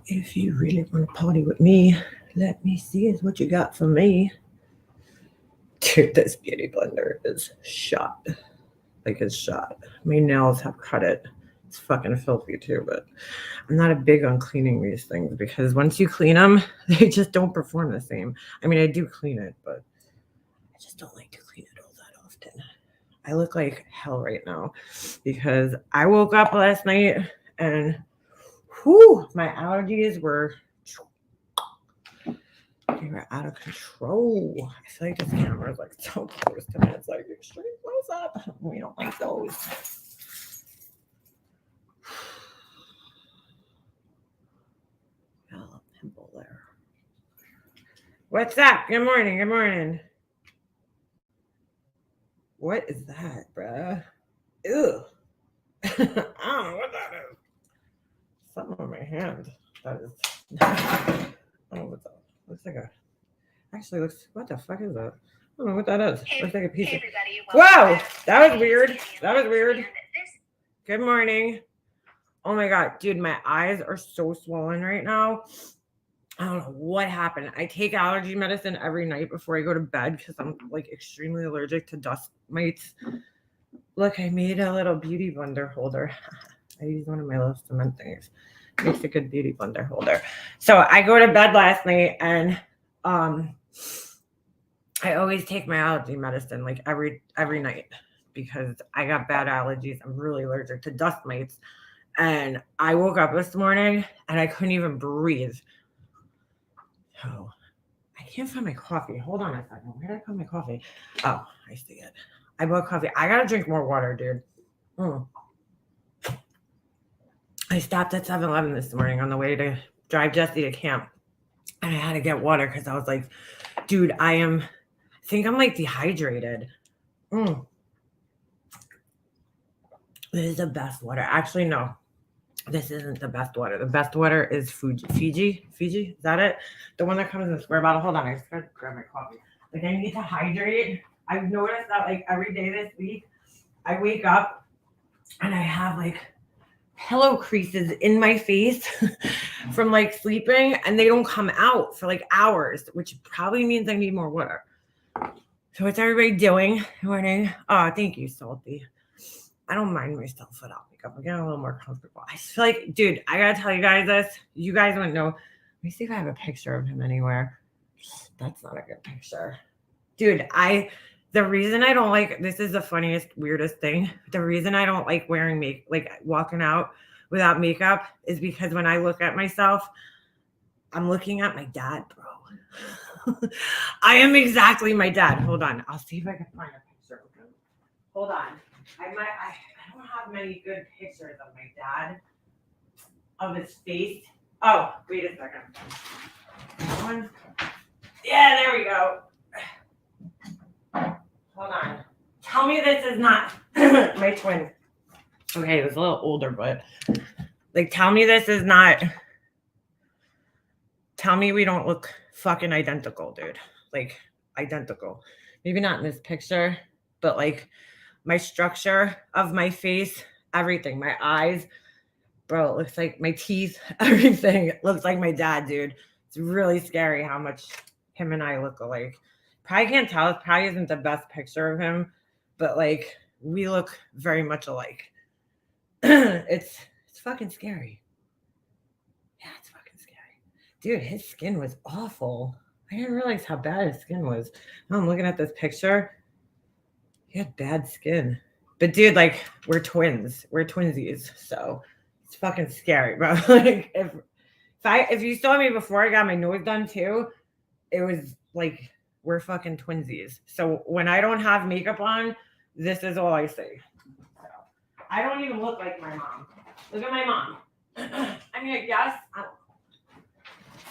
If you really want to party with me, let me see is what you got for me. Dude, this beauty blender is shot. Like it's shot. My nails have cut it. It's fucking filthy too, but I'm not a big on cleaning these things because once you clean them, they just don't perform the same. I mean, I do clean it, but I just don't like to clean it all that often. I look like hell right now because I woke up last night and whew, my allergies were they were out of control. I feel like this camera is like so close to me. It's like extreme close up. We don't like those. Got a little pimple there. What's up? Good morning. Good morning. What is that, bruh? Ew. I don't know what that is. Something on my hand. That is. I don't know what that looks like. Actually looks. What the fuck is that? I don't know what that is. Looks like a piece of. Wow, that was weird. That was weird. Good morning. Oh my god, dude, my eyes are so swollen right now. I don't know what happened. I take allergy medicine every night before I go to bed because I'm like extremely allergic to dust mites. Look, I made a little beauty blender holder. I use one of my little cement things. Makes a good beauty blender holder. So I go to bed last night and I always take my allergy medicine like every night because I got bad allergies. I'm really allergic to dust mites. And I woke up this morning and I couldn't even breathe. Oh, I can't find my coffee. Hold on a second. Where did I put my coffee? Oh, I see it. I bought coffee. I gotta drink more water, dude. I stopped at 7-Eleven this morning on the way to drive Jesse to camp. And I had to get water because I was like, dude, I think I'm like dehydrated. This is the best water. Actually, no. This isn't the best water. The best water is Fiji. Is that it? The one that comes in a square bottle. Hold on, I just gotta grab my coffee. Like I need to hydrate. I've noticed that like every day this week, I wake up and I have like pillow creases in my face from like sleeping, and they don't come out for like hours, which probably means I need more water. So what's everybody doing? Morning. Oh, thank you, Salty. I don't mind myself without makeup. I'm getting a little more comfortable. I just feel like, dude, I gotta tell you guys this. You guys wouldn't know. Let me see if I have a picture of him anywhere. That's not a good picture. Dude, the reason I don't like this is the funniest, weirdest thing. The reason I don't like wearing like walking out without makeup is because when I look at myself, I'm looking at my dad, bro. I am exactly my dad. Hold on. I'll see if I can find a picture of him. Hold on. I don't have many good pictures of my dad, of his face. Oh, wait a second. One. Yeah, there we go. Hold on. Tell me this is not my twin. Okay, it was a little older, but like tell me this is not. Tell me we don't look fucking identical, dude. Like identical. Maybe not in this picture, but like my structure of my face, everything, my eyes, bro, it looks like my teeth, everything. It looks like my dad, dude. It's really scary how much him and I look alike. Probably can't tell. It probably isn't the best picture of him, but like we look very much alike. It's fucking scary. Yeah, it's fucking scary. Dude, his skin was awful. I didn't realize how bad his skin was. Now I'm looking at this picture. He had bad skin. But dude, like, we're twins. We're twinsies. So it's fucking scary, bro. Like if you saw me before I got my nose done too, it was like we're fucking twinsies. So when I don't have makeup on, this is all I see. So I don't even look like my mom. Look at my mom. I mean, I guess.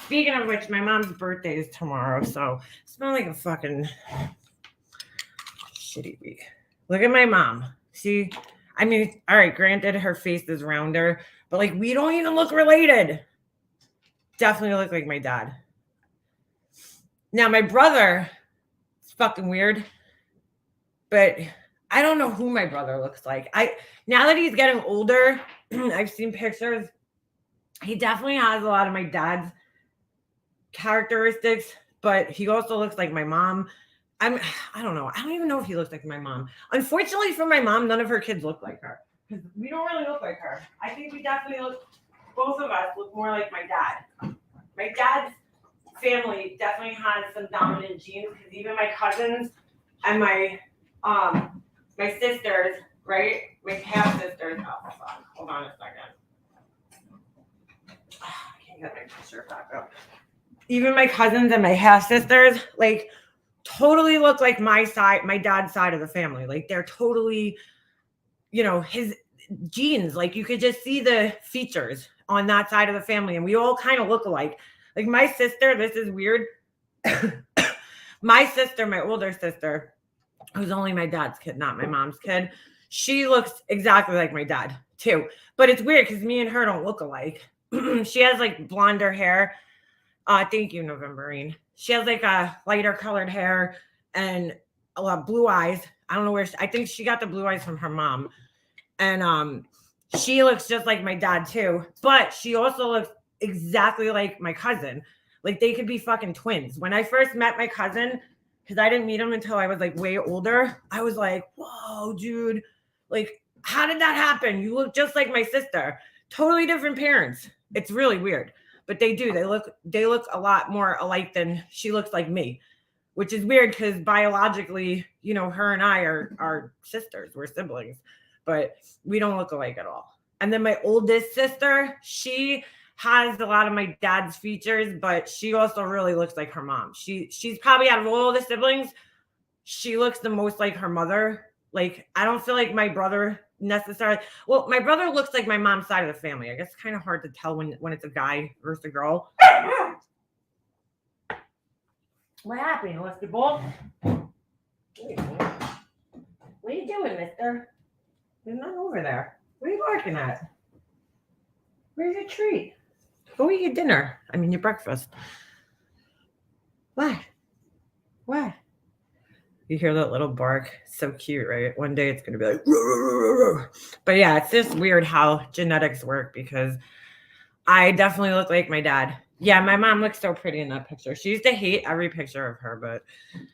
Speaking of which, my mom's birthday is tomorrow, so it's not like a fucking shitty week. Look at my mom. See, I mean, all right, granted, her face is rounder, but like we don't even look related. Definitely look like my dad. Now, my brother, it's fucking weird, but I don't know who my brother looks like. Now that he's getting older, I've seen pictures he definitely has a lot of my dad's characteristics, but he also looks like my mom. I don't know. I don't even know if he looks like my mom. Unfortunately for my mom, none of her kids look like her. Because we don't really look like her. I think we definitely look, both of us look more like my dad. My dad's family definitely has some dominant genes because even my cousins and my sisters, right? My half sisters. Oh, hold on a second. I can't get my picture back up. Even my cousins and my half sisters, like, totally look like my dad's side of the family. Like, they're totally, his genes. Like, you could just see the features on that side of the family, and we all kind of look alike. Like, my sister, this is weird. My sister, my older sister, who's only my dad's kid, not my mom's kid, she looks exactly like my dad too. But it's weird because me and her don't look alike. She has like blonder hair. Thank you, Novemberine. She has like a lighter colored hair and blue eyes. I don't know where I think she got the blue eyes from her mom. And she looks just like my dad too. But she also looks exactly like my cousin. Like, they could be fucking twins. When I first met my cousin, because I didn't meet him until I was like way older, I was like, whoa, dude. Like, how did that happen? You look just like my sister. Totally different parents. It's really weird. But they do. They look a lot more alike than she looks like me, which is weird because biologically, her and I are sisters. We're siblings, but we don't look alike at all. And then my oldest sister, she has a lot of my dad's features, but she also really looks like her mom. She's probably, out of all the siblings, she looks the most like her mother. Like, I don't feel like my brother necessarily. Well, my brother looks like my mom's side of the family. I guess it's kind of hard to tell when it's a guy versus a girl. What happened? You left the ball? What are you doing, mister? There's none over there. What are you barking at? Where's your treat? Go eat your dinner. I mean, your breakfast. What? What? You hear that little bark? So cute, right? One day it's going to be like, roar, roar, roar. But yeah, it's just weird how genetics work because I definitely look like my dad. Yeah, my mom looks so pretty in that picture. She used to hate every picture of her, but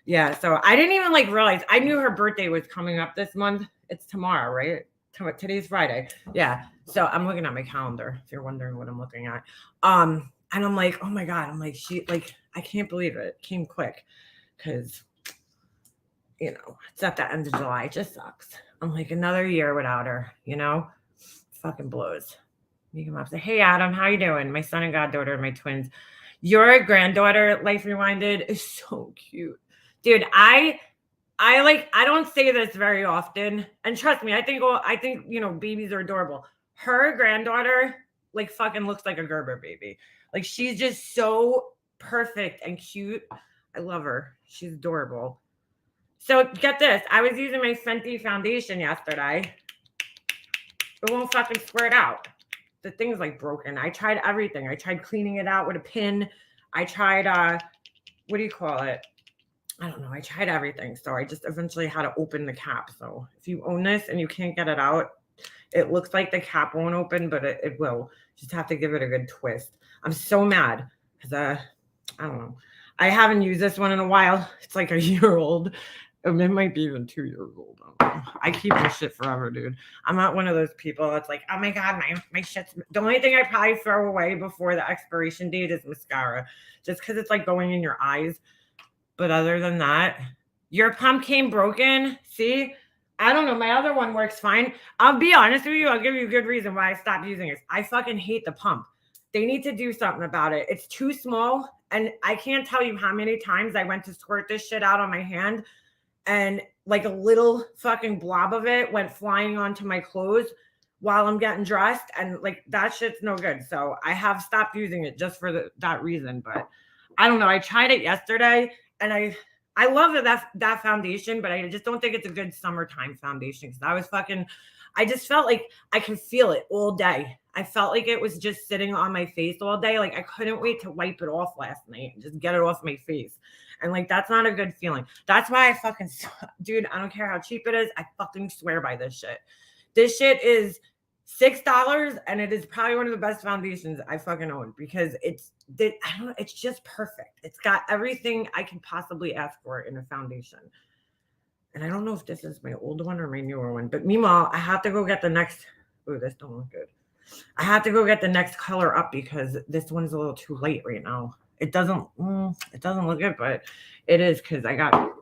yeah, so I didn't even realize. I knew her birthday was coming up this month. It's tomorrow, right? Today's Friday. Yeah. So I'm looking at my calendar if you're wondering what I'm looking at. And I'm like, oh my God. I'm like, I can't believe it. It came quick because, it's at the end of July. It just sucks. I'm like, another year without her, fucking blows. You come up, say, hey, Adam, how you doing? My son and goddaughter, my twins. Your granddaughter, Life Rewinded, is so cute. Dude, I don't say this very often. And trust me, I think babies are adorable. Her granddaughter, fucking looks like a Gerber baby. Like, she's just so perfect and cute. I love her. She's adorable. So get this. I was using my Fenty foundation yesterday. It won't fucking squirt out. The thing's broken. I tried everything. I tried cleaning it out with a pin. I tried, what do you call it? I don't know. I tried everything. So I just eventually had to open the cap. So if you own this and you can't get it out, it looks like the cap won't open, but it will. Just have to give it a good twist. I'm so mad because I don't know. I haven't used this one in a while. It's like a year old. It might be even 2 years old. I keep this shit forever, dude. I'm not one of those people that's like, oh my God, my shit's. The only thing I probably throw away before the expiration date is mascara, just because it's going in your eyes. But other than that, your pump came broken. See, I don't know. My other one works fine. I'll be honest with you. I'll give you a good reason why I stopped using it. I fucking hate the pump. They need to do something about it. It's too small. And I can't tell you how many times I went to squirt this shit out on my hand and a little fucking blob of it went flying onto my clothes while I'm getting dressed. And that shit's no good. So I have stopped using it just for that reason. But I don't know. I tried it yesterday and I love that foundation, but I just don't think it's a good summertime foundation because I just felt like I could feel it all day. I felt like it was just sitting on my face all day. I couldn't wait to wipe it off last night and just get it off my face. And that's not a good feeling. That's why dude, I don't care how cheap it is. I fucking swear by this shit. This shit is $6, and it is probably one of the best foundations I fucking own because it's just perfect. It's got everything I can possibly ask for in a foundation. And I don't know if this is my old one or my newer one, but meanwhile, I have to go get the next. Oh, this don't look good. I have to go get the next color up because this one's a little too light right now. It doesn't look good, but it is because I got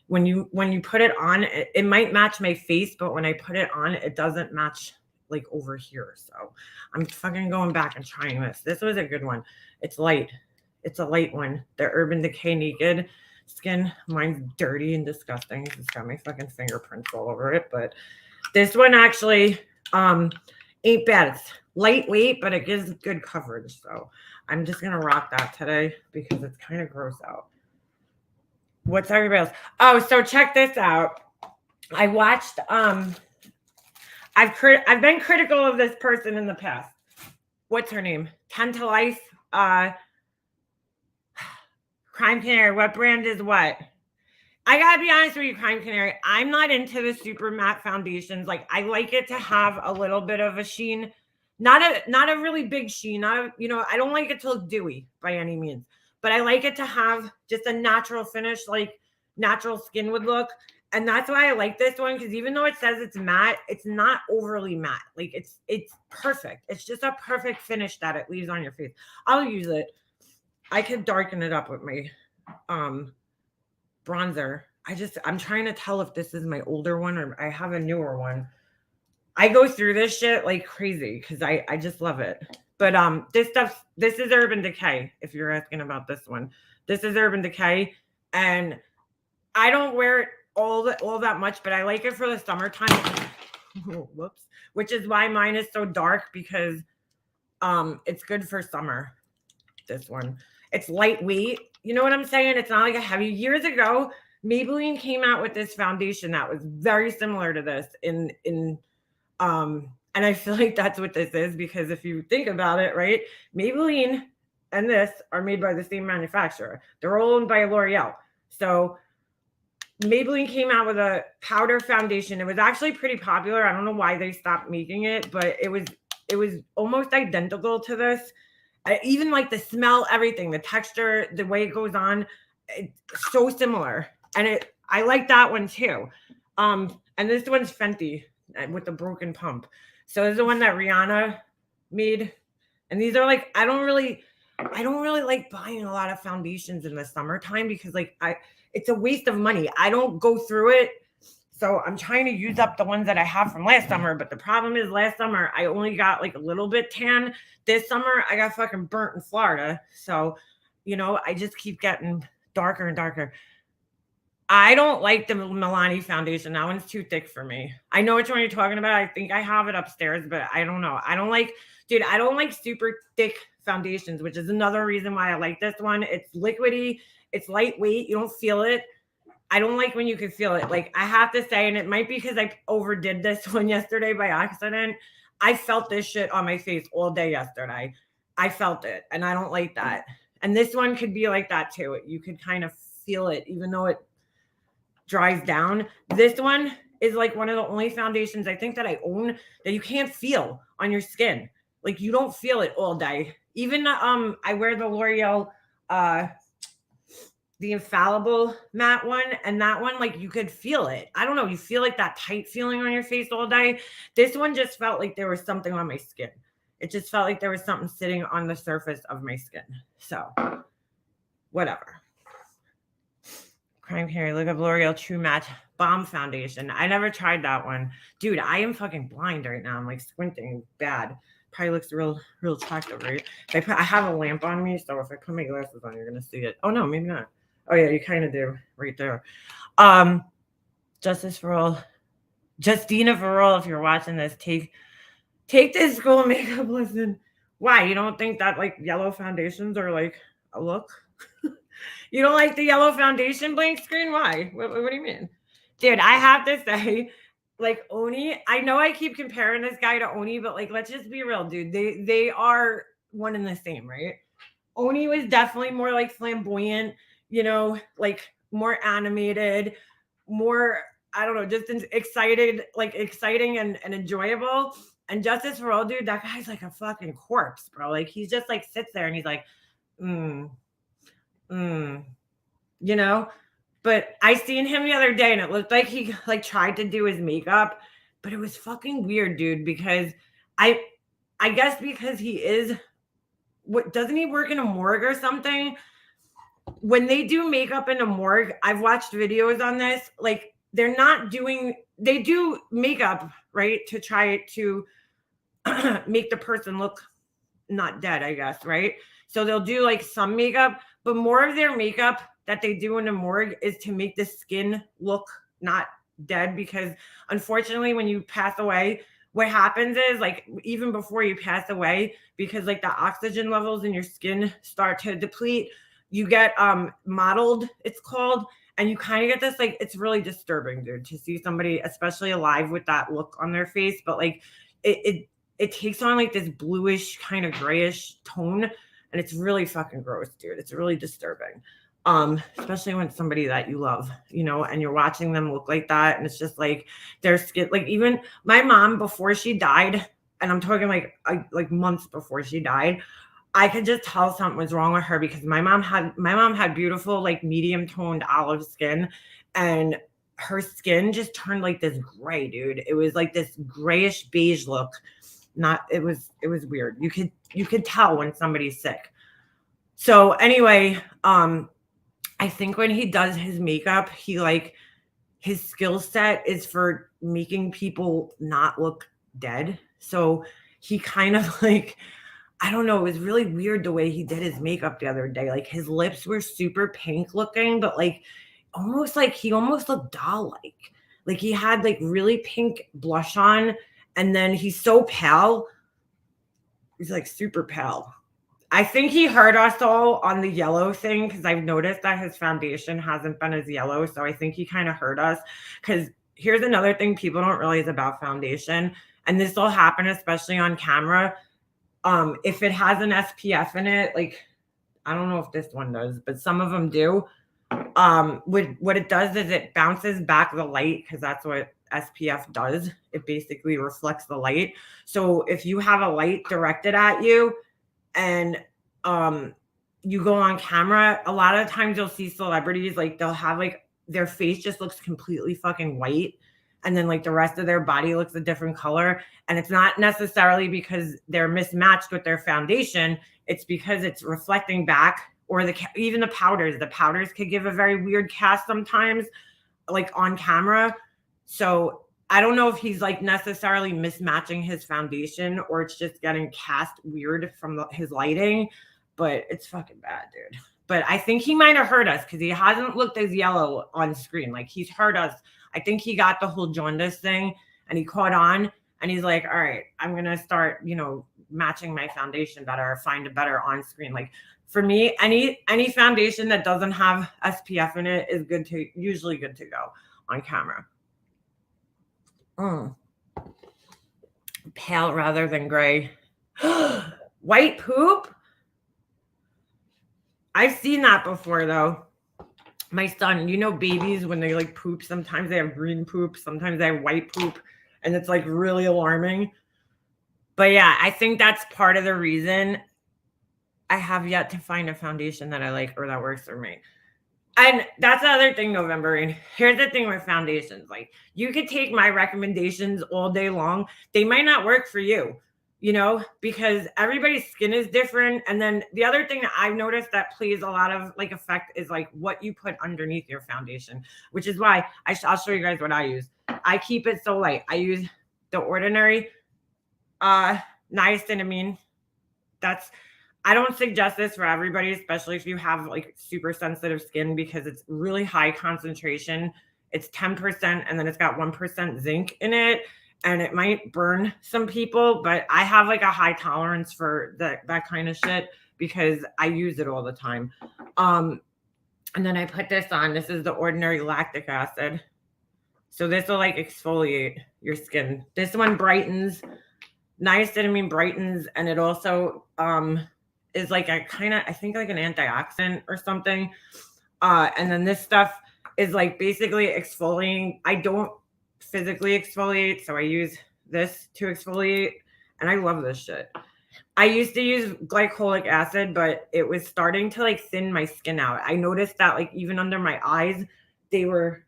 when you put it on, it might match my face, but when I put it on, it doesn't match like over here. So I'm fucking going back and trying this. This was a good one. It's light. It's a light one. The Urban Decay Naked Skin. Mine's dirty and disgusting. It's got my fucking fingerprints all over it. But this one actually ain't bad. It's lightweight, but it gives good coverage. So I'm just gonna rock that today because it's kind of gross out. What's everybody else? Oh, so check this out. I watched I've been critical of this person in the past. What's her name? 10 to Life. Crime Canary. What brand is what? I gotta be honest with you, Crime Canary. I'm not into the super matte foundations. Like I like it to have a little bit of a sheen, not a really big sheen. I don't like it to look dewy by any means, but I like it to have just a natural finish, like natural skin would look. And that's why I like this one, because even though it says it's matte, it's not overly matte. Like it's perfect. It's just a perfect finish that it leaves on your face. I'll use it. I could darken it up with my bronzer. I'm trying to tell if this is my older one or I have a newer one. I go through this shit like crazy because I just love it. But this is Urban Decay, if you're asking about this one. This is Urban Decay, and I don't wear it all that much, but I like it for the summertime. Whoops. Which is why mine is so dark, because it's good for summer. This one. It's lightweight. You know what I'm saying? It's not like a heavy. Years ago, Maybelline came out with this foundation that was very similar to this and I feel like that's what this is, because if you think about it, right? Maybelline and this are made by the same manufacturer. They're all owned by L'Oreal. So Maybelline came out with a powder foundation. It was actually pretty popular. I don't know why they stopped making it, but it was almost identical to this. Even like the smell, everything, the texture, the way it goes on, it's so similar. And I like that one too. And this one's Fenty with the broken pump. So this is the one that Rihanna made. And these are like, I don't really like buying a lot of foundations in the summertime because like it's a waste of money. I don't go through it. So I'm trying to use up the ones that I have from last summer. But the problem is last summer, I only got like a little bit tan. This summer, I got fucking burnt in Florida. So, I just keep getting darker and darker. I don't like the Milani foundation. That one's too thick for me. I know which one you're talking about. I think I have it upstairs, but I don't know. I don't like super thick foundations, which is another reason why I like this one. It's liquidy. It's lightweight. You don't feel it. I don't like when you can feel it. Like I have to say, and it might be because I overdid this one yesterday by accident. I felt this shit on my face all day yesterday. I felt it, and I don't like that. And this one could be like that too. You could kind of feel it, even though it dries down. This one is like one of the only foundations I think that I own that you can't feel on your skin. Like you don't feel it all day. Even I wear the L'Oreal the Infallible matte one, and that one, like you could feel it. I don't know, you feel like that tight feeling on your face all day. This one just felt like there was something on my skin. It just felt like there was something sitting on the surface of my skin. So whatever. Crime Canary, look up L'Oreal True Matte Balm Foundation. I never tried that one. Dude, I am fucking blind right now. I'm like squinting bad. Probably looks real attractive, right? I have a lamp on me, so if I put my glasses on, you're gonna see it. Oh no, maybe not. Oh yeah, you kind of do right there. Justice for all, Justina for all. If you're watching this, take this school makeup lesson. Why? You don't think that like yellow foundations are like a look? You don't like the yellow foundation blank screen? Why? What do you mean? Dude, I have to say, like Oni, I know I keep comparing this guy to Oni, but like, let's just be real, dude. They are one and the same, right? Oni was definitely more like flamboyant, like more animated, more, I don't know, just exciting and enjoyable. And Justice for All, dude, that guy's like a fucking corpse, bro. Like he's just like sits there and he's like, mm, mm, you know. But I seen him the other day and it looked like he like tried to do his makeup, but it was fucking weird, dude, because I I guess because he is what doesn't he work in a morgue or something? When they do makeup in a morgue, I've watched videos on this, like they're not doing they do makeup, right? To try to make the person look not dead, I guess, right? So they'll do like some makeup, but more of their makeup that they do in the morgue is to make the skin look not dead because unfortunately when you pass away, what happens is like even before you pass away, because like the oxygen levels in your skin start to deplete, you get mottled, it's called, and you kind of get this like it's really disturbing, dude, to see somebody, especially alive, with that look on their face. But like it takes on like this bluish kind of grayish tone and it's really fucking gross, dude. It's really disturbing. Especially when somebody that you love, you know, and you're watching them look like that and it's just like their skin, like even my mom before she died, and I'm talking like months before she died, I could just tell something was wrong with her because my mom had beautiful like medium toned olive skin and her skin just turned like this gray, dude. It was like this grayish beige look. Not it was weird. You could tell when somebody's sick. So anyway, I think when he does his makeup, he like his skill set is for making people not look dead. So he kind of like I don't know, it was really weird the way he did his makeup the other day. Like his lips were super pink looking, but like almost like he almost looked doll-like. Like he had like really pink blush on, and then he's so pale. He's like super pale. I think he hurt us all on the yellow thing because I've noticed that his foundation hasn't been as yellow. So I think he kind of hurt us. Because here's another thing people don't realize about foundation, and this will happen especially on camera. If it has an SPF in it, like I don't know if this one does, but some of them do. What it does is it bounces back the light because that's what SPF does. It basically reflects the light. So if you have a light directed at you and you go on camera, a lot of times you'll see celebrities like they'll have like their face just looks completely fucking white and then like the rest of their body looks a different color, and it's not necessarily because they're mismatched with their foundation, it's because it's reflecting back, or even the powders could give a very weird cast sometimes like on camera. So I don't know if he's like necessarily mismatching his foundation or it's just getting cast weird from his lighting, but it's fucking bad, dude. But I think he might have hurt us because he hasn't looked as yellow on screen. Like he's hurt us. I think he got the whole jaundice thing and he caught on and he's like, all right, I'm going to start, you know, matching my foundation better or find it better on screen. Like for me, any foundation that doesn't have SPF in it is usually good to go on camera. Pale rather than gray. White poop? I've seen that before though. My son, you know, babies when they like poop, sometimes they have green poop, sometimes they have white poop, and it's like really alarming. But yeah, I think that's part of the reason I have yet to find a foundation that I like or that works for me. And that's the other thing, November. And here's the thing with foundations. Like you could take my recommendations all day long. They might not work for you, you know, because everybody's skin is different. And then the other thing that I've noticed that plays a lot of like effect is like what you put underneath your foundation, which is why I'll show you guys what I use. I keep it so light. I use the ordinary niacinamide. I don't suggest this for everybody, especially if you have like super sensitive skin because it's really high concentration. It's 10% and then it's got 1% zinc in it and it might burn some people, but I have like a high tolerance for that kind of shit because I use it all the time. And then I put this on. This is the ordinary lactic acid. So this will like exfoliate your skin. This one brightens, niacinamide brightens, and it also is like a kind of, I think like an antioxidant or something. And then this stuff is like basically exfoliating. I don't physically exfoliate, so I use this to exfoliate, and I love this shit. I used to use glycolic acid, but it was starting to like thin my skin out. I noticed that like even under my eyes, they were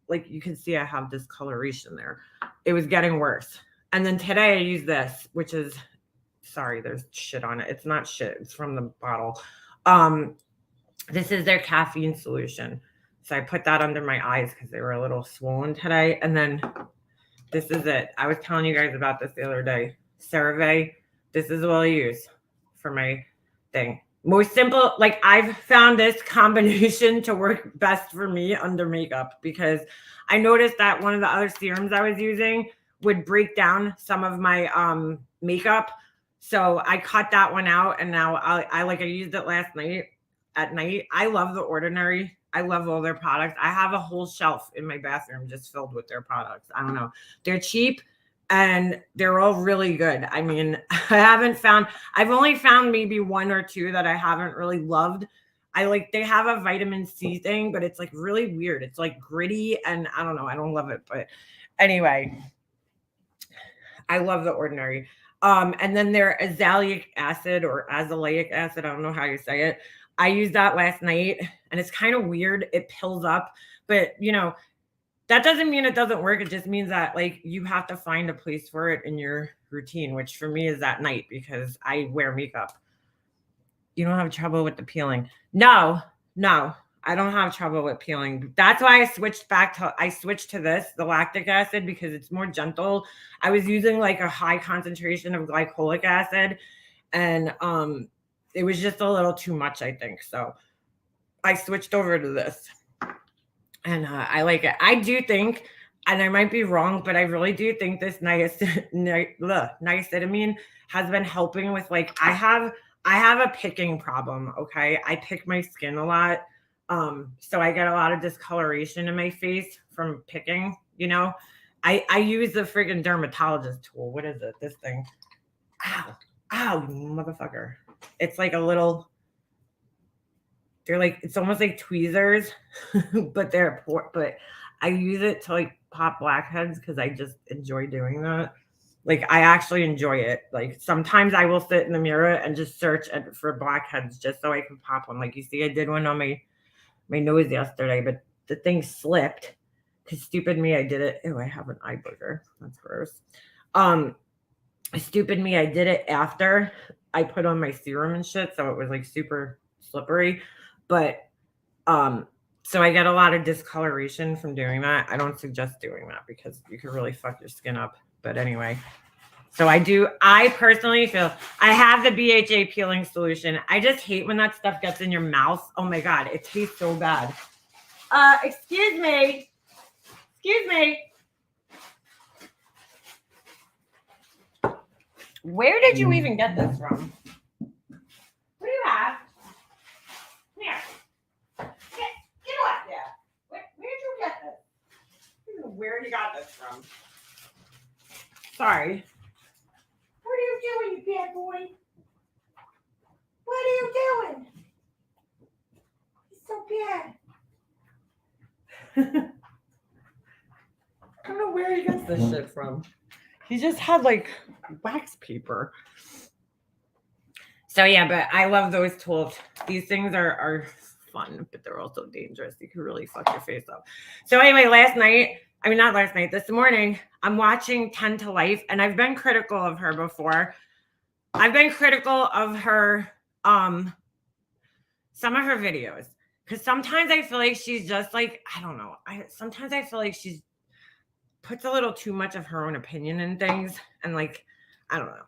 like, you can see I have discoloration there. It was getting worse. And then today I used this, which is, sorry, there's shit on it. It's not shit. It's from the bottle. This is their caffeine solution. So I put that under my eyes because they were a little swollen today. And then this is it. I was telling you guys about this the other day. CeraVe. This is what I use for my thing. Most simple, like I've found this combination to work best for me under makeup because I noticed that one of the other serums I was using would break down some of my makeup. So I cut that one out, and now I used it last night at night. I love The Ordinary. I love all their products. I have a whole shelf in my bathroom just filled with their products. I don't know. They're cheap and they're all really good. I mean, I've only found maybe one or two that I haven't really loved. They have a vitamin C thing, but it's like really weird. It's like gritty and I don't know. I don't love it. But anyway, I love The Ordinary. And then their azelaic acid or azelaic acid, I don't know how you say it. I used that last night and it's kind of weird. It pills up, but you know, that doesn't mean it doesn't work. It just means that like you have to find a place for it in your routine, which for me is at night because I wear makeup. You don't have trouble with the peeling. No, I don't have trouble with peeling. That's why I switched to this, the lactic acid, because it's more gentle. I was using like a high concentration of glycolic acid and it was just a little too much, I think. So I switched over to this and I like it. I do think, and I might be wrong, but I really do think this niacinamide has been helping with like, I have a picking problem. Okay. I pick my skin a lot. So I get a lot of discoloration in my face from picking, you know. I use the friggin' dermatologist tool. What is it? This thing. Ow, motherfucker. It's like it's almost like tweezers, but but I use it to like pop blackheads because I just enjoy doing that. Like I actually enjoy it. Like sometimes I will sit in the mirror and just search for blackheads just so I can pop one. Like you see, I did one on my nose yesterday, but the thing slipped. Because stupid me, I did it. Oh, I have an eye booger. That's gross. Stupid me, I did it after I put on my serum and shit, so it was like super slippery. But so I get a lot of discoloration from doing that. I don't suggest doing that because you could really fuck your skin up. But anyway, so I personally feel I have the BHA peeling solution. I just hate when that stuff gets in your mouth. Oh my God, it tastes so bad. Excuse me. Where did you even get this from? What do you have? Here. Get off there. Where did you get this? I don't know where you got this from. Sorry. What are you doing, you bad boy? What are you doing? It's so bad. I don't know where he gets this shit from. He just had like wax paper. So yeah, but I love those tools. These things are fun, but they're also dangerous. You can really fuck your face up. So anyway, this morning, I'm watching 10 to Life, and I've been critical of her before. I've been critical of her, some of her videos. Because sometimes I feel like she's just like, I don't know. Sometimes I feel like she's puts a little too much of her own opinion in things. And like, I don't know.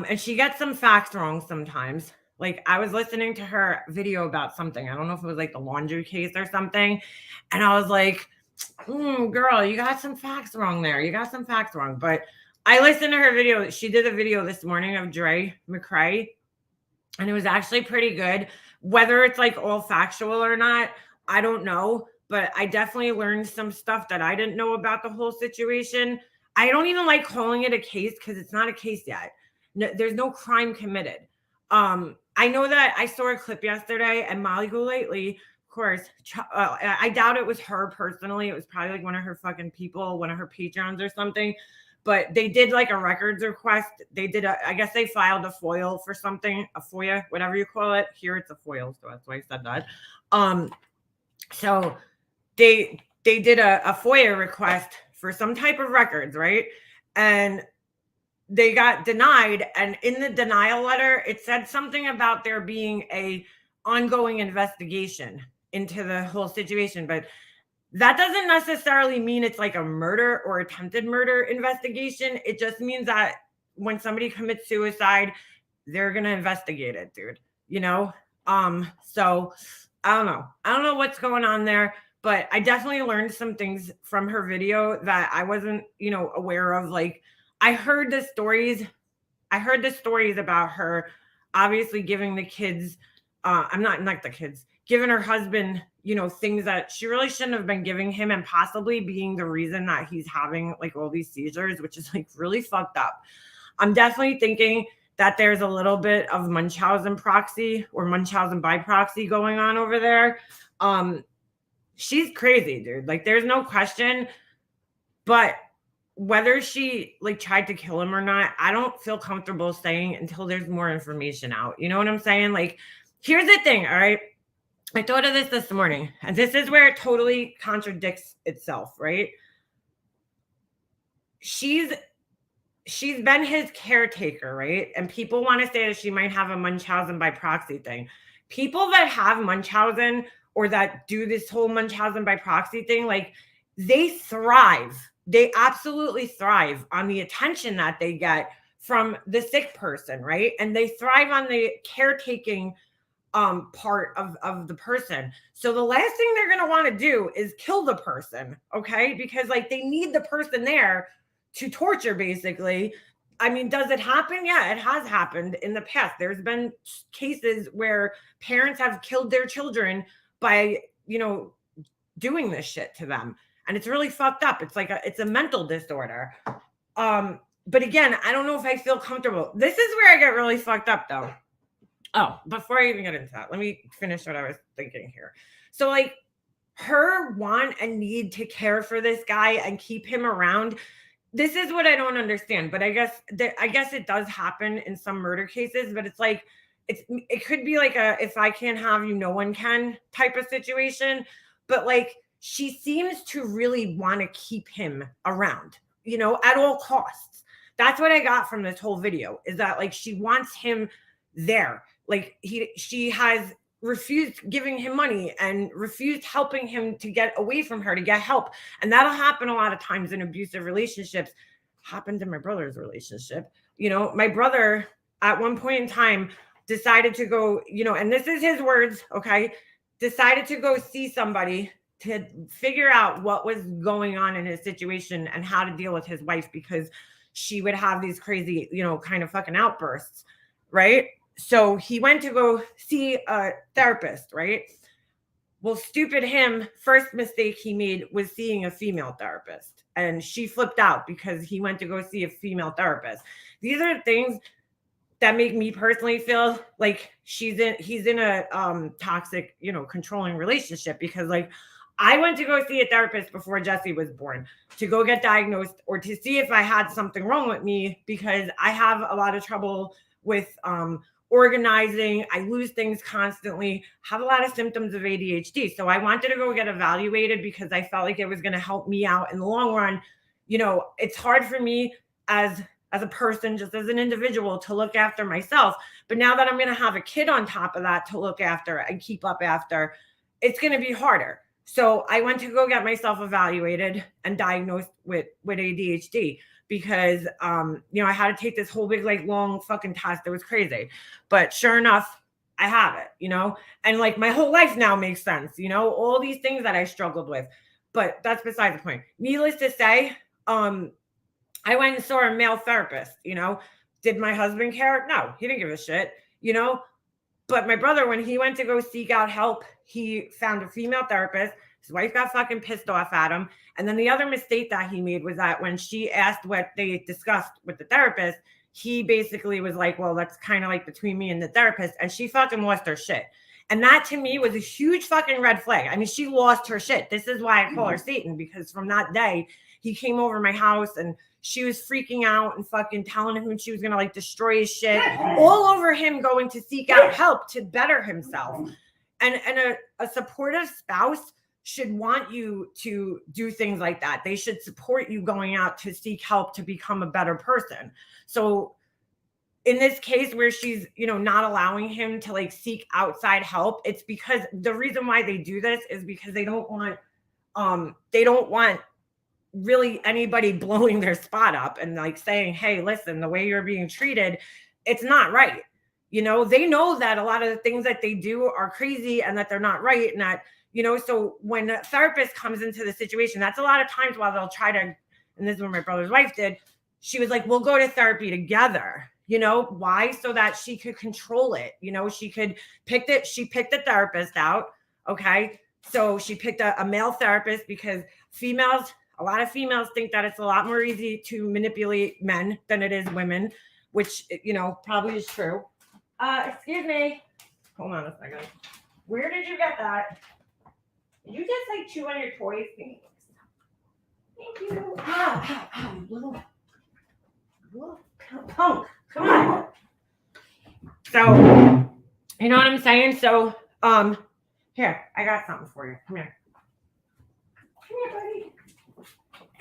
And she gets some facts wrong sometimes. Like I was listening to her video about something. I don't know if it was like the laundry case or something. And I was like, girl, you got some facts wrong there. You got some facts wrong. But I listened to her video. She did a video this morning of Dre McRae. And it was actually pretty good. Whether it's like all factual or not, I don't know. But I definitely learned some stuff that I didn't know about the whole situation. I don't even like calling it a case because it's not a case yet. No, there's no crime committed. I know that I saw a clip yesterday and Molly Golightly, of course, I doubt it was her personally. It was probably like one of her fucking people, one of her patrons or something. but they did like a records request. They did I guess they filed a FOIL for something, a FOIA, whatever you call it. Here it's a FOIL, so that's why I said that. So they did a FOIA request for some type of records, right? And they got denied. And in the denial letter, it said something about there being a ongoing investigation into the whole situation. But that doesn't necessarily mean it's like a murder or attempted murder investigation. It just means that when somebody commits suicide, they're going to investigate it, dude. You know? So I don't know. I don't know what's going on there, but I definitely learned some things from her video that I wasn't, aware of. Like, I heard the stories about her obviously giving the kids, giving her husband, things that she really shouldn't have been giving him, and possibly being the reason that he's having like all these seizures, which is like really fucked up. I'm definitely thinking that there's a little bit of Munchausen proxy or Munchausen by proxy going on over there. She's crazy, dude. Like, there's no question. But whether she like tried to kill him or not, I don't feel comfortable saying until there's more information out. You know what I'm saying? Like, here's the thing, all right? I thought of this morning, and this is where it totally contradicts itself, right? She's been his caretaker, right? And people want to say that she might have a Munchausen by proxy thing. People that have Munchausen or that do this whole Munchausen by proxy thing, like, they thrive. They absolutely thrive on the attention that they get from the sick person, right? And they thrive on the caretaking part of the person. So the last thing they're going to want to do is kill the person, okay? Because like, they need the person there to torture, basically. I mean, does it happen? Yeah, it has happened in the past. There's been cases where parents have killed their children by, doing this shit to them. And it's really fucked up. It's like it's a mental disorder. But again, I don't know if I feel comfortable. This is where I get really fucked up, though. Oh, before I even get into that, let me finish what I was thinking here. So like, her want and need to care for this guy and keep him around, this is what I don't understand. But I guess it does happen in some murder cases, but it's like, it could be like a if I can't have you, no one can type of situation. But like, she seems to really want to keep him around, at all costs. That's what I got from this whole video, is that like, she wants him there. Like, she has refused giving him money and refused helping him to get away from her, to get help. And that'll happen a lot of times in abusive relationships. Happened in my brother's relationship. My brother at one point in time decided to go, and this is his words, okay, decided to go see somebody to figure out what was going on in his situation and how to deal with his wife, because she would have these crazy, kind of fucking outbursts, right? So he went to go see a therapist, right? Well, stupid him, first mistake he made was seeing a female therapist. And she flipped out because he went to go see a female therapist. These are things that make me personally feel like he's in a toxic, controlling relationship, because like, I went to go see a therapist before Jesse was born to go get diagnosed or to see if I had something wrong with me, because I have a lot of trouble with organizing. I lose things constantly, have a lot of symptoms of ADHD. So I wanted to go get evaluated because I felt like it was going to help me out in the long run. It's hard for me as a person, just as an individual, to look after myself. But now that I'm going to have a kid on top of that to look after and keep up after, it's going to be harder. So I went to go get myself evaluated and diagnosed with ADHD, because, I had to take this whole big, like, long fucking test. It was crazy. But sure enough, I have it, and like, my whole life now makes sense, all these things that I struggled with. But that's beside the point. Needless to say, I went and saw a male therapist, Did my husband care? No, he didn't give a shit, But my brother, when he went to go seek out help, he found a female therapist. His wife got fucking pissed off at him. And then the other mistake that he made was that when she asked what they discussed with the therapist, he basically was like, well, that's kind of like between me and the therapist. And she fucking lost her shit. And that to me was a huge fucking red flag. I mean, she lost her shit. This is why I call her Satan, because from that day, he came over my house and she was freaking out and fucking telling him she was going to like destroy his shit, all over him going to seek out help to better himself. And a supportive spouse should want you to do things like that. They should support you going out to seek help to become a better person. So in this case where she's, you know, not allowing him to like seek outside help, it's because the reason why they do this is because they don't want really anybody blowing their spot up and like saying, hey, listen, the way you're being treated, it's not right. You know, they know that a lot of the things that they do are crazy and that they're not right. And that, you know, so when a therapist comes into the situation, that's a lot of times while they'll try to, and this is what my brother's wife did. She was like, we'll go to therapy together. You know, why? So that she could control it. You know, she could pick it. She picked the therapist out. Okay. So she picked a male therapist because a lot of females think that it's a lot more easy to manipulate men than it is women, which, you know, probably is true. Excuse me. Hold on a second. Where did you get that? Did you just like chew on your toys? Thanks. Thank you. Little punk. Come on. So, you know what I'm saying? So, here, I got something for you. Come here. Come here, buddy.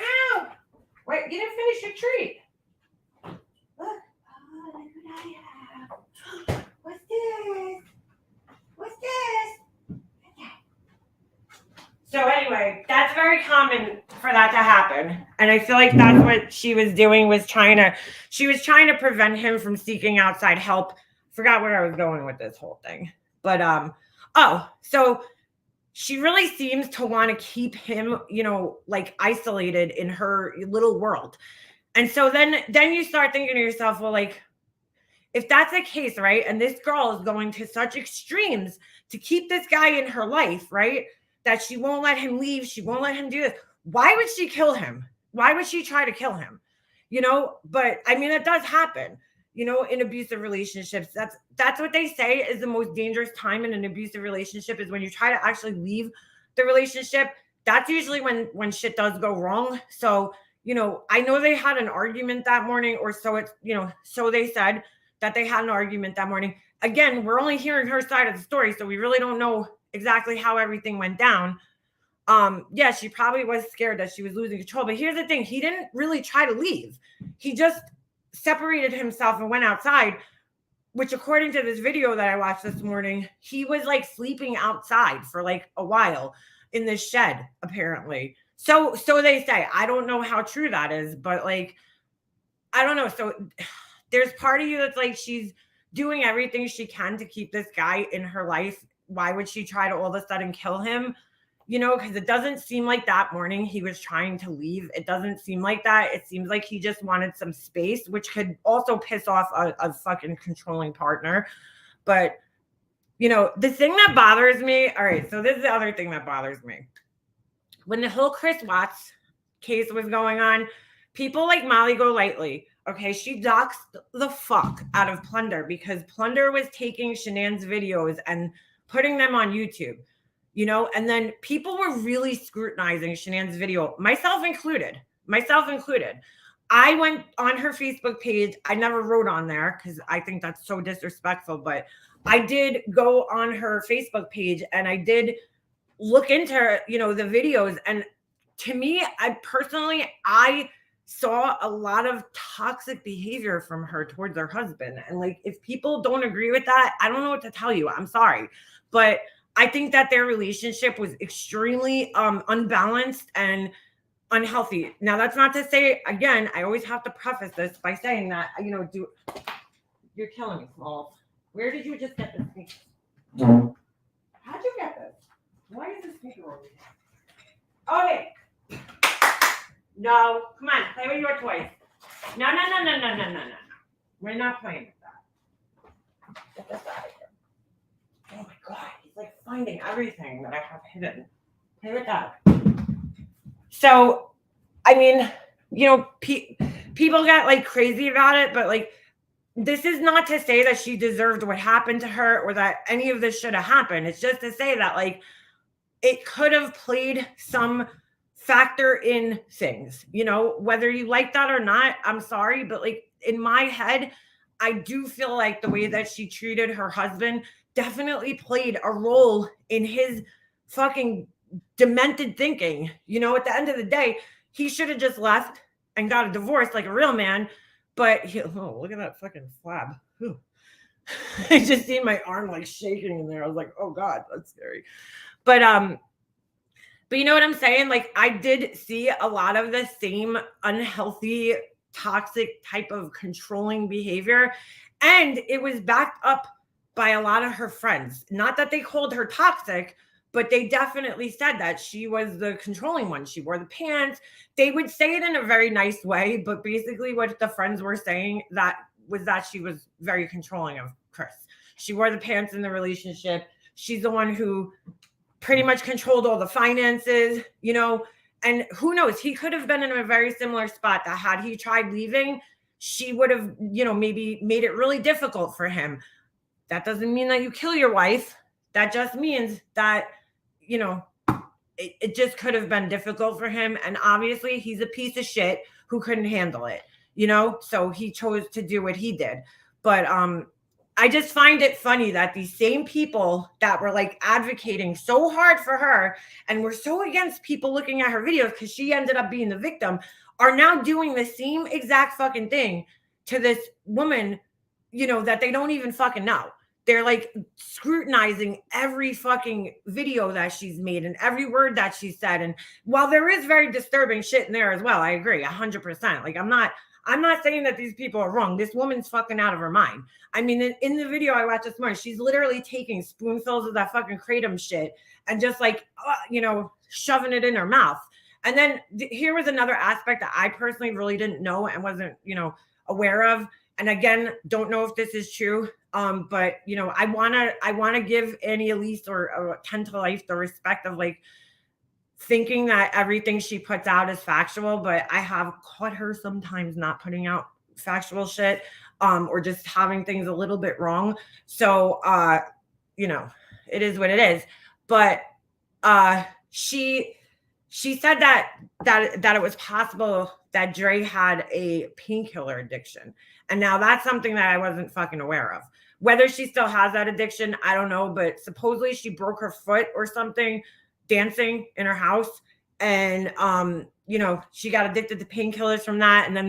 Ow! Wait, you didn't finish your treat. Look. Oh, look what I have. What's this? What's this? So anyway, that's very common for that to happen. And I feel like that's what she was doing, she was trying to prevent him from seeking outside help. Forgot where I was going with this whole thing. But, so she really seems to want to keep him, you know, like isolated in her little world. And so then you start thinking to yourself, well, like, if that's the case, right? And this girl is going to such extremes to keep this guy in her life, right? That she won't let him leave. She won't let him do this. Why would she kill him? Why would she try to kill him? You know, but I mean, it does happen, you know, in abusive relationships. That's what they say is the most dangerous time in an abusive relationship is when you try to actually leave the relationship. That's usually when shit does go wrong. So, you know, I know they had an argument that morning, or so it's, you know, so they said that they had an argument that morning. Again, we're only hearing her side of the story, so we really don't know exactly how everything went down. Yeah, she probably was scared that she was losing control. But here's the thing. He didn't really try to leave. He just separated himself and went outside, which according to this video that I watched this morning, he was like sleeping outside for like a while in this shed, apparently. So they say. I don't know how true that is, but like, I don't know. So there's part of you that's like, she's doing everything she can to keep this guy in her life. Why would she try to all of a sudden kill him? You know, because it doesn't seem like that morning he was trying to leave. It doesn't seem like that. It seems like he just wanted some space, which could also piss off a fucking controlling partner. But, you know, the thing that bothers me, all right, so this is the other thing that bothers me. When the whole Chris Watts case was going on, people like Molly Golightly, okay, she doxed the fuck out of Plunder because Plunder was taking Shanann's videos and putting them on YouTube. You know, and then people were really scrutinizing Shanann's video, myself included. I went on her Facebook page. I never wrote on there because I think that's so disrespectful, but I did go on her Facebook page and I did look into, you know, the videos. And to me, I saw a lot of toxic behavior from her towards her husband. And like, if people don't agree with that, I don't know what to tell you. I'm sorry. But I think that their relationship was extremely unbalanced and unhealthy. Now, that's not to say, again, I always have to preface this by saying that, you know, you're killing me, Smalls. Where did you just get this sneaker? How'd you get this? Why is this sneaker over here? Okay. No, come on, play with your toys. No. We're not playing with that. Get this out of here. Oh my God. Like finding everything that I have hidden. Play with that. So, I mean, you know, people got like crazy about it, but like, this is not to say that she deserved what happened to her or that any of this should have happened. It's just to say that like, it could have played some factor in things, you know, whether you like that or not. I'm sorry, but like in my head, I do feel like the way that she treated her husband definitely played a role in his fucking demented thinking. You know, at the end of the day, he should have just left and got a divorce like a real man. But oh, look at that fucking flab. Whew. I just seen my arm like shaking in there. I was like, oh God, that's scary. But you know what I'm saying? Like, I did see a lot of the same unhealthy, toxic type of controlling behavior. And it was backed up by a lot of her friends. Not that they called her toxic, but they definitely said that she was the controlling one. She wore the pants. They would say it in a very nice way, but basically what the friends were saying that was that she was very controlling of Chris. She wore the pants in the relationship. She's the one who pretty much controlled all the finances, you know, and who knows, he could have been in a very similar spot that had he tried leaving, she would have, you know, maybe made it really difficult for him. That doesn't mean that you kill your wife. That just means that, you know, it just could have been difficult for him. And obviously he's a piece of shit who couldn't handle it, you know, so he chose to do what he did. But I just find it funny that these same people that were like advocating so hard for her and were so against people looking at her videos because she ended up being the victim are now doing the same exact fucking thing to this woman, you know, that they don't even fucking know. They're like scrutinizing every fucking video that she's made and every word that she said. And while there is very disturbing shit in there as well, I agree 100%. Like, I'm not saying that these people are wrong. This woman's fucking out of her mind. I mean, in the video I watched this morning, she's literally taking spoonfuls of that fucking kratom shit and just like, you know, shoving it in her mouth. And then here was another aspect that I personally really didn't know and wasn't, you know, aware of. And again, don't know if this is true. But you know, I wanna give Annie Elise or 10 to Life the respect of like thinking that everything she puts out is factual, but I have caught her sometimes not putting out factual shit, or just having things a little bit wrong. So, you know, it is what it is. But she said that it was possible that Dre had a painkiller addiction. And now that's something that I wasn't fucking aware of. Whether she still has that addiction, I don't know, but supposedly she broke her foot or something dancing in her house, and you know, she got addicted to painkillers from that. And then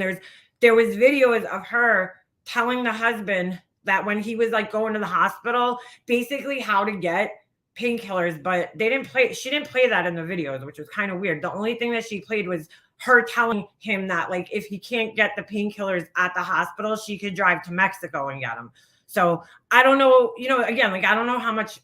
there was videos of her telling the husband that when he was like going to the hospital, basically how to get painkillers, but she didn't play that in the videos, which was kind of weird. The only thing that she played was her telling him that like if he can't get the painkillers at the hospital, she could drive to Mexico and get them. So I don't know, you know, again, like I don't know how much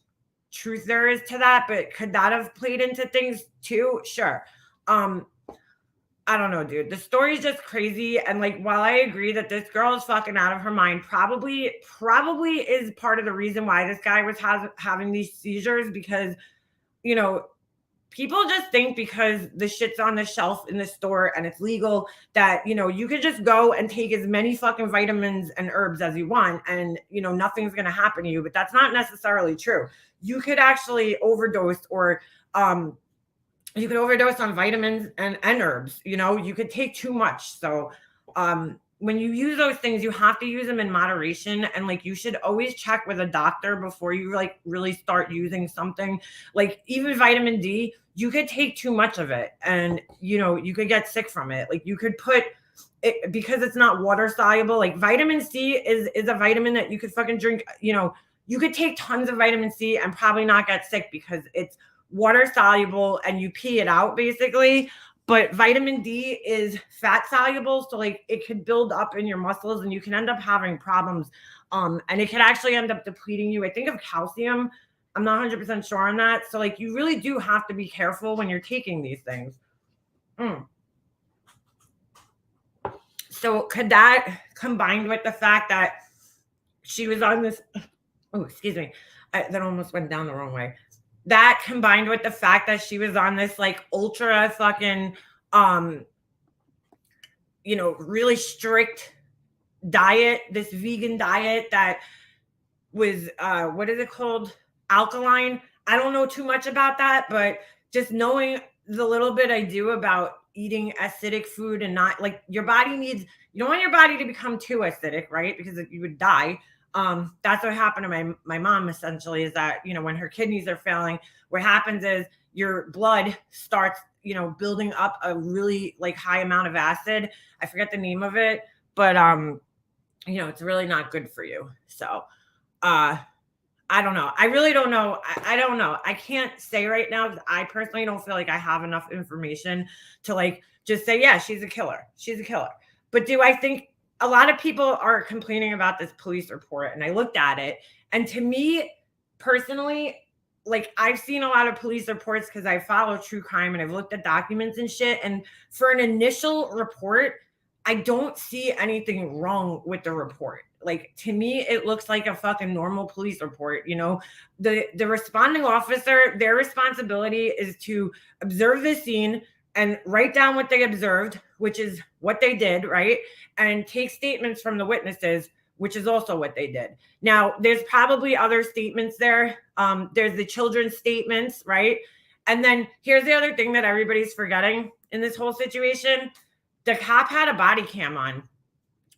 truth there is to that, but could that have played into things too? Sure. I don't know, dude. The story's just crazy. And like, while I agree that this girl is fucking out of her mind, probably is part of the reason why this guy was having these seizures, because, you know, people just think because the shit's on the shelf in the store and it's legal that, you know, you could just go and take as many fucking vitamins and herbs as you want and, you know, nothing's going to happen to you. But that's not necessarily true. You could actually overdose, or you could overdose on vitamins and herbs. You know, you could take too much. So when you use those things, you have to use them in moderation. And like, you should always check with a doctor before you like really start using something. Like even vitamin D, you could take too much of it and, you know, you could get sick from it. Like you could put it, because it's not water soluble. Like vitamin C is a vitamin that you could fucking drink. You know, you could take tons of vitamin C and probably not get sick because it's water soluble and you pee it out basically. But vitamin D is fat soluble. So like it could build up in your muscles and you can end up having problems. And it could actually end up depleting you. I think of calcium. I'm not 100% sure on that. So like you really do have to be careful when you're taking these things. So could that, combined with the fact that she was on this, oh, excuse me, that almost went down the wrong way. That combined with the fact that she was on this like ultra fucking, you know, really strict diet, this vegan diet that was, what is it called? Alkaline. I don't know too much about that, but just knowing the little bit I do about eating acidic food and not like your body needs, you don't want your body to become too acidic, right? Because you would die. That's what happened to my mom essentially, is that, you know, when her kidneys are failing, what happens is your blood starts, you know, building up a really like high amount of acid. I forget the name of it, but you know, it's really not good for you. So I don't know. I really don't know. I don't know. I can't say right now because I personally don't feel like I have enough information to like just say, yeah, she's a killer. She's a killer. But do I think a lot of people are complaining about this police report? And I looked at it. And to me personally, like I've seen a lot of police reports because I follow true crime and I've looked at documents and shit. And for an initial report, I don't see anything wrong with the report. Like to me, it looks like a fucking normal police report. You know, the responding officer, their responsibility is to observe the scene and write down what they observed, which is what they did, right? And take statements from the witnesses, which is also what they did. Now, there's probably other statements there. There's the children's statements, right? And then here's the other thing that everybody's forgetting in this whole situation. The cop had a body cam on.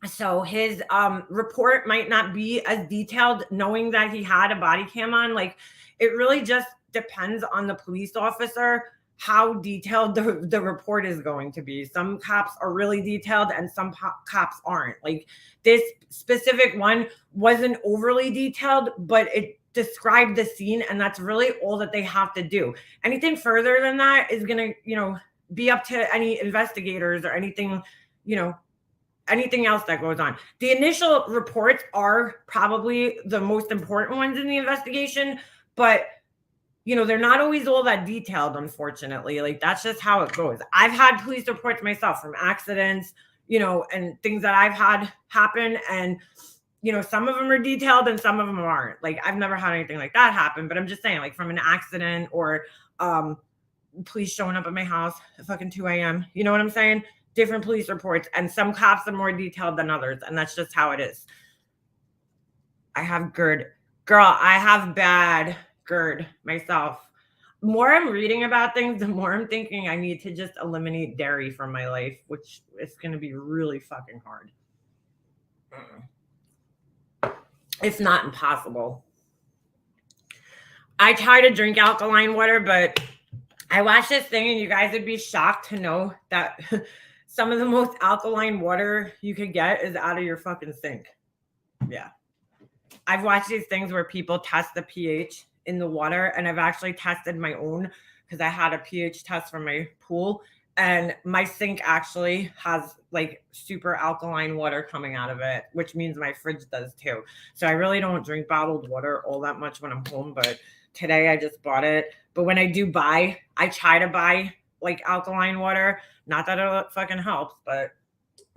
So his report might not be as detailed knowing that he had a body cam on. Like it really just depends on the police officer how detailed the report is going to be. Some cops are really detailed and some cops aren't. Like this specific one wasn't overly detailed, but it described the scene and that's really all that they have to do. Anything further than that is going to, you know, be up to any investigators or anything, you know, anything else that goes on. The initial reports are probably the most important ones in the investigation, but you know, they're not always all that detailed, unfortunately. Like that's just how it goes. I've had police reports myself from accidents, you know, and things that I've had happen. And, you know, some of them are detailed and some of them aren't. Like I've never had anything like that happen, but I'm just saying like from an accident or police showing up at my house at fucking 2 a.m. You know what I'm saying? Different police reports, and some cops are more detailed than others, and that's just how it is. I have GERD. Girl, I have bad GERD myself. The more I'm reading about things, the more I'm thinking I need to just eliminate dairy from my life, which is going to be really fucking hard. It's not impossible. I try to drink alkaline water, but I watched this thing and you guys would be shocked to know that some of the most alkaline water you could get is out of your fucking sink. Yeah. I've watched these things where people test the pH in the water, and I've actually tested my own because I had a pH test from my pool, and my sink actually has like super alkaline water coming out of it, which means my fridge does too. So I really don't drink bottled water all that much when I'm home, but today I just bought it. But when I do buy, I try to buy like alkaline water. Not that it fucking helps, but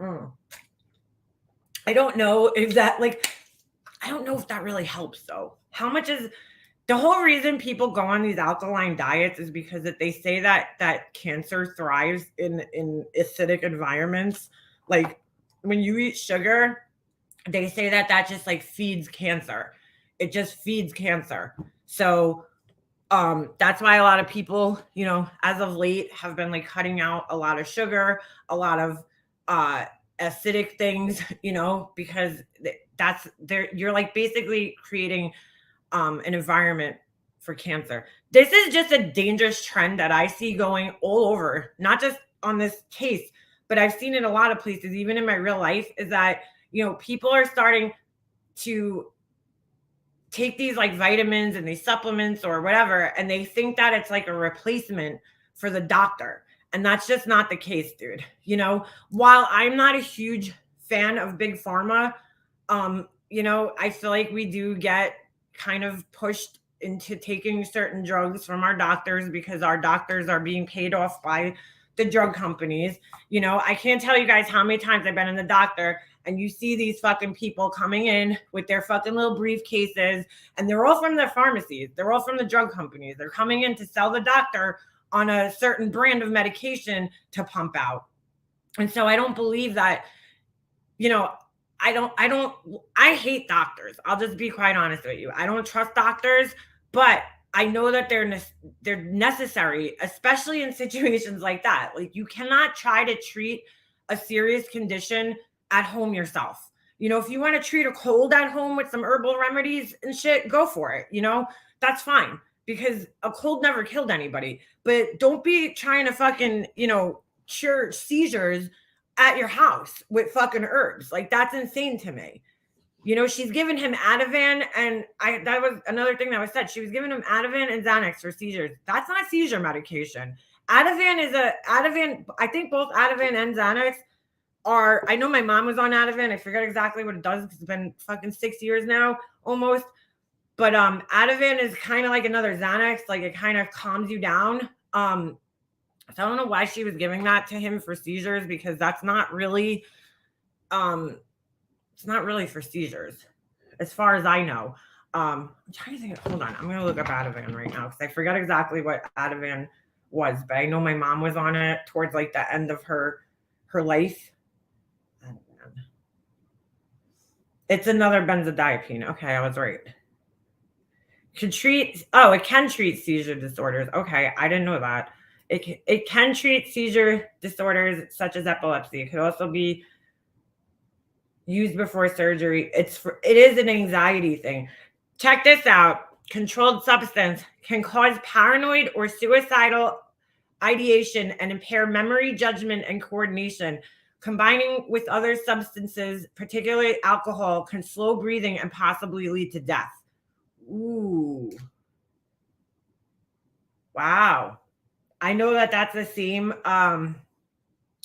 I don't know if that I don't know if that really helps though. How much is the whole reason people go on these alkaline diets is because that they say that cancer thrives in acidic environments. Like when you eat sugar, they say that just like feeds cancer. It just feeds cancer. So that's why a lot of people, you know, as of late have been like cutting out a lot of sugar, a lot of acidic things, you know, because that's there. You're like basically creating an environment for cancer. This is just a dangerous trend that I see going all over, not just on this case, but I've seen in a lot of places, even in my real life, is that, you know, people are starting to take these like vitamins and these supplements or whatever, and they think that it's like a replacement for the doctor. And that's just not the case, dude. You know, while I'm not a huge fan of big pharma, you know, I feel like we do get kind of pushed into taking certain drugs from our doctors because our doctors are being paid off by the drug companies. You know, I can't tell you guys how many times I've been in the doctor and you see these fucking people coming in with their fucking little briefcases, and they're all from the pharmacies. They're all from the drug companies. They're coming in to sell the doctor on a certain brand of medication to pump out. And so I don't believe that, you know, I hate doctors. I'll just be quite honest with you. I don't trust doctors, but I know that they're necessary, especially in situations like that. Like, you cannot try to treat a serious condition at home yourself. If you want to treat a cold at home with some herbal remedies and shit, go for it. That's fine, because a cold never killed anybody. But don't be trying to fucking, cure seizures at your house with fucking herbs. Like, that's insane to me. She's given him Ativan, and that was another thing that was said. She was giving him Ativan and Xanax for seizures. That's not seizure medication. Ativan, I think both Ativan and Xanax are, I know my mom was on Ativan. I forget exactly what it does because it's been fucking 6 years now, almost. But Ativan is kind of like another Xanax. Like, it kind of calms you down. So I don't know why she was giving that to him for seizures, because that's not really it's not really for seizures, as far as I know. I'm trying to think. Hold on, I'm gonna look up Ativan right now because I forgot exactly what Ativan was, but I know my mom was on it towards like the end of her life. Ativan. It's another benzodiazepine. Okay, I was right. It can treat seizure disorders. Okay, I didn't know that. It can treat seizure disorders such as epilepsy. It could also be used before surgery. It is an anxiety thing. Check this out. Controlled substance can cause paranoid or suicidal ideation and impair memory, judgment, and coordination. Combining with other substances, particularly alcohol, can slow breathing and possibly lead to death. Ooh. Wow. I know that that's the same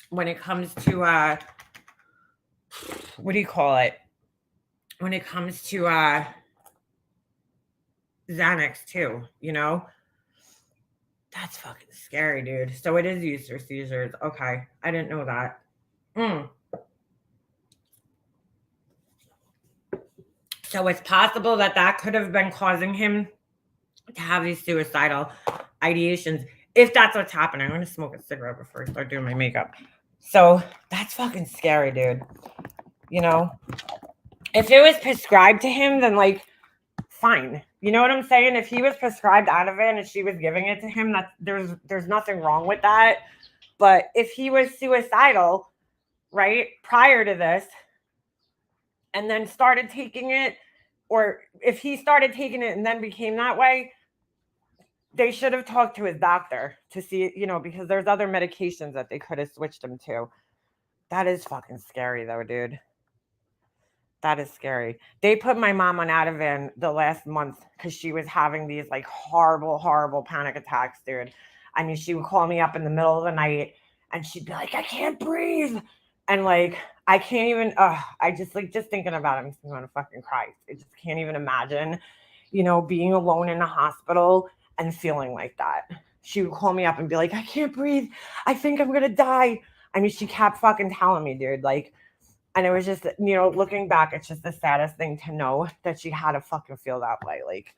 when it comes to what do you call it? When it comes to Xanax too, That's fucking scary, dude. So it is used for seizures. Okay. I didn't know that. So it's possible that could have been causing him to have these suicidal ideations, if that's what's happening. I'm going to smoke a cigarette before I start doing my makeup. So that's fucking scary, dude. If it was prescribed to him, then like, fine. You know what I'm saying? If he was prescribed Ativan and she was giving it to him, there's nothing wrong with that. But if he was suicidal, right, prior to this, and then started taking it, or if he started taking it and then became that way, they should have talked to his doctor to see, because there's other medications that they could have switched him to. That is fucking scary though, dude. That is scary. They put my mom on Ativan the last month because she was having these like horrible, horrible panic attacks, dude. I mean, she would call me up in the middle of the night and she'd be like, I can't breathe. And like, I can't even, I just thinking about it makes me want to fucking cry. I just can't even imagine, being alone in a hospital and feeling like that. She would call me up and be like, I can't breathe. I think I'm going to die. I mean, she kept fucking telling me, dude, like, and it was just, looking back, it's just the saddest thing to know that she had to fucking feel that way. Like,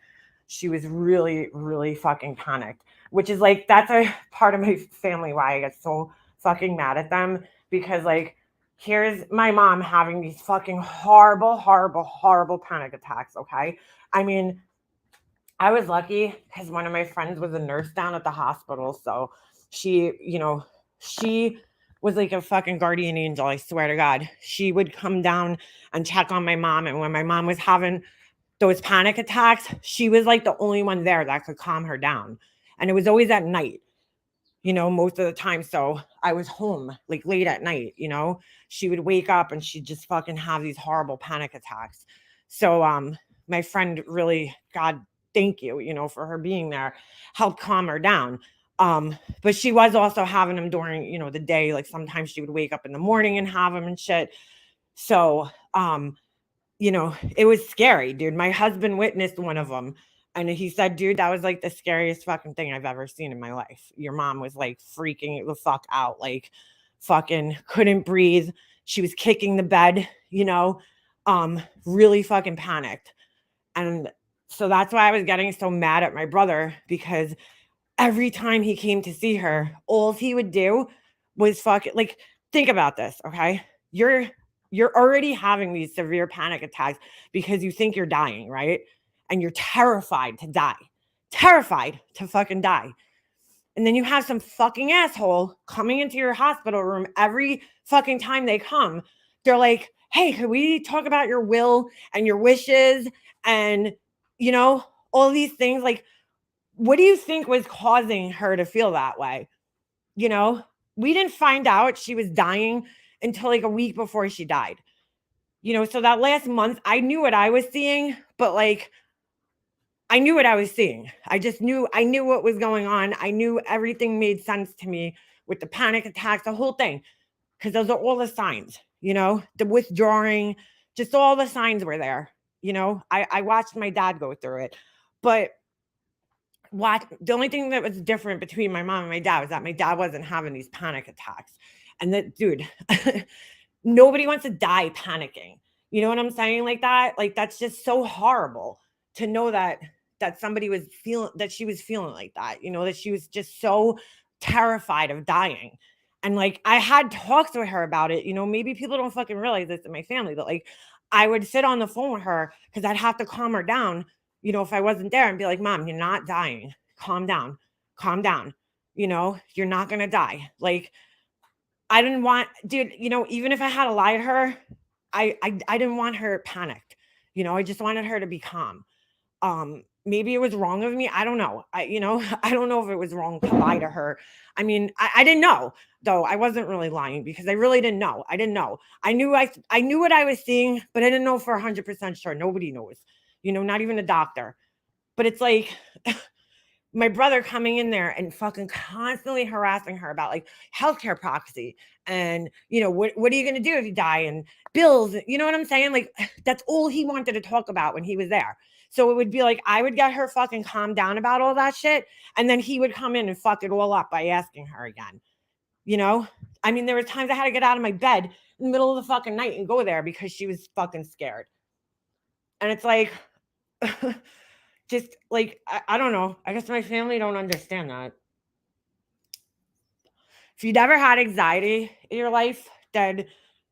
she was really, really fucking panicked, which is like, that's a part of my family why I get so fucking mad at them. Because like, here's my mom having these fucking horrible, horrible, horrible panic attacks. Okay. I mean, I was lucky because one of my friends was a nurse down at the hospital. So she was like a fucking guardian angel. I swear to God. She would come down and check on my mom. And when my mom was having those panic attacks, she was like the only one there that could calm her down. And it was always at night, most of the time. So I was home like late at night, she would wake up and she'd just fucking have these horrible panic attacks. So my friend really, God, thank you, for her being there, helped calm her down. But she was also having them during, the day. Like sometimes she would wake up in the morning and have them and shit. So, it was scary, dude. My husband witnessed one of them and he said, dude, that was like the scariest fucking thing I've ever seen in my life. Your mom was like freaking the fuck out, like fucking couldn't breathe. She was kicking the bed, really fucking panicked. And so that's why I was getting so mad at my brother, because every time he came to see her, all he would do was fucking, like, think about this, okay? You're already having these severe panic attacks because you think you're dying, right? And you're terrified to die. terrified to fucking die. And then you have some fucking asshole coming into your hospital room every fucking time they come. They're like, hey, could we talk about your will and your wishes and, you know, all these things? Like, what do you think was causing her to feel that way? You know, we didn't find out she was dying until like a week before she died. You know, so that last month, I knew what I was seeing, but like, I knew what I was seeing. I knew what was going on. I knew everything made sense to me with the panic attacks, the whole thing, because those are all the signs, you know, the withdrawing, just all the signs were there. You know, I watched my dad go through it. But what the only thing that was different between my mom and my dad was that my dad wasn't having these panic attacks. And that dude, nobody wants to die panicking. You know what I'm saying? Like that, like that's just so horrible to know that somebody was feeling that she was feeling like that, you know, that she was just so terrified of dying. And like I had talks with her about it, you know, maybe people don't fucking realize this in my family, but like I would sit on the phone with her because I'd have to calm her down, you know, if I wasn't there and be like, Mom, you're not dying. Calm down. Calm down. You know, you're not gonna die. Like I didn't want, dude, you know, even if I had to lie to her, I didn't want her panicked. You know, I just wanted her to be calm. Maybe it was wrong of me. I don't know. You know, I don't know if it was wrong to lie to her. I mean, I didn't know though. I wasn't really lying because I really didn't know. I didn't know. I knew what I was seeing, but I didn't know for 100% sure. Nobody knows, you know, not even a doctor. But it's like my brother coming in there and fucking constantly harassing her about like healthcare proxy and you know what are you going to do if you die and bills, you know what I'm saying? Like that's all he wanted to talk about when he was there. So it would be like I would get her fucking calmed down about all that shit and then he would come in and fuck it all up by asking her again. You know? I mean there were times I had to get out of my bed in the middle of the fucking night and go there because she was fucking scared. And it's like just like I don't know. I guess my family don't understand that. If you'd ever had anxiety in your life, then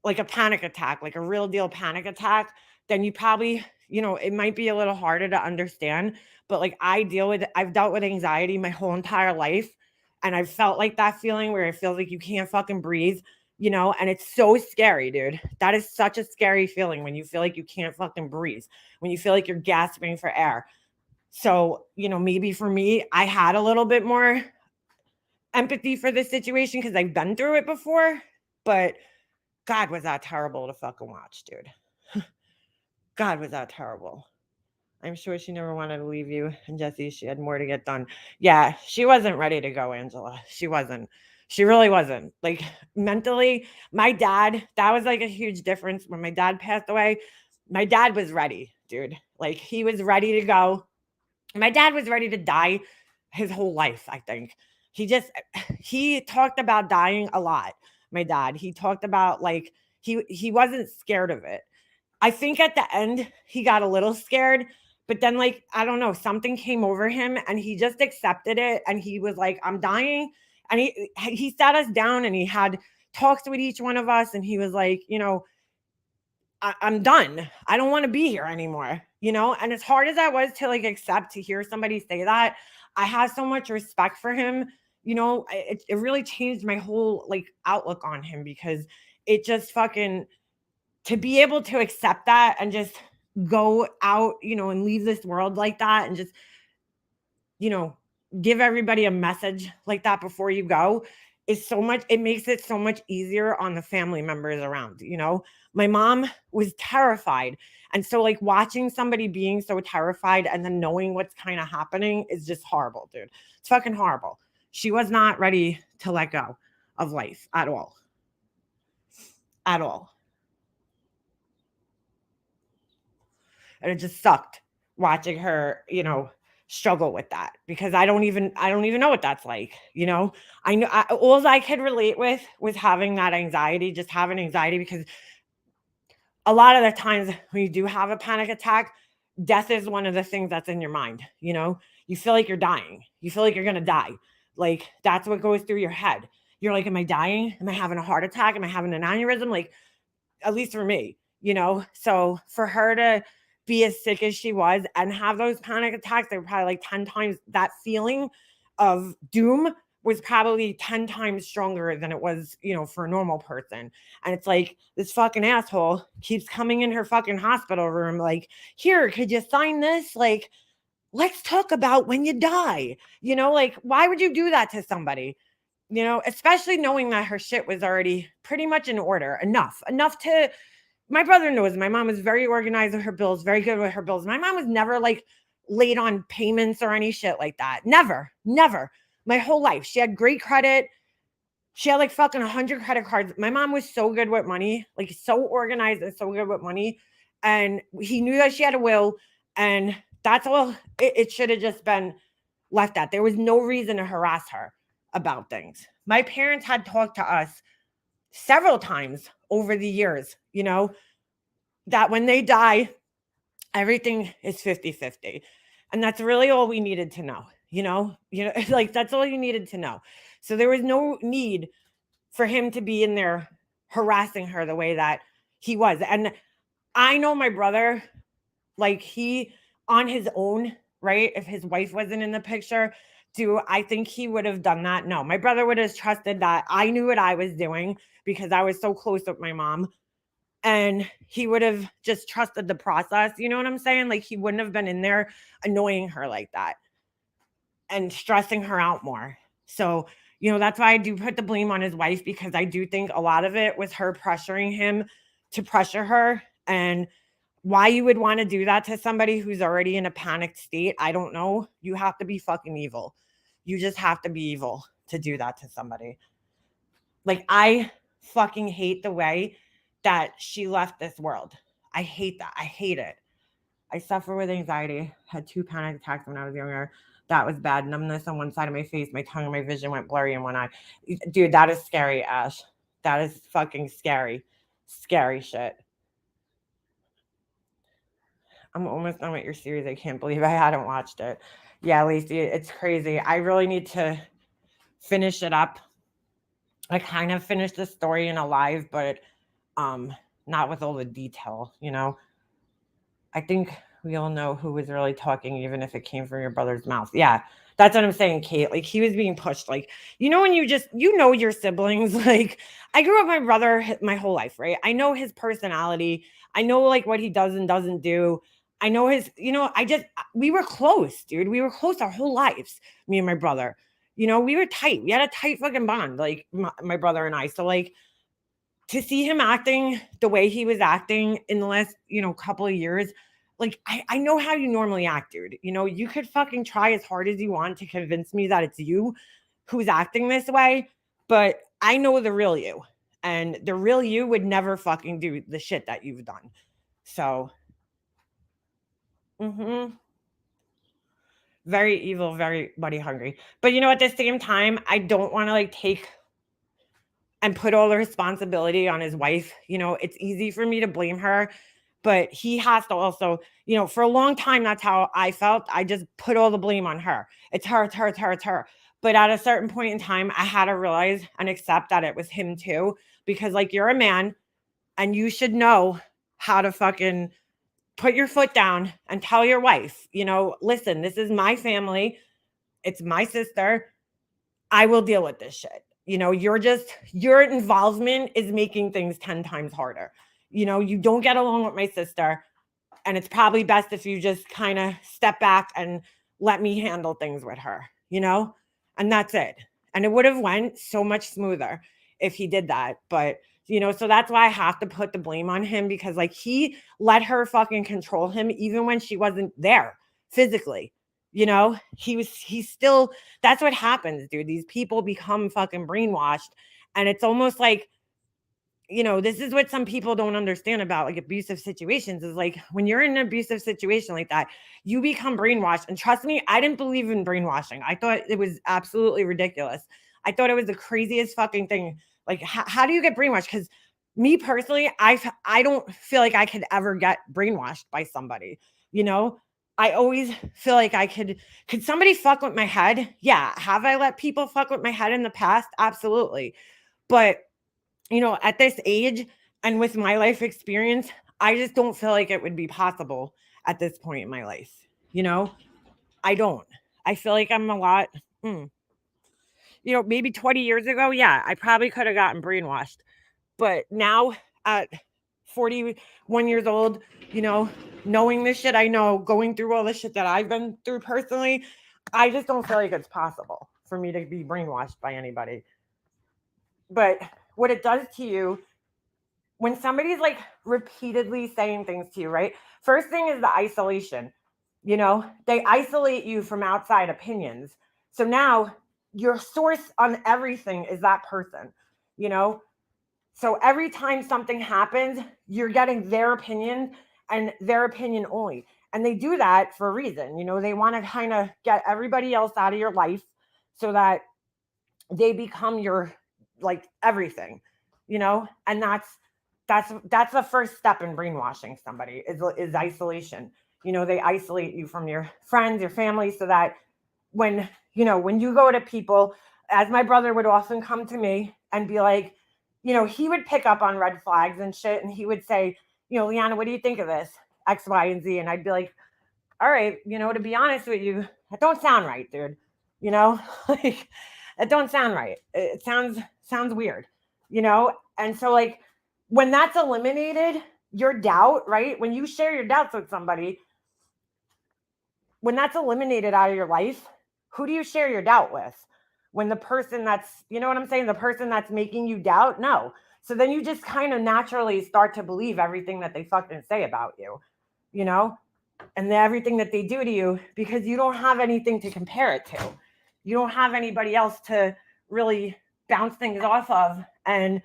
like a panic attack, like a real deal panic attack, then you probably, you know, it might be a little harder to understand. But like I've dealt with anxiety my whole entire life. And I've felt like that feeling where it feels like you can't fucking breathe, you know, and it's so scary, dude. That is such a scary feeling when you feel like you can't fucking breathe, when you feel like you're gasping for air. So, you know, maybe for me, I had a little bit more empathy for this situation because I've been through it before. But God, was that terrible to fucking watch, dude. God, was that terrible. I'm sure she never wanted to leave you. And Jesse, she had more to get done. Yeah, she wasn't ready to go, Angela. She wasn't. She really wasn't. Like mentally, my dad, that was like a huge difference. When my dad passed away, my dad was ready, dude. Like he was ready to go. My dad was ready to die his whole life, I think. He just he talked about dying a lot. My dad, he talked about like he wasn't scared of it. I think at the end he got a little scared, but then like I don't know, something came over him and he just accepted it and he was like I'm dying and he sat us down and he had talks with each one of us and he was like, you know, I'm done. I don't want to be here anymore, you know? And as hard as that was to like accept to hear somebody say that, I have so much respect for him. You know, it really changed my whole like outlook on him because it just fucking to be able to accept that and just go out, you know, and leave this world like that and just, you know, give everybody a message like that before you go is so much, it makes it so much easier on the family members around, you know. My mom was terrified. And so like watching somebody being so terrified and then knowing what's kind of happening is just horrible, dude. It's fucking horrible. She was not ready to let go of life at all. At all. And it just sucked watching her, you know, struggle with that because I don't even know what that's like, you know. I know all I could relate with was having that anxiety, just having anxiety because a lot of the times when you do have a panic attack, death is one of the things that's in your mind, you know. You feel like you're dying. You feel like you're going to die. Like that's what goes through your head. You're like, am I dying? Am I having a heart attack? Am I having an aneurysm? Like at least for me, you know. So for her to be as sick as she was and have those panic attacks. They were probably like 10 times that feeling of doom was probably 10 times stronger than it was, for a normal person. And it's like this fucking asshole keeps coming in her fucking hospital room, like, here, could you sign this? Like, let's talk about when you die. Like, why would you do that to somebody? Especially knowing that her shit was already pretty much in order, enough to, my brother knows my mom was very organized with her bills, very good with her bills. My mom was never like late on payments or any shit like that. Never. My whole life. She had great credit. She had like fucking 100 credit cards. My mom was so good with money, like so organized and so good with money. And he knew that she had a will. And that's all it should have just been left at. There was no reason to harass her about things. My parents had talked to us several times over the years, that when they die, everything is 50-50. And that's really all we needed to know, like that's all you needed to know. So there was no need for him to be in there harassing her the way that he was. And I know my brother, like he on his own, right? If his wife wasn't in the picture, do I think he would have done that? No, my brother would have trusted that I knew what I was doing because I was so close with my mom. And he would have just trusted the process. You know what I'm saying? Like he wouldn't have been in there annoying her like that and stressing her out more. So, that's why I do put the blame on his wife, because I do think a lot of it was her pressuring him to pressure her. And why you would want to do that to somebody who's already in a panicked state, I don't know. You have to be fucking evil. You just have to be evil to do that to somebody. Like, I fucking hate the way that she left this world. I hate that. I hate it. I suffer with anxiety. Had 2 panic attacks when I was younger. That was bad. Numbness on one side of my face, my tongue and my vision went blurry in one eye. Dude, that is scary, Ash. That is fucking scary. Scary shit. I'm almost done with your series. I can't believe I hadn't watched it. Yeah, Lacey, it's crazy. I really need to finish it up. I kind of finished the story in a live, but not with all the detail, I think we all know who was really talking, even if it came from your brother's mouth. Yeah, that's what I'm saying, Kate. Like, he was being pushed. Like, when you just, your siblings. Like, I grew up with my brother my whole life, right? I know his personality. I know, like, what he does and doesn't do. I know his, we were close, dude. We were close our whole lives, me and my brother. We were tight. We had a tight fucking bond, like, my brother and I. So, like, to see him acting the way he was acting in the last, couple of years, like, I know how you normally act, dude. You could fucking try as hard as you want to convince me that it's you who's acting this way, but I know the real you. And the real you would never fucking do the shit that you've done. So, very evil, very money hungry. But, at the same time, I don't want to, like, take and put all the responsibility on his wife. It's easy for me to blame her, but he has to also, for a long time, that's how I felt. I just put all the blame on her. It's her, it's her, it's her, it's her. But at a certain point in time, I had to realize and accept that it was him too, because, like, you're a man and you should know how to fucking put your foot down and tell your wife, listen, this is my family. It's my sister. I will deal with this shit. Your involvement is making things 10 times harder. You don't get along with my sister, and it's probably best if you just kind of step back and let me handle things with her, and that's it. And it would have went so much smoother if he did that. But, so that's why I have to put the blame on him, because, like, he let her fucking control him even when she wasn't there physically. He's still, that's what happens, dude. These people become fucking brainwashed. And it's almost like, this is what some people don't understand about, like, abusive situations, is like, when you're in an abusive situation like that, you become brainwashed. And trust me, I didn't believe in brainwashing. I thought it was absolutely ridiculous. I thought it was the craziest fucking thing. Like, how do you get brainwashed? Because me personally, I don't feel like I could ever get brainwashed by somebody, I always feel like could somebody fuck with my head? Yeah. Have I let people fuck with my head in the past? Absolutely. But, at this age and with my life experience, I just don't feel like it would be possible at this point in my life. You know, I don't. I feel like I'm a lot, maybe 20 years ago, yeah, I probably could have gotten brainwashed. But now at 41 years old, you know, knowing this shit I know, going through all the shit that I've been through personally, I just don't feel like it's possible for me to be brainwashed by anybody. But what it does to you when somebody's like repeatedly saying things to you, right? First thing is the isolation. You know, they isolate you from outside opinions. So now your source on everything is that person, you know? So every time something happens, you're getting their opinion and their opinion only. And they do that for a reason. You know, they want to kind of get everybody else out of your life so that they become your like everything, you know? And that's the first step in brainwashing somebody is isolation. You know, they isolate you from your friends, your family, so that when you go to people, as my brother would often come to me and be like, he would pick up on red flags and shit, and he would say, Leanna, what do you think of this? X, Y, and Z. And I'd be like, all right, to be honest with you, that don't sound right, dude. Like it don't sound right. It sounds weird, And so like when that's eliminated, your doubt, right? When you share your doubts with somebody, when that's eliminated out of your life, who do you share your doubt with? When the person that's, you know what I'm saying? The person that's making you doubt? No. So then you just kind of naturally start to believe everything that they fucking say about you, and everything that they do to you, because you don't have anything to compare it to. You don't have anybody else to really bounce things off of and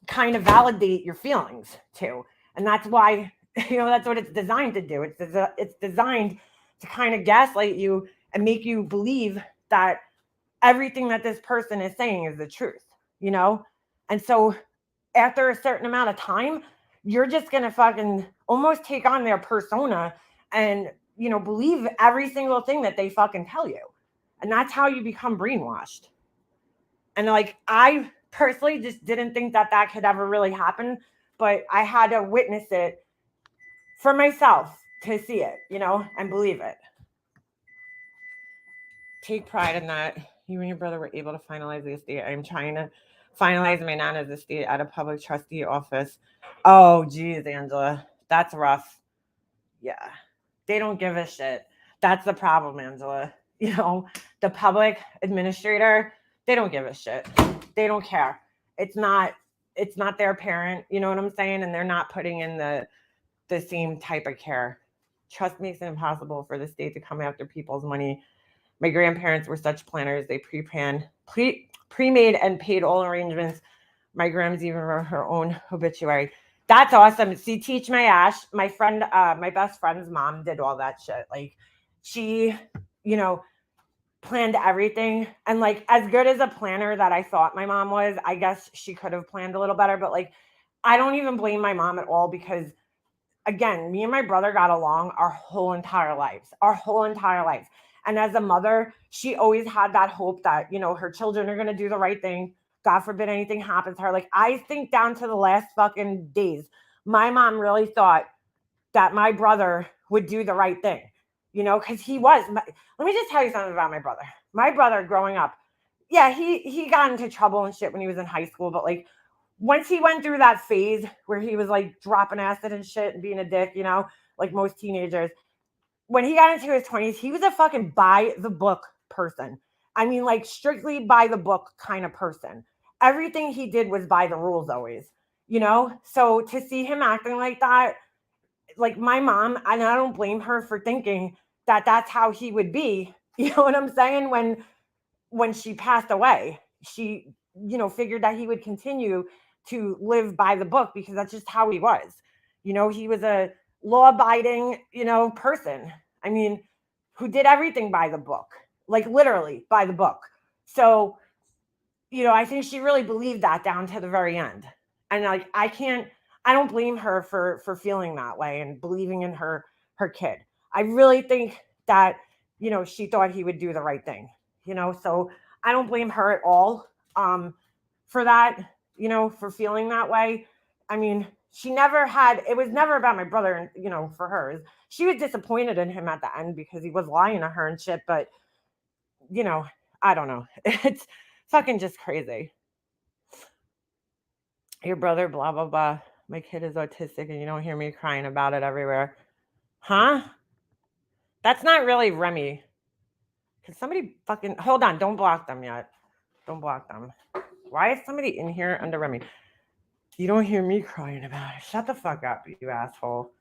kind of validate your feelings to. And that's why, that's what it's designed to do. It's designed to kind of gaslight you and make you believe that everything that this person is saying is the truth, And so after a certain amount of time, you're just going to fucking almost take on their persona and, believe every single thing that they fucking tell you. And that's how you become brainwashed. And like, I personally just didn't think that could ever really happen, but I had to witness it for myself to see it, and believe it. Take pride in that. You and your brother were able to finalize the estate. I'm trying to finalize my nana's estate at a public trustee office. Oh, geez, Angela. That's rough. Yeah. They don't give a shit. That's the problem, Angela. The public administrator, they don't give a shit. They don't care. It's not their parent, you know what I'm saying? And they're not putting in the same type of care. Trust makes it impossible for the state to come after people's money. My grandparents were such planners. They pre-made and paid all arrangements. My grandma's even wrote her own obituary. That's awesome. See, teach my ash. My friend, my best friend's mom did all that shit. Like she, planned everything. And like as good as a planner that I thought my mom was, I guess she could have planned a little better. But like, I don't even blame my mom at all because again, me and my brother got along our whole entire lives. And as a mother, she always had that hope that, her children are going to do the right thing. God forbid anything happens to her. Like, I think down to the last fucking days, my mom really thought that my brother would do the right thing, because he was. Let me just tell you something about my brother. My brother growing up, yeah, he got into trouble and shit when he was in high school. But like, once he went through that phase where he was like dropping acid and shit and being a dick, like most teenagers, when he got into his 20s, he was a fucking by the book person. I mean, like strictly by the book kind of person. Everything he did was by the rules always, So to see him acting like that, like my mom, and I don't blame her for thinking that that's how he would be. You know what I'm saying? When she passed away, she, figured that he would continue to live by the book because that's just how he was. He was a law-abiding, person. I mean, who did everything by the book, like literally by the book. So, I think she really believed that down to the very end. And like, I don't blame her for feeling that way and believing in her kid. I really think that, she thought he would do the right thing, so I don't blame her at all for that, for feeling that way. I mean, she never had, it was never about my brother, and you know, for her. She was disappointed in him at the end because he was lying to her and shit, but you know, I don't know. It's fucking just crazy. Your brother, blah, blah, blah. My kid is autistic and you don't hear me crying about it everywhere. Huh? That's not really Remy. Can somebody fucking hold on? Don't block them yet. Don't block them. Why is somebody in here under Remy? You don't hear me crying about it. Shut the fuck up, you asshole.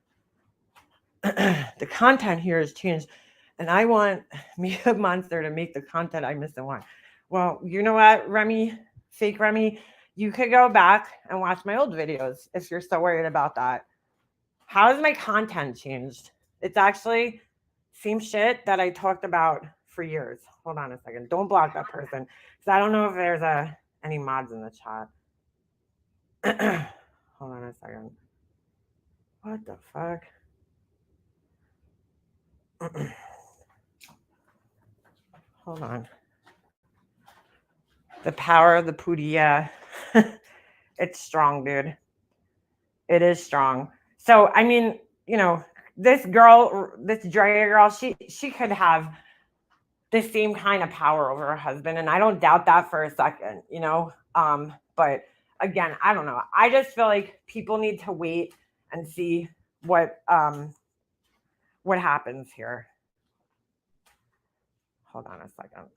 The content here has changed, and I want Mia Monster to make the content I miss and want. Well, you know what, Remy, fake Remy, you could go back and watch my old videos if you're so worried about that. How has my content changed? It's actually same shit that I talked about for years. Hold on a second. Don't block that person because I don't know if there's any mods in the chat. Hold on a second. What the fuck? Hold on. The power of the pootie, yeah. It's strong, dude. It is strong. So, I mean, you know, this girl, this Drea girl, she could have the same kind of power over her husband, and I don't doubt that for a second, you know. But again, I don't know. I just feel like people need to wait and see what happens here. Hold on a second.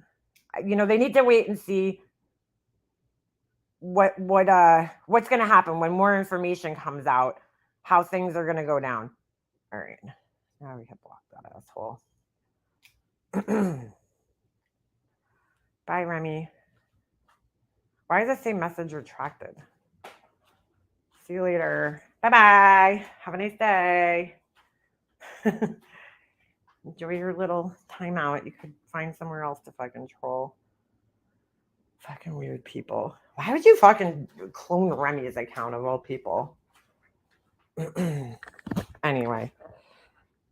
You know, they need to wait and see what's going to happen when more information comes out, how things are going to go down. All right. Now we can block that asshole. Bye, Remy. Why does it say message retracted? See you later. Bye-bye. Have a nice day. Enjoy your little timeout. You could find somewhere else to fucking troll. Fucking weird people. Why would you fucking clone Remy's account of all people? Anyway,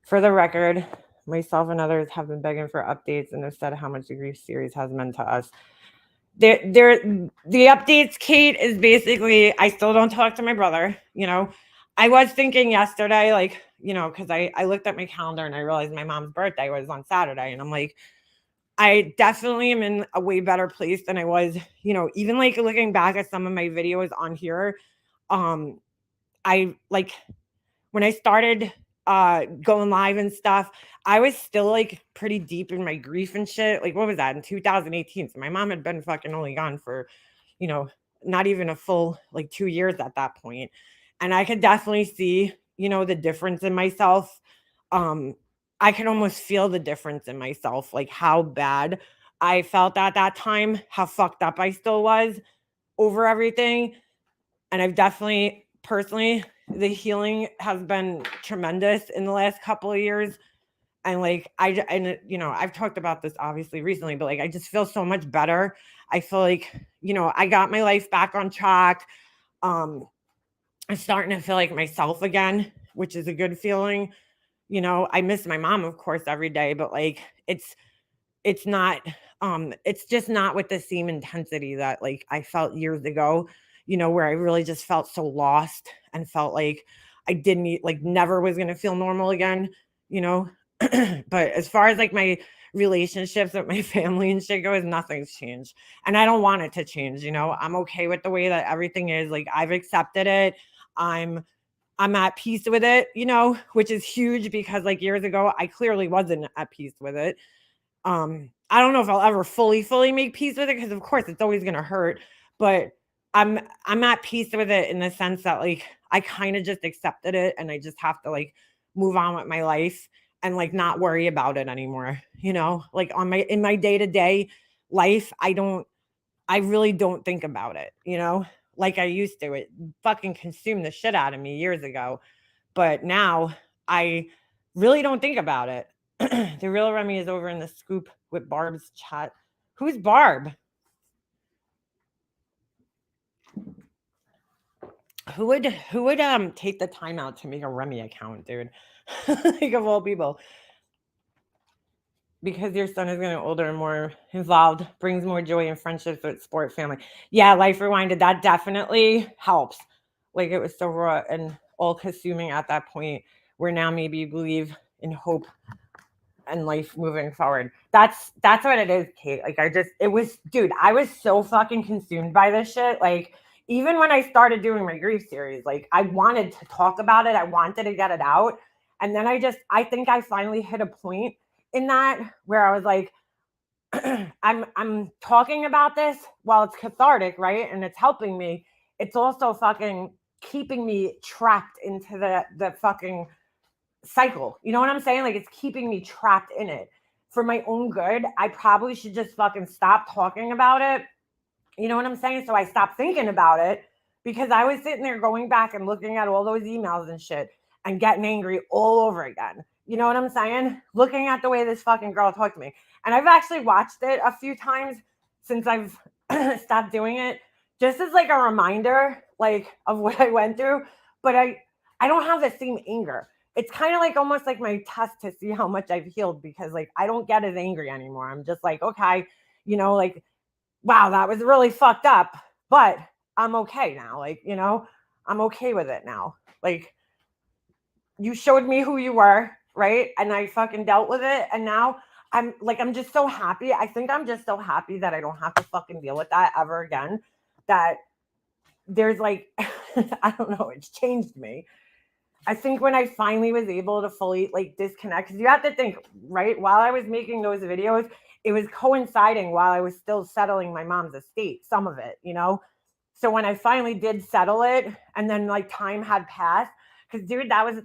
for the record, myself and others have been begging for updates and have said how much the grief series has meant to us. The updates, Kate, is basically I still don't talk to my brother. You know, I was thinking yesterday, like, you know, because I looked at my calendar and I realized my mom's birthday was on Saturday, and I'm like, I definitely am in a way better place than I was, you know, even like looking back at some of my videos on here. I like when I started going live and stuff, I was still like pretty deep in my grief and shit. Like, what was that in 2018? So my mom had been fucking only gone for, you know, not even a full like 2 years at that point. And I could definitely see, you know, the difference in myself. I could almost feel the difference in myself, like how bad I felt at that time, how fucked up I still was over everything. And I've definitely personally, the healing has been tremendous in the last couple of years. And like, you know, I've talked about this obviously recently, but like, I just feel so much better. I feel like, you know, I got my life back on track. I'm starting to feel like myself again, which is a good feeling. You know, I miss my mom, of course, every day, but like, it's not, it's just not with the same intensity that like I felt years ago, you know, where I really just felt so lost and felt like I didn't like never was going to feel normal again, you know. But as far as like my relationships with my family and shit goes, nothing's changed. And I don't want it to change, you know. I'm okay with the way that everything is. Like, I've accepted it. I'm at peace with it, you know, which is huge because like years ago, I clearly wasn't at peace with it. I don't know if I'll ever fully make peace with it because of course it's always gonna hurt, but I'm at peace with it in the sense that like I kind of just accepted it and I just have to like move on with my life and like not worry about it anymore. You know, like in my day-to-day life, I really don't think about it, you know, like I used to. It fucking consumed the shit out of me years ago. But now I really don't think about it. The real Remy is over in the scoop with Barb's chat. Who's Barb? Who would take the time out to make a Remy account, dude? Like, of all people. Because your son is getting older and more involved, brings more joy and friendships with sport family. Yeah, Life Rewinded, that definitely helps. Like, it was so raw and all consuming at that point where now maybe you believe in hope and life moving forward. That's what it is, Kate. Like it was, dude, I was so fucking consumed by this shit. Like even when I started doing my grief series, like I wanted to talk about it. I wanted to get it out. And then I think I finally hit a point in that where I was like, I'm talking about this while it's cathartic, right? And it's helping me. It's also fucking keeping me trapped into the fucking cycle. You know what I'm saying? Like it's keeping me trapped in it. For my own good, I probably should just fucking stop talking about it. You know what I'm saying? So I stopped thinking about it because I was sitting there going back and looking at all those emails and shit and getting angry all over again. You know what I'm saying? Looking at the way this fucking girl talked to me. And I've actually watched it a few times since I've stopped doing it, just as like a reminder, like of what I went through. But I don't have the same anger. It's kind of like almost like my test to see how much I've healed because like I don't get as angry anymore. I'm just like, okay, you know, like, wow, that was really fucked up, but I'm okay now. Like, you know, I'm okay with it now. Like, you showed me who you were, right? And I fucking dealt with it. And now I'm just so happy. I think I'm just so happy that I don't have to fucking deal with that ever again. That there's like, I don't know, it's changed me. I think when I finally was able to fully like disconnect, because you have to think, right? While I was making those videos, it was coinciding while I was still settling my mom's estate, some of it, you know? So when I finally did settle it and then like time had passed, because dude, that was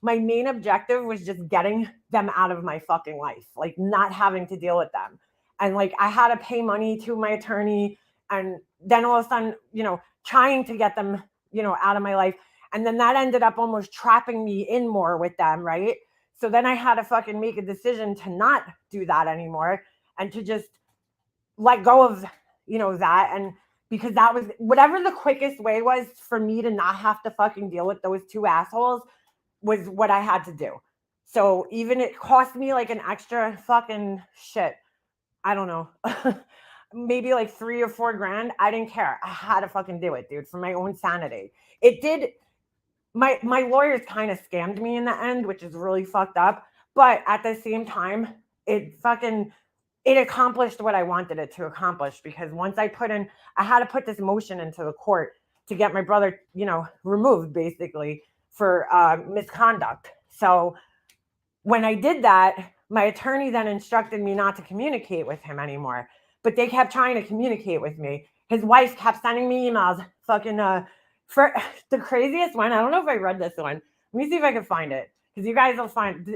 my main objective was just getting them out of my fucking life, like not having to deal with them. And like I had to pay money to my attorney and then all of a sudden, you know, trying to get them, you know, out of my life. And then that ended up almost trapping me in more with them, right? So then I had to fucking make a decision to not do that anymore and to just let go of, you know, that. And because that was whatever the quickest way was for me to not have to fucking deal with those two assholes was what I had to do. So even it cost me like an extra fucking shit. I don't know. Maybe like $3 or $4 grand. I didn't care. I had to fucking do it, dude, for my own sanity. It did. My lawyers kind of scammed me in the end, which is really fucked up. But at the same time, it accomplished what I wanted it to accomplish because once I had to put this motion into the court to get my brother, you know, removed basically for misconduct. So when I did that, my attorney then instructed me not to communicate with him anymore, but they kept trying to communicate with me. His wife kept sending me emails, fucking, for the craziest one. I don't know if I read this one. Let me see if I can find it because you guys will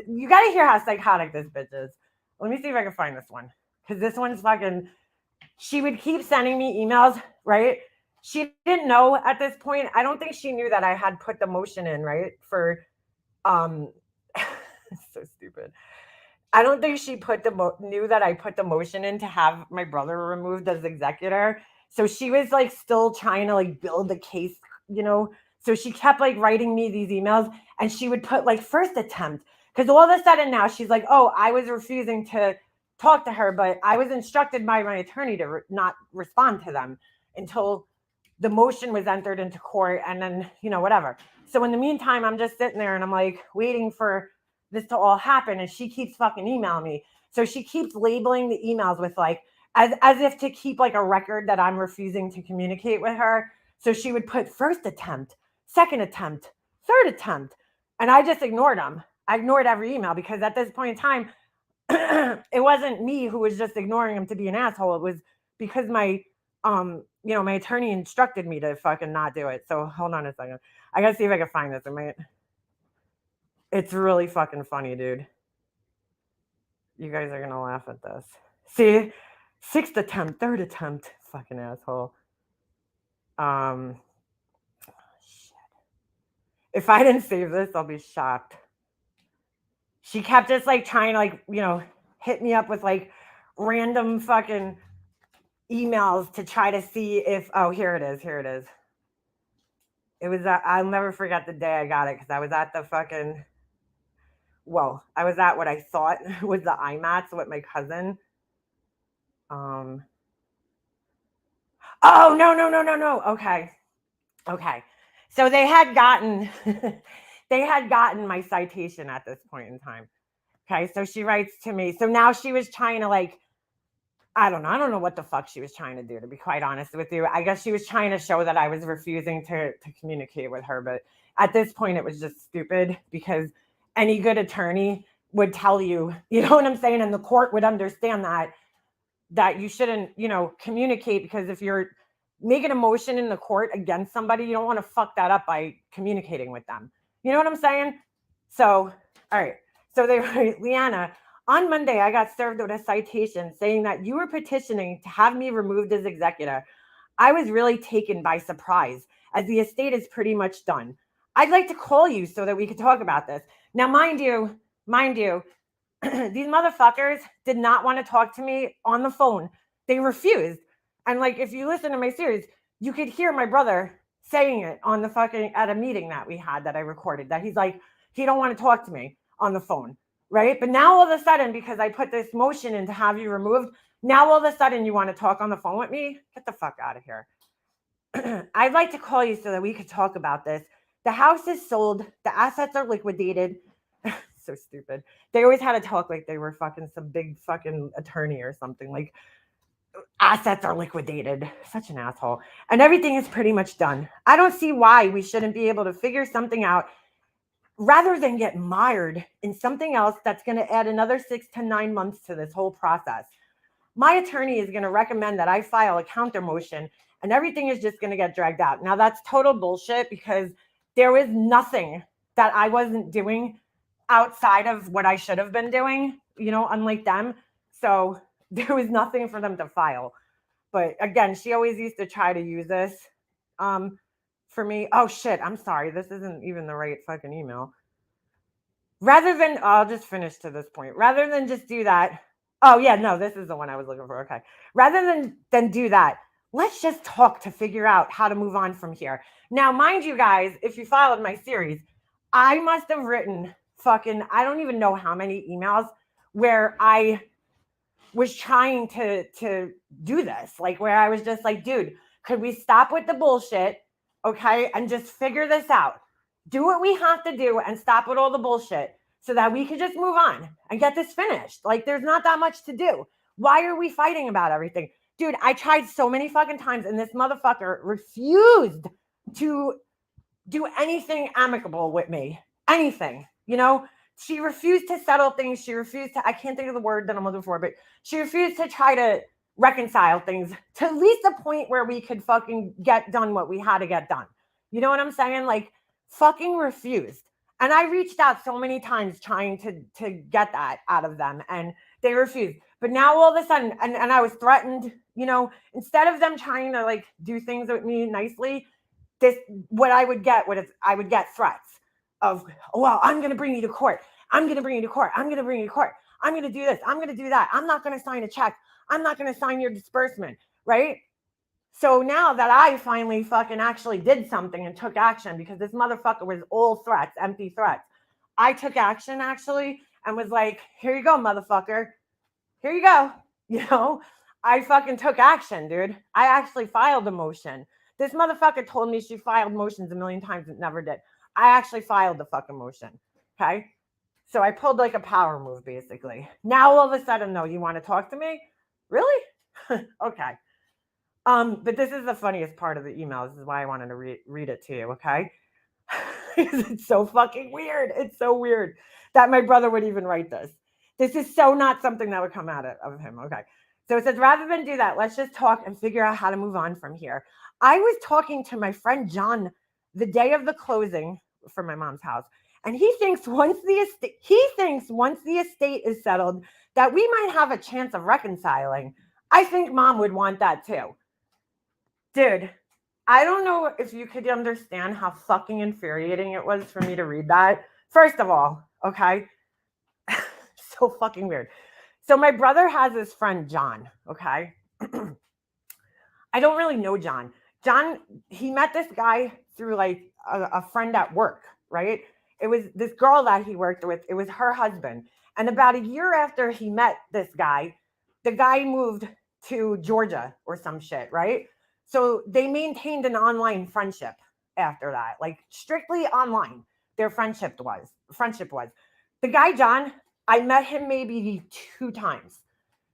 you got to hear how psychotic this bitch is. Let me see if I can find this one because this one's fucking, she would keep sending me emails, right? She didn't know at this point. I don't think she knew that I had put the motion in, right? For, so stupid. I don't think she knew that I put the motion in to have my brother removed as executor. So she was like still trying to like build the case, you know? So she kept like writing me these emails and she would put like first attempt. Because all of a sudden now she's like, oh, I was refusing to talk to her, but I was instructed by my attorney to not respond to them until the motion was entered into court and then, you know, whatever. So in the meantime, I'm just sitting there and I'm like waiting for this to all happen. And she keeps fucking emailing me. So she keeps labeling the emails with like, as if to keep like a record that I'm refusing to communicate with her. So she would put first attempt, second attempt, third attempt. And I just ignored them. I ignored every email because at this point in time, it wasn't me who was just ignoring him to be an asshole. It was because my you know, my attorney instructed me to fucking not do it. So hold on a second. I gotta see if I can find this. It's really fucking funny, dude. You guys are gonna laugh at this. See, sixth attempt, third attempt, fucking asshole. Shit. If I didn't save this, I'll be shocked. She kept just like trying to like, you know, hit me up with like random fucking emails to try to see if, oh, here it is. It was, I'll never forget the day I got it because I was at the fucking, well, I was at what I thought was the IMATs with my cousin. Oh, no. Okay. So they had gotten they had gotten my citation at this point in time. Okay, so she writes to me. So now she was trying to like, I don't know what the fuck she was trying to do, to be quite honest with you. I guess she was trying to show that I was refusing to communicate with her, but at this point it was just stupid, because any good attorney would tell you, you know what I'm saying, and the court would understand that you shouldn't, communicate, because if you're making a motion in the court against somebody, you don't want to fuck that up by communicating with them. You know what I'm saying? So, all right. So they write, Leanna, on Monday, I got served with a citation saying that you were petitioning to have me removed as executor. I was really taken by surprise, as the estate is pretty much done. I'd like to call you so that we could talk about this. Now, mind you, these motherfuckers did not want to talk to me on the phone. They refused. And like, if you listen to my series, you could hear my brother saying it on the fucking, at a meeting that we had that I recorded, that he's like, he don't want to talk to me on the phone. Right. But now all of a sudden, because I put this motion in to have you removed, now all of a sudden you want to talk on the phone with me? Get the fuck out of here. I'd like to call you so that we could talk about this. The house is sold. The assets are liquidated. So stupid. They always had to talk like they were fucking some big fucking attorney or something. Like, assets are liquidated. Such an asshole. And everything is pretty much done. I don't see why we shouldn't be able to figure something out rather than get mired in something else that's going to add another 6 to 9 months to this whole process. My attorney is going to recommend that I file a counter motion, and everything is just going to get dragged out. Now, that's total bullshit, because there was nothing that I wasn't doing outside of what I should have been doing, unlike them. So there was nothing for them to file. But again, she always used to try to use this for me. Oh shit, I'm sorry. This isn't even the right fucking email. Rather than, I'll just finish to this point. Rather than just do that. Oh yeah, no, this is the one I was looking for. Okay. Rather than do that, let's just talk to figure out how to move on from here. Now, mind you guys, if you followed my series, I must have written fucking, I don't even know how many emails where I was trying to do this, like where I was just like, dude, could we stop with the bullshit, okay, and just figure this out, do what we have to do, and stop with all the bullshit so that we could just move on and get this finished. Like, there's not that much to do. Why are we fighting about everything? Dude, I tried so many fucking times, and this motherfucker refused to do anything amicable with me. Anything, she refused to settle things. She refused to, I can't think of the word that I'm looking for, but she refused to try to reconcile things to at least the point where we could fucking get done what we had to get done. You know what I'm saying? Like, fucking refused. And I reached out so many times trying to get that out of them, and they refused. But now all of a sudden, and I was threatened, instead of them trying to like do things with me nicely, what I would get threats of, oh, well, I'm going to bring you to court. I'm going to bring you to court. I'm going to bring you to court. I'm going to do this. I'm going to do that. I'm not going to sign a check. I'm not going to sign your disbursement. Right? So now that I finally fucking actually did something and took action, because this motherfucker was all threats, empty threats, I took action actually and was like, here you go, motherfucker. Here you go. I fucking took action, dude. I actually filed a motion. This motherfucker told me she filed motions a million times and never did. I actually filed the fucking motion. Okay. So I pulled like a power move, basically. Now all of a sudden, though, you want to talk to me? Really? Okay. But this is the funniest part of the email. This is why I wanted to read it to you. Okay. It's so fucking weird. It's so weird that my brother would even write this. This is so not something that would come out of him. Okay. So it says, rather than do that, let's just talk and figure out how to move on from here. I was talking to my friend John the day of the closing for my mom's house, and he thinks once the estate is settled that we might have a chance of reconciling. I think mom would want that too. Dude, I don't know if you could understand how fucking infuriating it was for me to read that. First of all, okay, so fucking weird. So my brother has his friend John, okay? I don't really know John. John, he met this guy through like a friend at work, right? It was this girl that he worked with. It was her husband. And about a year after he met this guy, the guy moved to Georgia or some shit, right? So they maintained an online friendship, after that. Like strictly online, their friendship was. The guy John, I met him maybe 2 times.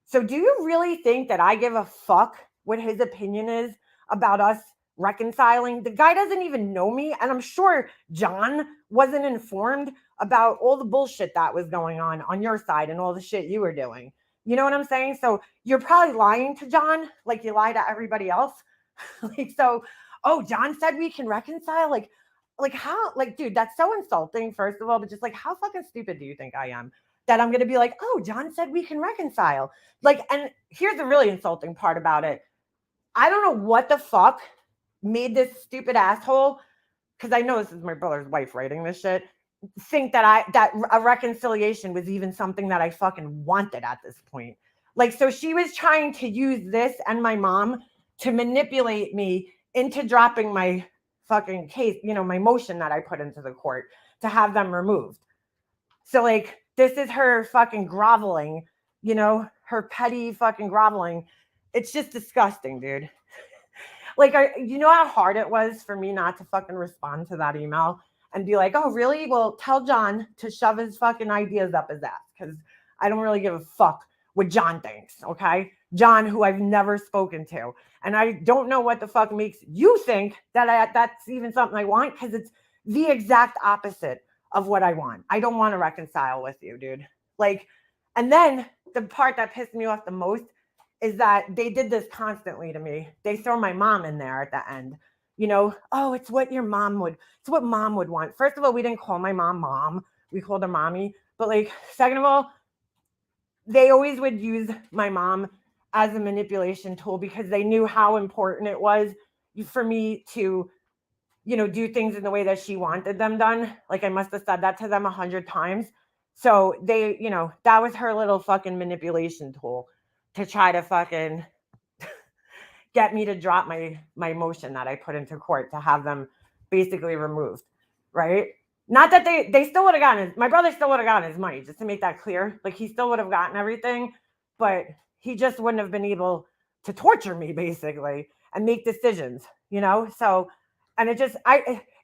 So do you really think that I give a fuck what his opinion is about us reconciling? The guy doesn't even know me, and I'm sure John wasn't informed about all the bullshit that was going on your side and all the shit you were doing. You know what I'm saying? So you're probably lying to John like you lie to everybody else. Like, so, oh, John said we can reconcile. Like how, like, dude, that's so insulting, first of all, but just like, how fucking stupid do you think I am? That I'm going to be like, oh, John said we can reconcile. Like, and here's the really insulting part about it. I don't know what the fuck made this stupid asshole, because I know this is my brother's wife writing this shit, think that a reconciliation was even something that I fucking wanted at this point. Like, so she was trying to use this and my mom to manipulate me into dropping my fucking case, you know, my motion that I put into the court to have them removed. So like, this is her fucking groveling, you know, her petty fucking groveling. It's just disgusting, dude. Like, you know how hard it was for me not to fucking respond to that email and be like, oh, really? Well, tell John to shove his fucking ideas up his ass, because I don't really give a fuck what John thinks, okay? John, who I've never spoken to. And I don't know what the fuck makes you think that that's even something I want, because it's the exact opposite of what I want. I don't want to reconcile with you, dude. Like, and then the part that pissed me off the most is that they did this constantly to me. They throw my mom in there at the end. You know, oh, it's what mom would want. First of all, we didn't call my mom. We called her mommy. But like, second of all, they always would use my mom as a manipulation tool, because they knew how important it was for me to, you know, do things in the way that she wanted them done. Like, I must have said that to them 100 times. So they, you know, that was her little fucking manipulation tool to try to fucking get me to drop my motion that I put into court to have them basically removed, right? Not that they still would have gotten my brother still would have gotten his money, just to make that clear. Like, he still would have gotten everything, but he just wouldn't have been able to torture me, basically, and make decisions, you know? So, and it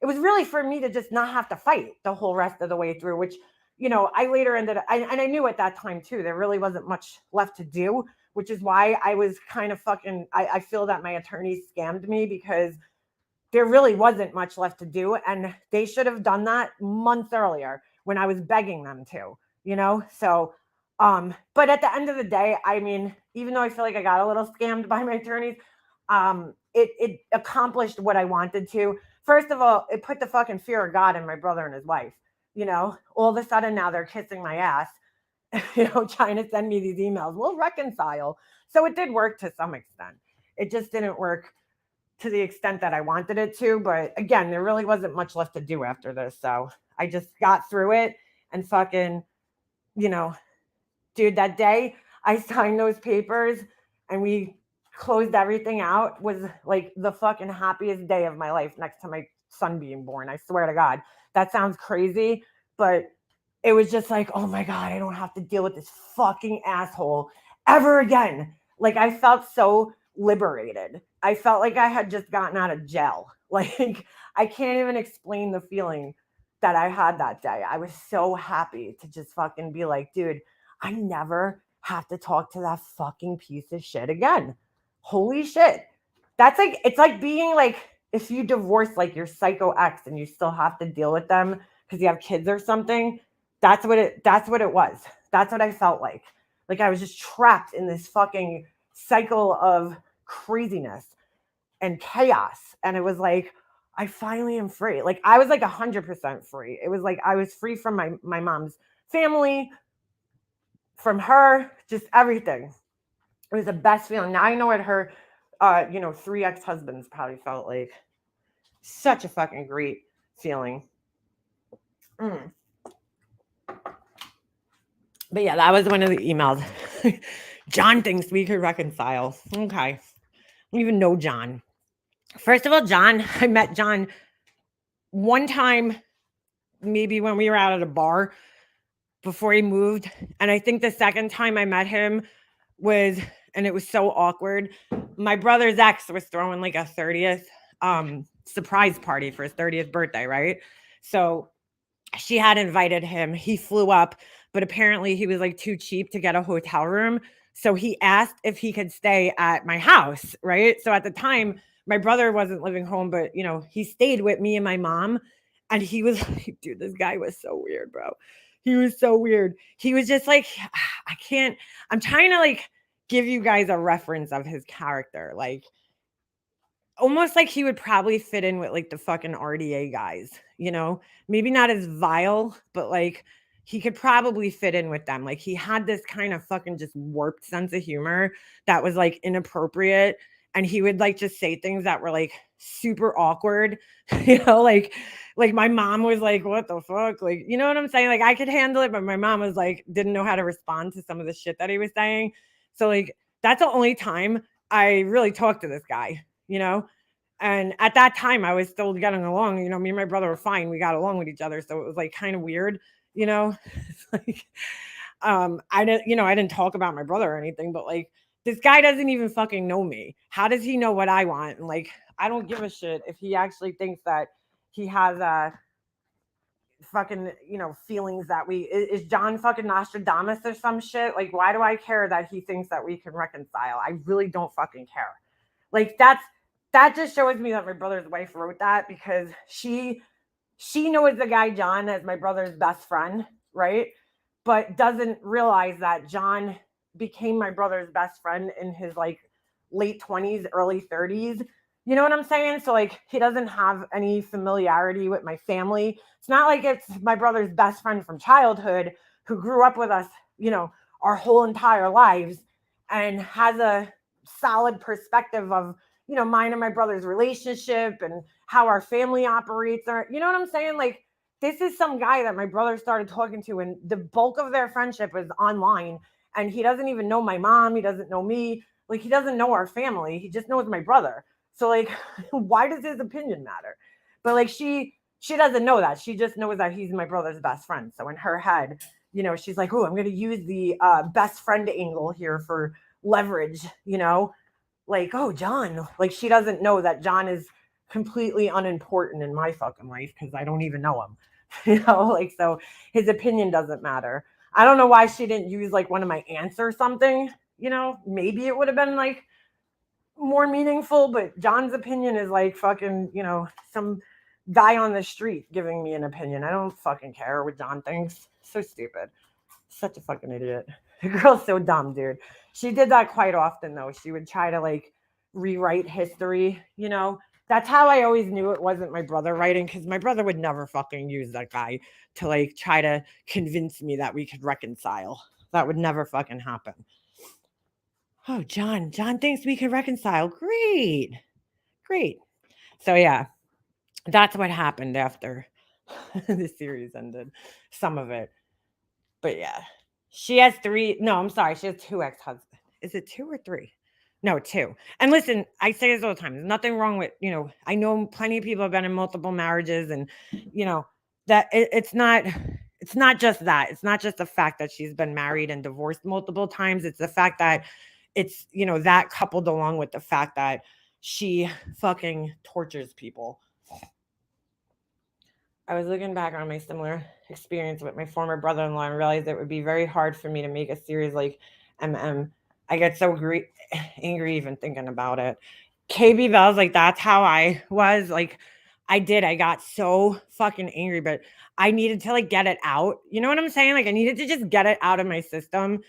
was really for me to just not have to fight the whole rest of the way through, which, you know, I later ended up, and I knew at that time too, there really wasn't much left to do, which is why I was kind of fucking, I feel that my attorneys scammed me, because there really wasn't much left to do. And they should have done that months earlier when I was begging them to, you know? So, but at the end of the day, I mean, even though I feel like I got a little scammed by my attorneys, it accomplished what I wanted to. First of all, it put the fucking fear of God in my brother and his wife. You know, all of a sudden now they're kissing my ass, you know, trying to send me these emails. We'll reconcile. So it did work to some extent. It just didn't work to the extent that I wanted it to. But again, there really wasn't much left to do after this. So I just got through it and fucking, you know, dude, that day I signed those papers and we closed everything out was like the fucking happiest day of my life, next to my son being born. I swear to God, that sounds crazy, but it was just like, oh my God, I don't have to deal with this fucking asshole ever again. Like, I felt so liberated. I felt like I had just gotten out of jail. Like, I can't even explain the feeling that I had that day. I was so happy to just fucking be like, dude, I never have to talk to that fucking piece of shit again. Holy shit. That's like, it's like being like, if you divorce like your psycho ex and you still have to deal with them because you have kids or something. That's what it was. That's what I felt like. Like, I was just trapped in this fucking cycle of craziness and chaos. And it was like, I finally am free. Like, I was like 100% free. It was like I was free from my mom's family, from her, just everything. It was the best feeling. Now I know what her, 3 ex-husbands probably felt like. Such a fucking great feeling. But yeah, that was one of the emails. John thinks we could reconcile. Okay. I don't even know John. First of all, John, I met John one time, maybe when we were out at a bar before he moved. And I think the second time I met him was, and it was so awkward, my brother's ex was throwing like a 30th. surprise party for his 30th birthday, right? So she had invited him. He flew up, but apparently he was like too cheap to get a hotel room. So he asked if he could stay at my house, right? So at the time, my brother wasn't living home, but he stayed with me and my mom. And he was like, dude, this guy was so weird, bro. He was so weird. He was just like, I'm trying to like give you guys a reference of his character. Like, almost like he would probably fit in with like the fucking RDA guys, maybe not as vile, but like he could probably fit in with them. Like he had this kind of fucking just warped sense of humor that was like inappropriate. And he would like just say things that were like super awkward, like my mom was like, what the fuck? Like, you know what I'm saying? Like I could handle it, but my mom was like, didn't know how to respond to some of the shit that he was saying. So like, that's the only time I really talked to this guy. And at that time I was still getting along, me and my brother were fine. We got along with each other. So it was like kind of weird, it's like, I didn't talk about my brother or anything, but like, this guy doesn't even fucking know me. How does he know what I want? And like, I don't give a shit if he actually thinks that he has fucking, feelings that is John fucking Nostradamus or some shit. Like, why do I care that he thinks that we can reconcile? I really don't fucking care. Like that just shows me that my brother's wife wrote that because she knows the guy John as my brother's best friend, right? But doesn't realize that John became my brother's best friend in his like late 20s, early 30s. You know what I'm saying? So like he doesn't have any familiarity with my family. It's not like it's my brother's best friend from childhood who grew up with us, our whole entire lives and has a solid perspective of mine and my brother's relationship and how our family operates. Or you know what I'm saying? Like this is some guy that my brother started talking to, and the bulk of their friendship is online. And he doesn't even know my mom. He doesn't know me. Like he doesn't know our family. He just knows my brother. So like, why does his opinion matter? But like she doesn't know that. She just knows that he's my brother's best friend. So in her head, she's like, oh, I'm going to use the best friend angle here for leverage, like, oh, John, like she doesn't know that John is completely unimportant in my fucking life because I don't even know him, like, so his opinion doesn't matter. I don't know why she didn't use like one of my aunts or something, maybe it would have been like more meaningful, but John's opinion is like fucking, some guy on the street giving me an opinion. I don't fucking care what John thinks. So stupid. Such a fucking idiot. The girl's so dumb, dude. She did that quite often, though. She would try to, like, rewrite history, That's how I always knew it wasn't my brother writing, because my brother would never fucking use that guy to, like, try to convince me that we could reconcile. That would never fucking happen. Oh, John thinks we could reconcile. Great. So, yeah, that's what happened after the series ended. Some of it. But, yeah. She has 3. No, I'm sorry. She has 2 ex-husbands. Is it 2 or 3? No, 2. And listen, I say this all the time. There's nothing wrong with, I know plenty of people have been in multiple marriages and, that it's not just that. It's not just the fact that she's been married and divorced multiple times. It's the fact that it's, that coupled along with the fact that she fucking tortures people. I was looking back on my similar experience with my former brother-in-law and realized it would be very hard for me to make a series like MM. I get so angry even thinking about it. KB Bell's like, that's how I was. Like, I got so fucking angry, but I needed to like get it out. You know what I'm saying? Like, I needed to just get it out of my system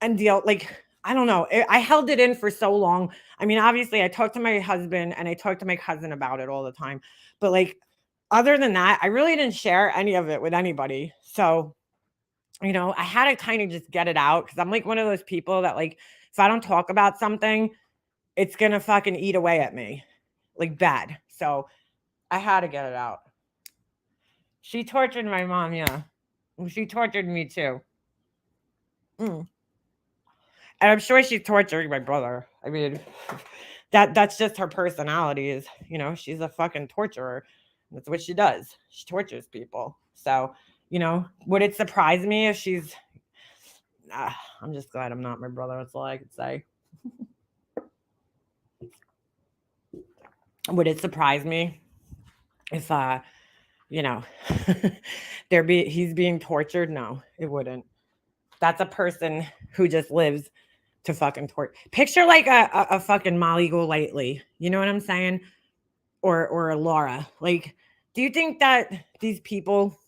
and deal. Like, I don't know. I held it in for so long. I mean, obviously, I talked to my husband and I talked to my cousin about it all the time. But like, other than that, I really didn't share any of it with anybody. So, I had to kind of just get it out because I'm like one of those people that like, if I don't talk about something, it's going to fucking eat away at me like bad. So I had to get it out. She tortured my mom. Yeah. She tortured me too. And I'm sure she's torturing my brother. I mean, that's just her personality is, she's a fucking torturer. That's what she does. She tortures people. So, would it surprise me if she's, I'm just glad I'm not my brother. That's all I could say. would it surprise me if you know, he's being tortured? No, it wouldn't. That's a person who just lives to fucking torture. Picture like a fucking Molly Golightly. You know what I'm saying? Or a Laura. Like, do you think that these people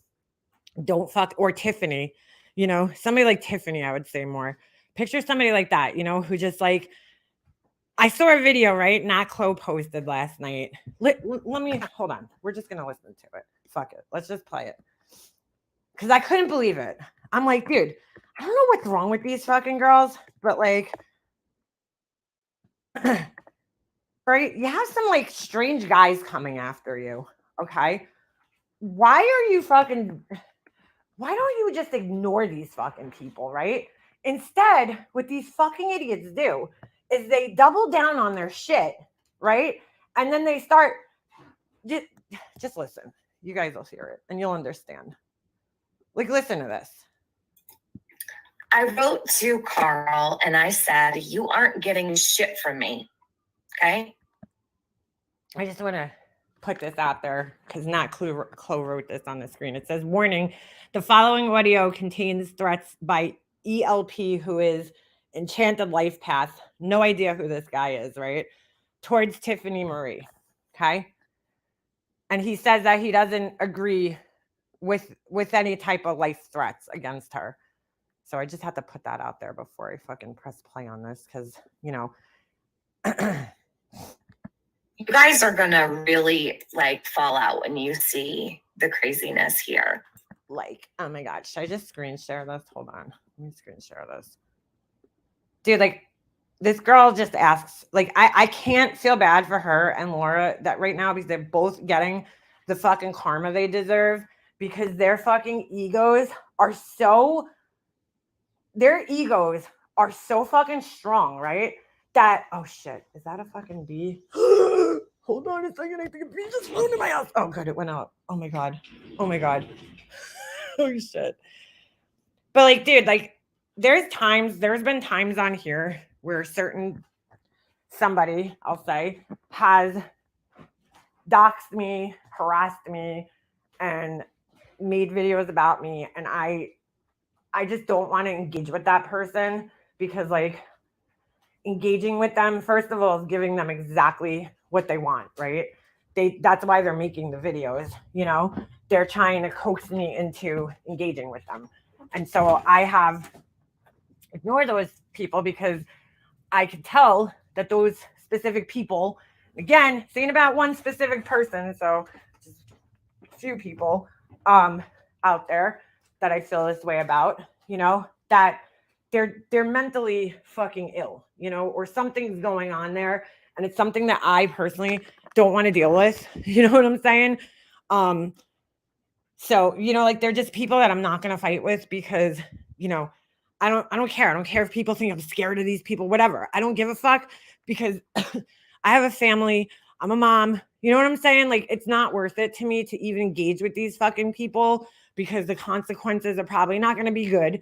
don't fuck, or Tiffany, you know, somebody like Tiffany, I would say more. Picture somebody like that, you know, who just like, I saw a video, right? Not Chloe posted last night. Let me hold on. We're just gonna listen to it. Fuck it. Let's just play it. Cause I couldn't believe it. I'm like, dude, I don't know what's wrong with these fucking girls, but like, right? You have some like strange guys coming after you. Okay. Why are you fucking, why don't you just ignore these fucking people, right? Instead, what these fucking idiots do is they double down on their shit, right? And then they start, just listen. You guys will hear it and you'll understand. Like, listen to this. I wrote to Carl and I said, you aren't getting shit from me. Okay? I just want to put this out there because not Chloe wrote this on the screen. It says, warning, the following audio contains threats by ELP, who is Enchanted Life Path. No idea who this guy is, right? Towards Tiffany Marie. Okay. And he says that he doesn't agree with any type of life threats against her. So I just had to put that out there before I fucking press play on this because, you know, you guys are going to really like fall out when you see the craziness here. Like, oh my God, should I just screen share this? Hold on. Let me screen share this. Dude, like, this girl just asks, like, I can't feel bad for her and Laura that right now because they're both getting the fucking karma they deserve because their fucking egos are so fucking strong, right? That, oh shit, is that a fucking bee? Hold on a second, I think a bee just flew into my house. Oh god, it went out. Oh my god. Oh my god. Oh shit. But like, dude, like there's been times on here where somebody, I'll say, has doxed me, harassed me, and made videos about me, and I just don't want to engage with that person because like engaging with them, first of all, is giving them exactly what they want, right? That's why they're making the videos, you know? They're trying to coax me into engaging with them. And so I have ignored those people because I could tell that those specific people, again, saying about one specific person, so just a few people out there that I feel this way about, you know, that they're mentally fucking ill, you know, or something's going on there, and it's something that I personally don't want to deal with. You know what I'm saying? So, you know, like they're just people that I'm not going to fight with because, you know, I don't care. I don't care if people think I'm scared of these people, whatever. I don't give a fuck because I have a family. I'm a mom. You know what I'm saying? Like, it's not worth it to me to even engage with these fucking people because the consequences are probably not going to be good,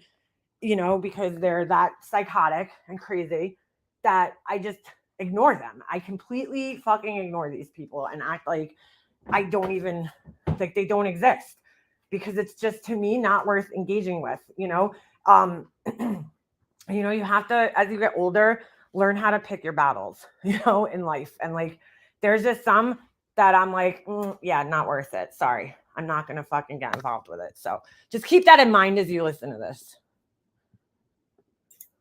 you know, because they're that psychotic and crazy that I just ignore them. I completely fucking ignore these people and act like I don't even, like they don't exist because it's just, to me, not worth engaging with, you know? You know, you have to, as you get older, learn how to pick your battles, you know, in life. And like, there's just some that I'm like, yeah, not worth it. Sorry. I'm not going to fucking get involved with it. So just keep that in mind as you listen to this.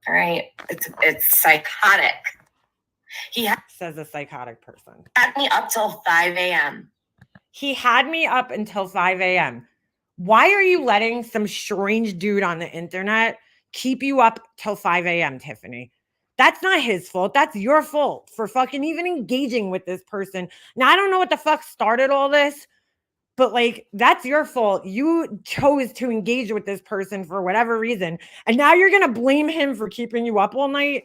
All right. It's psychotic. Says a psychotic person. Had me up till 5 a.m. He had me up until 5 a.m. Why are you letting some strange dude on the internet keep you up till 5 a.m., Tiffany? That's not his fault. That's your fault for fucking even engaging with this person. Now, I don't know what the fuck started all this, but like, that's your fault. You chose to engage with this person for whatever reason. And now you're going to blame him for keeping you up all night?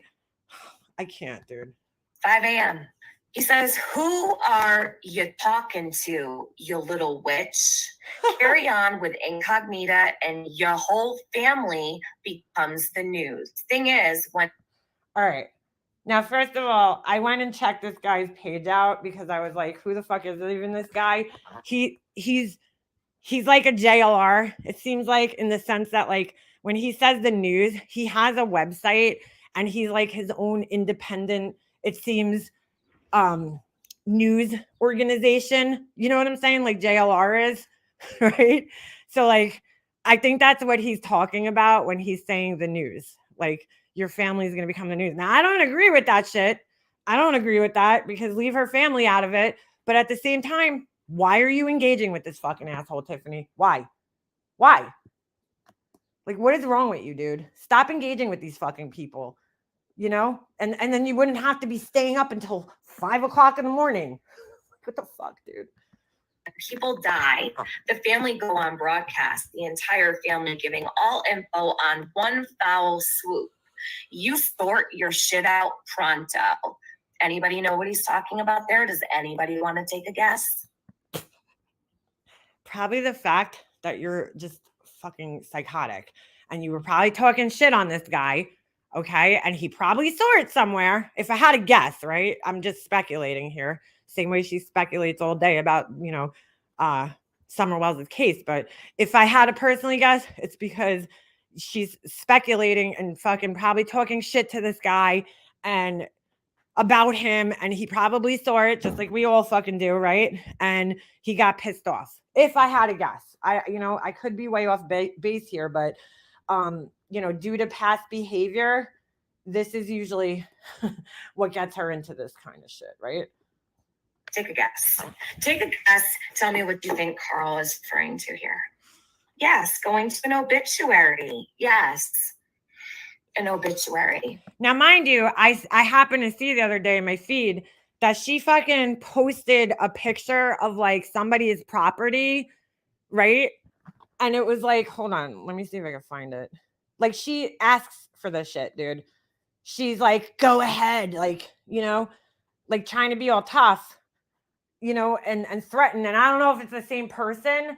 I can't, dude. 5 a.m. He says, who are you talking to, you little witch? Carry on with incognita and your whole family becomes the news. Thing is, when... All right. Now, first of all, I went and checked this guy's page out because I was like, who the fuck is even this guy? He's like a JLR. It seems like, in the sense that, like, when he says the news, he has a website and he's like his own independent, it seems, news organization. You know what I'm saying? Like JLR is, right? So, like, I think that's what he's talking about when he's saying the news. Like, your family is going to become the news. Now, I don't agree with that shit. I don't agree with that, because leave her family out of it. But at the same time, why are you engaging with this fucking asshole, Tiffany? Why? Why? Like, what is wrong with you, dude? Stop engaging with these fucking people, you know? And then you wouldn't have to be staying up until 5 o'clock in the morning. What the fuck, dude? People die, the family go on broadcast, the entire family giving all info on one foul swoop. You sort your shit out pronto. Anybody know what he's talking about there? Does anybody want to take a guess? Probably the fact that you're just fucking psychotic and you were probably talking shit on this guy, okay? And he probably saw it somewhere. If I had to guess, right? I'm just speculating here. Same way she speculates all day about, Summer Wells' case. But if I had to personally guess, it's because she's speculating and fucking probably talking shit to this guy and about him, and he probably saw it just like we all fucking do, right? And he got pissed off. If I had to guess, I could be way off base here, but due to past behavior, this is usually what gets her into this kind of shit, right? Take a guess. Take a guess. Tell me what you think Carl is referring to here. Yes, going to an obituary. Yes, an obituary. Now, mind you, I happened to see the other day in my feed that she fucking posted a picture of like somebody's property, right? And it was like, hold on, let me see if I can find it. Like, she asks for this shit, dude. She's like, go ahead, like, like trying to be all tough, and threaten. And I don't know if it's the same person.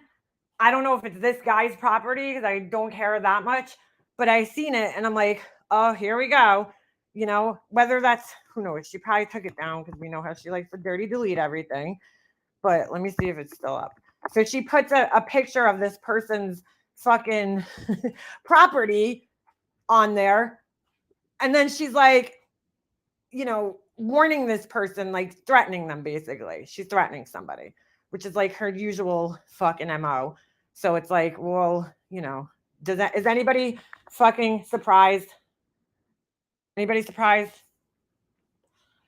I don't know if it's this guy's property because I don't care that much, but I seen it and I'm like, oh, here we go. Whether that's, who knows? She probably took it down because we know how she likes to dirty delete everything. But let me see if it's still up. So she puts a picture of this person's fucking property on there. And then she's like, warning this person, like threatening them, basically. She's threatening somebody, which is like her usual fucking MO. So it's like, well, is anybody fucking surprised? Anybody surprised?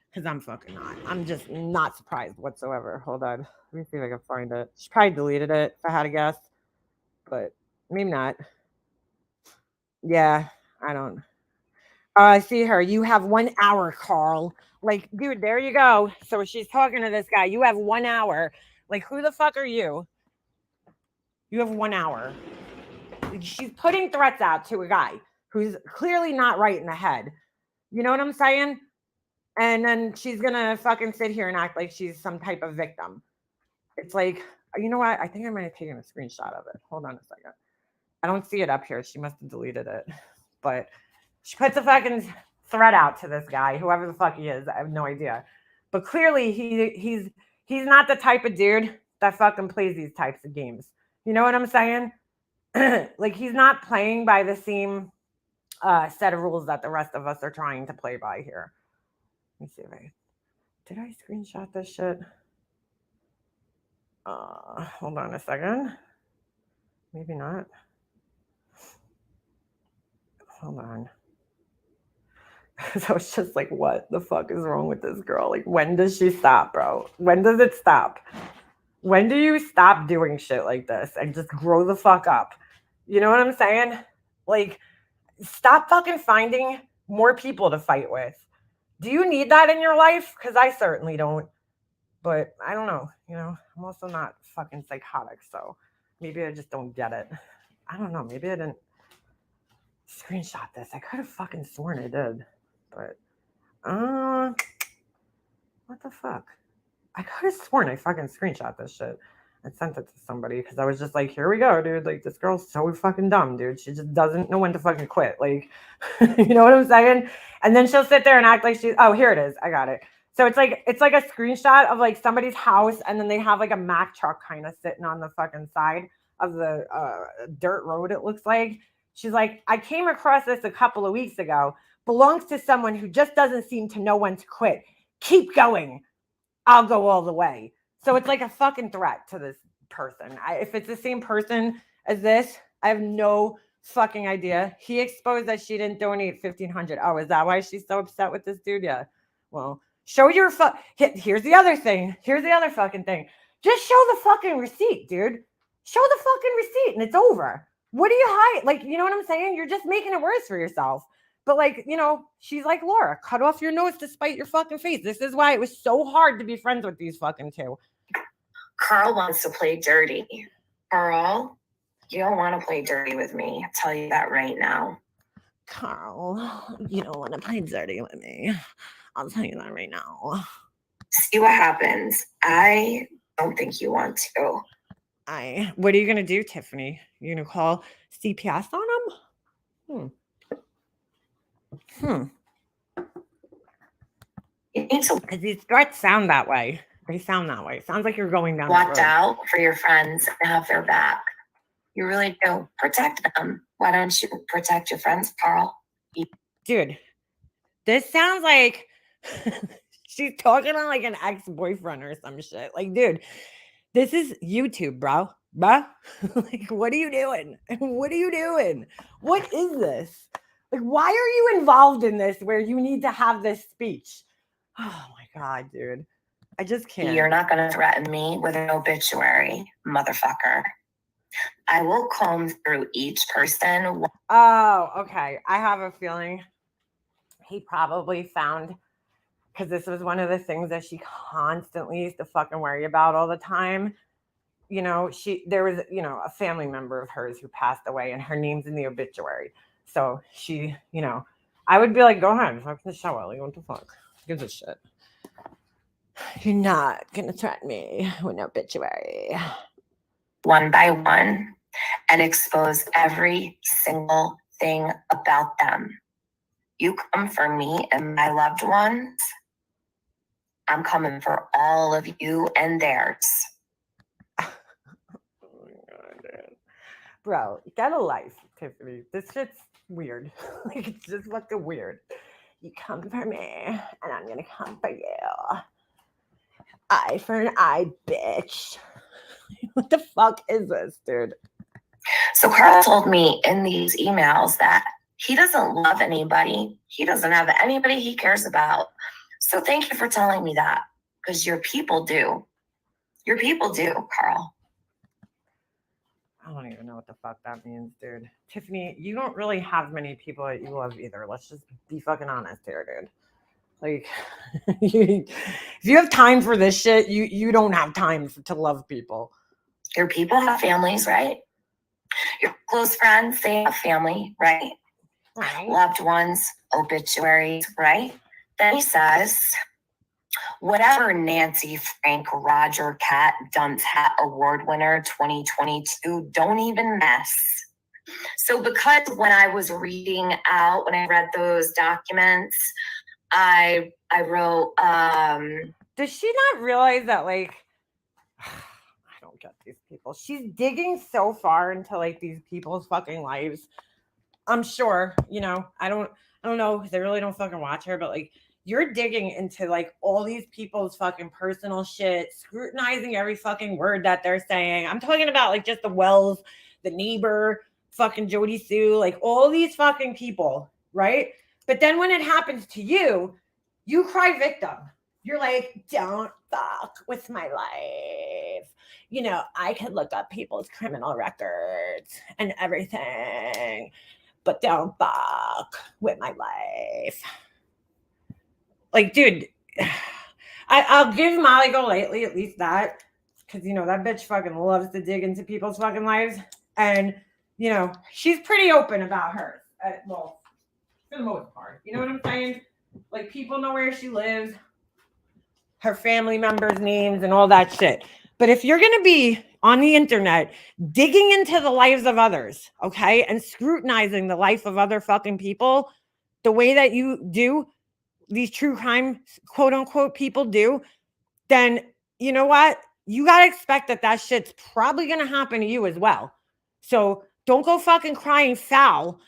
Because I'm fucking not. I'm just not surprised whatsoever. Hold on. Let me see if I can find it. She probably deleted it if I had to guess. But maybe not. Yeah, I don't. I see her. You have 1 hour, Carl. Like, dude, there you go. So she's talking to this guy. You have 1 hour. Like, who the fuck are you? You have 1 hour. She's putting threats out to a guy who's clearly not right in the head. You know what I'm saying? And then she's going to fucking sit here and act like she's some type of victim. It's like, you know what? I think I might have taken a screenshot of it. Hold on a second. I don't see it up here. She must have deleted it. But she puts a fucking threat out to this guy, whoever the fuck he is. I have no idea. But clearly he's not the type of dude that fucking plays these types of games. You know what I'm saying? Like, he's not playing by the same set of rules that the rest of us are trying to play by here. Let me see if did I screenshot this shit? Hold on a second. Maybe not. Hold on. So it's just like, what the fuck is wrong with this girl? Like, when does she stop, bro? When does it stop? When do you stop doing shit like this and just grow the fuck up? You know what I'm saying? Like, stop fucking finding more people to fight with. Do you need that in your life? Because I certainly don't. But I don't know. I'm also not fucking psychotic. So maybe I just don't get it. I don't know. Maybe I didn't screenshot this. I could have fucking sworn I did. But, what the fuck? I could have sworn I fucking screenshot this shit. I sent it to somebody because I was just like, here we go, dude. Like, this girl's so fucking dumb, dude. She just doesn't know when to fucking quit. Like, you know what I'm saying? And then she'll sit there and act like oh, here it is. I got it. So it's like a screenshot of like somebody's house, and then they have like a Mack truck kind of sitting on the fucking side of the dirt road, it looks like. She's like, I came across this a couple of weeks ago. Belongs to someone who just doesn't seem to know when to quit. Keep going. I'll go all the way. So it's like a fucking threat to this person. If it's the same person as this, I have no fucking idea. He exposed that she didn't donate $1,500. Oh, is that why she's so upset with this dude? Yeah. Well, show your here's the other thing. Here's the other fucking thing. Just show the fucking receipt, dude. Show the fucking receipt and it's over. What do you hide? Like, you know what I'm saying? You're just making it worse for yourself. But like, you know, she's like, Laura, cut off your nose to spite your fucking face. This is why it was so hard to be friends with these fucking two. Carl wants to play dirty. Carl, you don't want to play dirty with me. I'll tell you that right now. Carl, you don't want to play dirty with me. I'll tell you that right now. See what happens. I don't think you want to. What are you going to do, Tiffany? You're going to call CPS on him? You need to Because these threats sound that way. They sound that way. It sounds like you're going down watch out for your friends and have their back. You really do. Protect them. Why don't you protect your friends, Carl? Dude, this sounds like she's talking on like an ex-boyfriend or some shit. Like, dude, this is YouTube, bro. Like, what are you doing? What are you doing? What is this? Like, why are you involved in this where you need to have this speech? Oh my God, dude. I just can't. You're not going to threaten me with an obituary, motherfucker. I will comb through each person. Oh, okay. I have a feeling he probably found, because this was one of the things that she constantly used to fucking worry about all the time. You know, there was, you know, a family member of hers who passed away and her name's in the obituary. So she, you know, I would be like, go ahead, fuck the show, Ellie. What the fuck? Gives a shit. You're not gonna threaten me with an obituary. One by one, and expose every single thing about them. You come for me and my loved ones. I'm coming for all of you and theirs. Oh my God, dude. Bro, get a life, Tiffany. This shit's weird. Like, it's just fucking weird. You come for me, and I'm gonna come for you. Eye for an eye, bitch. What the fuck is this, dude? So Carl told me in these emails that he doesn't love anybody. He doesn't have anybody he cares about. So thank you for telling me that, because your people do. Your people do, Carl. I don't even know what the fuck that means, dude. Tiffany, you don't really have many people that you love either. Let's just be fucking honest here, dude. Like, if you have time for this shit, you don't have time to love people. Your people have families, right? Your close friends, they have family, right? Right. Loved ones, obituaries, right? Then he says, whatever Nancy Frank Roger Cat Dunce Hat Award winner 2022, don't even mess. So because when I was when I read those documents, I wrote, does she not realize that, like, I don't get these people. She's digging so far into like these people's fucking lives. I'm sure, you know, I don't know, because I really don't fucking watch her, but like, you're digging into like all these people's fucking personal shit, scrutinizing every fucking word that they're saying. I'm talking about like just the Wells, the neighbor, fucking Jody Sue, like all these fucking people, right? But then when it happens to you, you cry victim. You're like, don't fuck with my life. You know, I could look up people's criminal records and everything, but don't fuck with my life. Like, dude, I'll give Molly Golightly at least that, because, you know, that bitch fucking loves to dig into people's fucking lives. And, you know, she's pretty open about hers. Well, for the most part. You know what I'm saying? Like, people know where she lives, her family members' names, and all that shit. But if you're going to be on the internet digging into the lives of others, okay, and scrutinizing the life of other fucking people the way that you do, these true crime, quote unquote, people do, then you know what? You got to expect that shit's probably going to happen to you as well. So don't go fucking crying foul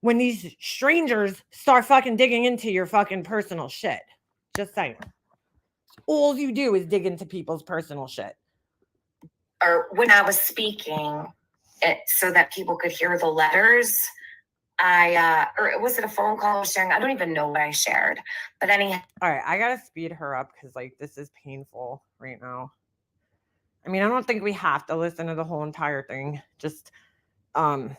when these strangers start fucking digging into your fucking personal shit. Just saying. All you do is dig into people's personal shit. Or when I was speaking, so that people could hear the letters, or was it a phone call I was sharing? I don't even know what I shared. But anyhow. All right, I gotta speed her up because like this is painful right now. I mean, I don't think we have to listen to the whole entire thing. Just I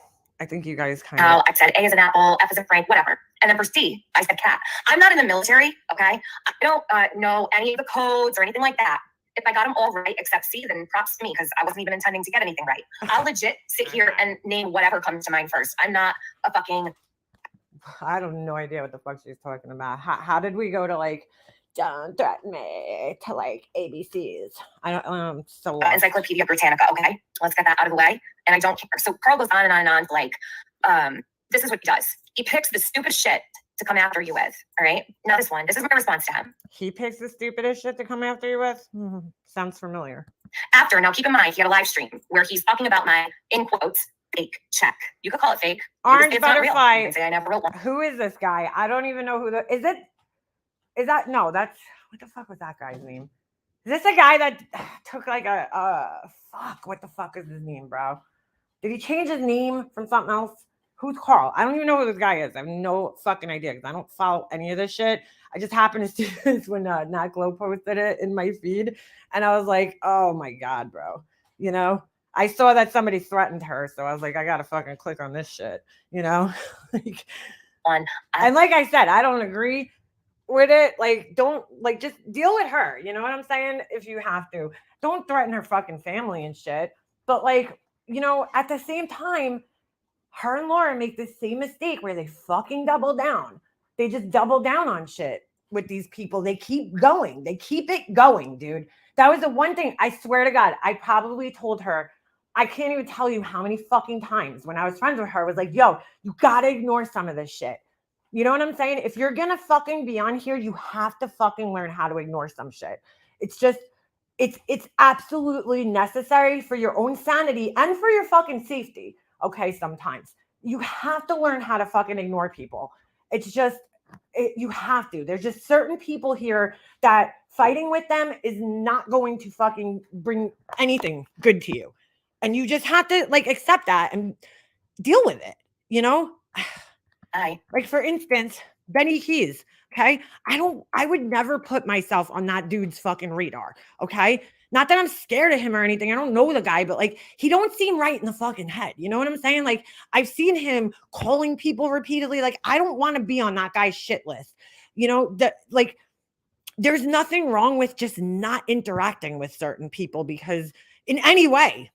think you guys kind of. I said A as an apple, F as a Frank, whatever. And then for C, I said cat. I'm not in the military, okay? I don't know any of the codes or anything like that. If I got them all right except C, then props to me because I wasn't even intending to get anything right. I'll legit sit here and name whatever comes to mind first. I'm not a fucking. I have no idea what the fuck she's talking about. How did we go to like, don't threaten me to like ABCs? I don't, so lost. Encyclopedia Britannica, okay? Let's get that out of the way. And I don't care. So Carl goes on and on and on, like, this is what he does. He picks the stupid shit to come after you with, all right? Not this one. This is my response to him. He picks the stupidest shit to come after you with? Sounds familiar. Now keep in mind, he had a live stream where he's talking about my, in quotes, fake check. You could call it fake. Orange Butterfly. You can say I never wrote one. Who is this guy? I don't even know who that's, what the fuck was that guy's name? Is this a guy that took like what the fuck is his name, bro? Did he change his name from something else? Who's Carl? I don't even know who this guy is. I have no fucking idea because I don't follow any of this shit. I just happened to see this when Nat Glow posted it in my feed. And I was like, oh my God, bro. You know, I saw that somebody threatened her. So I was like, I got to fucking click on this shit, you know? And like I said, I don't agree with it. Like, don't, like, just deal with her. You know what I'm saying? If you have to. Don't threaten her fucking family and shit. But like, you know, at the same time, her and Laura make the same mistake where they fucking double down. They just double down on shit with these people. They keep going. They keep it going, dude. That was the one thing, I swear to God, I probably told her, I can't even tell you how many fucking times when I was friends with her, was like, yo, you got to ignore some of this shit. You know what I'm saying? If you're going to fucking be on here, you have to fucking learn how to ignore some shit. It's just, it's absolutely necessary for your own sanity and for your fucking safety. Okay, sometimes you have to learn how to fucking ignore people. It's just, you have to. There's just certain people here that fighting with them is not going to fucking bring anything good to you. And you just have to like accept that and deal with it, you know? Like for instance, Benny Keys, okay? I would never put myself on that dude's fucking radar, okay? Not that I'm scared of him or anything. I don't know the guy, but like, he don't seem right in the fucking head. You know what I'm saying? Like, I've seen him calling people repeatedly. Like, I don't want to be on that guy's shit list. You know, that like, there's nothing wrong with just not interacting with certain people because in any way,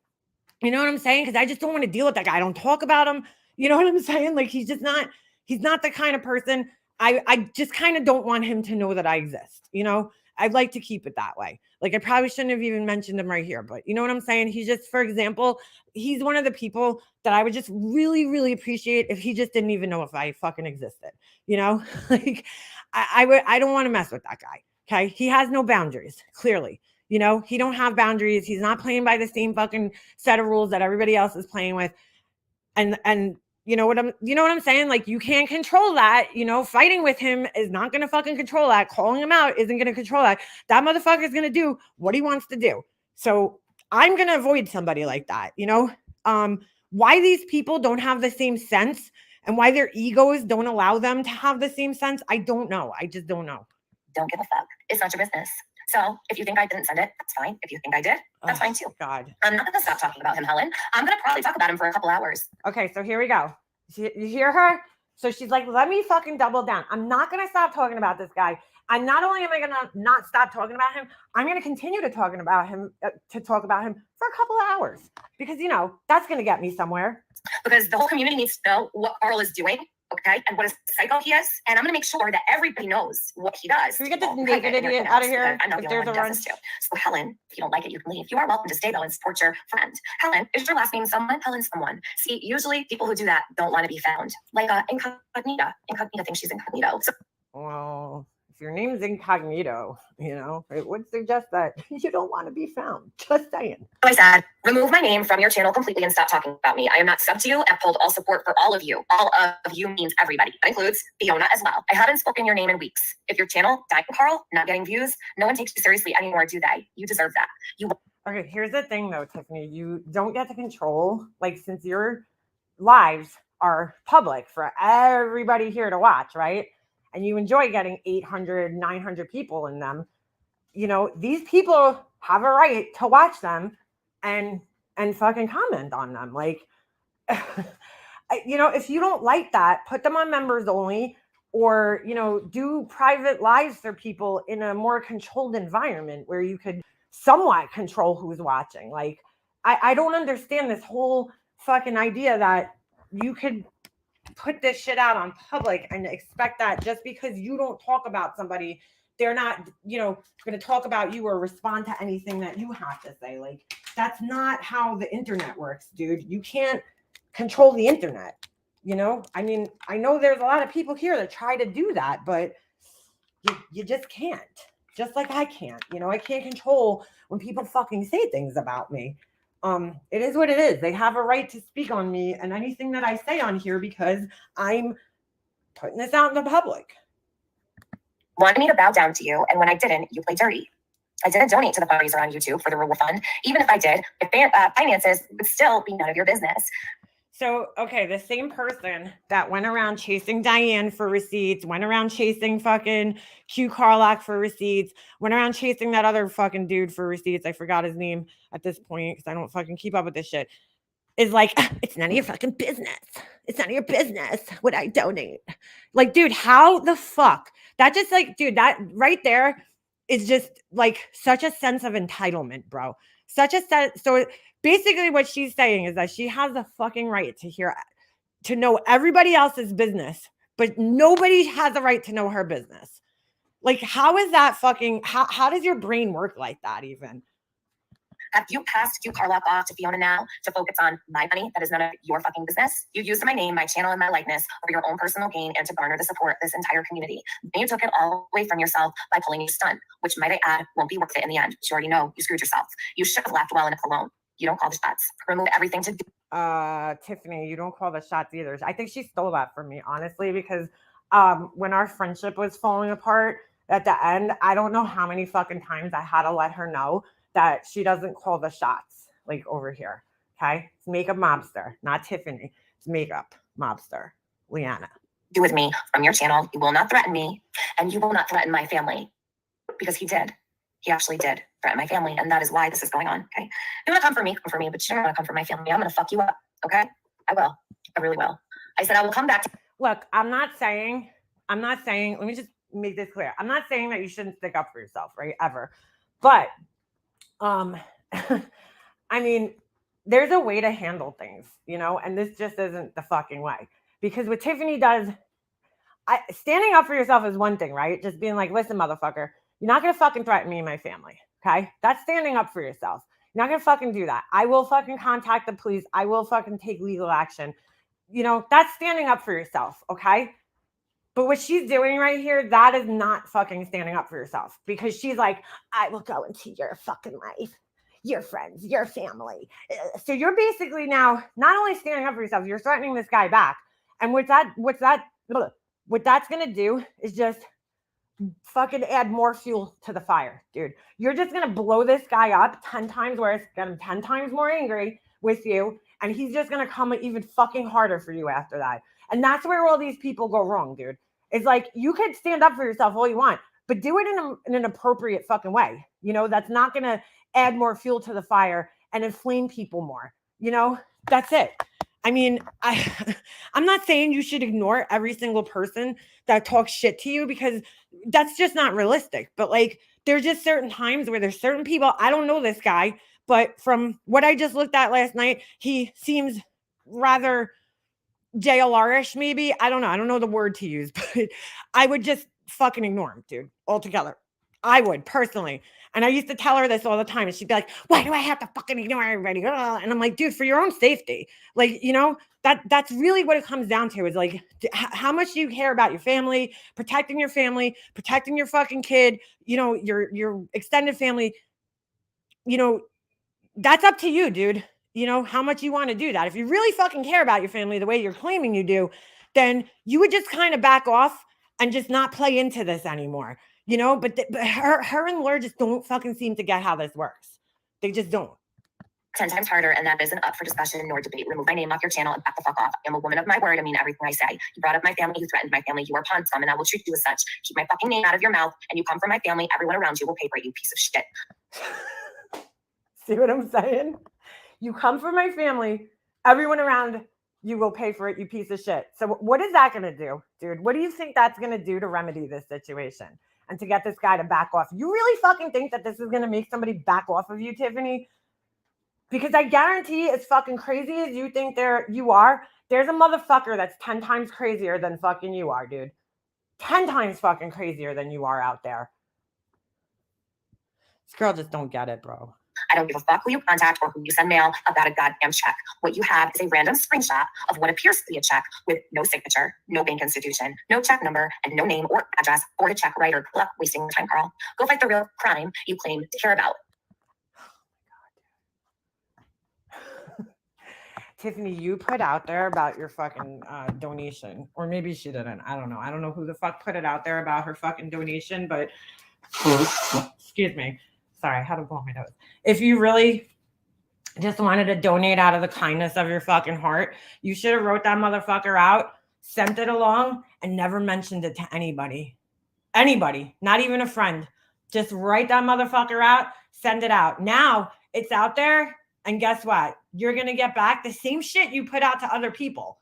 you know what I'm saying? Because I just don't want to deal with that guy. I don't talk about him. You know what I'm saying? Like, he's not the kind of person. I just kind of don't want him to know that I exist. You know, I'd like to keep it that way. Like, I probably shouldn't have even mentioned him right here, but you know what I'm saying? He's just, for example, he's one of the people that I would just really, really appreciate if he just didn't even know if I fucking existed. You know, like I don't want to mess with that guy. Okay. He has no boundaries, clearly. You know, he don't have boundaries. He's not playing by the same fucking set of rules that everybody else is playing with. And you know what I'm saying? Like, you can't control that. You know, fighting with him is not going to fucking control that. Calling him out isn't going to control that. That motherfucker is going to do what he wants to do. So I'm going to avoid somebody like that. You know, why these people don't have the same sense and why their egos don't allow them to have the same sense, I don't know. I just don't know. Don't give a fuck. It's not your business. So if you think I didn't send it, that's fine. If you think I did, that's fine too. God. I'm not going to stop talking about him, Helen. I'm going to probably talk about him for a couple hours. Okay, so here we go. You hear her? So she's like, let me fucking double down. I'm not going to stop talking about this guy. And not only am I going to not stop talking about him, I'm going to continue to talk about him for a couple of hours. Because, you know, that's going to get me somewhere. Because the whole community needs to know what Carl is doing. Okay, and what a psycho he is, and I'm gonna make sure that everybody knows what he does. Can we get this Well, naked private idiot and out of here? I'm not If the only there's one a who does run. this too. So Helen, if you don't like it, you can leave. You are welcome to stay though and support your friend. Helen, is your last name someone? Helen someone. See, usually people who do that don't want to be found. Like Incognita. Incognita thinks she's incognito. So Well, if your name's incognito, it would suggest that you don't want to be found. Just saying. I said, remove my name from your channel completely and stop talking about me. I am not sub to you and pulled all support for all of you. All of you means everybody. That includes Fiona as well. I haven't spoken your name in weeks. If your channel, dying Carl, not getting views, no one takes you seriously anymore, do they? You deserve that. Okay, here's the thing though, Tiffany. You don't get to control, since your lives are public for everybody here to watch, right? And you enjoy getting 800, 900 people in them. These people have a right to watch them and fucking comment on them. If you don't like that, put them on members only, or, do private lives for people in a more controlled environment where you could somewhat control who's watching. I don't understand this whole fucking idea that you could put this shit out on public and expect that just because you don't talk about somebody, they're not, going to talk about you or respond to anything that you have to say. That's not how the internet works, dude. You can't control the internet. I know there's a lot of people here that try to do that, but you just can't. Just like I can't. I can't control when people fucking say things about me. It is what it is. They have a right to speak on me and anything that I say on here because I'm putting this out in the public. Wanted me to bow down to you, and when I didn't, you played dirty. I didn't donate to the fundraiser on YouTube for the reward fund. Even if I did, finances would still be none of your business. So, okay, the same person that went around chasing Diane for receipts, went around chasing fucking Q Carlock for receipts, went around chasing that other fucking dude for receipts. I forgot his name at this point because I don't fucking keep up with this shit. Is it's none of your fucking business. It's none of your business what I donate. Dude, how the fuck? That just dude, that right there is just such a sense of entitlement, bro. Such a sense. So basically what she's saying is that she has the fucking right to know everybody else's business, but nobody has the right to know her business. How is that fucking, how does your brain work like that even? Have you passed Q Carlock off to Fiona now to focus on my money that is none of your fucking business? You used my name, my channel, and my likeness for your own personal gain and to garner the support of this entire community. Then you took it all away from yourself by pulling a stunt, which might I add won't be worth it in the end. But you already know you screwed yourself. You should have left well enough alone. You don't call the shots. Remove everything to do. Tiffany, you don't call the shots either. I think she stole that from me, honestly, because when our friendship was falling apart at the end, I don't know how many fucking times I had to let her know that she doesn't call the shots over here. Okay. It's makeup mobster, not Tiffany. It's makeup mobster, Leanna. Do with me from your channel. You will not threaten me and you will not threaten my family because he did. He actually did threaten my family. And that is why this is going on. Okay. You want to come for me, but you don't want to come for my family. I'm going to fuck you up. Okay. I will. I really will. I said, I will come back. Look, I'm not saying, let me just make this clear. I'm not saying that you shouldn't stick up for yourself, right? Ever. But there's a way to handle things, and this just isn't the fucking way. Because what Tiffany does, standing up for yourself is one thing, right? Just being listen, motherfucker, you're not going to fucking threaten me and my family, okay? That's standing up for yourself. You're not going to fucking do that. I will fucking contact the police. I will fucking take legal action. That's standing up for yourself, okay? But what she's doing right here, that is not fucking standing up for yourself, because she's I will go into your fucking life, your friends, your family. So you're basically now not only standing up for yourself, you're threatening this guy back. And what that's going to do is just fucking add more fuel to the fire, dude. You're just going to blow this guy up 10 times worse, get him 10 times more angry with you. And he's just going to come even fucking harder for you after that. And that's where all these people go wrong, dude. It's you could stand up for yourself all you want, but do it in an appropriate fucking way. That's not going to add more fuel to the fire and inflame people more. That's it. I'm not saying you should ignore every single person that talks shit to you, because that's just not realistic. But there's just certain times where there's certain people, I don't know this guy, but from what I just looked at last night, he seems rather JLR-ish maybe. I don't know. I don't know the word to use, but I would just fucking ignore him, dude, altogether. I would personally. And I used to tell her this all the time. And she'd be like, why do I have to fucking ignore everybody? And I'm like, dude, for your own safety. Like, that's really what it comes down to is like, how much do you care about your family, protecting your fucking kid, your extended family, that's up to you, dude. How much you want to do that. If you really fucking care about your family the way you're claiming you do, then you would just kind of back off and just not play into this anymore. But her and Laura just don't fucking seem to get how this works. They just don't. 10 times harder, and that isn't up for discussion nor debate. Remove my name off your channel and back the fuck off. I'm a woman of my word. I mean everything I say. You brought up my family. You threatened my family. You are pawn scum, and I will treat you as such. Keep my fucking name out of your mouth, and you come from my family. Everyone around you will pay for it, you piece of shit. See what I'm saying? You come from my family. Everyone around you will pay for it, you piece of shit. So what is that going to do, dude? What do you think that's going to do to remedy this situation and to get this guy to back off? You really fucking think that this is going to make somebody back off of you, Tiffany? Because I guarantee as fucking crazy as you think you are, there's a motherfucker that's 10 times crazier than fucking you are, dude. 10 times fucking crazier than you are out there. This girl just don't get it, bro. I don't give a fuck who you contact or who you send mail about a goddamn check. What you have is a random screenshot of what appears to be a check with no signature, no bank institution, no check number, and no name or address for the check writer. Good luck wasting your time, Carl. Go fight the real crime you claim to care about. Tiffany, you put out there about your fucking donation, or maybe she didn't. I don't know. I don't know who the fuck put it out there about her fucking donation, but excuse me. Sorry, I had to blow my nose. If you really just wanted to donate out of the kindness of your fucking heart, you should have wrote that motherfucker out, sent it along, and never mentioned it to anybody. Anybody, not even a friend. Just write that motherfucker out, send it out. Now it's out there, and guess what? You're going to get back the same shit you put out to other people.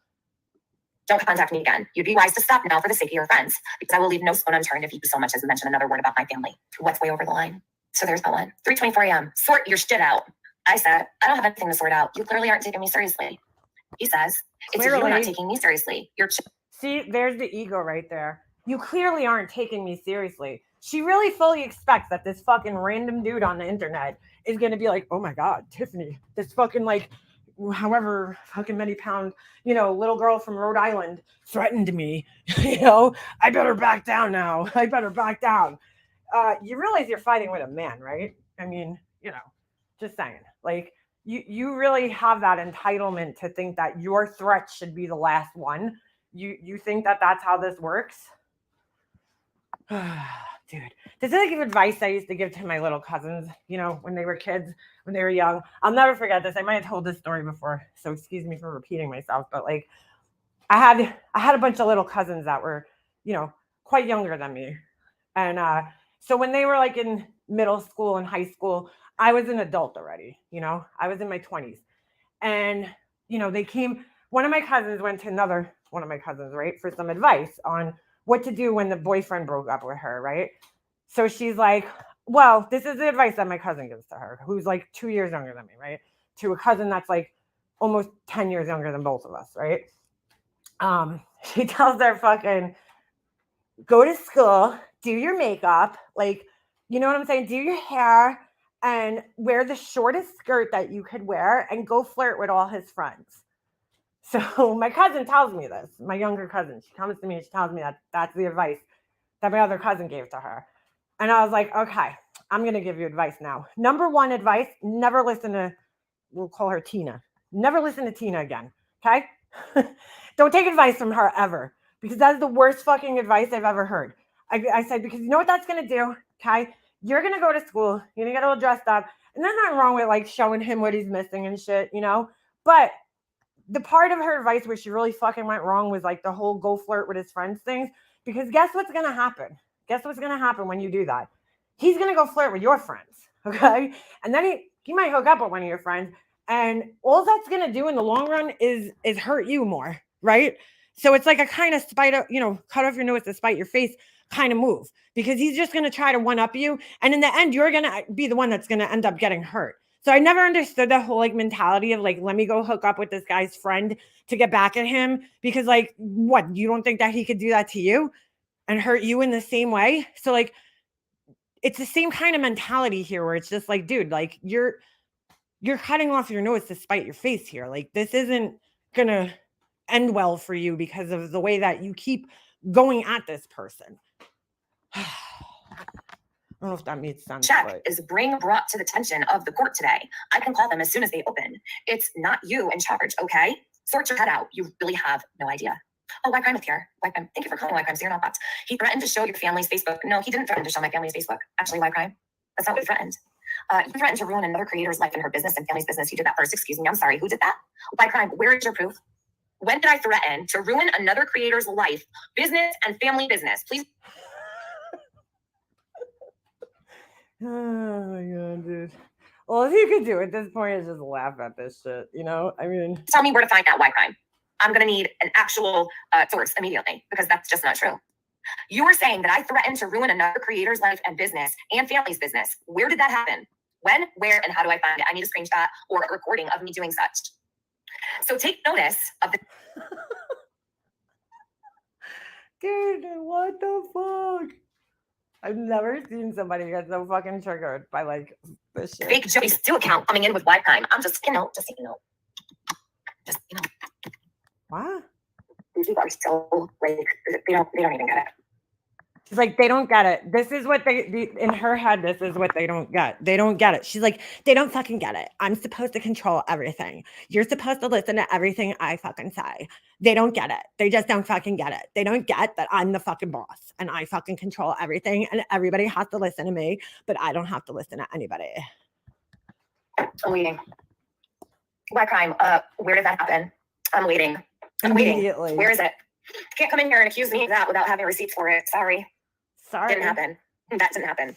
Don't contact me again. You'd be wise to stop now for the sake of your friends, because I will leave no stone unturned if you so much as mention another word about my family. What's way over the line? So there's no one. 3:24 a.m. Sort your shit out. I said, I don't have anything to sort out. You clearly aren't taking me seriously. He says, it's you not taking me seriously. See, there's the ego right there. You clearly aren't taking me seriously. She really fully expects that this fucking random dude on the internet is going to be like, oh my God, Tiffany, this fucking like, however fucking many pound, little girl from Rhode Island threatened me. I better back down now. I better back down. You realize you're fighting with a man, right? I mean, just saying. Like, you really have that entitlement to think that your threat should be the last one. You think that that's how this works? Dude, this is like advice I used to give to my little cousins, when they were kids, when they were young. I'll never forget this. I might have told this story before, so excuse me for repeating myself, but like I had a bunch of little cousins that were, quite younger than me. And so when they were like in middle school and high school, I was an adult already, I was in my 20s. And, they came, one of my cousins went to another one of my cousins, right, for some advice on what to do when the boyfriend broke up with her, right? So she's like, well, this is the advice that my cousin gives to her, who's like 2 years younger than me, right? To a cousin that's like almost 10 years younger than both of us, right? She tells her fucking, go to school, do your makeup, like, you know what I'm saying? Do your hair and wear the shortest skirt that you could wear and go flirt with all his friends. So my cousin tells me this, my younger cousin, she comes to me and she tells me that that's the advice that my other cousin gave to her. And I was like, okay, I'm going to give you advice now. Number one advice, never listen to, we'll call her Tina. Never listen to Tina again, okay? Don't take advice from her ever, because that's the worst fucking advice I've ever heard. I said, because you know what that's going to do, okay? You're going to go to school, you're going to get all dressed up, and there's nothing wrong with like showing him what he's missing and shit, But the part of her advice where she really fucking went wrong was like the whole go flirt with his friends things. Because guess what's going to happen? Guess what's going to happen when you do that? He's going to go flirt with your friends, okay? And then he might hook up with one of your friends. And all that's going to do in the long run is hurt you more, right? So it's like a kind of cut off your nose to spite your face kind of move. Because he's just going to try to one-up you. And in the end, you're going to be the one that's going to end up getting hurt. So I never understood the whole like mentality of like, let me go hook up with this guy's friend to get back at him because like, what, you don't think that he could do that to you and hurt you in the same way? So like, it's the same kind of mentality here where it's just like, dude, like you're cutting off your nose to spite your face here. Like this isn't gonna end well for you because of the way that you keep going at this person. I don't know if that made sense. Check but is brought to the attention of the court today. I can call them as soon as they open. It's not you in charge, okay? Sort your head out. You really have no idea. Oh, White Crime is here. White Crime. Thank you for calling White Crime. So you're not bots. He threatened to show your family's Facebook. No, he didn't threaten to show my family's Facebook. Actually, White Crime. That's not what he threatened. You threatened to ruin another creator's life and her business and family's business. You did that first. Excuse me. I'm sorry. Who did that? White Crime. Where is your proof? When did I threaten to ruin another creator's life, business, and family business? Please. Oh my god, dude. All you could do at this point is just laugh at this shit, you know? I mean, tell me where to find that White Crime. I'm going to need an actual source immediately because that's just not true. You were saying that I threatened to ruin another creator's life and business and family's business. Where did that happen? When, where, and how do I find it? I need a screenshot or a recording of me doing such. So take notice of the... Dude, what the fuck? I've never seen somebody get so fucking triggered by like this shit. Fake Joey Stew account coming in with White Crime. I'm just, you know. What? These people are so like they don't even get it. She's like, they don't get it. This is what in her head, this is what they don't get. They don't get it. She's like, they don't fucking get it. I'm supposed to control everything. You're supposed to listen to everything I fucking say. They don't get it. They just don't fucking get it. They don't get that I'm the fucking boss and I fucking control everything and everybody has to listen to me, but I don't have to listen to anybody. I'm waiting. White Crime, where did that happen? I'm waiting. I'm waiting. Where is it? Can't come in here and accuse me of that without having a receipt for it. Sorry. Didn't happen. That didn't happen.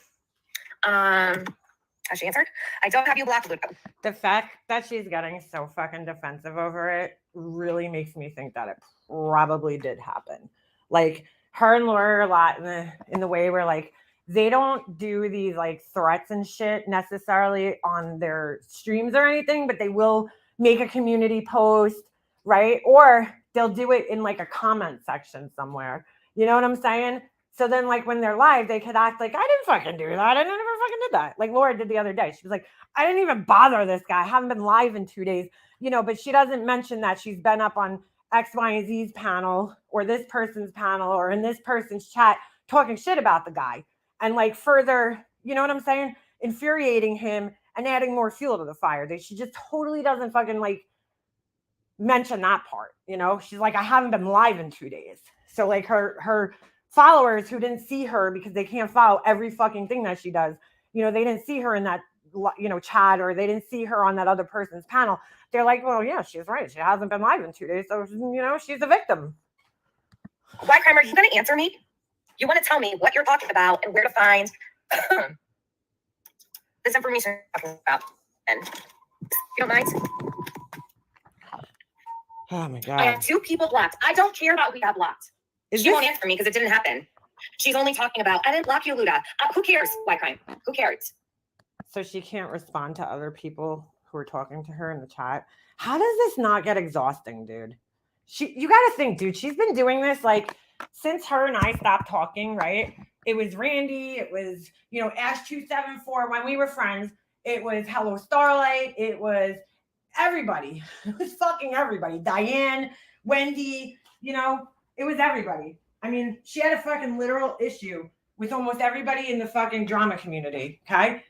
Has she answered? I don't have you blocked, Luca. The fact that she's getting so fucking defensive over it really makes me think that it probably did happen. Like her and Laura are a lot in the way where like they don't do these like threats and shit necessarily on their streams or anything, but they will make a community post, right? Or they'll do it in like a comment section somewhere. You know what I'm saying? So then like when they're live, they could act like, I didn't fucking do that. I never fucking did that. Like Laura did the other day. She was like, I didn't even bother this guy. I haven't been live in 2 days, you know, but she doesn't mention that she's been up on X, Y, and Z's panel or this person's panel or in this person's chat talking shit about the guy and like further, you know what I'm saying? Infuriating him and adding more fuel to the fire. She just totally doesn't fucking like mention that part, you know? She's like, I haven't been live in 2 days. So like her followers who didn't see her because they can't follow every fucking thing that she does, you know, they didn't see her in that, you know, chat or they didn't see her on that other person's panel. They're like, well, yeah, she's right. She hasn't been live in 2 days. So, you know, she's a victim. White Crime, are you going to answer me? You want to tell me what you're talking about and where to find this information you're talking about? And if you don't mind. Oh my God. I have 2 people blocked. I don't care about who got blocked. She won't answer me because it didn't happen. She's only talking about, I didn't block you, Luda. Who cares? White Crime. Who cares? So she can't respond to other people who are talking to her in the chat. How does this not get exhausting, dude? You got to think, dude, she's been doing this like since her and I stopped talking, right? It was Randy. It was, you know, Ash274 when we were friends. It was Hello Starlight. It was everybody. It was fucking everybody. Diane, Wendy, you know, it was everybody. I mean, she had a fucking literal issue with almost everybody in the fucking drama community, okay?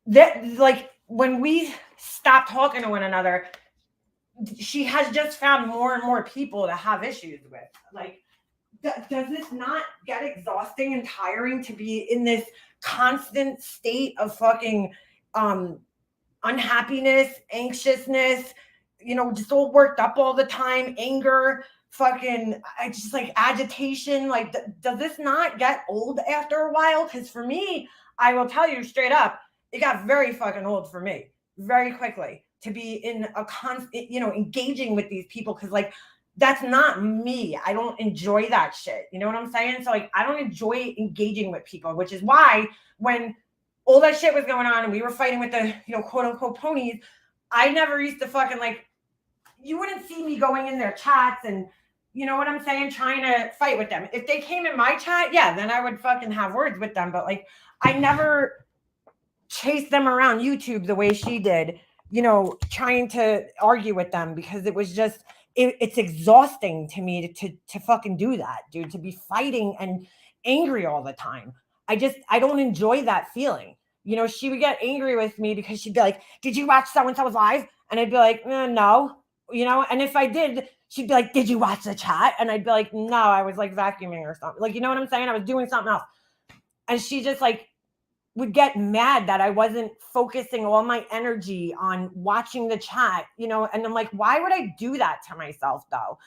That, like, when we stopped talking to one another, she has just found more and more people to have issues with. Like, does this not get exhausting and tiring to be in this constant state of fucking unhappiness, anxiousness, you know, just all worked up all the time, anger, fucking, I just like agitation. Like, does this not get old after a while? Because for me, I will tell you straight up, it got very fucking old for me very quickly to be in a constant, you know, engaging with these people. Cause like, that's not me. I don't enjoy that shit. You know what I'm saying? So like, I don't enjoy engaging with people, which is why when all that shit was going on and we were fighting with the, quote unquote ponies, I never used to fucking you wouldn't see me going in their chats and, you know what I'm saying, trying to fight with them. If they came in my chat, yeah, then I would fucking have words with them. But I never chased them around YouTube the way she did, trying to argue with them, because it was just, it's exhausting to me to fucking do that, dude, to be fighting and angry all the time. I don't enjoy that feeling. She would get angry with me because she'd be like, did you watch so-and-so's live? And I'd be like, no, and if I did, she'd be like, did you watch the chat? And I'd be like, no, I was vacuuming or something. You know what I'm saying? I was doing something else. And she just would get mad that I wasn't focusing all my energy on watching the chat, and I'm like, why would I do that to myself though?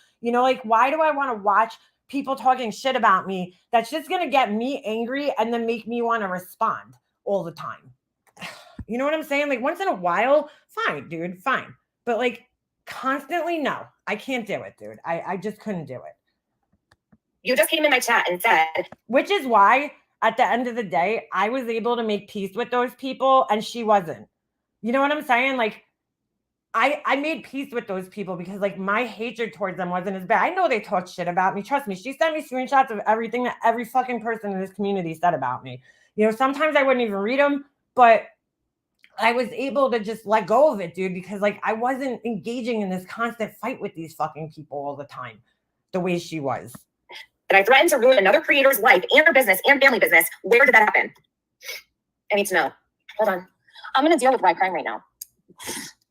Why do I want to watch people talking shit about me? That's just going to get me angry and then make me want to respond all the time. You know what I'm saying? Once in a while, fine, dude, fine. But constantly, no, I can't do it, dude. I just couldn't do it. You just came in my chat and said, which is why at the end of the day, I was able to make peace with those people and she wasn't. You know what I'm saying? I made peace with those people because my hatred towards them wasn't as bad. I know they talked shit about me. Trust me. She sent me screenshots of everything that every fucking person in this community said about me. Sometimes I wouldn't even read them, but I was able to just let go of it, dude, because I wasn't engaging in this constant fight with these fucking people all the time, the way she was. that I threatened to ruin another creator's life and her business and family business. Where did that happen? I need to know. Hold on. I'm going to deal with why crime right now.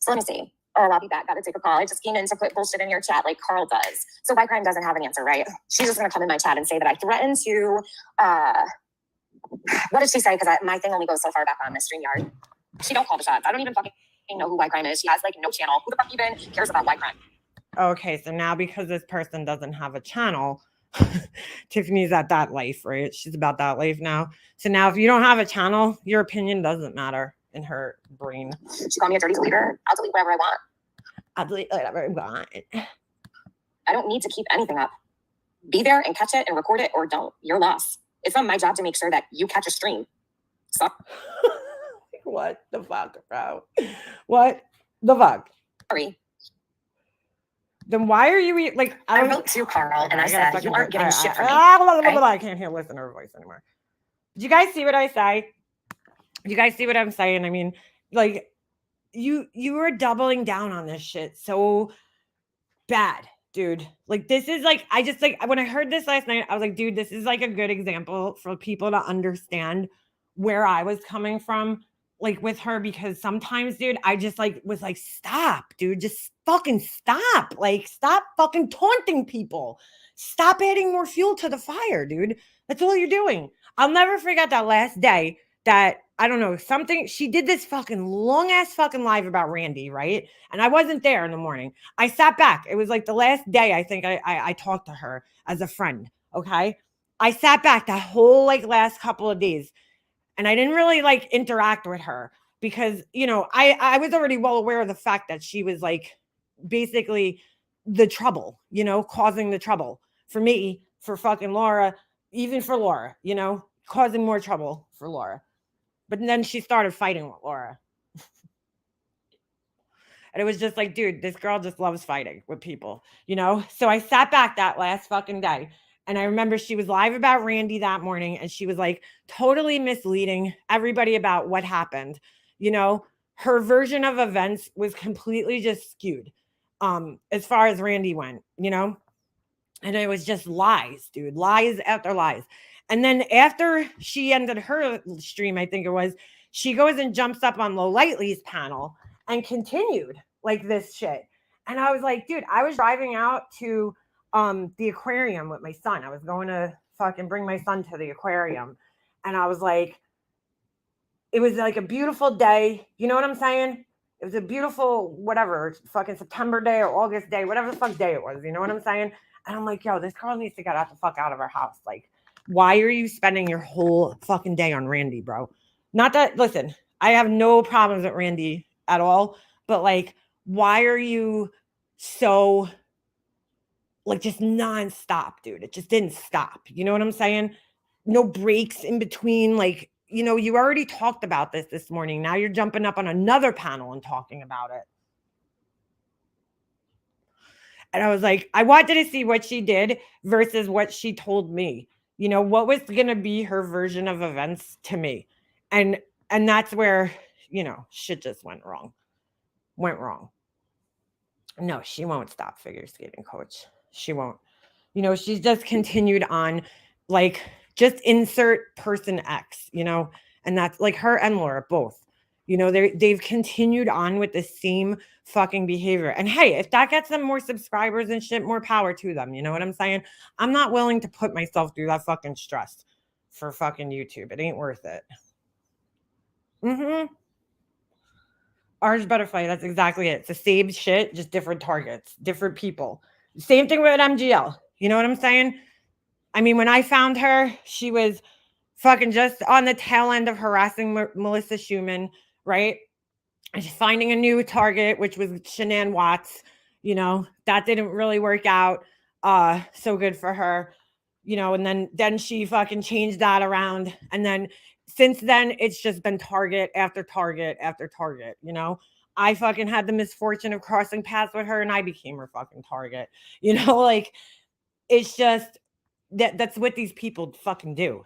So let me see. Oh, I'll be back. Got to take a call. I just came in to put bullshit in your chat like Carl does. So why crime doesn't have an answer, right? She's just going to come in my chat and say that I threatened to, what did she say? Because my thing only goes so far back on this StreamYard. She don't call the shots. I don't even fucking know who Why Crime is. She has no channel. Who the fuck even cares about Why Crime? Okay, so now because this person doesn't have a channel, Tiffany's at that life, right? She's about that life now. So now if you don't have a channel, your opinion doesn't matter in her brain. She called me a dirty deleter. I'll delete whatever I want. I'll delete whatever I want. I don't need to keep anything up. Be there and catch it and record it or don't. Your loss. It's not my job to make sure that you catch a stream. So what the fuck, bro? What the fuck? Sorry. Then why are you I wrote to Carl and I said, you aren't getting shit from me. I can't hear listen to her voice anymore. Did you guys see what I say? You guys see what I'm saying? I mean, you were doubling down on this shit so bad, dude. This is I just when I heard this last night, I was like, dude, this is a good example for people to understand where I was coming from, with her, because sometimes, dude, I just was stop, dude, just fucking stop. Stop fucking taunting people. Stop adding more fuel to the fire, dude. That's all you're doing. I'll never forget that last day that, I don't know, she did this fucking long ass fucking live about Randy, right? And I wasn't there in the morning. I sat back. It was the last day I think I talked to her as a friend, okay? I sat back that whole last couple of days. And I didn't really interact with her because, I was already well aware of the fact that she was basically the trouble, causing the trouble for me, for fucking Laura, even for Laura, causing more trouble for Laura. But then she started fighting with Laura. And it was just dude, this girl just loves fighting with people, So I sat back that last fucking day. And I remember she was live about Randy that morning and she was totally misleading everybody about what happened. Her version of events was completely just skewed as far as Randy went, and it was just lies, dude, lies after lies. And then after she ended her stream, I think it was, she goes and jumps up on Low Lightly's panel and continued this shit. And I was dude, I was driving out to the aquarium with my son. I was going to fucking bring my son to the aquarium. And I was it was a beautiful day. You know what I'm saying? It was a beautiful, whatever, fucking September day or August day, whatever the fuck day it was. You know what I'm saying? And I'm yo, this girl needs to get out the fuck out of our house. Why are you spending your whole fucking day on Randy, bro? Not that, listen, I have no problems with Randy at all. But why are you so just nonstop, dude? It just didn't stop. You know what I'm saying? No breaks in between, you know, you already talked about this morning. Now you're jumping up on another panel and talking about it. And I was like, I wanted to see what she did versus what she told me. You know, what was going to be her version of events to me. And that's where, you know, shit just went wrong. No, she won't stop figure skating, coach. She won't. You know, she's just continued on, like, just insert person X, you know, and that's like her and Laura both. You know, they've continued on with the same fucking behavior. And hey, if that gets them more subscribers and shit, more power to them. You know what I'm saying? I'm not willing to put myself through that fucking stress for fucking YouTube. It ain't worth it. Orange butterfly, that's exactly it. It's the same shit, just different targets, different people. Same thing with MGL. You know what I'm saying? I mean, when I found her, she was fucking just on the tail end of harassing Melissa Schumann, right? And she's finding a new target, which was Shanann Watts. You know, that didn't really work out. So good for her. You know, and then she fucking changed that around. And then since then, it's just been target after target after target. You know, I fucking had the misfortune of crossing paths with her and I became her fucking target. You know, like, it's just that's what these people fucking do.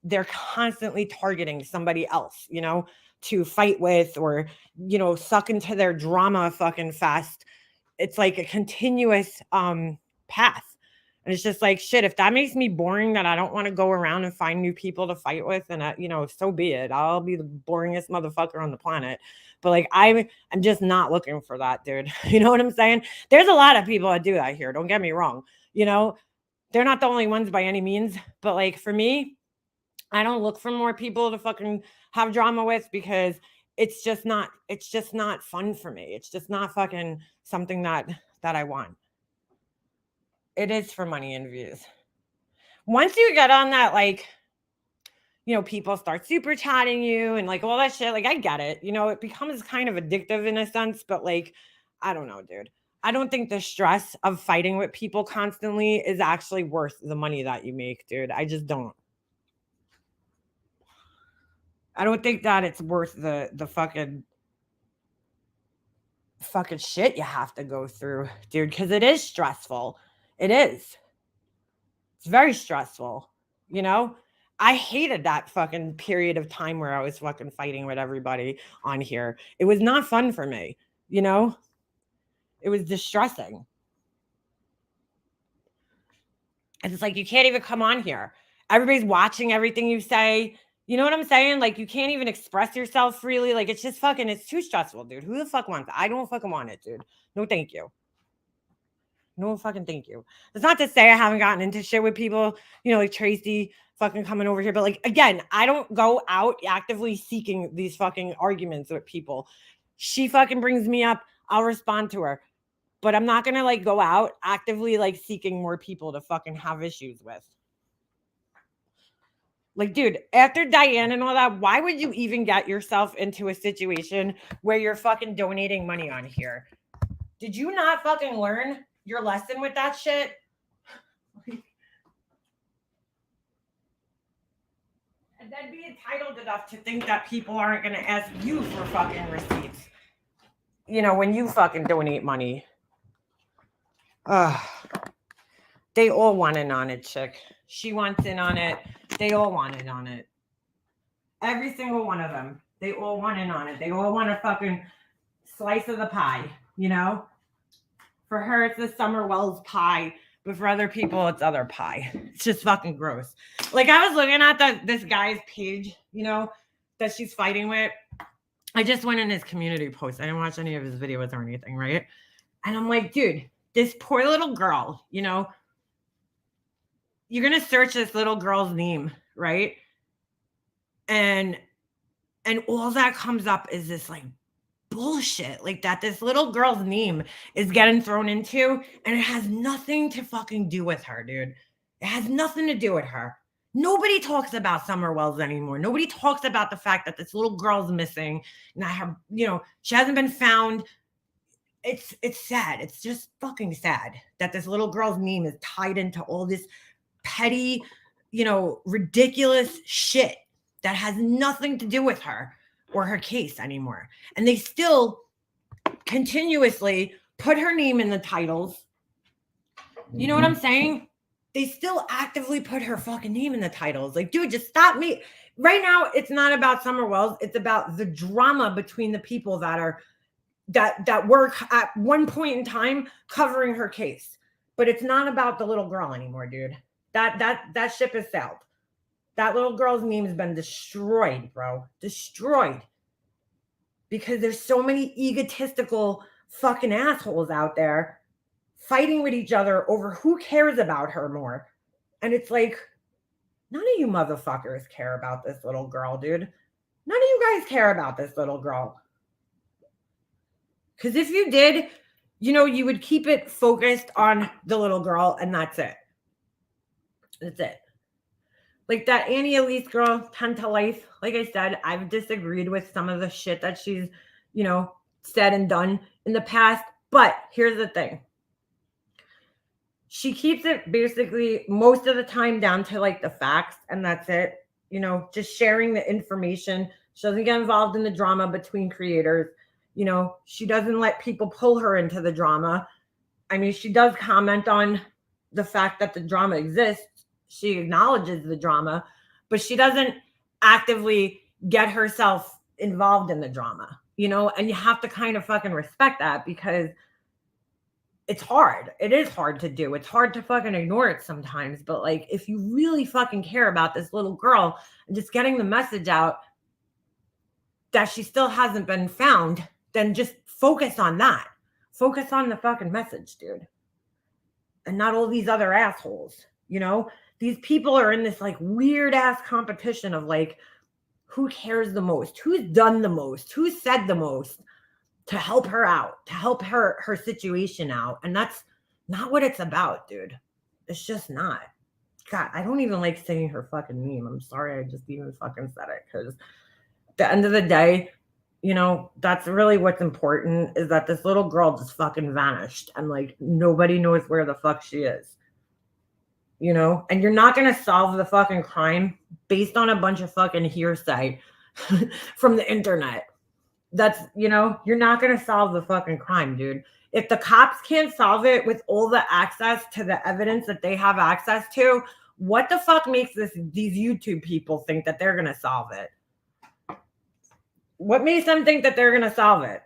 They're constantly targeting somebody else, you know, to fight with or, you know, suck into their drama fucking fest. It's like a continuous path. And it's just like, shit, if that makes me boring that I don't want to go around and find new people to fight with, and you know, so be it. I'll be the boringest motherfucker on the planet. But like, I'm just not looking for that, dude. You know what I'm saying? There's a lot of people that do that here. Don't get me wrong. You know, they're not the only ones by any means. But like, for me, I don't look for more people to fucking have drama with because it's just not fun for me. It's just not fucking something that I want. It is for money and views. Once you get on that, like, you know, people start super chatting you and like all that shit, like I get it. You know, it becomes kind of addictive in a sense, but like, I don't know, dude. I don't think the stress of fighting with people constantly is actually worth the money that you make, dude. I just don't. I don't think that it's worth the fucking shit you have to go through, dude, because it is stressful. It is. It's very stressful, you know? I hated that fucking period of time where I was fucking fighting with everybody on here. It was not fun for me, you know? It was distressing. And it's like, you can't even come on here. Everybody's watching everything you say. You know what I'm saying? Like, you can't even express yourself freely. Like, it's just fucking, it's too stressful, dude. Who the fuck wants it? I don't fucking want it, dude. No, thank you. No fucking thank you. It's not to say I haven't gotten into shit with people, you know, like Tracy fucking coming over here. But like, again, I don't go out actively seeking these fucking arguments with people. She fucking brings me up. I'll respond to her. But I'm not going to like go out actively like seeking more people to fucking have issues with. Like, dude, after Diane and all that, why would you even get yourself into a situation where you're fucking donating money on here? Did you not fucking learn your lesson with that shit? And then be entitled enough to think that people aren't going to ask you for fucking receipts. You know, when you fucking donate money. They all want in on it, chick. She wants in on it. They all want in on it. Every single one of them. They all want in on it. They all want a fucking slice of the pie, you know? For her, it's the Summer Wells pie. But for other people, it's other pie. It's just fucking gross. Like, I was looking at this guy's page, you know, that she's fighting with. I just went in his community post. I didn't watch any of his videos or anything, right? And I'm like, dude, this poor little girl, you know, you're going to search this little girl's name, right? And all that comes up is this like bullshit like that this little girl's name is getting thrown into, and it has nothing to fucking do with her, dude. It has nothing to do with her. Nobody talks about Summer Wells anymore. Nobody talks about the fact that this little girl's missing and I have, you know, she hasn't been found. It's sad. It's just fucking sad that this little girl's name is tied into all this petty, you know, ridiculous shit. that has nothing to do with her or her case anymore. And they still continuously put her name in the titles. You know what I'm saying? They still actively put her fucking name in the titles. Like, dude, just stop me. Right now, it's not about Summer Wells. It's about the drama between the people that are that were at one point in time covering her case. But it's not about the little girl anymore, dude. That ship has sailed. That little girl's name has been destroyed, bro. Destroyed. Because there's so many egotistical fucking assholes out there fighting with each other over who cares about her more. And it's like, none of you motherfuckers care about this little girl, dude. None of you guys care about this little girl. Because if you did, you know, you would keep it focused on the little girl and that's it. That's it. Like that Annie Elise girl, 10 to Life. Like I said, I've disagreed with some of the shit that she's, you know, said and done in the past. But here's the thing. She keeps it basically most of the time down to like the facts and that's it. You know, just sharing the information. She doesn't get involved in the drama between creators. You know, she doesn't let people pull her into the drama. I mean, she does comment on the fact that the drama exists. She acknowledges the drama, but she doesn't actively get herself involved in the drama, you know, and you have to kind of fucking respect that because it's hard. It is hard to do. It's hard to fucking ignore it sometimes. But like, if you really fucking care about this little girl and just getting the message out that she still hasn't been found, then just focus on that. Focus on the fucking message, dude. And not all these other assholes, you know? These people are in this like weird ass competition of like, who cares the most? Who's done the most? Who said the most to help her out, to help her situation out? And that's not what it's about, dude. It's just not. God, I don't even like saying her fucking name. I'm sorry I just even fucking said it because at the end of the day, you know, that's really what's important is that this little girl just fucking vanished and like nobody knows where the fuck she is. You know, and you're not going to solve the fucking crime based on a bunch of fucking hearsay from the internet. That's, you know, you're not going to solve the fucking crime, dude. If the cops can't solve it with all the access to the evidence that they have access to, what the fuck makes these YouTube people think that they're going to solve it? What makes them think that they're going to solve it?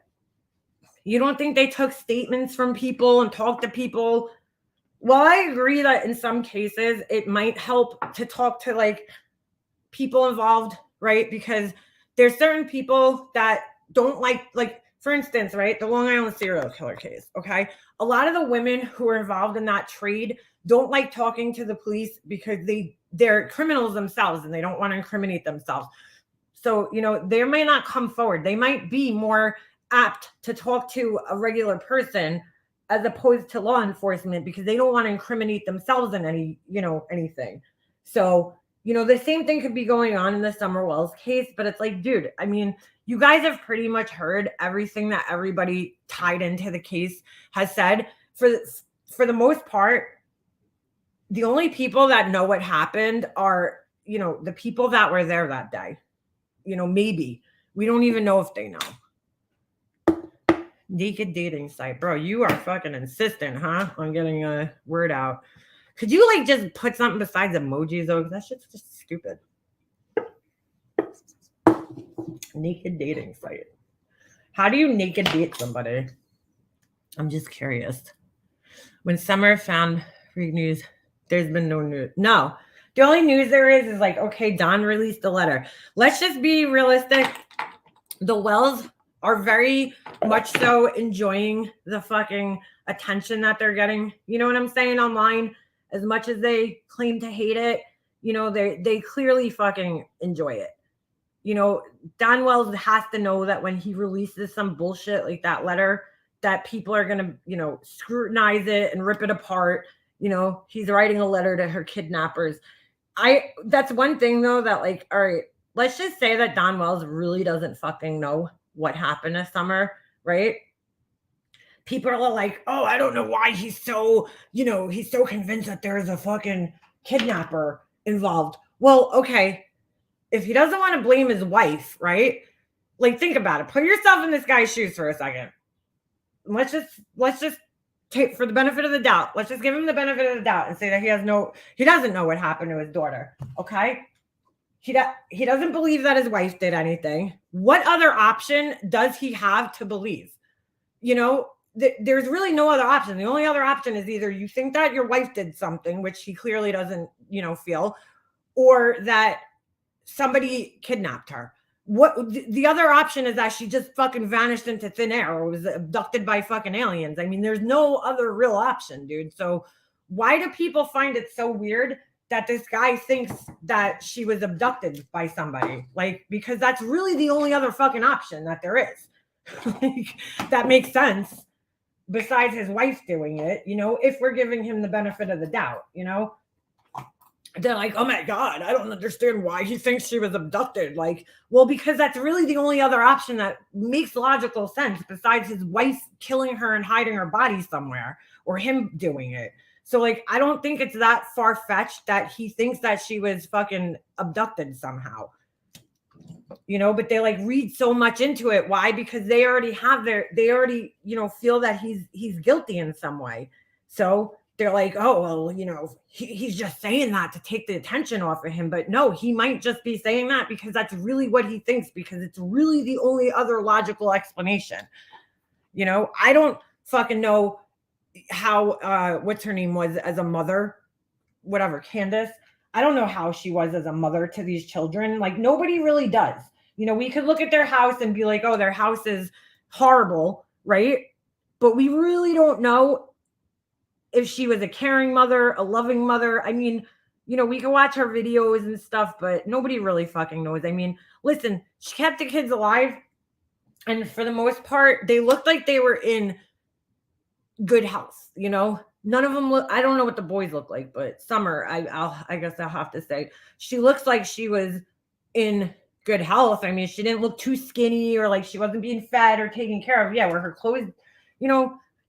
You don't think they took statements from people and talked to people? Well, I agree that in some cases it might help to talk to like people involved, right? Because there's certain people that don't like for instance, right? The Long Island serial killer case. Okay. A lot of the women who are involved in that trade don't like talking to the police because they're criminals themselves and they don't want to incriminate themselves. So, you know, they may not come forward. They might be more apt to talk to a regular person as opposed to law enforcement because they don't want to incriminate themselves in anything. So, you know, the same thing could be going on in the Summer Wells case, but it's like, dude, I mean, you guys have pretty much heard everything that everybody tied into the case has said. For the most part, the only people that know what happened are, you know, the people that were there that day. You know, maybe. We don't even know if they know. Naked dating site. Bro, you are fucking insistent, huh? On getting a word out. Could you like just put something besides emojis though? Because that shit's just stupid. Naked dating site. How do you naked date somebody? I'm just curious. When Summer found freak news, there's been no news. No. The only news there is like, okay, Don released a letter. Let's just be realistic. The Wells are very much so enjoying the fucking attention that they're getting. You know what I'm saying? Online, as much as they claim to hate it, you know, they clearly fucking enjoy it. You know, Don Wells has to know that when he releases some bullshit like that letter, that people are going to, you know, scrutinize it and rip it apart. You know, he's writing a letter to her kidnappers. That's one thing though, that like, all right, let's just say that Don Wells really doesn't fucking know what happened this summer, right? People are like, oh, I don't know why he's so, you know, he's so convinced that there's a fucking kidnapper involved. Well, okay. if he doesn't want to blame his wife, right? Like, think about it. Put yourself in this guy's shoes for a second. Let's just take, for the benefit of the doubt, let's just give him the benefit of the doubt and say that he doesn't know what happened to his daughter. Okay. He doesn't believe that his wife did anything. What other option does he have to believe? There's really no other option. The only other option is either you think that your wife did something, which he clearly doesn't, feel, or that somebody kidnapped her. What the other option is that she just fucking vanished into thin air or was abducted by fucking aliens. I mean, there's no other real option, dude. So why do people find it so weird that this guy thinks that she was abducted by somebody? Like, because that's really the only other fucking option that there is. Like, that makes sense besides his wife doing it, if we're giving him the benefit of the doubt, They're like, oh my God, I don't understand why he thinks she was abducted. Like, well, because that's really the only other option that makes logical sense besides his wife killing her and hiding her body somewhere or him doing it. So, like, I don't think it's that far-fetched that he thinks that she was fucking abducted somehow. But they like read so much into it. Why? Because they already feel that he's guilty in some way. So they're like, oh, well, he's just saying that to take the attention off of him. But no, he might just be saying that because that's really what he thinks, because it's really the only other logical explanation. I don't fucking know how, what's her name was as a mother, whatever, Candace. I don't know how she was as a mother to these children. Like, nobody really does. We could look at their house and be like, oh, their house is horrible, right? But we really don't know if she was a caring mother, a loving mother. I mean, we can watch her videos and stuff, but nobody really fucking knows. I mean, listen, she kept the kids alive. And for the most part, they looked like they were in good health, None of them look, I don't know what the boys look like, but Summer, I guess I'll have to say, she looks like she was in good health. I mean, she didn't look too skinny or like she wasn't being fed or taken care of. Yeah, were her clothes,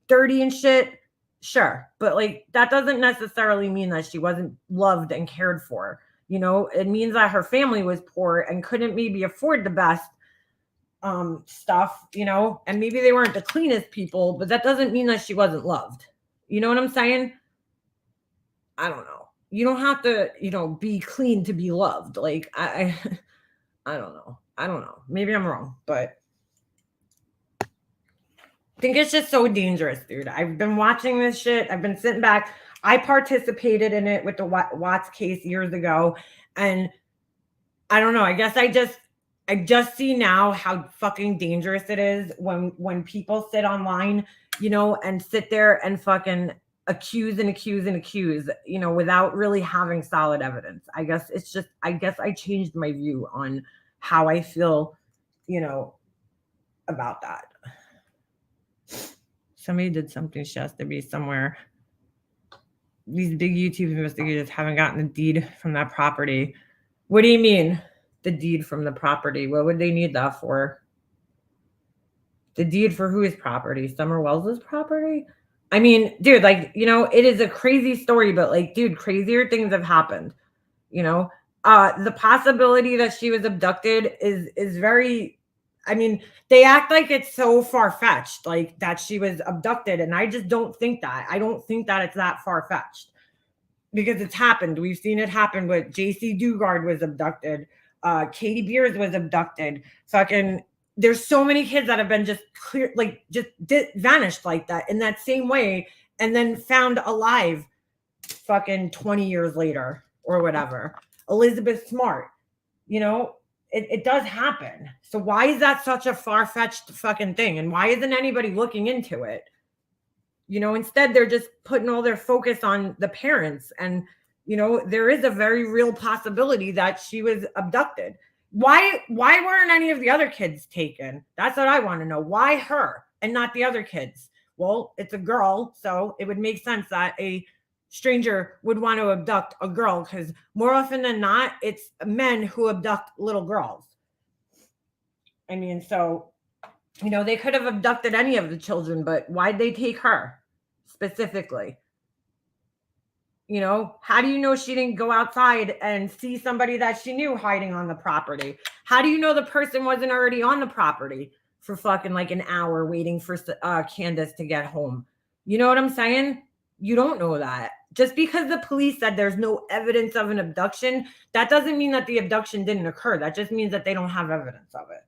dirty and shit? Sure. But like, that doesn't necessarily mean that she wasn't loved and cared for. It means that her family was poor and couldn't maybe afford the best stuff, and maybe they weren't the cleanest people, but that doesn't mean that she wasn't loved. You know what I'm saying? I don't know. You don't have to, be clean to be loved. Like, I don't know. I don't know. Maybe I'm wrong, but I think it's just so dangerous, dude. I've been watching this shit. I've been sitting back. I participated in it with the Watts case years ago. And I don't know. I guess I just see now how fucking dangerous it is when people sit online, and sit there and fucking accuse and accuse and accuse, without really having solid evidence. I guess I changed my view on how I feel, about that. Somebody did something. She has to be somewhere. These big YouTube investigators haven't gotten the deed from that property. What do you mean? The deed from the property? What would they need that for? The deed for whose property? Summer Wells's property? I mean, dude, like, it is a crazy story, but like, dude, crazier things have happened. The possibility that she was abducted is very, I mean, they act like it's so far-fetched, like that she was abducted. And I just don't think that. I don't think that it's that far-fetched because it's happened. We've seen it happen with JC Dugard was abducted. Katie Beers was abducted. Fucking, there's so many kids that have been just clear, like just vanished like that in that same way, and then found alive fucking 20 years later or whatever. Elizabeth Smart, it does happen. So why is that such a far-fetched fucking thing? And why isn't anybody looking into it? Instead they're just putting all their focus on the parents. And there is a very real possibility that she was abducted. Why weren't any of the other kids taken? That's what I want to know. Why her and not the other kids? Well, it's a girl, so it would make sense that a stranger would want to abduct a girl, because more often than not, it's men who abduct little girls. I mean, so, they could have abducted any of the children, but why'd they take her specifically? You know, how do you know she didn't go outside and see somebody that she knew hiding on the property? How do you know the person wasn't already on the property for fucking like an hour waiting for Candace to get home? You know what I'm saying? You don't know that. Just because the police said there's no evidence of an abduction, that doesn't mean that the abduction didn't occur. That just means that they don't have evidence of it.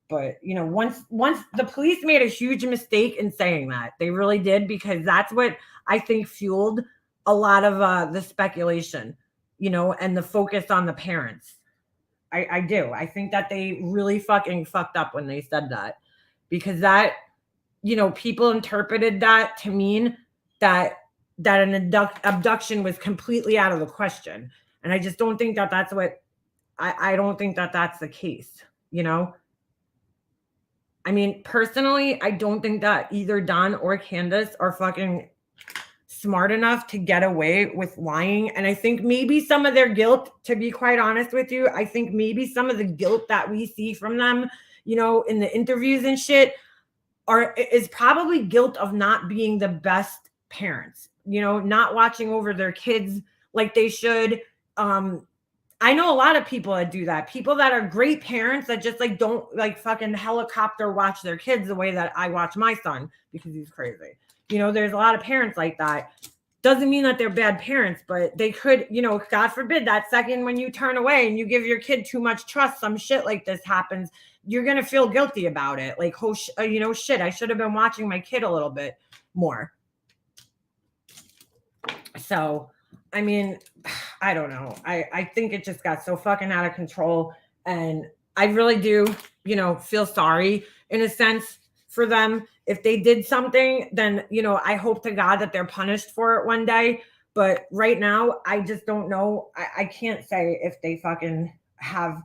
But, you know, once the police made a huge mistake in saying that, they really did, because that's what I think fueled a lot of the speculation, you know, and the focus on the parents. I do. I think that they really fucking fucked up when they said that, because that, you know, people interpreted that to mean that an abduction was completely out of the question. And I just don't think that that's what, I don't think that that's the case, you know? I mean, personally, I don't think that either Don or Candace are fucking smart enough to get away with lying. And I think maybe some of their guilt, to be quite honest with you, I think maybe some of the guilt that we see from them, you know, in the interviews and shit is probably guilt of not being the best parents, you know, not watching over their kids like they should. I know a lot of people that do that. People that are great parents that just like don't like fucking helicopter watch their kids the way that I watch my son because he's crazy. You know, there's a lot of parents like that. Doesn't mean that they're bad parents, but they could, you know, God forbid, that second when you turn away and you give your kid too much trust, some shit like this happens, you're going to feel guilty about it. Like, oh, you know, shit, I should have been watching my kid a little bit more. So, I mean, I don't know. I think it just got so fucking out of control. And I really do, you know, feel sorry in a sense for them. If they did something, then, you know, I hope to God that they're punished for it one day. But right now, I just don't know. I can't say if they fucking have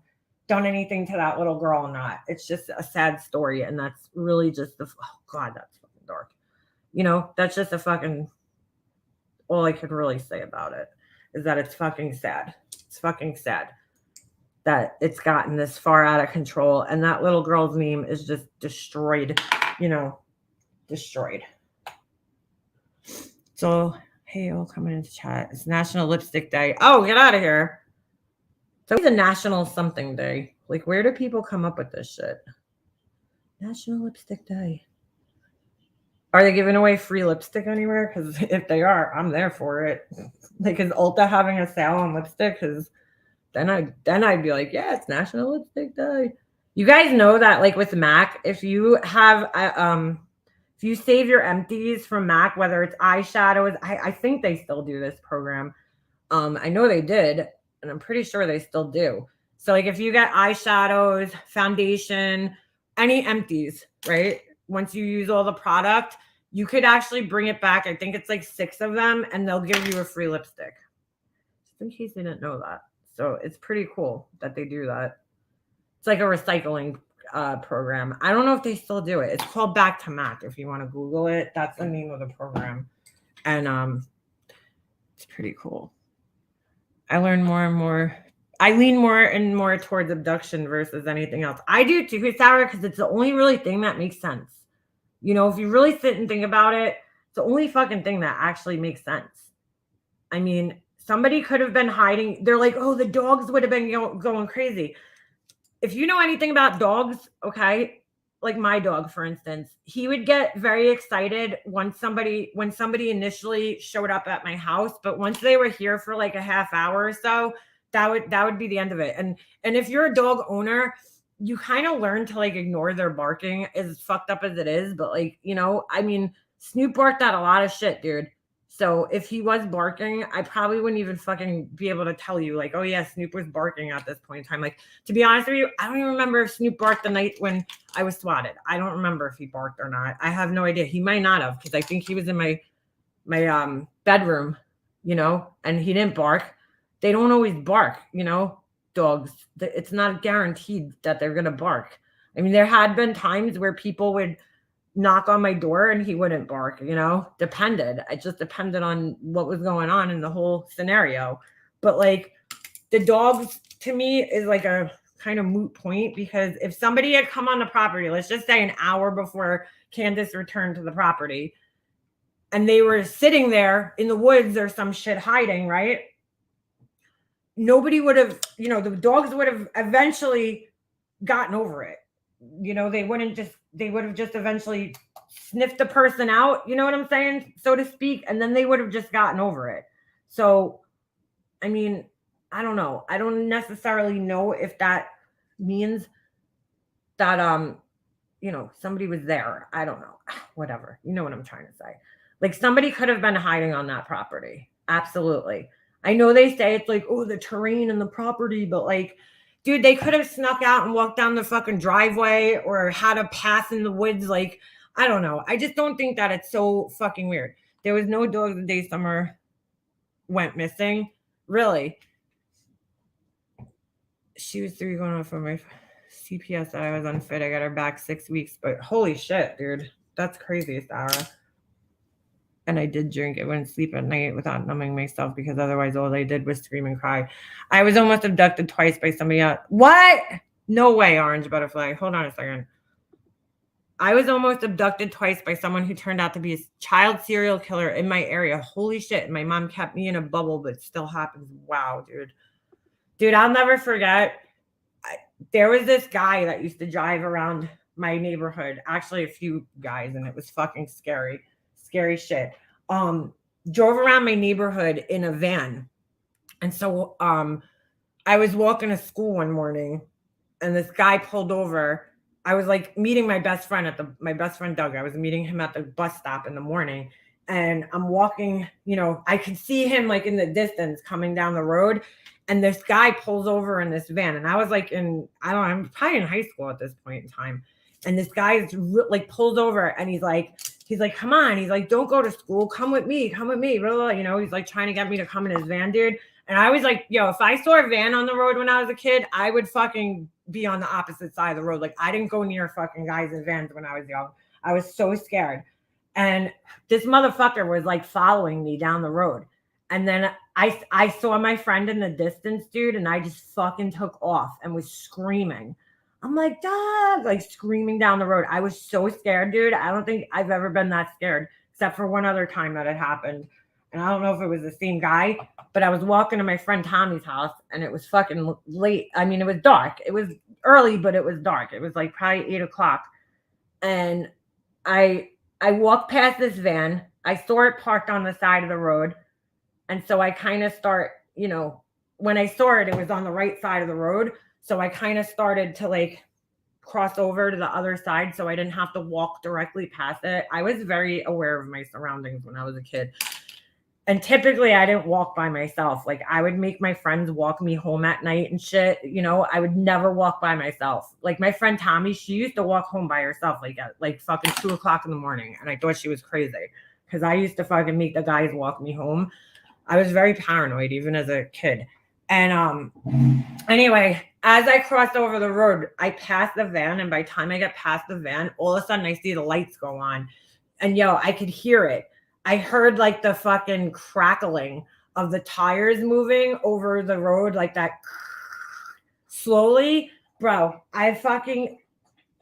done anything to that little girl or not. It's just a sad story. And that's really just oh God, that's fucking dark. You know, that's just a fucking, all I could really say about it is that it's fucking sad. It's fucking sad that it's gotten this far out of control. And that little girl's name is just destroyed, you know, destroyed. So, hey, all coming into chat. It's National Lipstick Day. Oh, get out of here. So it's a National something day. Like, where do people come up with this shit? National Lipstick Day. Are they giving away free lipstick anywhere? Because if they are, I'm there for it. Like, is Ulta having a sale on lipstick? Because then I'd be like, yeah, it's National Lipstick Day. You guys know that, like, with MAC, if you have if you save your empties from MAC, whether it's eyeshadows, I think they still do this program. I know they did, and I'm pretty sure they still do. So, like, if you get eyeshadows, foundation, any empties, right? Once you use all the product, you could actually bring it back. I think it's like 6 of them, and they'll give you a free lipstick. Just in case you didn't know that. So it's pretty cool that they do that. It's like a recycling program. I don't know if they still do it. It's called Back to Mac. If you want to Google it, that's the name of the program. And it's pretty cool. I learn more and more. I lean more and more towards abduction versus anything else. I do too, Sarah, because it's the only really thing that makes sense. You know, if you really sit and think about it, it's the only fucking thing that actually makes sense. I mean, somebody could have been hiding. They're like, oh, the dogs would have been going crazy. If you know anything about dogs, okay, like my dog, for instance, he would get very excited when somebody initially showed up at my house. But once they were here for like a half hour or so, that would be the end of it. And if you're a dog owner, you kind of learn to like ignore their barking, as fucked up as it is. But like, you know, I mean, Snoop barked at a lot of shit, dude. So if he was barking, I probably wouldn't even fucking be able to tell you like, oh yeah, Snoop was barking at this point in time. Like, to be honest with you, I don't even remember if Snoop barked the night when I was swatted. I don't remember if he barked or not. I have no idea. He might not have, because I think he was in my bedroom, you know, and he didn't bark. They don't always bark, you know, dogs. It's not guaranteed that they're going to bark. I mean, there had been times where people would knock on my door and he wouldn't bark, you know, depended. It just depended on what was going on in the whole scenario. But like, the dogs to me is like a kind of moot point, because if somebody had come on the property, let's just say an hour before Candace returned to the property, and they were sitting there in the woods or some shit hiding, right? Nobody would have, the dogs would have eventually gotten over it. They would have just eventually sniffed the person out, you know what I'm saying, so to speak, and then they would have just gotten over it. So, I mean, I don't know. I don't necessarily know if that means that somebody was there. I don't know. Whatever. You know what I'm trying to say. Like, somebody could have been hiding on that property. Absolutely. I know they say it's like, oh, the terrain and the property, but like, dude, they could have snuck out and walked down the fucking driveway or had a pass in the woods. Like, I don't know. I just don't think that it's so fucking weird. There was no dog the day Summer went missing. Really. She was 3 going off for my CPS that I was unfit. I got her back 6 weeks, but holy shit, dude. That's crazy, Sarah. And I did drink. I wouldn't sleep at night without numbing myself because otherwise all I did was scream and cry. I was almost abducted twice by somebody else. What? No way, Orange Butterfly. Hold on a second. I was almost abducted twice by someone who turned out to be a child serial killer in my area. Holy shit. My mom kept me in a bubble, but it still happens. Wow, dude. Dude, I'll never forget. There was this guy that used to drive around my neighborhood. Actually, a few guys, and it was fucking scary. Scary shit. Drove around my neighborhood in a van. And so I was walking to school one morning and this guy pulled over. I was like meeting my best friend my best friend Doug. I was meeting him at the bus stop in the morning. And I'm walking, I could see him like in the distance coming down the road. And this guy pulls over in this van. And I was like I'm probably in high school at this point in time. And this guy like pulls over and he's like, come on. He's like, don't go to school. Come with me. He's like trying to get me to come in his van, dude. And I was like, yo, if I saw a van on the road when I was a kid, I would fucking be on the opposite side of the road. Like, I didn't go near fucking guys in vans when I was young. I was so scared. And this motherfucker was like following me down the road. And then I saw my friend in the distance, dude, and I just fucking took off and was screaming. I'm like, dog, like screaming down the road. I was so scared, dude. I don't think I've ever been that scared, except for one other time that it happened. And I don't know if it was the same guy, but I was walking to my friend Tommy's house and it was fucking late. I mean, it was dark. It was early, but it was dark. It was like probably 8:00. And I walked past this van. I saw it parked on the side of the road. And so I kind of start, when I saw it, it was on the right side of the road. So I kind of started to like cross over to the other side so I didn't have to walk directly past it. I was very aware of my surroundings when I was a kid. And typically I didn't walk by myself. Like, I would make my friends walk me home at night and shit. I would never walk by myself. Like, my friend Tommy, she used to walk home by herself like at like fucking 2:00 in the morning. And I thought she was crazy because I used to fucking make the guys walk me home. I was very paranoid even as a kid. And anyway, as I crossed over the road, I passed the van. And by the time I get past the van, all of a sudden I see the lights go on. And I could hear it. I heard like the fucking crackling of the tires moving over the road, like that slowly. Bro, I fucking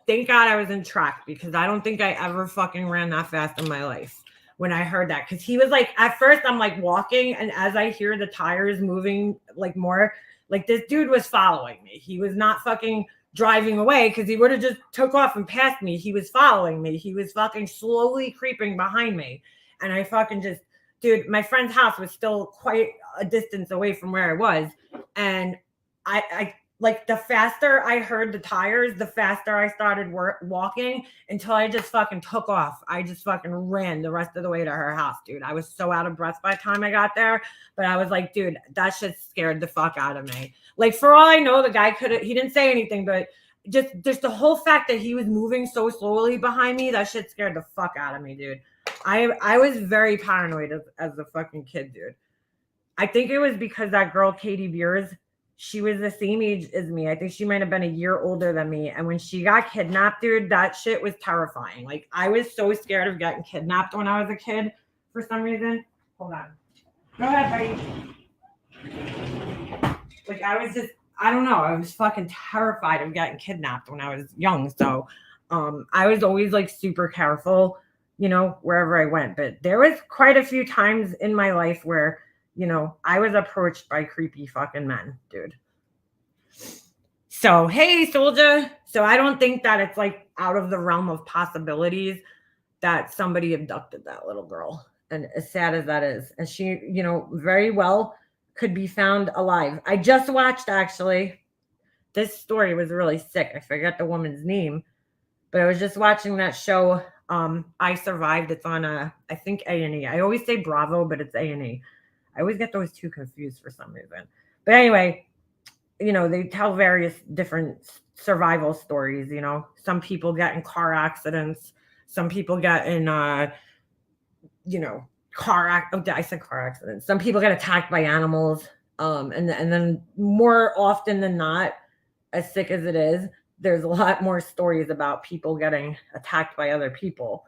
thank God I was in track because I don't think I ever fucking ran that fast in my life when I heard that. Because he was like, at first I'm like walking, and as I hear the tires moving like more, like this dude was following me. He was not fucking driving away because he would have just took off and passed me. He was following me. He was fucking slowly creeping behind me. And I fucking just, dude, my friend's house was still quite a distance away from where I was. And I like, the faster I heard the tires, the faster I started walking until I just fucking took off. I just fucking ran the rest of the way to her house, dude. I was so out of breath by the time I got there. But I was like, dude, that shit scared the fuck out of me. Like, for all I know, the guy he didn't say anything, but just the whole fact that he was moving so slowly behind me, that shit scared the fuck out of me, dude. I was very paranoid as a fucking kid, dude. I think it was because that girl, Katie Beers, she was the same age as me. I think she might have been a year older than me. And when she got kidnapped, dude, that shit was terrifying. Like, I was so scared of getting kidnapped when I was a kid for some reason. Hold on. Go ahead, buddy. Like, I don't know. I was fucking terrified of getting kidnapped when I was young. So I was always like super careful. you know, wherever I went. But there was quite a few times in my life where, you know, I was approached by creepy fucking men, dude. So, hey, soldier. So I don't think that it's like out of the realm of possibilities that somebody abducted that little girl. And as sad as that is, and she, you know, very well could be found alive. I just watched, actually, this story was really sick. I forget the woman's name, but I was just watching that show. I Survived. It's on I think A&E. I always say Bravo, but it's A&E. I always get those two confused for some reason. But anyway, you know, they tell various different survival stories. You know, some people get in car accidents, some people get in you know, I said car accidents. Some people get attacked by animals. And then more often than not, as sick as it is, there's a lot more stories about people getting attacked by other people.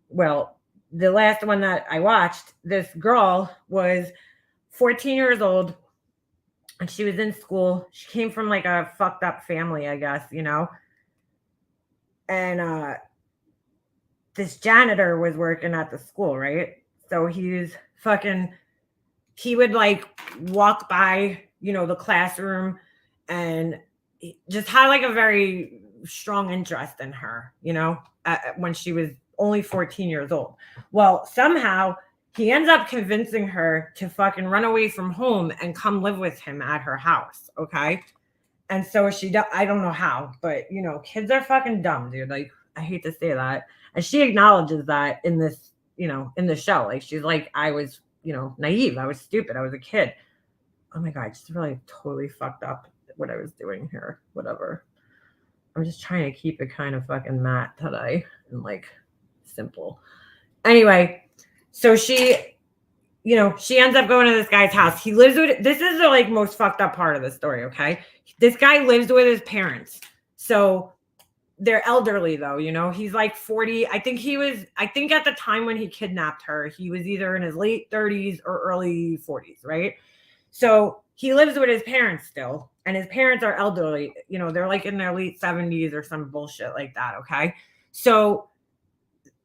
Well, the last one that I watched, this girl was 14 years old and she was in school. She came from like a fucked up family, I guess, you know. And this janitor was working at the school, right? So he would like walk by, you know, the classroom and just had like a very strong interest in her, you know, when she was only 14 years old. Well, somehow he ends up convincing her to fucking run away from home and come live with him at her house. Okay. And so I don't know how, but you know, kids are fucking dumb, dude. Like, I hate to say that. And she acknowledges that in this, you know, in the show. Like, she's like, I was, you know, naive. I was stupid. I was a kid. Oh my God, I just really totally fucked up what I was doing here. Whatever. I'm just trying to keep it kind of fucking matte today and like simple. Anyway, so she, you know, she ends up going to this guy's house. He lives with, this is the like most fucked up part of the story, okay? This guy lives with his parents. So they're elderly though, you know, he's like 40. I think at the time when he kidnapped her, he was either in his late 30s or early 40s, right? So he lives with his parents still, and his parents are elderly. You know, they're like in their late 70s or some bullshit like that, okay? So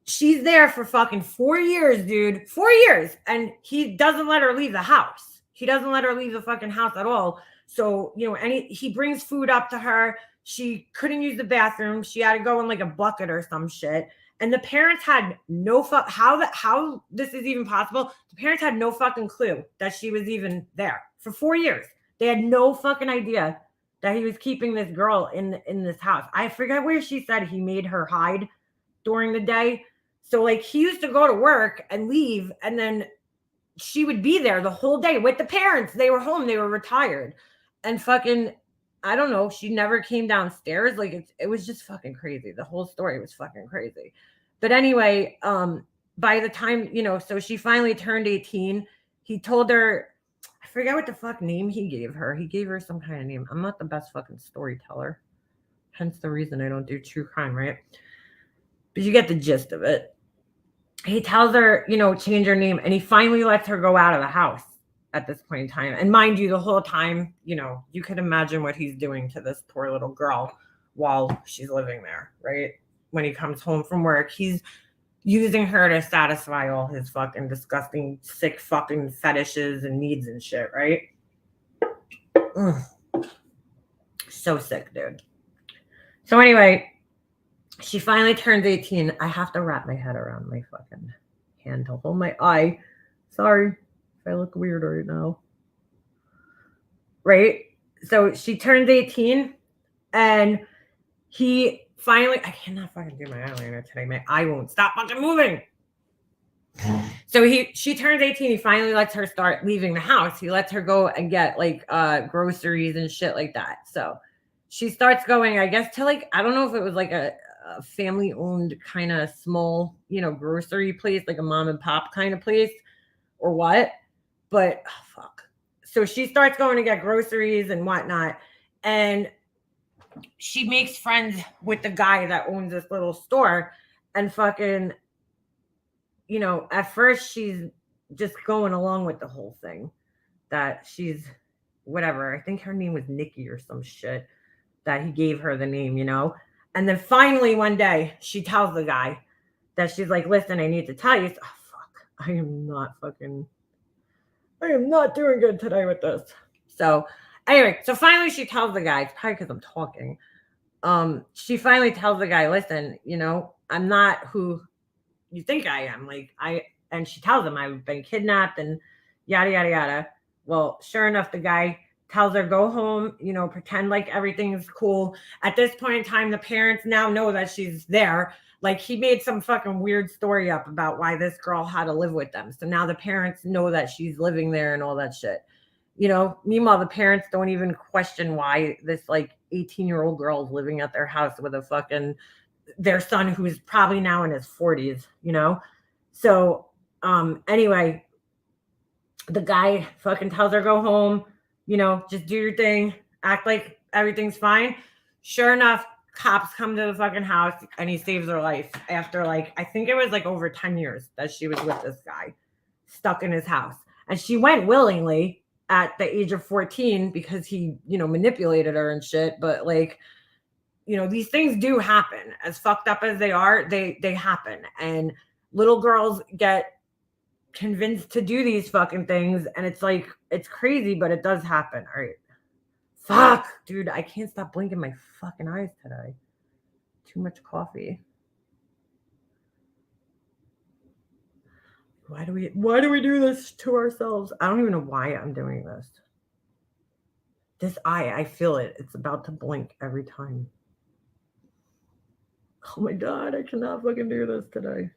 she's there for fucking 4 years, dude. 4 years. And he doesn't let her leave the house. He doesn't let her leave the fucking house at all. So, you know, he brings food up to her. She couldn't use the bathroom. She had to go in like a bucket or some shit. And the parents had no how this is even possible. The parents had no fucking clue that she was even there for 4 years. They had no fucking idea that he was keeping this girl in this house. I forget where she said he made her hide during the day. So like he used to go to work and leave, and then she would be there the whole day with the parents. They were home, they were retired. And fucking, I don't know, she never came downstairs. Like it was just fucking crazy. The whole story was fucking crazy. But anyway, by the time, you know, so she finally turned 18, he told her, I forget what the fuck name he gave her. He gave her some kind of name. I'm not the best fucking storyteller. Hence the reason I don't do true crime, right? But you get the gist of it. He tells her, you know, change her name, and he finally lets her go out of the house at this point in time. And mind you, the whole time, you know, you can imagine what he's doing to this poor little girl while she's living there, right? When he comes home from work, he's using her to satisfy all his fucking disgusting, sick fucking fetishes and needs and shit, right? Ugh. So sick, dude. So anyway, she finally turns 18. I have to wrap my head around my fucking hand to hold my eye. Sorry if I look weird right now. Right? So she turns 18 and he finally, I cannot fucking do my eyeliner today. My eye won't stop fucking moving. So she turns 18. He finally lets her start leaving the house. He lets her go and get like groceries and shit like that. So she starts going, I guess, to like, I don't know if it was like a family owned kind of small, you know, grocery place, like a mom and pop kind of place or what. But oh, fuck. So she starts going to get groceries and whatnot. And she makes friends with the guy that owns this little store. And fucking, you know, at first she's just going along with the whole thing. That she's whatever. I think her name was Nikki or some shit that he gave her the name, you know. And then finally one day she tells the guy that she's like, listen, I need to tell you. Oh, fuck. I am not doing good today with this. So anyway, so finally she tells the guy, it's probably because I'm talking. She finally tells the guy, listen, I'm not who you think I am. And she tells him I've been kidnapped and yada, yada, yada. Well, sure enough, the guy tells her, go home, pretend like everything's cool. At this point in time, the parents now know that she's there. Like, he made some fucking weird story up about why this girl had to live with them. So now the parents know that she's living there and all that shit. Meanwhile, the parents don't even question why this 18-year-old girl is living at their house with their son, who's probably now in his 40s, So anyway, the guy fucking tells her, go home, just do your thing, act like everything's fine. Sure enough, cops come to the fucking house and he saves her life after I think it was over 10 years that she was with this guy stuck in his house. And she went willingly at the age of 14 because he, manipulated her and shit. But these things do happen. As fucked up as they are, they happen. And little girls get convinced to do these fucking things. And it's crazy, but it does happen. All right. Fuck, dude, I can't stop blinking my fucking eyes today. Too much coffee. Why do we do this to ourselves? I don't even know why I'm doing this. This eye, I feel it. It's about to blink every time. Oh my God, I cannot fucking do this today.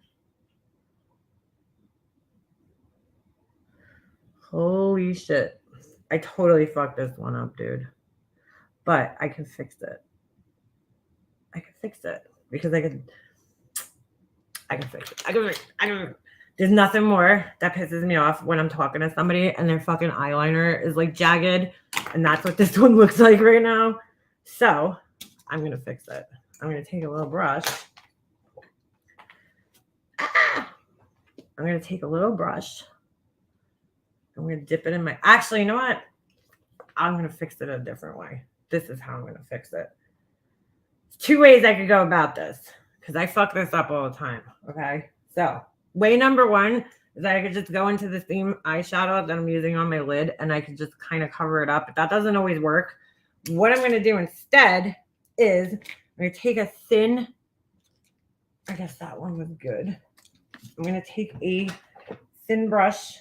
Holy shit. I totally fucked this one up, dude. But I can fix it. Because I can fix it. There's nothing more that pisses me off when I'm talking to somebody and their fucking eyeliner is jagged. And that's what this one looks like right now. So I'm going to fix it. I'm going to take a little brush. I'm going to take a little brush. I'm going to dip it in my... Actually, you know what? I'm going to fix it a different way. This is how I'm going to fix it. There's 2 ways I could go about this because I fuck this up all the time. Okay. So way number 1 is that I could just go into the same eyeshadow that I'm using on my lid and I could just kind of cover it up. But that doesn't always work. What I'm going to do instead is I'm going to take a thin... I guess that one was good. I'm going to take a thin brush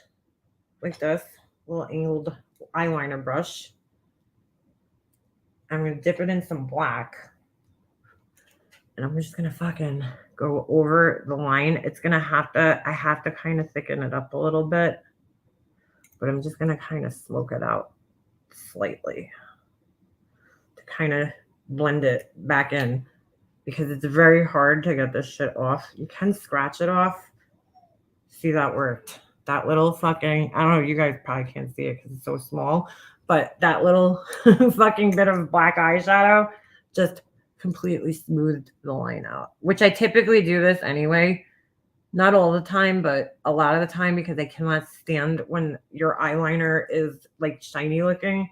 like this, little angled eyeliner brush. I'm going to dip it in some black. And I'm just going to fucking go over the line. I have to kind of thicken it up a little bit. But I'm just going to kind of smoke it out slightly. To kind of blend it back in. Because it's very hard to get this shit off. You can scratch it off. See, that worked. That little fucking, I don't know, you guys probably can't see it because it's so small. But that little fucking bit of black eyeshadow just completely smoothed the line out. Which I typically do this anyway. Not all the time, but a lot of the time because I cannot stand when your eyeliner is shiny looking.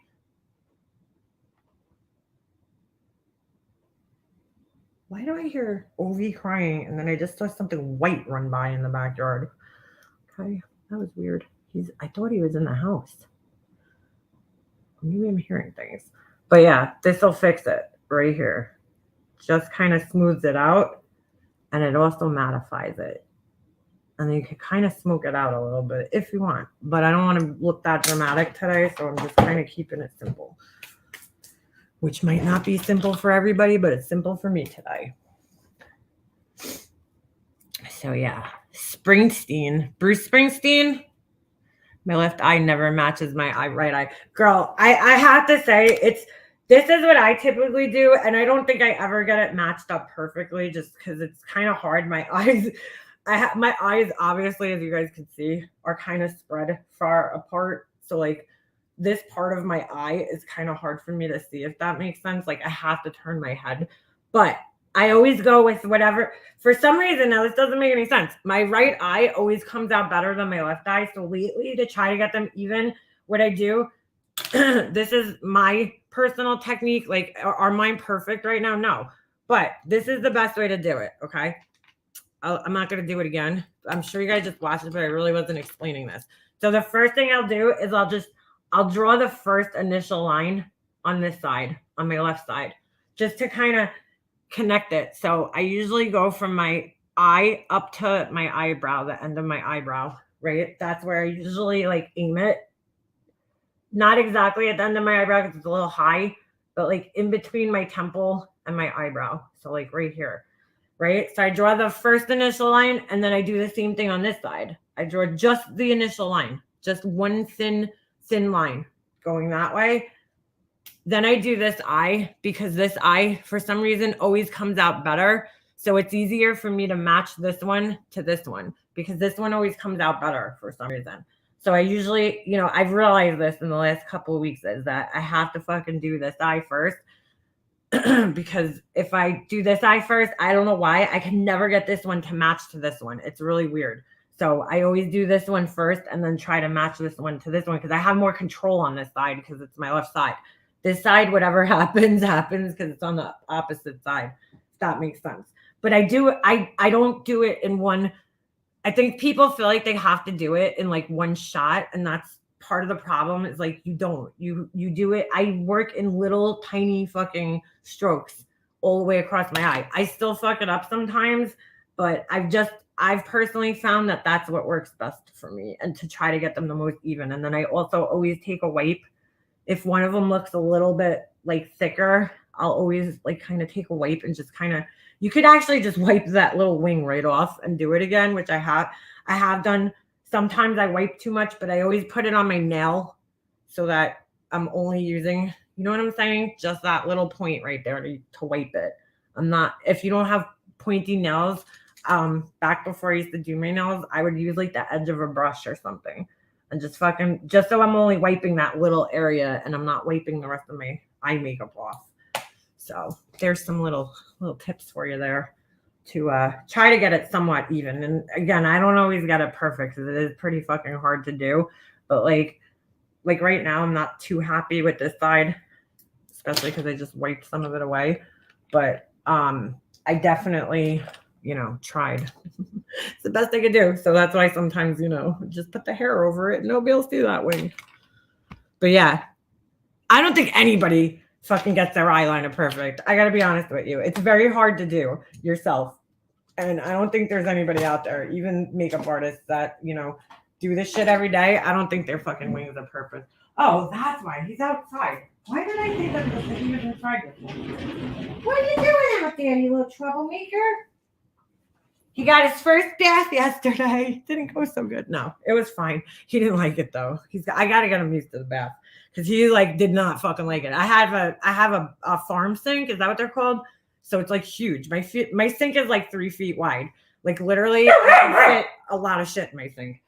Why do I hear Ovi crying and then I just saw something white run by in the backyard? Okay, that was weird. I thought he was in the house. Maybe I'm hearing things. But yeah, this will fix it right here. Just kind of smooths it out and it also mattifies it. And then you can kind of smoke it out a little bit if you want. But I don't want to look that dramatic today, so I'm just kind of keeping it simple. Which might not be simple for everybody, but it's simple for me today. So yeah, Bruce Springsteen. My left eye never matches my right eye. Girl, I have to say, this is what I typically do, and I don't think I ever get it matched up perfectly just because it's kind of hard. My eyes, my eyes, obviously, as you guys can see, are kind of spread far apart. So this part of my eye is kind of hard for me to see, if that makes sense. I have to turn my head, but I always go with whatever. For some reason, now this doesn't make any sense. My right eye always comes out better than my left eye. So lately, to try to get them even, what I do, this is my personal technique. Are mine perfect right now? No, but this is the best way to do it. Okay. I'm not going to do it again. I'm sure you guys just watched it, but I really wasn't explaining this. So the first thing I'll do is I'll draw the first initial line on this side, on my left side, just to kind of connect it. So I usually go from my eye up to my eyebrow, the end of my eyebrow, right? That's where I usually like aim it. Not exactly at the end of my eyebrow because it's a little high, but like in between my temple and my eyebrow. So like right here, right? So I draw the first initial line and then I do the same thing on this side. I draw just the initial line, just one thin line going that way. Then I do this eye because this eye, for some reason, always comes out better. So it's easier for me to match this one to this one because this one always comes out better for some reason. So I usually, I've realized this in the last couple of weeks is that I have to fucking do this eye first because if I do this eye first, I don't know why, I can never get this one to match to this one. It's really weird. So I always do this one first and then try to match this one to this one because I have more control on this side because it's my left side. This side, whatever happens because it's on the opposite side. If that makes sense. But I don't do it in one. I think people feel like they have to do it in like one shot. And that's part of the problem is like, you don't, you do it. I work in little tiny fucking strokes all the way across my eye. I still fuck it up sometimes, but I've personally found that that's what works best for me and to try to get them the most even. And then I also always take a wipe. If one of them looks a little bit like thicker, I'll always like kind of take a wipe and just kind of, you could actually just wipe that little wing right off and do it again, which I have done. Sometimes I wipe too much, but I always put it on my nail so that I'm only using, you know what I'm saying? Just that little point right there to wipe it. If you don't have pointy nails, back before I used to do my nails, I would use like the edge of a brush or something. And just so I'm only wiping that little area and I'm not wiping the rest of my eye makeup off. So there's some little tips for you there to try to get it somewhat even. And again, I don't always get it perfect because it is pretty fucking hard to do. But like right now, I'm not too happy with this side, especially because I just wiped some of it away. But I definitely, tried. It's the best I could do. So that's why sometimes, just put the hair over it and nobody else do that way. But yeah, I don't think anybody fucking gets their eyeliner perfect. I got to be honest with you. It's very hard to do yourself. And I don't think there's anybody out there, even makeup artists that, do this shit every day. I don't think their fucking wings are perfect. Oh, that's why. He's outside. Why did I think that he was inside with me? What are you doing out there, you little troublemaker? He got his first bath yesterday. Didn't go so good. No, it was fine. He didn't like it though. I gotta get him used to the bath because he did not fucking like it. I have a farm sink. Is that what they're called? So it's like huge. My sink is like 3 feet wide. Like literally, I can fit a lot of shit in my sink.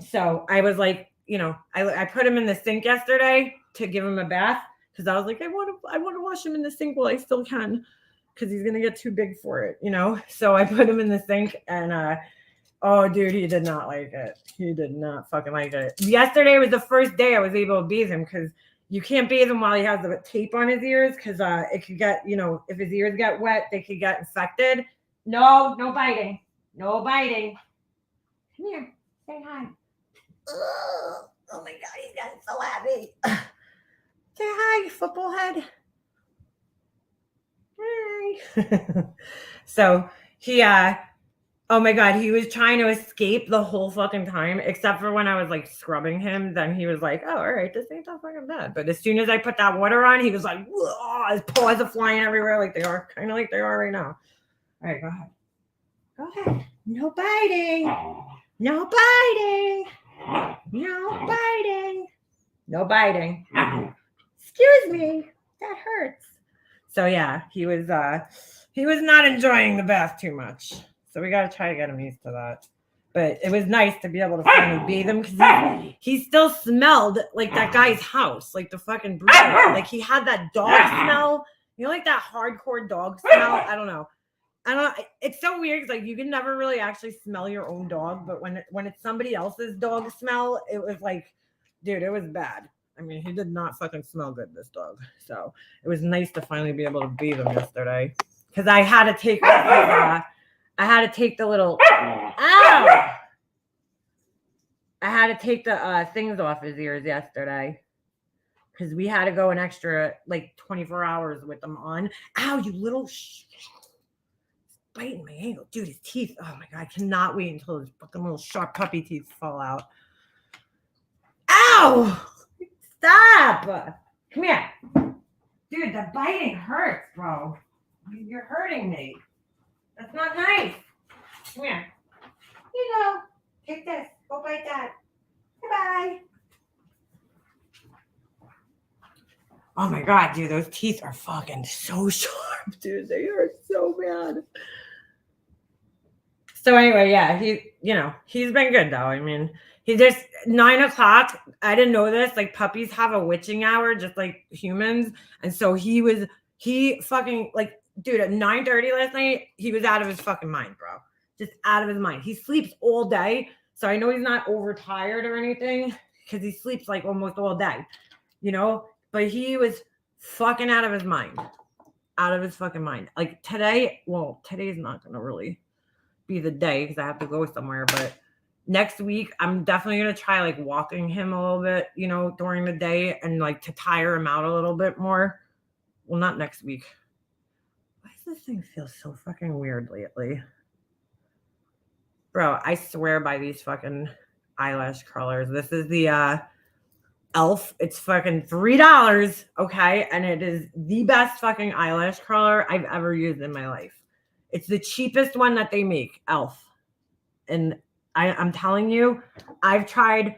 So I was like, I put him in the sink yesterday to give him a bath because I was like, I want to wash him in the sink while I still can. Because he's gonna get too big for it, So I put him in the sink, and oh, dude, he did not like it. He did not fucking like it. Yesterday was the first day I was able to bathe him because you can't bathe him while he has the tape on his ears because it could get, if his ears get wet, they could get infected. No biting, no biting. Come here, say hi. Ugh. Oh my God, he's getting so happy. Say hi, football head. Hi. So he oh my God, he was trying to escape the whole fucking time except for when I was like scrubbing him. Then he was like, oh, all right, this ain't that fucking bad. But as soon as I put that water on, he was like, whoa, his paws are flying everywhere like they are right now. All right, go ahead. No biting. No biting. No biting. No biting. Excuse me, that hurts. So yeah, he was not enjoying the bath too much. So we got to try to get him used to that. But it was nice to be able to finally bathe him because he still smelled like that guy's house, like the fucking breeder. Like he had that dog smell, like that hardcore dog smell. I don't know. It's so weird because like you can never really actually smell your own dog, but when it's somebody else's dog smell, it was like, dude, it was bad. I mean, he did not fucking smell good, this dog. So it was nice to finally be able to bathe him yesterday because I had to take off I had to take the little, ow! I had to take the things off his ears yesterday because we had to go an extra like 24 hours with them on. Ow, you little biting my ankle. Dude, his teeth. Oh my God, I cannot wait until his fucking little sharp puppy teeth fall out. Ow! Stop! Come here. Dude, the biting hurts, bro. You're hurting me. That's not nice. Come here. Here you go. Take this. Go bite that. Goodbye. Oh my God, dude, those teeth are fucking so sharp, dude. They hurt so bad. So anyway, yeah, he's been good though. I mean, he just 9 o'clock. I didn't know this. Like puppies have a witching hour, just like humans. And so he fucking like, dude, at 9:30 last night, he was out of his fucking mind, bro. Just out of his mind. He sleeps all day. So I know he's not overtired or anything because he sleeps like almost all day, but he was fucking out of his mind. Out of his fucking mind. Like today's not going to really be the day because I have to go somewhere, but next week I'm definitely going to try like walking him a little bit, during the day and like to tire him out a little bit more. Well, not next week. Why does this thing feel so fucking weird lately? Bro, I swear by these fucking eyelash curlers. This is the Elf. It's fucking $3, okay? And it is the best fucking eyelash curler I've ever used in my life. It's the cheapest one that they make, Elf. And I'm telling you, I've tried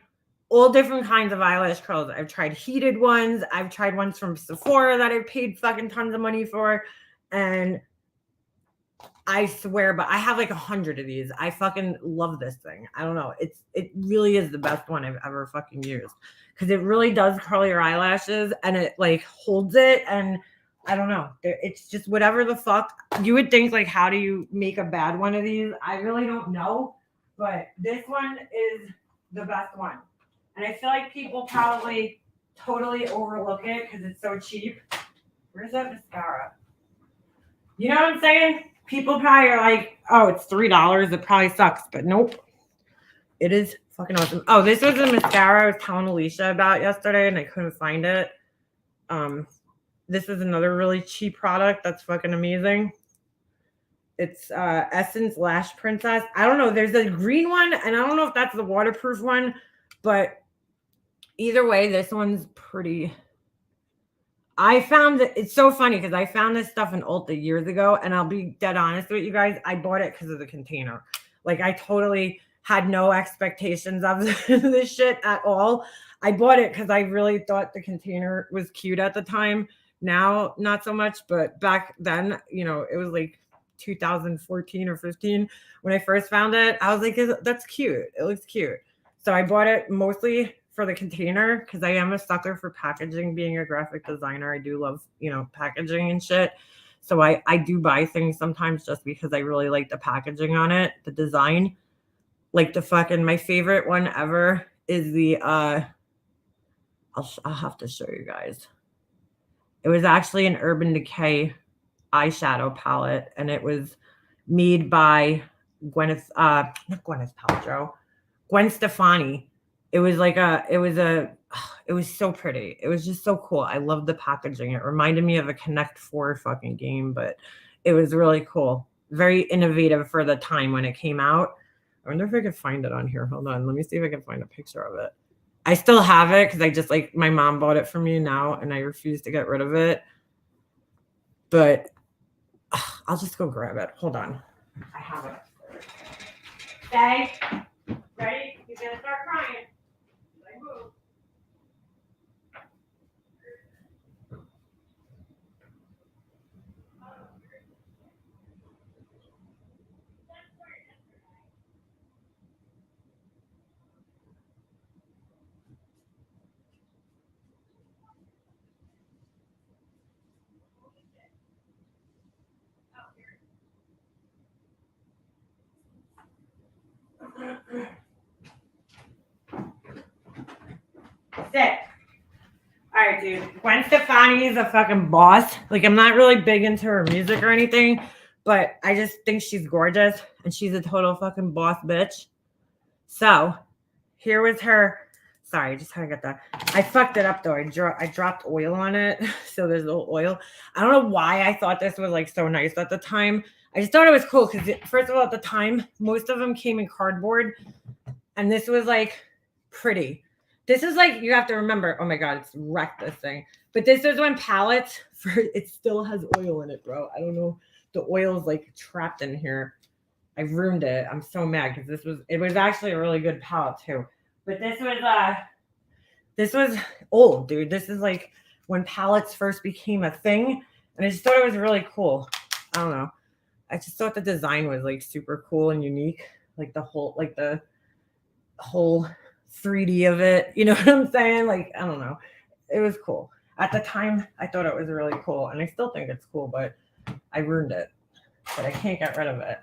all different kinds of eyelash curls. I've tried heated ones. I've tried ones from Sephora that I've paid fucking tons of money for. And I swear, but I have like 100 of these. I fucking love this thing. I don't know. It really is the best one I've ever fucking used because it really does curl your eyelashes and it like holds it. And I don't know. It's just whatever the fuck you would think. Like, how do you make a bad one of these? I really don't know. But this one is the best one. And I feel like people probably totally overlook it because it's so cheap. Where's that mascara? You know what I'm saying? People probably are like, oh, it's $3. It probably sucks. But nope. It is fucking awesome. Oh, this was a mascara I was telling Alicia about yesterday and I couldn't find it. This is another really cheap product that's fucking amazing. It's Essence Lash Princess. I don't know. There's a green one, and I don't know if that's the waterproof one, but either way, this one's pretty. I found that it's so funny because I found this stuff in Ulta years ago, and I'll be dead honest with you guys. I bought it because of the container. Like, I totally had no expectations of this shit at all. I bought it because I really thought the container was cute at the time. Now, not so much, but back then, it was like 2014 or 15 when I first found it. I was like, that's cute. It looks cute. So I bought it mostly for the container because I am a sucker for packaging. Being a graphic designer, I do love, packaging and shit. So I do buy things sometimes just because I really like the packaging on it, the design. Like my favorite one ever is the I'll have to show you guys. It was actually an Urban Decay eyeshadow palette, and it was made by Gwen Stefani. It was so pretty. It was just so cool. I love the packaging. It reminded me of a Connect 4 fucking game, but it was really cool. Very innovative for the time when it came out. I wonder if I could find it on here. Hold on. Let me see if I can find a picture of it. I still have it because I just my mom bought it for me now and I refuse to get rid of it. But I'll just go grab it. Hold on. I have it. Okay. Ready? He's going to start crying. I move. Sit. All right, dude. Gwen Stefani is a fucking boss. Like, I'm not really big into her music or anything, but I just think she's gorgeous and she's a total fucking boss bitch. So here was her. Sorry, I just had to get that. I fucked it up though. I dropped oil on it. So there's a little oil. I don't know why I thought this was like so nice at the time. I just thought it was cool because first of all, at the time, most of them came in cardboard. And this was like pretty. This is like, you have to remember, oh my God, it's wrecked this thing. But this is when pallets, it still has oil in it, bro. I don't know. The oil's like trapped in here. I ruined it. I'm so mad because it was actually a really good pallet too. But this was old, dude. This is like when pallets first became a thing. And I just thought it was really cool. I don't know. I just thought the design was like super cool and unique. Like the whole 3D of it. You know what I'm saying? Like, I don't know. It was cool. At the time, I thought it was really cool. And I still think it's cool, but I ruined it. But I can't get rid of it.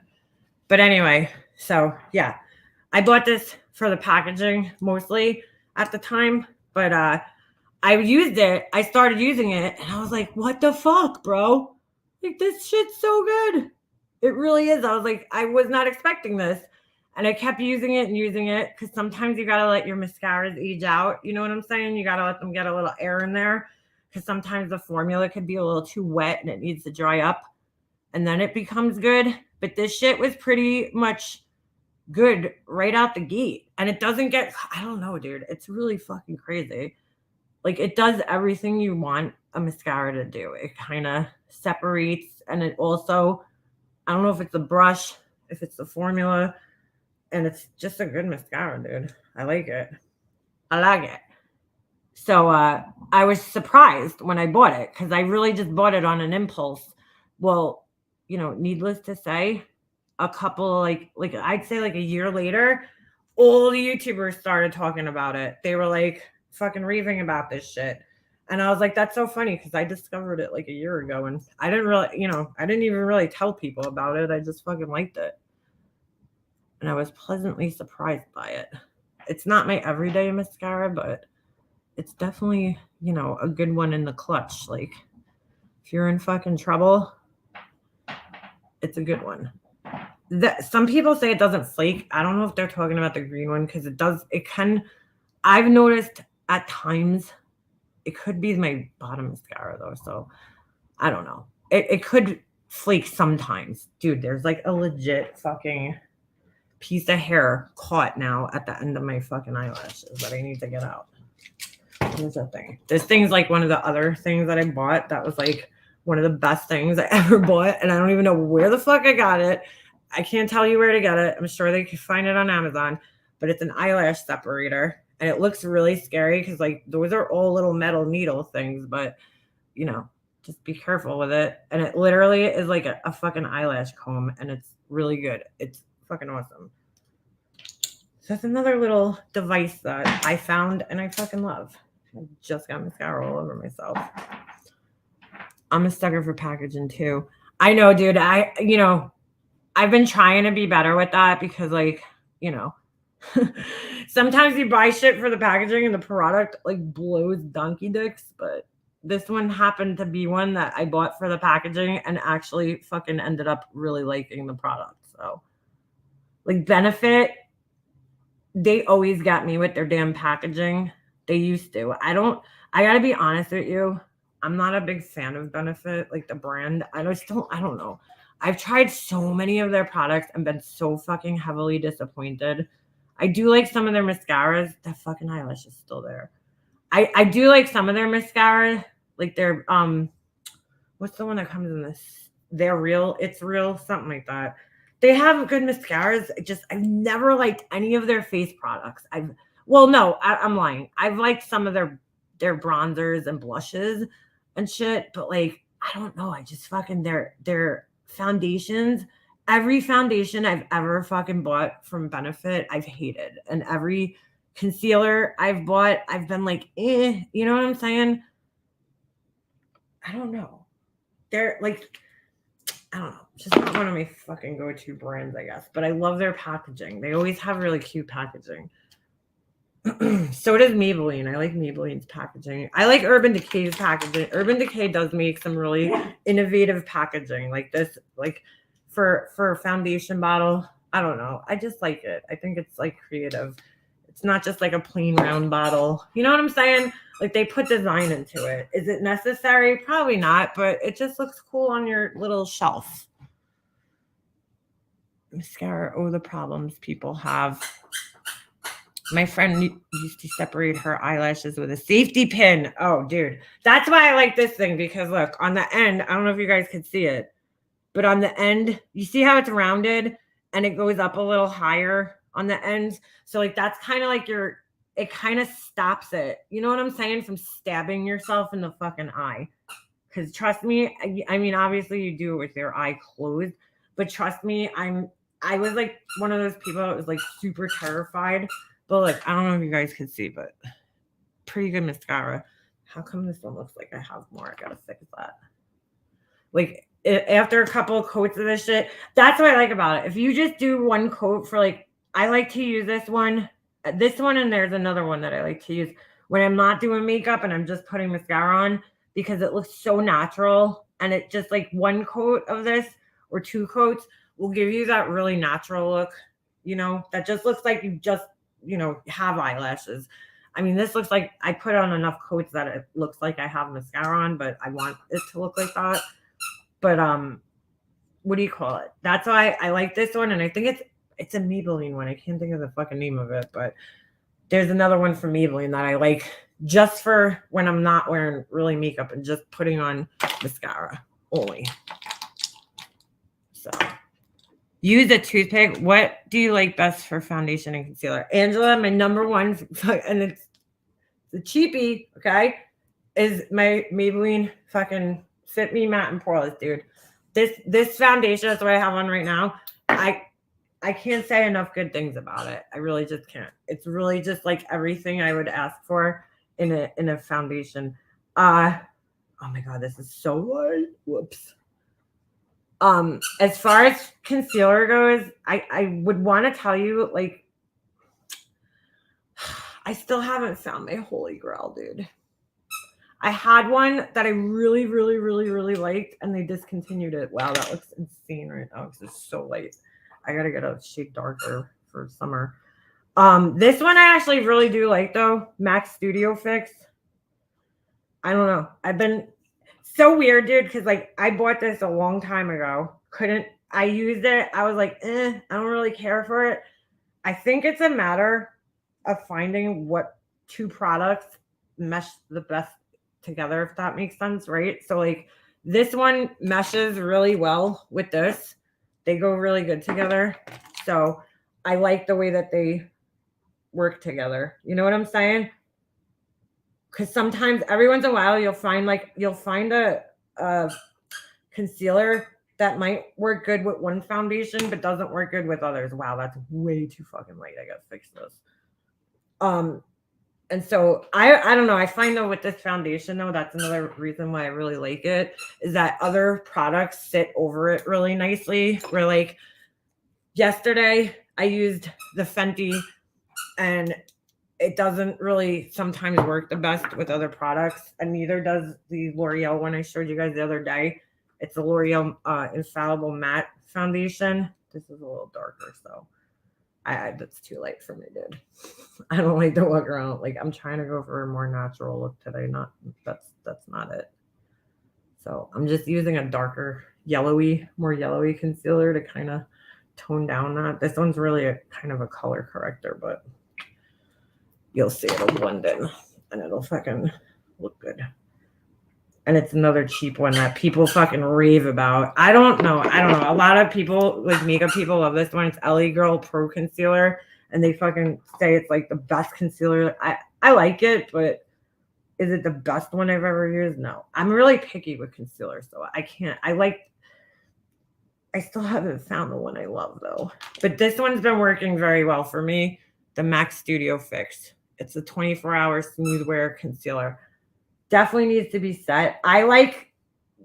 But anyway, so yeah. I bought this for the packaging mostly at the time. But I used it. I started using it. And I was like, what the fuck, bro? Like, this shit's so good. It really is. I was like, I was not expecting this. And I kept using it because sometimes you got to let your mascaras age out. You know what I'm saying? You got to let them get a little air in there because sometimes the formula could be a little too wet and it needs to dry up and then it becomes good. But this shit was pretty much good right out the gate. And it doesn't get, I don't know, dude. It's really fucking crazy. Like it does everything you want a mascara to do. It kind of separates and it also, I don't know if it's the brush, if it's the formula. And it's just a good mascara, dude. I like it. So I was surprised when I bought it because I really just bought it on an impulse. Well, you know, needless to say, a couple like I'd say like a year later, all the YouTubers started talking about it. They were like fucking raving about this shit. And I was like, that's so funny because I discovered it like a year ago and I didn't even really tell people about it. I just fucking liked it. And I was pleasantly surprised by it. It's not my everyday mascara, but it's definitely, you know, a good one in the clutch. Like, if you're in fucking trouble, it's a good one. Some people say it doesn't flake. I don't know if they're talking about the green one because it does. It can. I've noticed at times it could be my bottom mascara though. So I don't know. It could flake sometimes. Dude, there's like a legit fucking piece of hair caught now at the end of my fucking eyelashes that I need to get out. Here's that thing. This thing's like one of the other things that I bought that was like one of the best things I ever bought. And I don't even know where the fuck I got it. I can't tell you where to get it. I'm sure they can find it on Amazon, but it's an eyelash separator. And it looks really scary because like those are all little metal needle things, but you know, just be careful with it. And it literally is like a fucking eyelash comb and it's really good. It's fucking awesome. So that's another little device that I found and I fucking love. I just got mascara all over myself. I'm a sucker for packaging too. I know, dude. I've been trying to be better with that because like, you know, sometimes you buy shit for the packaging and the product like blows donkey dicks, but this one happened to be one that I bought for the packaging and actually fucking ended up really liking the product. So like Benefit, they always got me with their damn packaging. They used to. I gotta be honest with you. I'm not a big fan of Benefit, like the brand. I don't know. I've tried so many of their products and been so fucking heavily disappointed. I do like some of their mascaras. That fucking eyelash is still there. I do like some of their mascara, like their what's the one that comes in this? They're Real, It's Real, something like that. They have good mascaras. I've never liked any of their face products. I'm lying. I've liked some of their bronzers and blushes and shit, but like I don't know. I just fucking their foundations. Every foundation I've ever fucking bought from Benefit, I've hated, and every concealer I've bought, I've been like, you know what I'm saying? I don't know. They're like, I don't know. It's just not one of my fucking go-to brands, I guess. But I love their packaging. They always have really cute packaging. So does Maybelline. I like Maybelline's packaging. I like Urban Decay's packaging. Urban Decay does make some really innovative packaging like this. Like for a foundation bottle. I don't know. I just like it. I think it's like creative. It's not just like a plain round bottle. You know what I'm saying? Like they put design into it. Is it necessary? Probably not, but it just looks cool on your little shelf. Mascara. Oh, the problems people have. My friend used to separate her eyelashes with a safety pin. Oh, dude. That's why I like this thing because look, on the end, I don't know if you guys could see it, but on the end, you see how it's rounded and it goes up a little higher on the ends. So like that's kind of like it kind of stops it. You know what I'm saying? From stabbing yourself in the fucking eye. Because trust me, I mean, obviously you do it with your eye closed, but trust me, I was like one of those people that was like super terrified. But like, I don't know if you guys could see, but pretty good mascara. How come this one looks like I have more? I gotta fix that. Like after a couple of coats of this shit, that's what I like about it. If you just do one coat for like, I like to use this one, and there's another one that I like to use when I'm not doing makeup and I'm just putting mascara on because it looks so natural. And it just like one coat of this or two coats will give you that really natural look, you know, that just looks like you just, you know, have eyelashes. I mean, this looks like I put on enough coats that it looks like I have mascara on, but I want it to look like that. But what do you call it? That's why I like this one, and I think it's a Maybelline one. I can't think of the fucking name of it, but there's another one from Maybelline that I like just for when I'm not wearing really makeup and just putting on mascara only. So use a toothpick. What do you like best for foundation and concealer? Angela, my number one, and it's the cheapie, okay, is my Maybelline fucking Fit Me Matte and Poreless, dude. This foundation, that's what I have on right now. I can't say enough good things about it. I really just can't. It's really just like everything I would ask for in a foundation. Oh my god, this is so light. Whoops. As far as concealer goes, I would want to tell you, like, I still haven't found my holy grail, dude. I had one that I really, really, really, really liked, and they discontinued it. Wow, that looks insane right now because it's so light. I gotta get a shade darker for summer. This one I actually really do like though. MAC Studio Fix. I don't know. I've been so weird, dude, because like I bought this a long time ago. I used it. I was like, I don't really care for it. I think it's a matter of finding what two products mesh the best together, if that makes sense, right? So like this one meshes really well with this. They go really good together. So I like the way that they work together. You know what I'm saying? Because sometimes every once in a while you'll find a concealer that might work good with one foundation but doesn't work good with others. Wow, that's way too fucking light. I gotta fix this. And so I don't know. I find though with this foundation though, that's another reason why I really like it is that other products sit over it really nicely. Where like yesterday I used the Fenty and it doesn't really sometimes work the best with other products, and neither does the L'Oreal one I showed you guys the other day. It's the L'Oreal Infallible Matte Foundation. This is a little darker, so that's too light for me, dude. I don't like to look around. Like I'm trying to go for a more natural look today. That's not it. So I'm just using a darker more yellowy concealer to kind of tone down that. This one's really a kind of a color corrector, but you'll see it'll blend in and it'll fucking look good. And it's another cheap one that people fucking rave about. I don't know. A lot of people, like makeup people, love this one. It's LA Girl Pro Concealer. And they fucking say it's like the best concealer. I like it, but is it the best one I've ever used? No. I'm really picky with concealer, so I can't. I still haven't found the one I love, though. But this one's been working very well for me. The MAC Studio Fix. It's a 24-hour smooth wear concealer. Definitely needs to be set. I like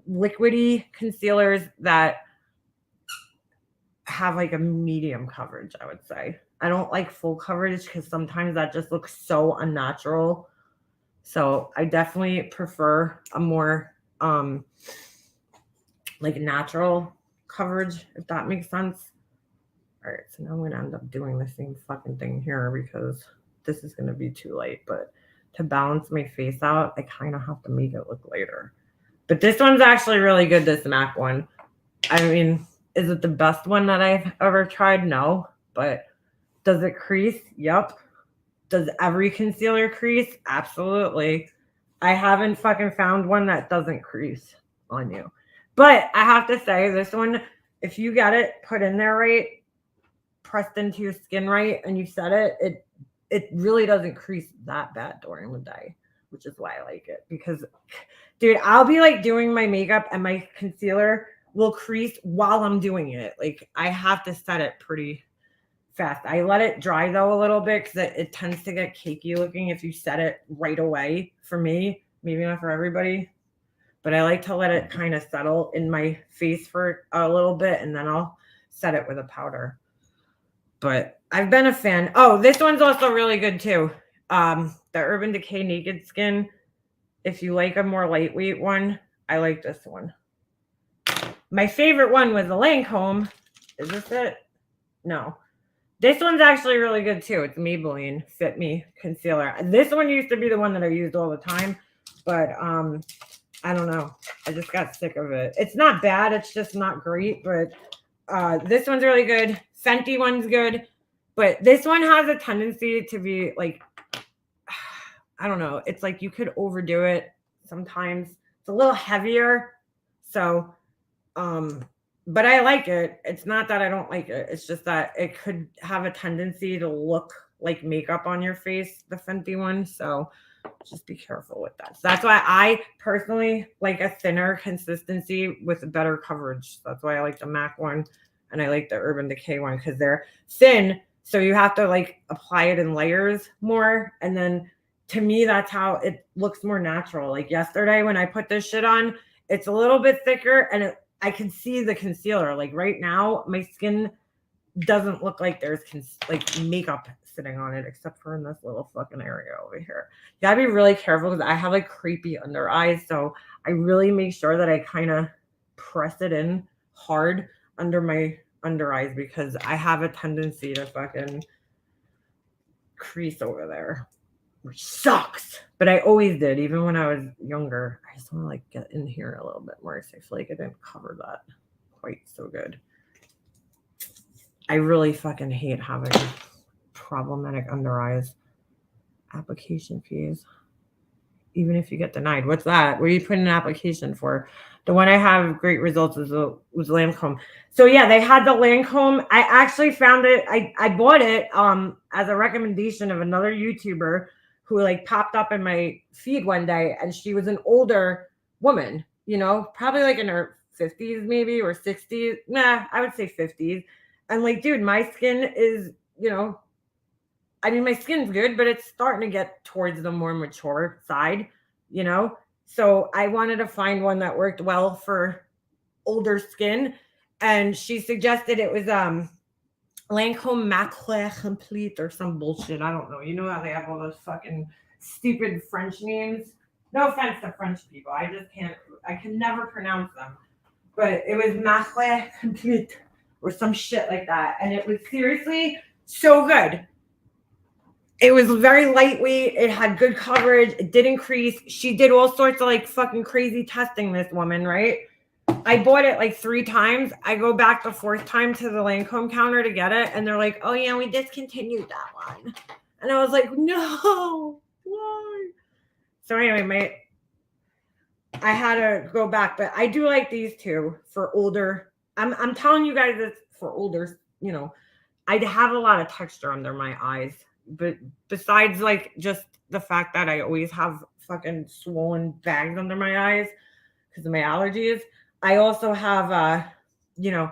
liquidy concealers that have like a medium coverage, I would say. I don't like full coverage because sometimes that just looks so unnatural. So I definitely prefer a more like natural coverage, if that makes sense. All right, so now I'm going to end up doing the same fucking thing here because this is going to be too light. But to balance my face out, I kind of have to make it look lighter. But this one's actually really good, this MAC one. I mean, is it the best one that I've ever tried? No. But does it crease? Yep. Does every concealer crease? Absolutely. I haven't fucking found one that doesn't crease on you. But I have to say, this one, if you get it put in there right, pressed into your skin right, and you set it, it really doesn't crease that bad during the day, which is why I like it. Because, dude, I'll be like doing my makeup and my concealer will crease while I'm doing it. Like, I have to set it pretty fast. I let it dry though a little bit because it tends to get cakey looking if you set it right away. For me, maybe not for everybody, but I like to let it kind of settle in my face for a little bit and then I'll set it with a powder. But I've been a fan. Oh, this one's also really good too. The Urban Decay Naked Skin. If you like a more lightweight one, I like this one. My favorite one was the Lancome. Is this it? No. This one's actually really good too. It's Maybelline Fit Me Concealer. This one used to be the one that I used all the time, but I don't know. I just got sick of it. It's not bad. It's just not great, but this one's really good. Fenty one's good, but this one has a tendency to be like, I don't know. It's like you could overdo it sometimes. It's a little heavier. So, but I like it. It's not that I don't like it. It's just that it could have a tendency to look like makeup on your face, the Fenty one. So just be careful with that. So that's why I personally like a thinner consistency with a better coverage. That's why I like the MAC one and I like the Urban Decay one because they're thin. So you have to like apply it in layers more. And then to me, that's how it looks more natural. Like yesterday when I put this shit on, it's a little bit thicker and I can see the concealer. Like right now, my skin doesn't look like there's like makeup sitting on it, except for in this little fucking area over here. You gotta be really careful because I have like creepy under eyes. So I really make sure that I kind of press it in hard under my under eyes because I have a tendency to fucking crease over there, which sucks. But I always did, even when I was younger. I just want to like get in here a little bit more. So I feel like I didn't cover that quite so good. I really fucking hate having problematic under eyes. Application fees. Even if you get denied. What's that? What are you putting an application for? The one I have great results was Lancome. So yeah, they had the Lancome. I actually found it. I bought it as a recommendation of another YouTuber who like popped up in my feed one day, and she was an older woman, you know, probably like in her 50s maybe or 60s. Nah, I would say 50s. And like, dude, my skin is, you know, I mean, my skin's good, but it's starting to get towards the more mature side, you know? So I wanted to find one that worked well for older skin. And she suggested it was Lancome Maclé Complete or some bullshit. I don't know. You know how they have all those fucking stupid French names? No offense to French people. I just can't, I can never pronounce them. But it was Maclé Complete or some shit like that. And it was seriously so good. It was very lightweight. It had good coverage. It didn't crease. She did all sorts of like fucking crazy testing, this woman, right? I bought it like 3 times. I go back the 4th time to the Lancome counter to get it. And they're like, oh yeah, we discontinued that one. And I was like, no, why? So anyway, I had to go back, but I do like these two for older. I'm telling you guys this for older, you know, I'd have a lot of texture under my eyes. But besides like just the fact that I always have fucking swollen bags under my eyes because of my allergies, I also have you know,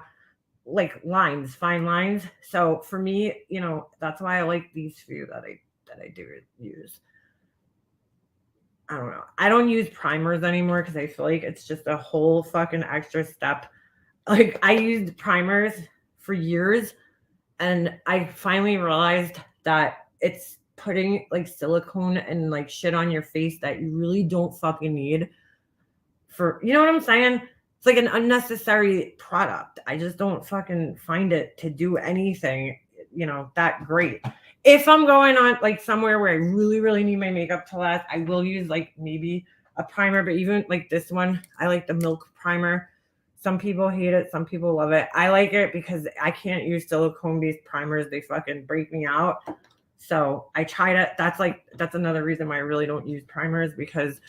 like lines, fine lines. So for me, you know, that's why I like these few that I do use. I don't know. I don't use primers anymore because I feel like it's just a whole fucking extra step. Like I used primers for years and I finally realized that it's putting like silicone and like shit on your face that you really don't fucking need for, you know what I'm saying? It's like an unnecessary product. I just don't fucking find it to do anything, that great. If I'm going on like somewhere where I really, really need my makeup to last, I will use like maybe a primer, but even like this one, I like the Milk Primer. Some people hate it. Some people love it. I like it because I can't use silicone-based primers. They fucking break me out. So I try to, that's another reason why I really don't use primers, because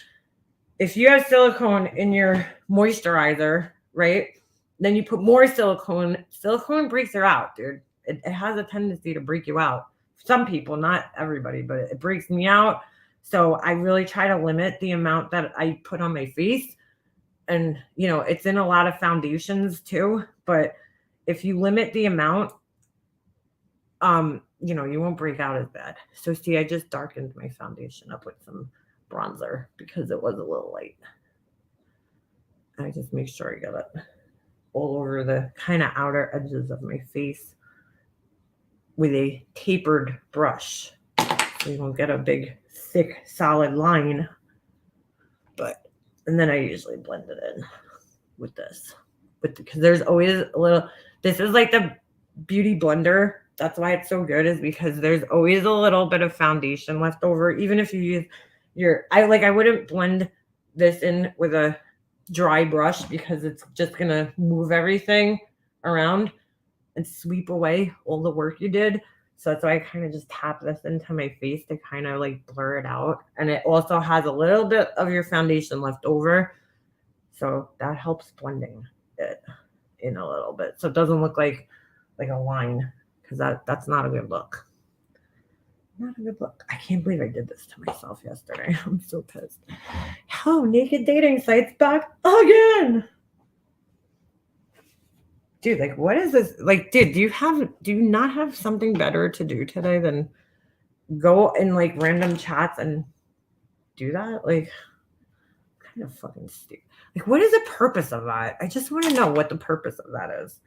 if you have silicone in your moisturizer, right, then you put more silicone breaks her out, dude. It has a tendency to break you out. Some people, not everybody, but it breaks me out. So I really try to limit the amount that I put on my face. And, it's in a lot of foundations too. But if you limit the amount, you won't break out as bad. So see, I just darkened my foundation up with some bronzer because it was a little light. I just make sure I get it all over the kind of outer edges of my face with a tapered brush. So you don't get a big, thick, solid line. And then I usually blend it in with this. Because there's always a little, this is like the beauty blender. That's why it's so good, is because there's always a little bit of foundation left over. Even if you use I wouldn't blend this in with a dry brush because it's just going to move everything around and sweep away all the work you did. So that's why I kind of just tap this into my face to kind of like blur it out. And it also has a little bit of your foundation left over. So that helps blending it in a little bit. So it doesn't look like a line, because that's not a good look. Not a good look. I can't believe I did this to myself yesterday. I'm so pissed. Oh, naked dating sites back again. Dude, like, what is this? Like, dude, do you not have something better to do today than go in like random chats and do that? Like, kind of fucking stupid. Like, what is the purpose of that? I just want to know what the purpose of that is.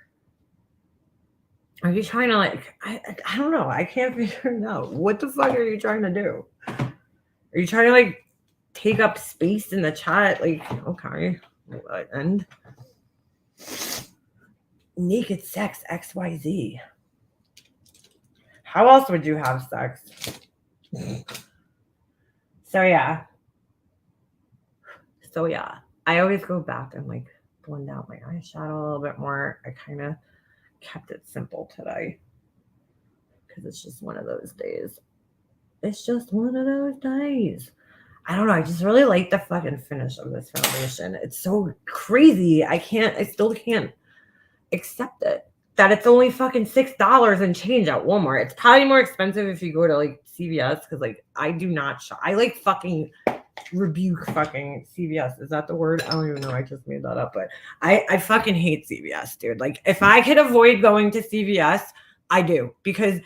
Are you trying to like, I don't know. I can't figure it out. What the fuck are you trying to do? Are you trying to like take up space in the chat? Like, okay, end. Naked sex XYZ. How else would you have sex? So yeah, I always go back and like blend out my eyeshadow a little bit more. I kind of kept it simple today because it's just one of those days. It's just one of those days. I don't know. I just really like the fucking finish of this foundation. It's so crazy. I still can't accept it that it's only fucking $6 and change at Walmart. It's probably more expensive if you go to like CVS, because like I do not shop. I like fucking rebuke fucking CVS. Is that the word? I don't even know. I just made that up, but I fucking hate CVS, dude. Like, if I could avoid going to CVS, I do, because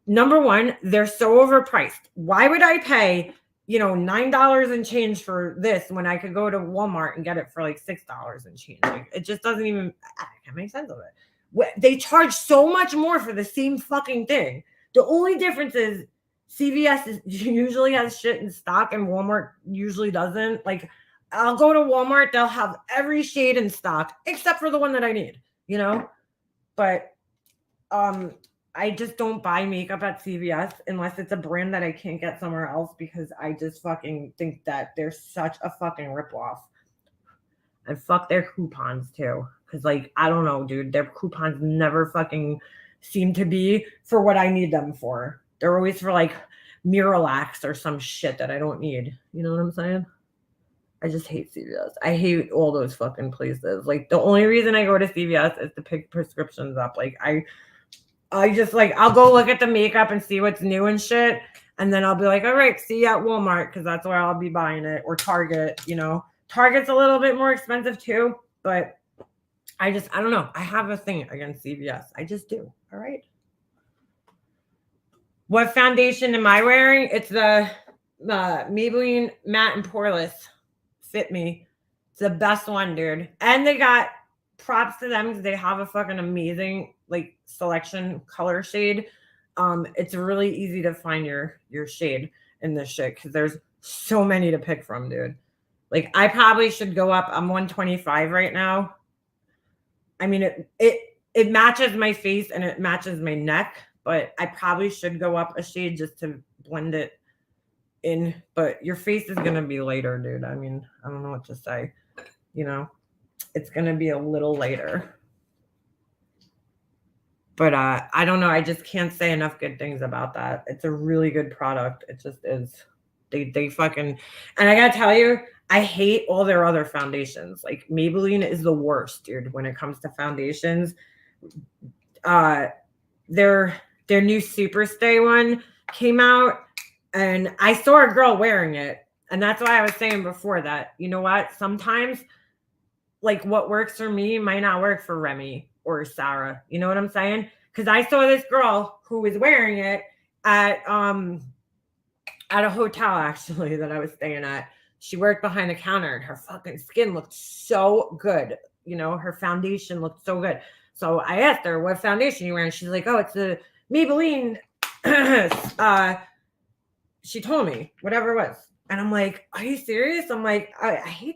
number one, they're so overpriced. Why would I pay $9 and change for this when I could go to Walmart and get it for like $6 and change? Like, it just doesn't even, I can't make sense of it. They charge so much more for the same fucking thing. The only difference is CVS usually has shit in stock and Walmart usually doesn't. Like, I'll go to Walmart, they'll have every shade in stock except for the one that I need, But I just don't buy makeup at CVS unless it's a brand that I can't get somewhere else, because I just fucking think that they're such a fucking ripoff. And fuck their coupons too. Because, like, I don't know, dude. Their coupons never fucking seem to be for what I need them for. They're always for, like, Miralax or some shit that I don't need. You know what I'm saying? I just hate CVS. I hate all those fucking places. Like, the only reason I go to CVS is to pick prescriptions up. Like, I just, like, I'll go look at the makeup and see what's new and shit. And then I'll be like, all right, see you at Walmart, because that's where I'll be buying it. Or Target, Target's a little bit more expensive too. But I don't know. I have a thing against CVS. I just do. All right. What foundation am I wearing? It's the Maybelline Matte and Poreless Fit Me. It's the best one, dude. And they got props to them because they have a fucking amazing like selection color shade. It's really easy to find your shade in this shit because there's so many to pick from, dude. Like I probably should go up. I'm 125 right now. I mean, it matches my face and it matches my neck, but I probably should go up a shade just to blend it in. But your face is gonna be lighter, dude. I mean, I don't know what to say. You know, it's gonna be a little lighter. But I don't know. I just can't say enough good things about that. It's a really good product. It just is. They fucking, and I gotta tell you, I hate all their other foundations. Like Maybelline is the worst, dude, when it comes to foundations. Their new Superstay one came out, and I saw a girl wearing it, and that's why I was saying before that, you know what? Sometimes like what works for me might not work for Remy or Sarah. You know what I'm saying? Because I saw this girl who was wearing it at a hotel actually that I was staying at. She worked behind the counter and her fucking skin looked so good. You know, her foundation looked so good. So I asked her, what foundation you wearing? She's like, oh, it's the Maybelline. She told me whatever it was. And I'm like, are you serious? I'm like, I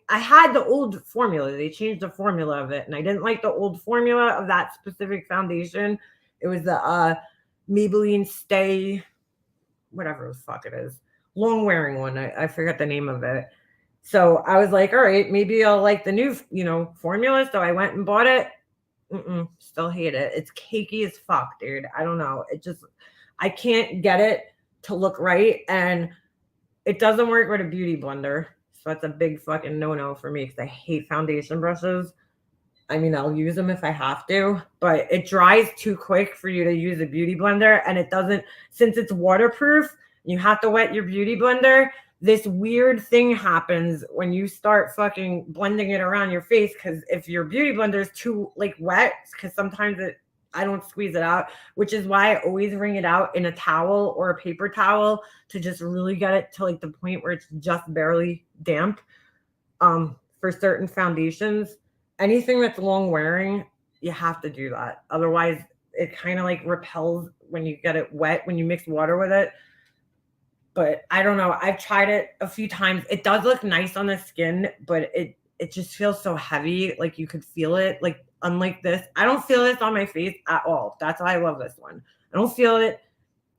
had the old formula. They changed the formula of it. And I didn't like the old formula of that specific foundation. It was the Maybelline Stay, whatever the fuck it is. Long wearing one. I forgot the name of it. So I was like, all right, maybe I'll like the new, formula. So I went and bought it. Still hate it. It's cakey as fuck, dude. I don't know. I can't get it to look right. And it doesn't work with a beauty blender. So that's a big fucking no-no for me because I hate foundation brushes. I mean, I'll use them if I have to, but it dries too quick for you to use a beauty blender. And it doesn't, since it's waterproof, you have to wet your beauty blender. This weird thing happens when you start fucking blending it around your face. Because if your beauty blender is too like wet, because sometimes I don't squeeze it out, which is why I always wring it out in a towel or a paper towel to just really get it to like the point where it's just barely damp. For certain foundations, anything that's long wearing, you have to do that. Otherwise, it kind of like repels when you get it wet, when you mix water with it. But I don't know. I've tried it a few times. It does look nice on the skin, but it just feels so heavy. Like you could feel it. Like unlike this, I don't feel this on my face at all. That's why I love this one. I don't feel it.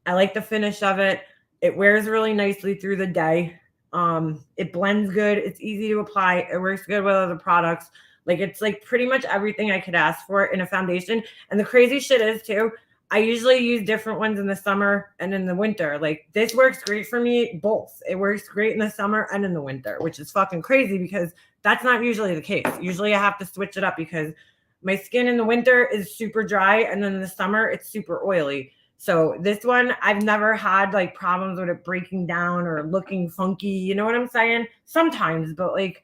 I like the finish of it. It wears really nicely through the day. It blends good. It's easy to apply. It works good with other products. Like it's like pretty much everything I could ask for in a foundation. And the crazy shit is too, I usually use different ones in the summer and in the winter. Like this works great for me, both. It works great in the summer and in the winter, which is fucking crazy because that's not usually the case. Usually I have to switch it up because my skin in the winter is super dry and then in the summer it's super oily. So this one, I've never had like problems with it breaking down or looking funky. You know what I'm saying? Sometimes, but like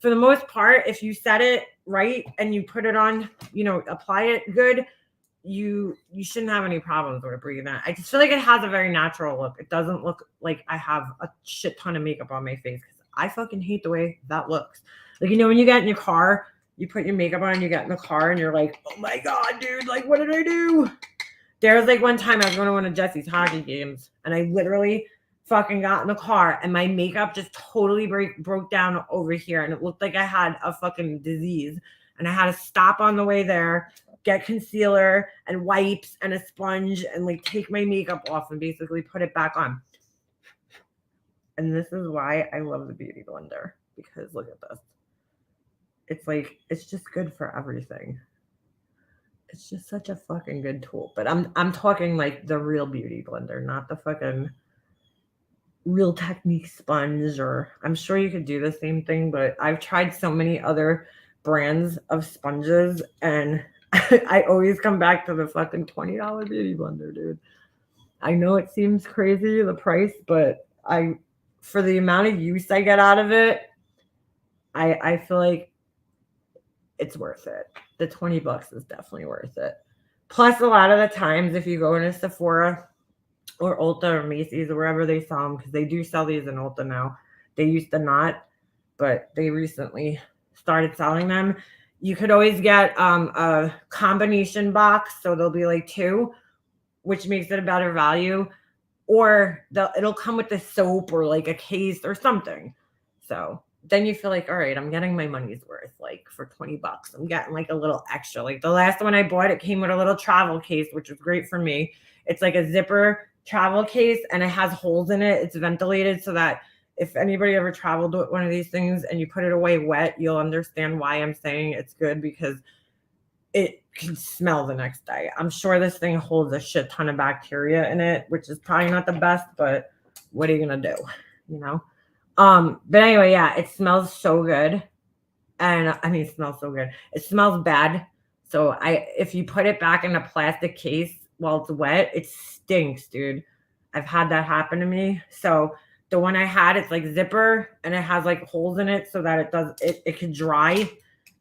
for the most part, if you set it right and you put it on, apply it good, you shouldn't have any problems with it breathing out. I just feel like it has a very natural look. It doesn't look like I have a shit ton of makeup on my face because I fucking hate the way that looks. Like, when you get in your car, you put your makeup on, you get in the car and you're like, oh my God, dude, like, what did I do? There was like one time I was going to one of Jesse's hockey games and I literally fucking got in the car and my makeup just totally broke down over here and it looked like I had a fucking disease and I had to stop on the way there, get concealer and wipes and a sponge and like take my makeup off and basically put it back on. And this is why I love the beauty blender, because look at this. It's like, it's just good for everything. It's just such a fucking good tool. But I'm talking like the real beauty blender, not the fucking Real Technique sponge, or I'm sure you could do the same thing, but I've tried so many other brands of sponges and I always come back to the fucking $20 beauty blender, dude. I know it seems crazy, the price, but for the amount of use I get out of it, I feel like it's worth it. The $20 is definitely worth it. Plus, a lot of the times, if you go into Sephora or Ulta or Macy's or wherever they sell them, because they do sell these in Ulta now. They used to not, but they recently started selling them. You could always get a combination box, so there'll be like two, which makes it a better value. Or it'll come with the soap or like a case or something. So then you feel like, all right, I'm getting my money's worth. Like for $20, I'm getting like a little extra. Like the last one I bought, it came with a little travel case, which is great for me. It's like a zipper travel case and it has holes in it. It's ventilated so that if anybody ever traveled with one of these things and you put it away wet, you'll understand why I'm saying it's good, because it can smell the next day. I'm sure this thing holds a shit ton of bacteria in it, which is probably not the best, but what are you going to do? You know? But anyway, yeah, it smells so good. And I mean, it smells so good. It smells bad. So if you put it back in a plastic case while it's wet, it stinks, dude. I've had that happen to me. So the one I had, it's like zipper and it has like holes in it so that it can dry,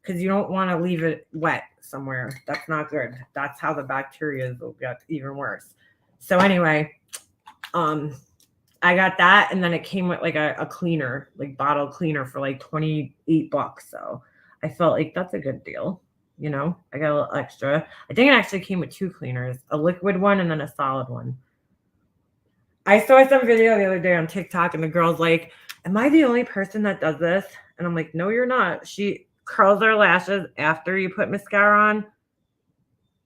because you don't want to leave it wet somewhere. That's not good. That's how the bacteria will get even worse. So anyway, I got that, and then it came with like a cleaner, like bottle cleaner for like $28. So I felt like that's a good deal. You know, I got a little extra. I think it actually came with 2 cleaners, a liquid one and then a solid one. I saw some video the other day on TikTok and the girl's like, am I the only person that does this? And I'm like, no, you're not. She curls her lashes after you put mascara on.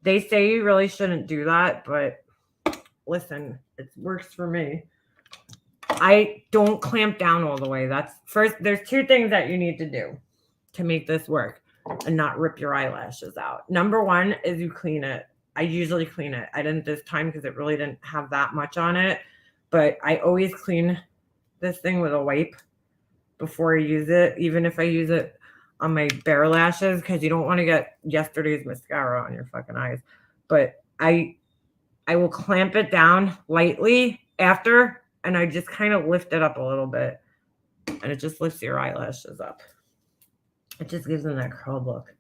They say you really shouldn't do that, but listen, it works for me. I don't clamp down all the way. That's first. There's 2 things that you need to do to make this work and not rip your eyelashes out. Number 1 is you clean it. I usually clean it. I didn't this time because it really didn't have that much on it, but I always clean this thing with a wipe before I use it, even if I use it on my bare lashes, because you don't want to get yesterday's mascara on your fucking eyes. But I will clamp it down lightly after, and I just kind of lift it up a little bit, and it just lifts your eyelashes up. It just gives them that curled look.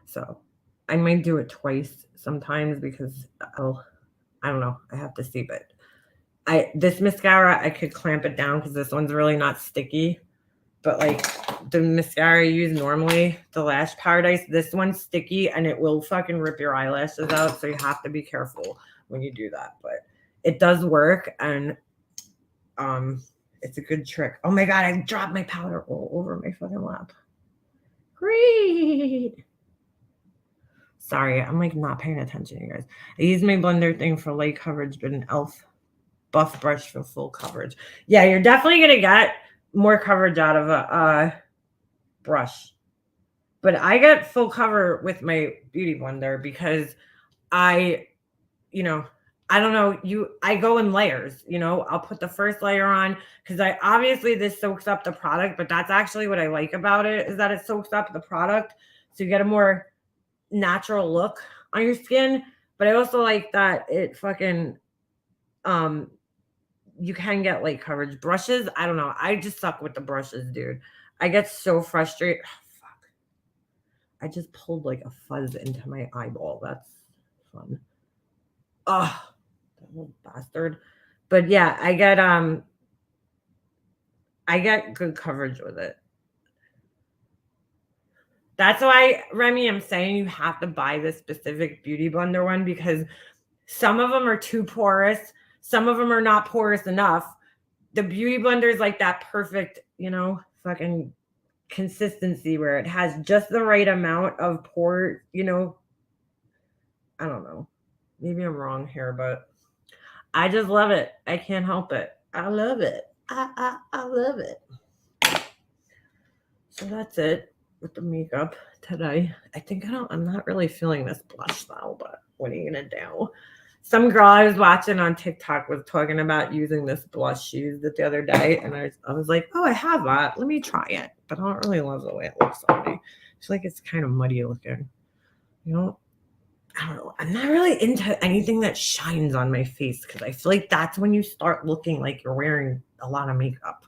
So I might do it twice sometimes because I don't know. I have to see, but this mascara, I could clamp it down because this one's really not sticky. But like the mascara I use normally, the Lash Paradise, this one's sticky and it will fucking rip your eyelashes out. So you have to be careful when you do that. But it does work, and it's a good trick. Oh my God, I dropped my powder all over my fucking lap. Great. Sorry, I'm like not paying attention, you guys. I use my blender thing for light coverage, but an e.l.f. buff brush for full coverage. Yeah, you're definitely going to get more coverage out of a brush. But I get full cover with my beauty blender because I don't know, I go in layers, I'll put the first layer on because obviously this soaks up the product, but that's actually what I like about it, is that it soaks up the product. So you get a more natural look on your skin. But I also like that it fucking, you can get light coverage. Brushes, I don't know. I just suck with the brushes, dude. I get so frustrated. Oh, fuck. I just pulled like a fuzz into my eyeball. That's fun. Oh, that little bastard. But yeah, I get good coverage with it. That's why, Remy, I'm saying you have to buy this specific beauty blender one, because some of them are too porous. Some of them are not porous enough. The beauty blender is like that perfect, fucking consistency where it has just the right amount of pore, I don't know. Maybe I'm wrong here, but I just love it. I can't help it. I love it. I love it. So that's it with the makeup today. I'm not really feeling this blush though, but what are you gonna do? Some girl I was watching on TikTok was talking about using this blush. She used it the other day, and I was like, oh, I have that. Let me try it. But I don't really love the way it looks on me. I feel like it's kind of muddy looking. I don't know. I'm not really into anything that shines on my face, because I feel like that's when you start looking like you're wearing a lot of makeup.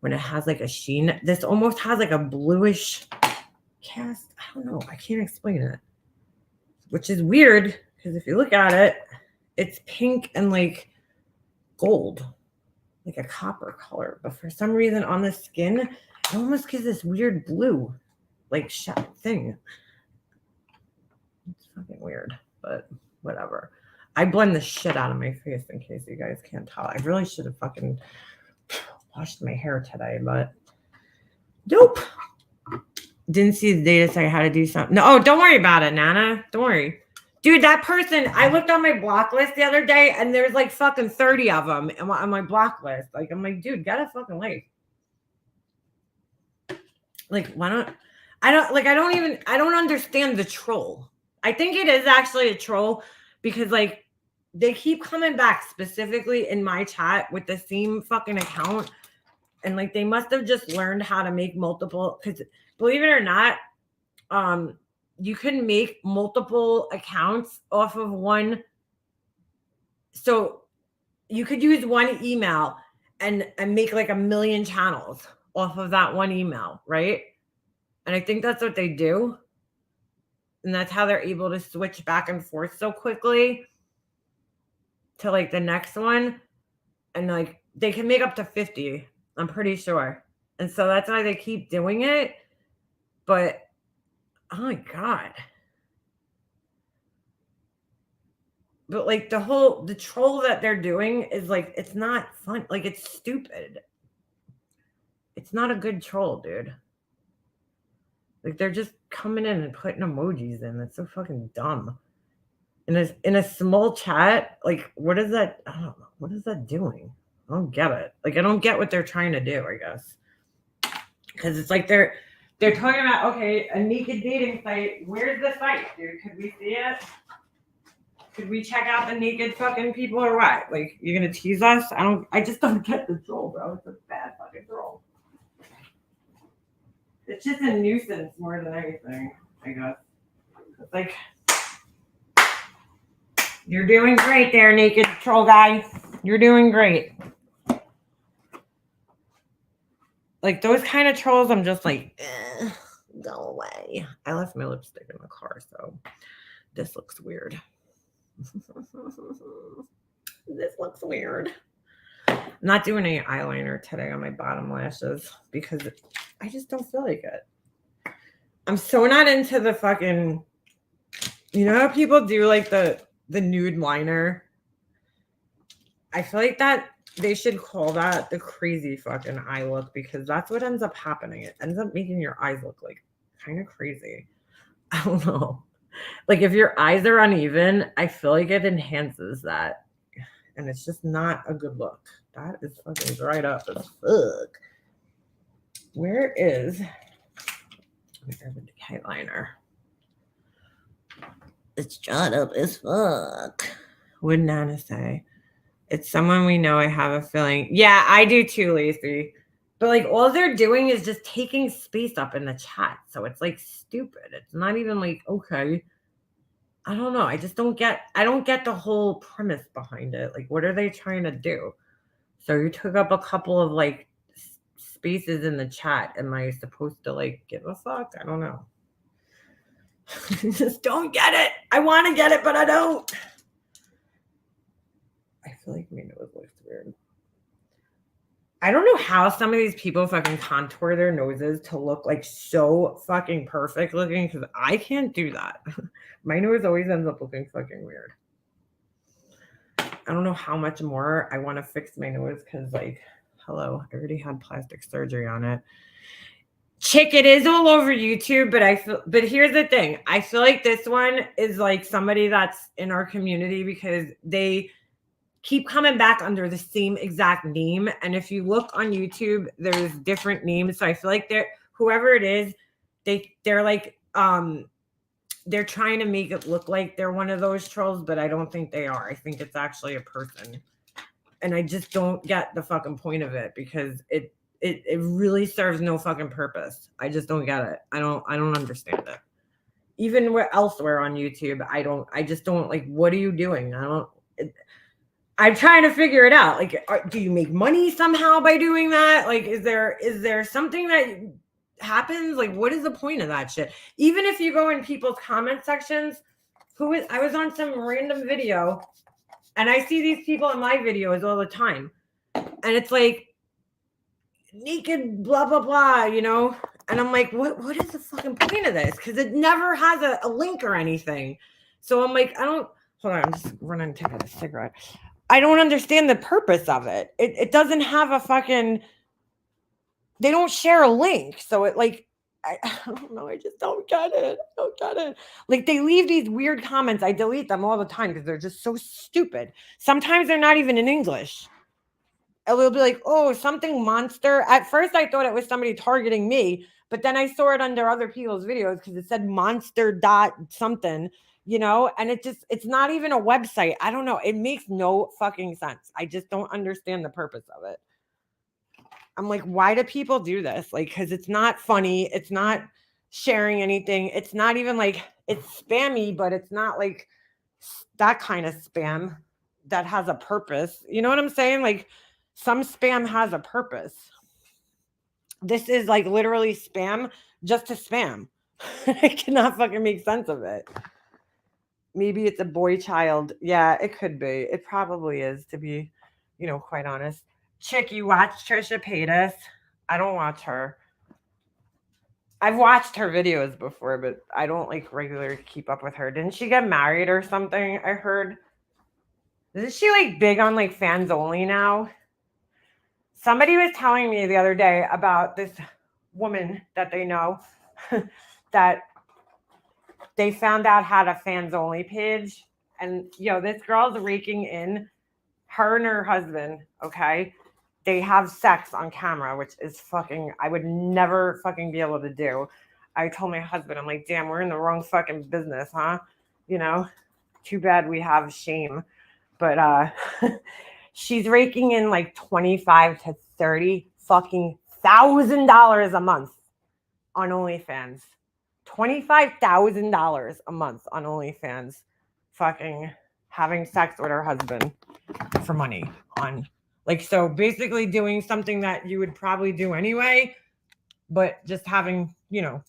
When it has like a sheen. This almost has like a bluish cast. I don't know. I can't explain it. Which is weird, because if you look at it, it's pink and like gold, like a copper color. But for some reason on the skin, it almost gives this weird blue, like thing. It's fucking weird, but whatever. I blend the shit out of my face in case you guys can't tell. I really should have fucking washed my hair today, but Nope. Didn't see the data say how to do something. No, oh, don't worry about it, Nana. Don't worry. Dude, that person, I looked on my block list the other day and there's like fucking 30 of them on my block list. Like, I'm like, dude, get a fucking life. Like, I don't understand the troll. I think it is actually a troll because like they keep coming back specifically in my chat with the same fucking account. And like they must have just learned how to make multiple, because believe it or not, you can make multiple accounts off of one. So you could use one email and make like 1 million channels off of that one email, right? And I think that's what they do. And that's how they're able to switch back and forth so quickly to like the next one. And like they can make up to 50, I'm pretty sure. And so that's why they keep doing it. But oh my God. But like the troll that they're doing is like, it's not fun. Like it's stupid. It's not a good troll, dude. Like they're just coming in and putting emojis in. That's so fucking dumb. In a small chat, like what is that? I don't know. What is that doing? I don't get it. Like I don't get what they're trying to do, I guess. Because it's like they're talking about, okay, a naked dating site. Where's the site, dude? Could we see it? Could we check out the naked fucking people or what? Like, you're gonna tease us? I just don't get the troll, bro. It's a bad fucking troll. It's just a nuisance more than anything, I guess. It's like, you're doing great there, naked troll guy. You're doing great. Like, those kind of trolls, I'm just like, go away. I left my lipstick in the car, so this looks weird. This looks weird. I'm not doing any eyeliner today on my bottom lashes because I just don't feel like it. I'm so not into the fucking, you know how people do like the nude liner? I feel like that they should call that the crazy fucking eye look because that's what ends up happening. It ends up making your eyes look like kind of crazy. I don't know. Like if your eyes are uneven, I feel like it enhances that. And it's just not a good look. That is fucking dried up as fuck. Where is the Decay liner? It's dried up as fuck. Would Nana say? It's someone we know. I have a feeling. Yeah, I do too, Lacey. But like all they're doing is just taking space up in the chat. So it's like stupid. It's not even like, okay. I don't know. I don't get the whole premise behind it. Like, what are they trying to do? So you took up a couple of like spaces in the chat. Am I supposed to like give a fuck? I don't know. Just don't get it. I want to get it, but I don't. I feel like my nose looks weird. I don't know how some of these people fucking contour their noses to look like so fucking perfect looking because I can't do that. My nose always ends up looking fucking weird. I don't know how much more I want to fix my nose because like, hello, I already had plastic surgery on it. Chick, it is all over YouTube, but here's the thing. I feel like this one is like somebody that's in our community because they keep coming back under the same exact name. And if you look on YouTube, there's different names. So I feel like whoever it is, they're like, they're trying to make it look like they're one of those trolls, but I don't think they are. I think it's actually a person. And I just don't get the fucking point of it because it really serves no fucking purpose. I just don't get it. I don't understand it. Even elsewhere on YouTube, I just don't like, what are you doing? I'm trying to figure it out. Like, do you make money somehow by doing that? Like, is there something that happens? Like, what is the point of that shit? Even if you go in people's comment sections, I was on some random video and I see these people in my videos all the time. And it's like naked, blah, blah, blah, you know? And I'm like, what is the fucking point of this? Because it never has a link or anything. So I'm like, hold on, I'm just running to get a cigarette. I don't understand the purpose of it. It doesn't have a fucking they don't share a link. So it like, I don't know. I just don't get it. I don't get it. Like they leave these weird comments. I delete them all the time because they're just so stupid. Sometimes they're not even in English. It will be like, oh, something monster. At first, I thought it was somebody targeting me, but then I saw it under other people's videos because it said monster dot something, and it's not even a website. I don't know. It makes no fucking sense. I just don't understand the purpose of it. I'm like, why do people do this? Like, because it's not funny. It's not sharing anything. It's not even like, it's spammy, but it's not like that kind of spam that has a purpose. You know what I'm saying? Like, some spam has a purpose. This is like literally spam just to spam. I cannot fucking make sense of it. Maybe it's a boy child. Yeah, it could be. It probably is, to be, quite honest. Chick, you watch Trisha Paytas? I don't watch her. I've watched her videos before, but I don't like regularly keep up with her. Didn't she get married or something? I heard. Isn't she like big on like fans only now? Somebody was telling me the other day about this woman that they know that they found out had a fans only page. And this girl's raking in, her and her husband, okay? They have sex on camera, which is fucking, I would never fucking be able to do. I told my husband, I'm like, damn, we're in the wrong fucking business, huh? Too bad we have shame. But she's raking in like 25 to 30 fucking $1,000 a month on OnlyFans. $25,000 a month on OnlyFans, fucking having sex with her husband for money on, like, so basically doing something that you would probably do anyway, but just having,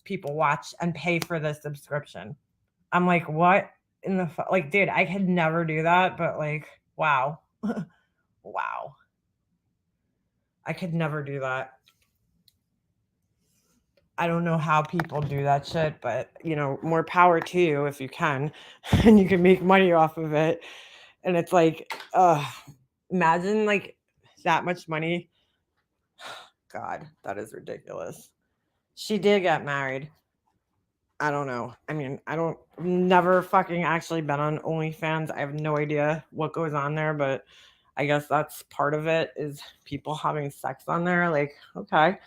people watch and pay for the subscription. I'm like, what in the like, dude, I could never do that, but like, wow. Wow. I could never do that. I don't know how people do that shit, but more power to you if you can, and you can make money off of it. And it's like, imagine like that much money. God, that is ridiculous. She did get married. I don't know. I mean, never fucking actually been on OnlyFans. I have no idea what goes on there, but I guess that's part of it, is people having sex on there. Like, okay.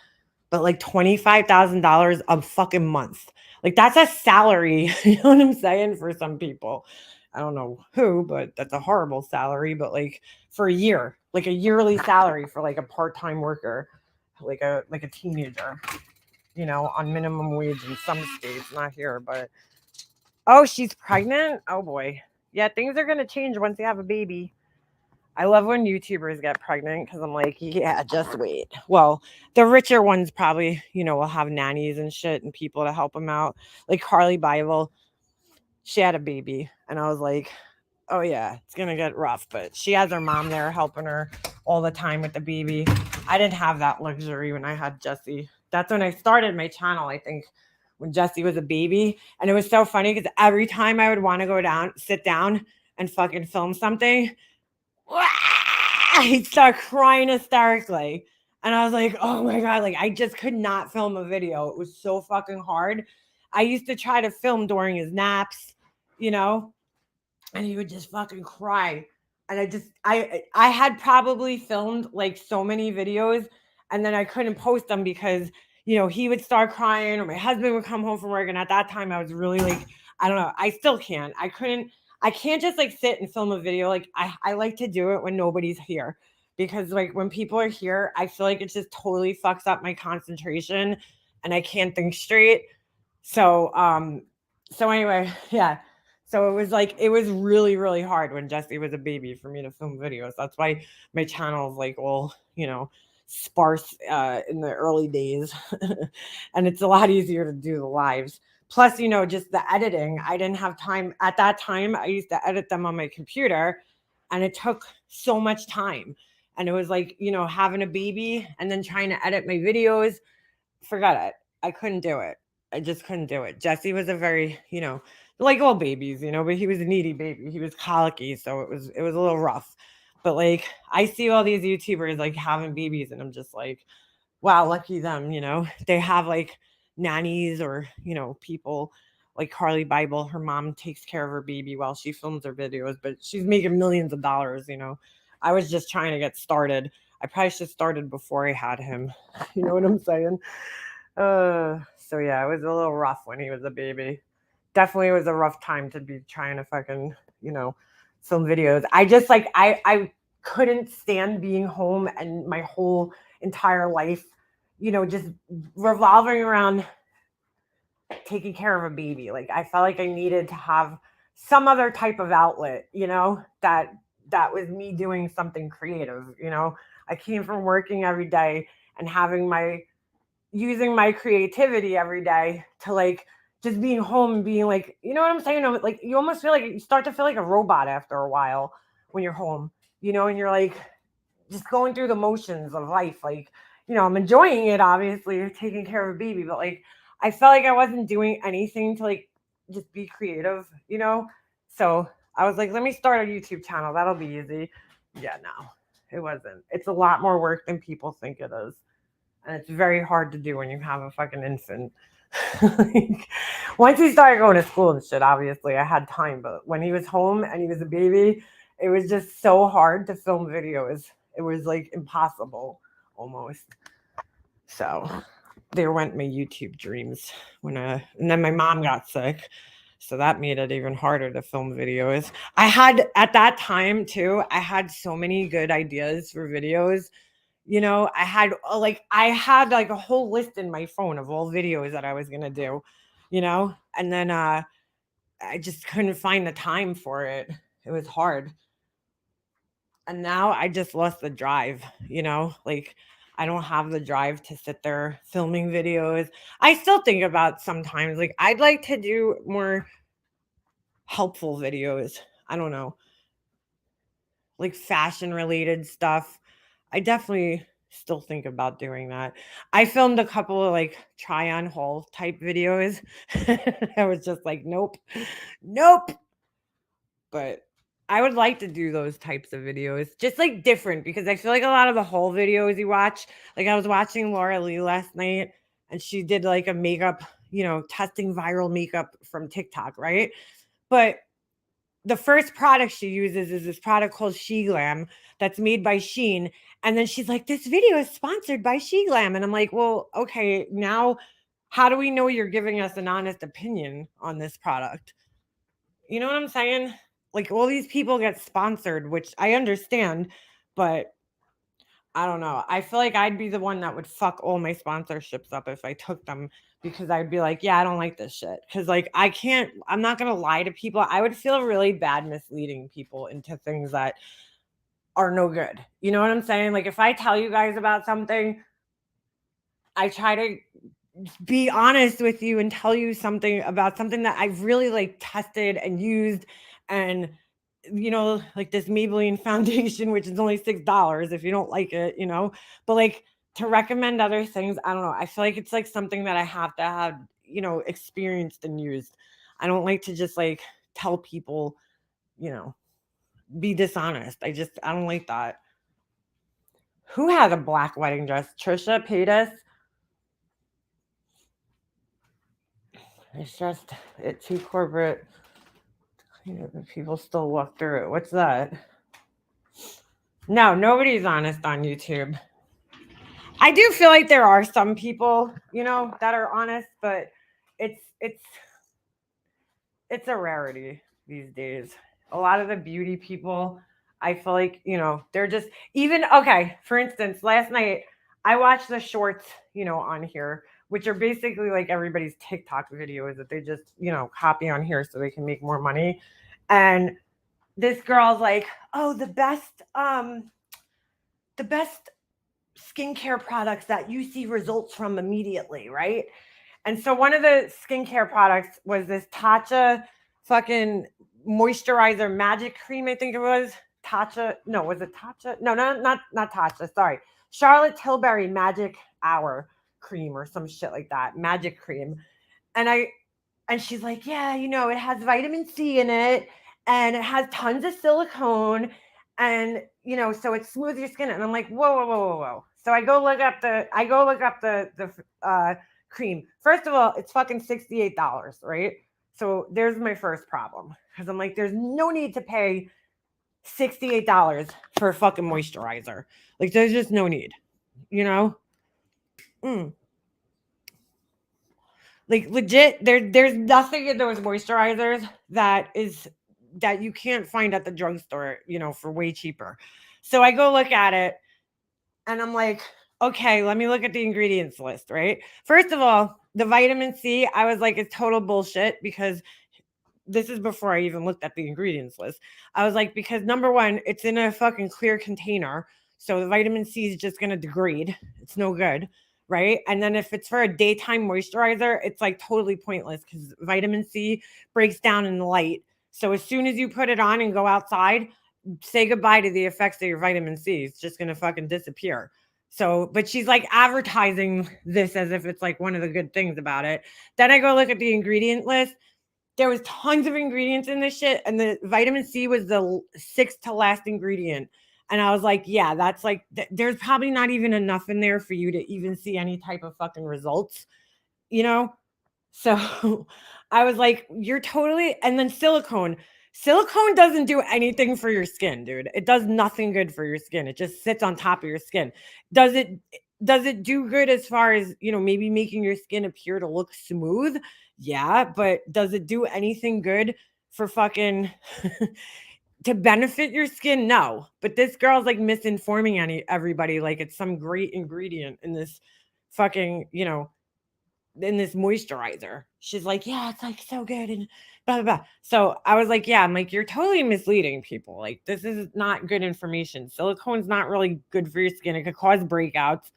But like $25,000 a fucking month. Like, that's a salary. You know what I'm saying? For some people. I don't know who, but that's a horrible salary. But like for a year, like a yearly salary for like a part-time worker, like a teenager, on minimum wage in some states, not here, but oh, she's pregnant. Oh boy. Yeah, things are gonna change once you have a baby. I love when YouTubers get pregnant because I'm like, yeah, just wait. Well, the richer ones probably, will have nannies and shit and people to help them out. Like Carly Bible, she had a baby, and I was like, oh yeah, it's gonna get rough, but she has her mom there helping her all the time with the baby. I didn't have that luxury when I had Jessie. That's when I started my channel, I think, when Jessie was a baby. And it was so funny because every time I would want to sit down and fucking film something, he'd start crying hysterically. And I was like, oh my God, like I just could not film a video. It was so fucking hard. I used to try to film during his naps, and he would just fucking cry. And I had probably filmed like so many videos, and then I couldn't post them because, he would start crying, or my husband would come home from work. And at that time I was really like, I don't know. I still can't. I can't just like sit and film a video. Like I like to do it when nobody's here, because like when people are here, I feel like it just totally fucks up my concentration and I can't think straight. So anyway, yeah. So it was really, really hard when Jessie was a baby for me to film videos. That's why my channel is like all, sparse in the early days. And it's a lot easier to do the lives. Plus, just the editing. I didn't have time. At that time, I used to edit them on my computer, and it took so much time. And it was like, having a baby and then trying to edit my videos. Forget it. I couldn't do it. I just couldn't do it. Jessie was a very, like all babies, but he was a needy baby. He was colicky, so it was a little rough. But like I see all these YouTubers like having babies, and I'm just like, wow, lucky them, they have like nannies or, people like Carly Bible. Her mom takes care of her baby while she films her videos, but she's making millions of dollars. I was just trying to get started. I probably should have started before I had him. You know what I'm saying? So yeah, it was a little rough when he was a baby. Definitely was a rough time to be trying to fucking, film videos. I just like I couldn't stand being home and my whole entire life, just revolving around taking care of a baby. Like I felt like I needed to have some other type of outlet, that was me doing something creative. I came from working every day and using my creativity every day to like just being home and being like, you know what I'm saying? Like you almost feel like you start to feel like a robot after a while when you're home, and you're like just going through the motions of life. Like, I'm enjoying it, obviously, taking care of a baby, but like I felt like I wasn't doing anything to like just be creative. So I was like, let me start a YouTube channel. That'll be easy. Yeah, no, it wasn't. It's a lot more work than people think it is. And it's very hard to do when you have a fucking infant. Like, once he started going to school and shit, obviously I had time. But when he was home and he was a baby, it was just so hard to film videos. It was like impossible almost. So there went my YouTube dreams and then my mom got sick. So that made it even harder to film videos. I had at that time too, I had so many good ideas for videos. I had like a whole list in my phone of all videos that I was gonna do, and then I just couldn't find the time for it. It was hard. And now I just lost the drive. Like I don't have the drive to sit there filming videos. I still think about sometimes like I'd like to do more helpful videos. I don't know, like fashion related stuff. I definitely still think about doing that. I filmed a couple of like try on haul type videos. I was just like, nope, nope. But I would like to do those types of videos, just like different, because I feel like a lot of the haul videos you watch, like I was watching Laura Lee last night and she did like a makeup, testing viral makeup from TikTok, right? But the first product she uses is this product called She Glam that's made by Sheen. And then she's like, this video is sponsored by She Glam. And I'm like, well, okay, now how do we know you're giving us an honest opinion on this product? You know what I'm saying? Like all these people get sponsored, which I understand, but I don't know. I feel like I'd be the one that would fuck all my sponsorships up if I took them, because I'd be like, yeah, I don't like this shit. Because like I'm not gonna lie to people. I would feel really bad misleading people into things that are no good. You know what I'm saying? Like if I tell you guys about something, I try to be honest with you and tell you something about something that I've really like tested and used, and like this Maybelline foundation, which is only $6 if you don't like it. But like to recommend other things, I don't know. I feel like it's like something that I have to have, experienced and used. I don't like to just like tell people, be dishonest. I don't like that. Who had a black wedding dress? Trisha Paytas. It's just it's too corporate. People still walk through it. What's that? No, nobody's honest on YouTube. I do feel like there are some people, that are honest, but it's a rarity these days. A lot of the beauty people, I feel like, they're just even okay. For instance, last night I watched the shorts, on here, which are basically like everybody's TikTok videos that they just, copy on here so they can make more money. And this girl's like, oh, the best skincare products that you see results from immediately, right? And so one of the skincare products was this Tatcha fucking moisturizer magic cream, I think it was. Tatcha, no, was it Tatcha? No, not Tatcha, sorry. Charlotte Tilbury Magic Hour cream or some shit like that, magic cream. And she's like, yeah, it has vitamin C in it and it has tons of silicone and, so it smooths your skin. And I'm like, whoa, whoa, whoa, whoa, whoa. So I go look up the cream. First of all, it's fucking $68, right? So there's my first problem because I'm like, there's no need to pay $68 for a fucking moisturizer. Like, there's just no need, you know? Like legit, there's nothing in those moisturizers that you can't find at the drugstore, for way cheaper. So I go look at it and I'm like, okay, let me look at the ingredients list, right? First of all, the vitamin C, I was like, it's total bullshit because this is before I even looked at the ingredients list. I was like, because number one, it's in a fucking clear container. So the vitamin C is just going to degrade. It's no good. Right. And then if it's for a daytime moisturizer, it's like totally pointless because vitamin C breaks down in the light. So as soon as you put it on and go outside, say goodbye to the effects of your vitamin C. It's just going to fucking disappear. So, but she's like advertising this as if it's like one of the good things about it. Then I go look at the ingredient list. There was tons of ingredients in this shit, and the vitamin C was the sixth to last ingredient. And I was like, yeah, that's like, there's probably not even enough in there for you to even see any type of fucking results, you know? So I was like, you're totally, and then silicone. Silicone doesn't do anything for your skin, dude. It does nothing good for your skin. It just sits on top of your skin. Does it do good as far as, maybe making your skin appear to look smooth? Yeah, but does it do anything good for fucking to benefit your skin? No. But this girl's like misinforming everybody like it's some great ingredient in this fucking, in this moisturizer. She's like, yeah, it's like so good and blah blah blah. So I was like, yeah, I'm like, you're totally misleading people. Like, this is not good information. Silicone's not really good for your skin. It could cause breakouts.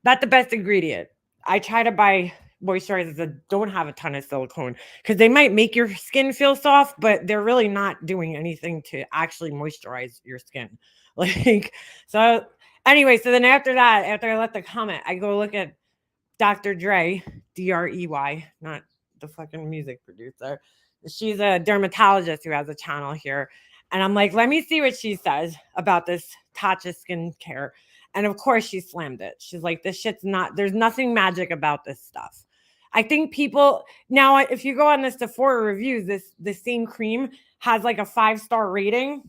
Not the best ingredient. I try to buy moisturizers that don't have a ton of silicone because they might make your skin feel soft, but they're really not doing anything to actually moisturize your skin. Like, so anyway, so then after that, after I left the comment, I go look at Dr. Dre, Drey, not the fucking music producer. She's a dermatologist who has a channel here. And I'm like, let me see what she says about this Tatcha skincare. And of course, she slammed it. She's like, this shit's not, there's nothing magic about this stuff. I think people, now, if you go on the Sephora reviews, this same cream has like a 5-star rating.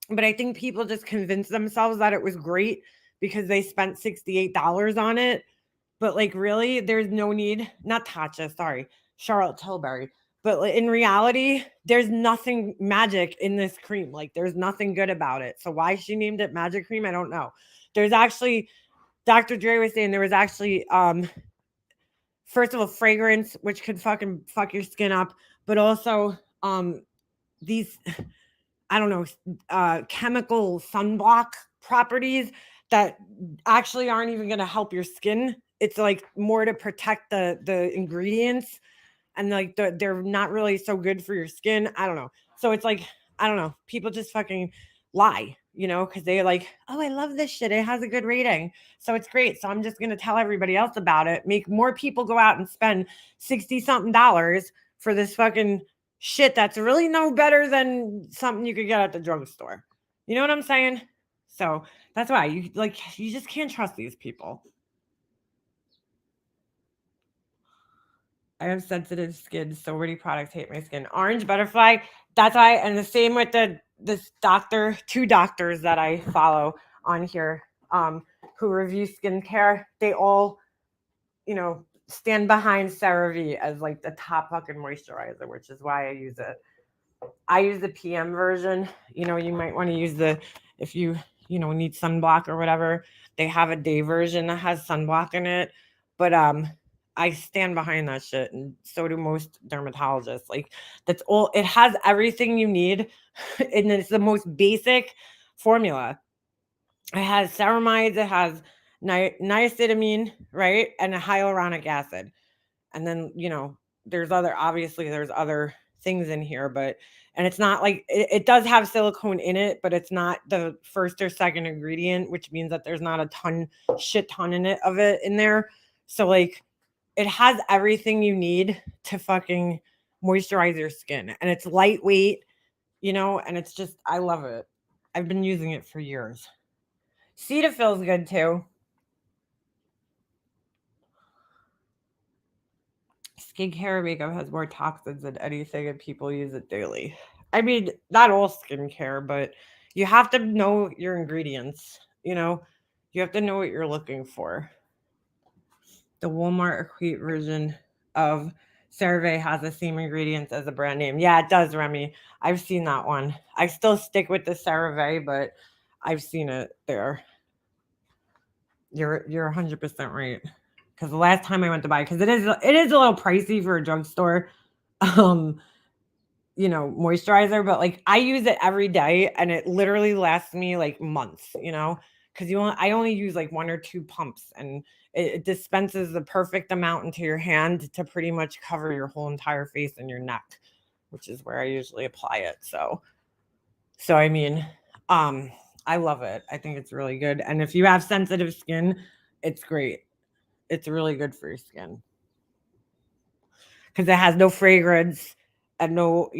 But I think people just convinced themselves that it was great because they spent $68 on it. But like, really, there's no need, not Tatcha, sorry, Charlotte Tilbury. But in reality, there's nothing magic in this cream. Like, there's nothing good about it. So why she named it magic cream, I don't know. There's actually, Dr. Dre was saying there was actually, first of all, fragrance, which could fucking fuck your skin up. But also these, I don't know, chemical sunblock properties that actually aren't even going to help your skin. It's like more to protect the ingredients, and like they're not really so good for your skin. I don't know. So it's like, I don't know. People just fucking lie, because they're like, oh, I love this shit. It has a good rating. So it's great. So I'm just going to tell everybody else about it. Make more people go out and spend 60 something dollars for this fucking shit that's really no better than something you could get at the drugstore. You know what I'm saying? So that's why you just can't trust these people. I have sensitive skin, so many products hate my skin. Orange butterfly, that's why, and the same with two doctors that I follow on here, who review skincare. They all, stand behind CeraVe as like the top fucking moisturizer, which is why I use it. I use the PM version. You might want to use if you need sunblock or whatever. They have a day version that has sunblock in it, but I stand behind that shit, and so do most dermatologists. Like, that's all. It has everything you need, and it's the most basic formula. It has ceramides, it has niacinamide, right, and a hyaluronic acid, and then there's other things in here, and it's not like it does have silicone in it, but it's not the first or second ingredient, which means that there's not a shit ton of it in there. So like, it has everything you need to fucking moisturize your skin, and it's lightweight, and it's just, I love it. I've been using it for years. Cetaphil's good too. Skincare makeup has more toxins than anything, and people use it daily. I mean, not all skincare, but you have to know your ingredients. You have to know what you're looking for. The Walmart Equate version of CeraVe has the same ingredients as the brand name. Yeah, it does, Remy. I've seen that one. I still stick with the CeraVe, but I've seen it there. You're 100% right. Because the last time I went to buy, because it is a little pricey for a drugstore, um, moisturizer, but like I use it every day, and it literally lasts me like months. Because I only use like 1 or 2 pumps, and it dispenses the perfect amount into your hand to pretty much cover your whole entire face and your neck, which is where I usually apply it. So I mean, I love it. I think it's really good, and if you have sensitive skin, it's great. It's really good for your skin because it has no fragrance and no,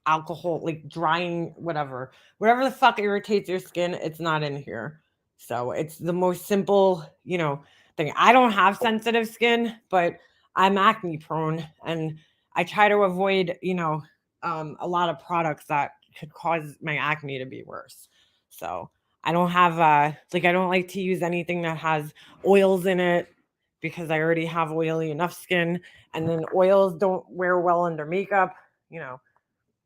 alcohol, like drying, whatever the fuck irritates your skin, it's not in here. So it's the most simple, thing. I don't have sensitive skin, but I'm acne prone, and I try to avoid, a lot of products that could cause my acne to be worse. So I don't have I don't like to use anything that has oils in it because I already have oily enough skin, and then oils don't wear well under makeup, you know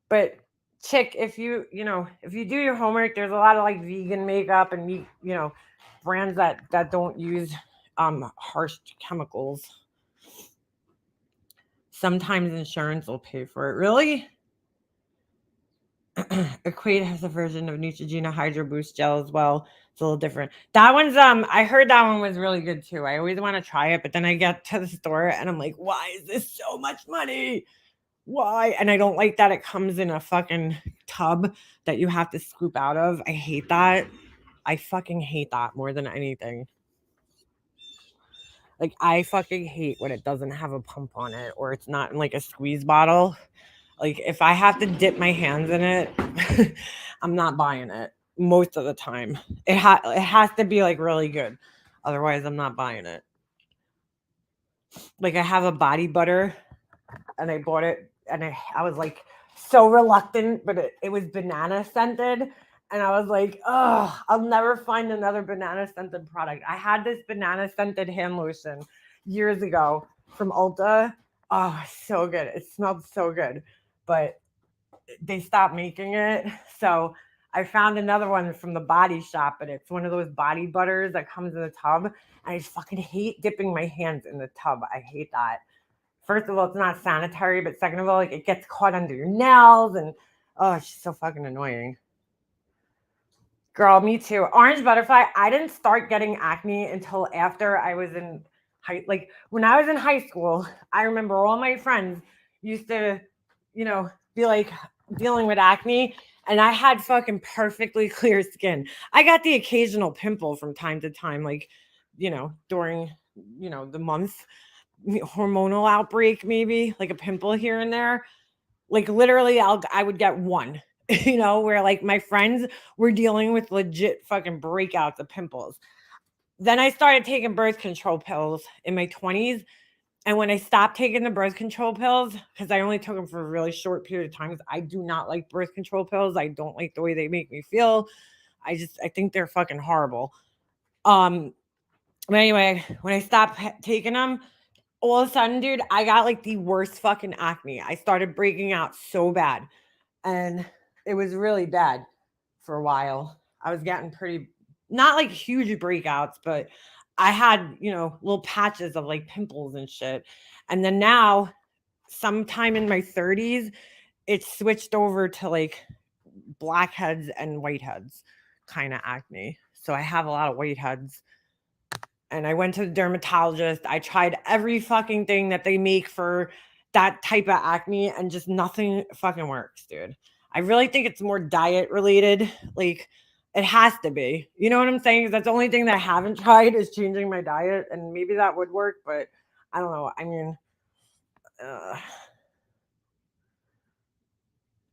but chick, if you do your homework, there's a lot of like vegan makeup and meat, brands that don't use harsh chemicals. Sometimes insurance will pay for it. Really? Equate has a version of Neutrogena Hydro Boost gel as well. It's a little different. That one's I heard that one was really good too. I always want to try it, but then I get to the store and I'm like, why is this so much money? Why? And I don't like that it comes in a fucking tub that you have to scoop out of. I hate that. I fucking hate that more than anything. Like, I fucking hate when it doesn't have a pump on it or it's not in like a squeeze bottle. Like, if I have to dip my hands in it, I'm not buying it most of the time. It has to be like really good. Otherwise, I'm not buying it. Like, I have a body butter and I bought it and I was like so reluctant, but it was banana scented. And I was like, oh, I'll never find another banana scented product. I had this banana scented hand lotion years ago from Ulta. Oh, so good. It smelled so good. But they stopped making it. So I found another one from the Body Shop, and it's one of those body butters that comes in a tub. And I just fucking hate dipping my hands in the tub. I hate that. First of all, it's not sanitary, but second of all, like it gets caught under your nails, and oh, it's just so fucking annoying. Girl, me too. Orange butterfly. I didn't start getting acne until after I was in when I was in high school. I remember all my friends used to, be like dealing with acne, and I had fucking perfectly clear skin. I got the occasional pimple from time to time, like, during, the month hormonal outbreak, maybe like a pimple here and there. Like literally I would get one, where like my friends were dealing with legit fucking breakouts of pimples. Then I started taking birth control pills in my 20s. And when I stopped taking the birth control pills, because I only took them for a really short period of time, because I do not like birth control pills. I don't like the way they make me feel. I think they're fucking horrible. But anyway, when I stopped taking them, all of a sudden, dude, I got like the worst fucking acne. I started breaking out so bad. And it was really bad for a while. I was getting pretty, not like huge breakouts, but I had, little patches of like pimples and shit. And then now, sometime in my 30s, it switched over to like blackheads and whiteheads kind of acne. So I have a lot of whiteheads. And I went to the dermatologist. I tried every fucking thing that they make for that type of acne, and just nothing fucking works, dude. I really think it's more diet related. Like, it has to be. You know what I'm saying? That's the only thing that I haven't tried is changing my diet, and maybe that would work, but I don't know. I mean,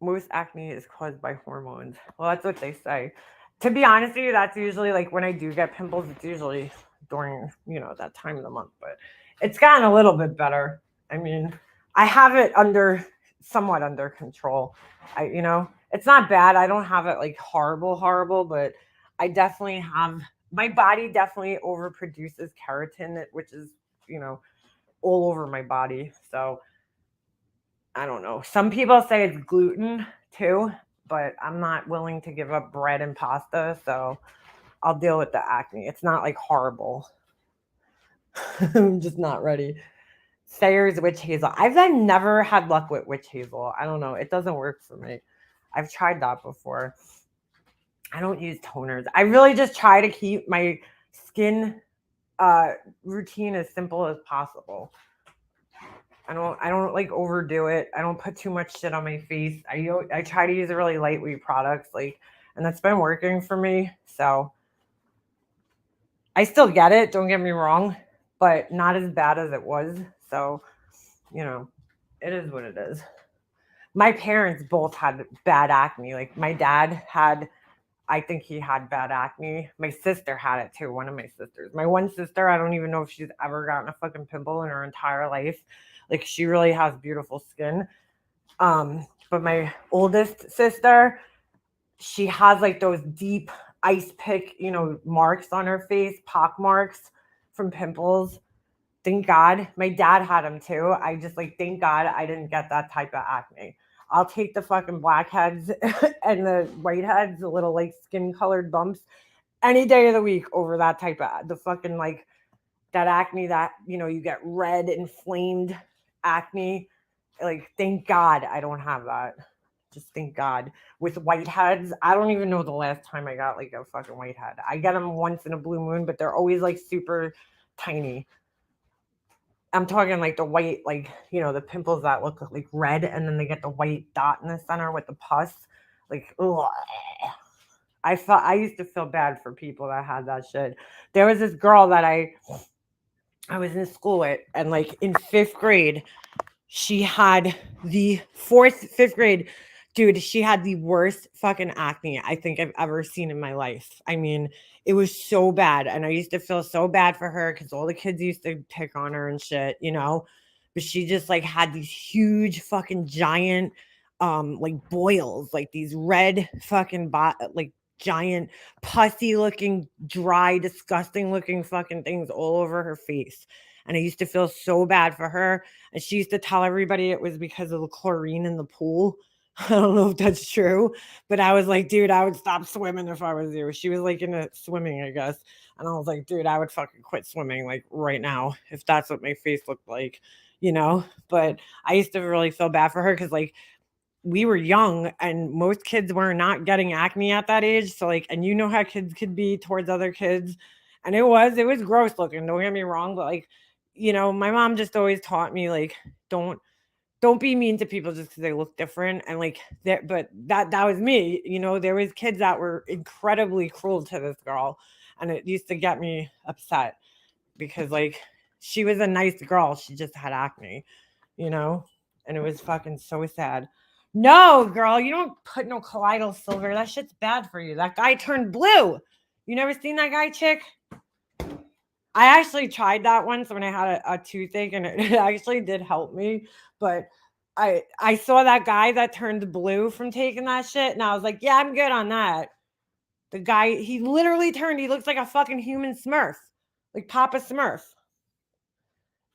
most acne is caused by hormones. Well, that's what they say. To be honest with you, that's usually like when I do get pimples, it's usually during, that time of the month. But it's gotten a little bit better. I mean, I have it somewhat under control. It's not bad. I don't have it like horrible, but I definitely have, my body definitely overproduces keratin, which is, all over my body. So I don't know. Some people say it's gluten too, but I'm not willing to give up bread and pasta, so I'll deal with the acne. It's not like horrible. I'm just not ready. Sayers witch hazel. I've never had luck with witch hazel. I don't know. It doesn't work for me. I've tried that before. I don't use toners. I really just try to keep my skin routine as simple as possible. I don't like overdo it. I don't put too much shit on my face. I try to use a really lightweight products, and that's been working for me. So I still get it, don't get me wrong, but not as bad as it was. So, it is what it is. My parents both had bad acne. Like my dad I think he had bad acne. My sister had it too, one of my sisters. My one sister, I don't even know if she's ever gotten a fucking pimple in her entire life. Like she really has beautiful skin. But my oldest sister, she has like those deep ice pick, marks on her face, pock marks from pimples. Thank God. My dad had them too. I just thank God I didn't get that type of acne. I'll take the fucking blackheads and the whiteheads, the little skin colored bumps any day of the week over that type of the fucking that acne that, you get red inflamed acne. Thank God I don't have that. Just thank God. With whiteheads, I don't even know the last time I got a fucking whitehead. I get them once in a blue moon, but they're always super tiny. I'm talking the white, the pimples that look like red and then they get the white dot in the center with the pus. Ugh. I used to feel bad for people that had that shit. There was this girl that I was in school with, and in fifth grade, she had the fifth grade, dude, she had the worst fucking acne I think I've ever seen in my life. I mean, it was so bad. And I used to feel so bad for her because all the kids used to pick on her and shit, but she just had these huge fucking giant, boils, these red fucking, giant pussy looking, dry, disgusting looking fucking things all over her face. And I used to feel so bad for her. And she used to tell everybody it was because of the chlorine in the pool. I don't know if that's true, but I was like, dude, I would stop swimming if I was you. She was into swimming, I guess. And I was like, dude, I would fucking quit swimming right now if that's what my face looked like, But I used to really feel bad for her because we were young and most kids were not getting acne at that age. So and how kids could be towards other kids. And it was gross looking, don't get me wrong, but my mom just always taught me don't be mean to people just because they look different. And that was me. There was kids that were incredibly cruel to this girl, and it used to get me upset because she was a nice girl, she just had acne, and it was fucking so sad. No, girl, you don't put no colloidal silver. That shit's bad for you. That guy turned blue. You never seen that guy, chick? I actually tried that once when I had a toothache, and it actually did help me. But I saw that guy that turned blue from taking that shit, and I was like, yeah, I'm good on that. The guy, he literally turned, he looks like a fucking human Smurf, like Papa Smurf.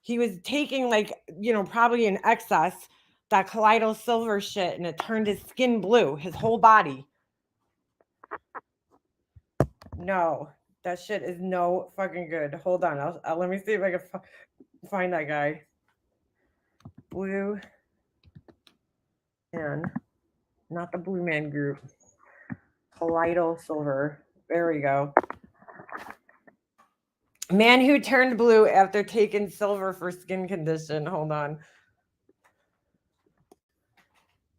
He was taking probably in excess that colloidal silver shit, and it turned his skin blue, his whole body. No, that shit is no fucking good. Hold on, I'll let me see if I can find that guy. Blue Man, not the Blue Man Group. Colloidal silver. There we go. Man who turned blue after taking silver for skin condition. Hold on.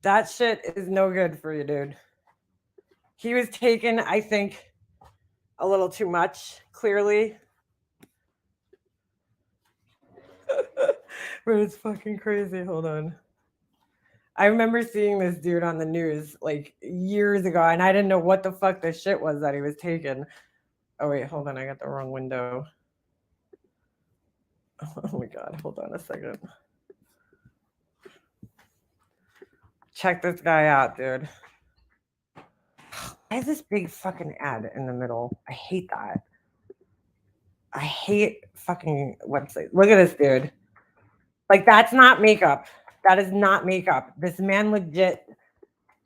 That shit is no good for you, dude. He was taking, I think, a little too much, clearly. But it's fucking crazy. Hold on. I remember seeing this dude on the news like years ago, and I didn't know what the fuck this shit was that he was taking. Oh wait, hold on, I got the wrong window. Oh my god, hold on a second. Check this guy out, dude. Why is this big fucking ad in the middle? I hate that. I hate fucking websites. Look at this dude. Like, that's not makeup. That is not makeup. This man legit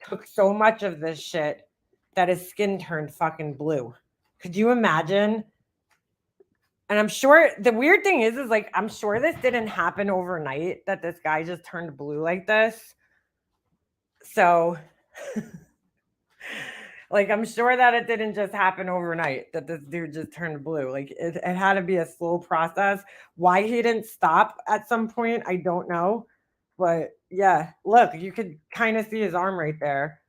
took so much of this shit that his skin turned fucking blue. Could you imagine? And I'm sure the weird thing is like, I'm sure this didn't happen overnight that this guy just turned blue like this. So, like, I'm sure that it didn't just happen overnight that this dude just turned blue. Like, it had to be a slow process. Why he didn't stop at some point, I don't know. But yeah, look, you could kind of see his arm right there.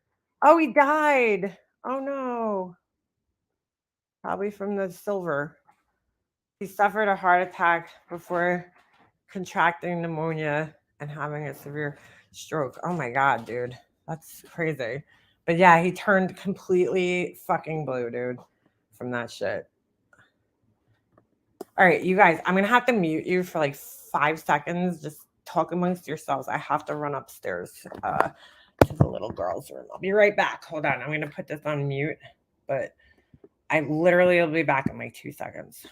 Oh, he died. Oh no. Probably from the silver. He suffered a heart attack before contracting pneumonia and having a severe stroke. Oh my god, dude. That's crazy. But yeah, he turned completely fucking blue, dude, from that shit. All right, you guys, I'm going to have to mute you for like 5 seconds. Just talk amongst yourselves. I have to run upstairs to the little girl's room. I'll be right back. Hold on. I'm going to put this on mute, but I literally will be back in like 2 seconds.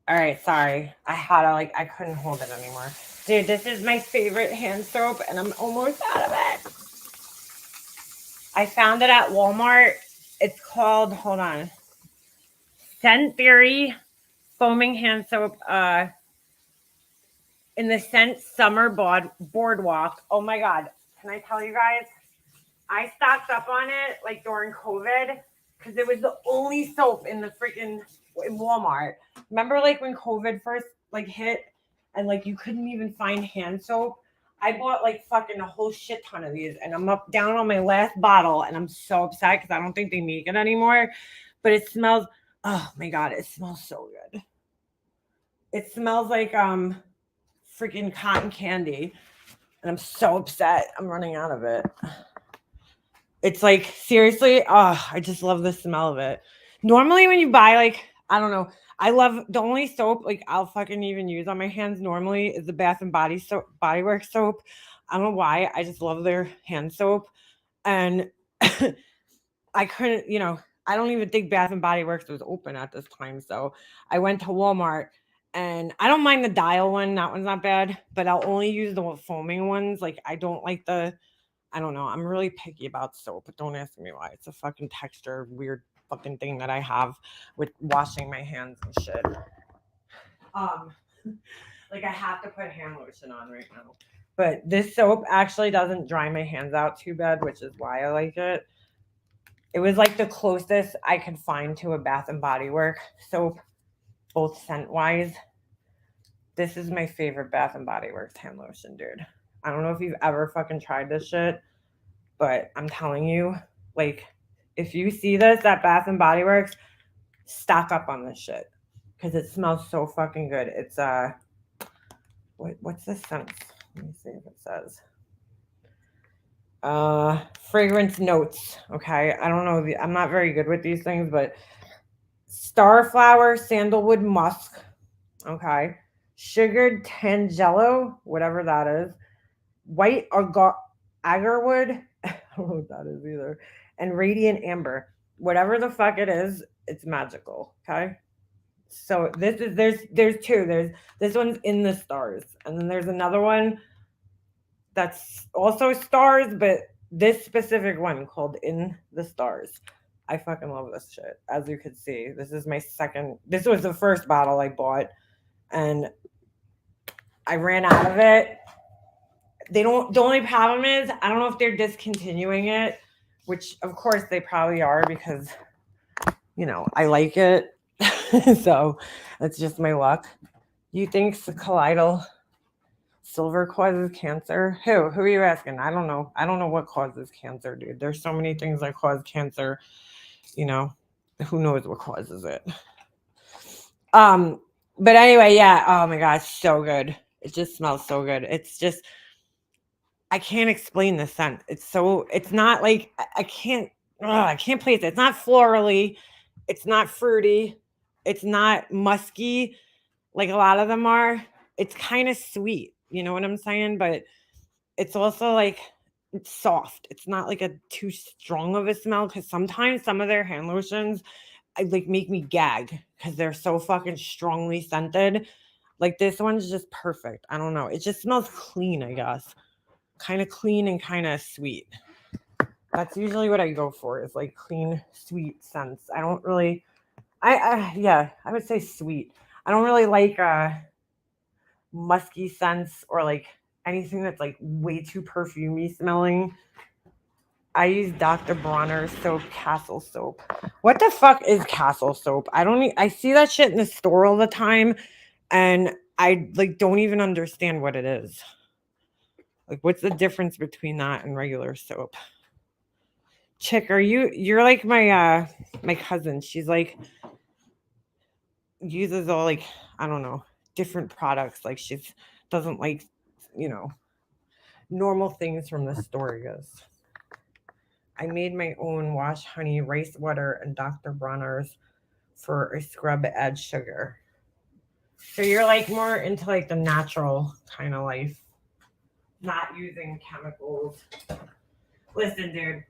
All right, sorry. I had to I couldn't hold it anymore. Dude, this is my favorite hand soap and I'm almost out of it. I found it at Walmart. It's called, hold on, Scent Theory Foaming Hand Soap in the Scent Summer Boardwalk. Oh my God. Can I tell you guys? I stocked up on it like during COVID because it was the only soap in the freaking in Walmart. Remember like when COVID first like hit and like you couldn't even find hand soap? I bought like fucking a whole shit ton of these and I'm up down on my last bottle and I'm so upset because I don't think they make it anymore. But it smells, oh my God, it smells so good. It smells like freaking cotton candy. And I'm so upset. I'm running out of it. It's like, seriously, oh, I just love the smell of it. Normally when you buy like, I don't know, I love the only soap like I'll fucking even use on my hands normally is the Bath and Body soap, Body Works soap. I don't know why. I just love their hand soap. And I couldn't, I don't even think Bath and Body Works was open at this time. So I went to Walmart and I don't mind the dial one. That one's not bad, but I'll only use the foaming ones. Like I don't like I don't know. I'm really picky about soap, but don't ask me why. It's a fucking texture, weird fucking thing that I have with washing my hands and shit. Like I have to put hand lotion on right now. But this soap actually doesn't dry my hands out too bad, which is why I like it. It was like the closest I could find to a Bath and Body Works soap, both scent wise. This is my favorite Bath and Body Works hand lotion, dude. I don't know if you've ever fucking tried this shit, but I'm telling you, like, if you see this at Bath and Body Works, stock up on this shit because it smells so fucking good. It's what's the scent? Let me see if it says. Fragrance notes. Okay, I don't know. I'm not very good with these things, but starflower, sandalwood, musk. Okay, sugared tangelo, whatever that is. White agarwood. I don't know what that is either. And radiant amber. Whatever the fuck it is, it's magical. Okay. So there's two. This one's in the stars, and then there's another one that's also stars, but this specific one called In the Stars. I fucking love this shit. As you can see, this is my second. This was the first bottle I bought, and I ran out of it. The only problem is I don't know if they're discontinuing it, which of course they probably are because I like it. So that's just my luck. You think colloidal silver causes cancer? Who are you asking? I don't know. I don't know what causes cancer, dude. There's so many things that cause cancer. Who knows what causes it? But anyway, yeah. Oh my gosh, so good. It just smells so good. It's just I can't explain the scent. It's not like I can't place it. It's not florally. It's not fruity. It's not musky like a lot of them are. It's kind of sweet. You know what I'm saying? But it's also like it's soft. It's not like a too strong of a smell because sometimes some of their hand lotions make me gag because they're so fucking strongly scented. Like this one's just perfect. I don't know. It just smells clean, I guess. Kind of clean and kind of sweet. That's usually what I go for is like clean, sweet scents. I don't really, I would say sweet. I don't really like musky scents or like anything that's like way too perfumey smelling. I use Dr. Bronner's soap, Castle soap. What the fuck is Castle soap? I see that shit in the store all the time and I don't even understand what it is. Like, what's the difference between that and regular soap? Chick, you're like my cousin. She's like uses all I don't know, different products. Like she doesn't like, normal things from the store, I guess. I made my own wash honey, rice water, and Dr. Bronner's for a scrub add sugar. So you're like more into like the natural kind of life. Not using chemicals. Listen, dude,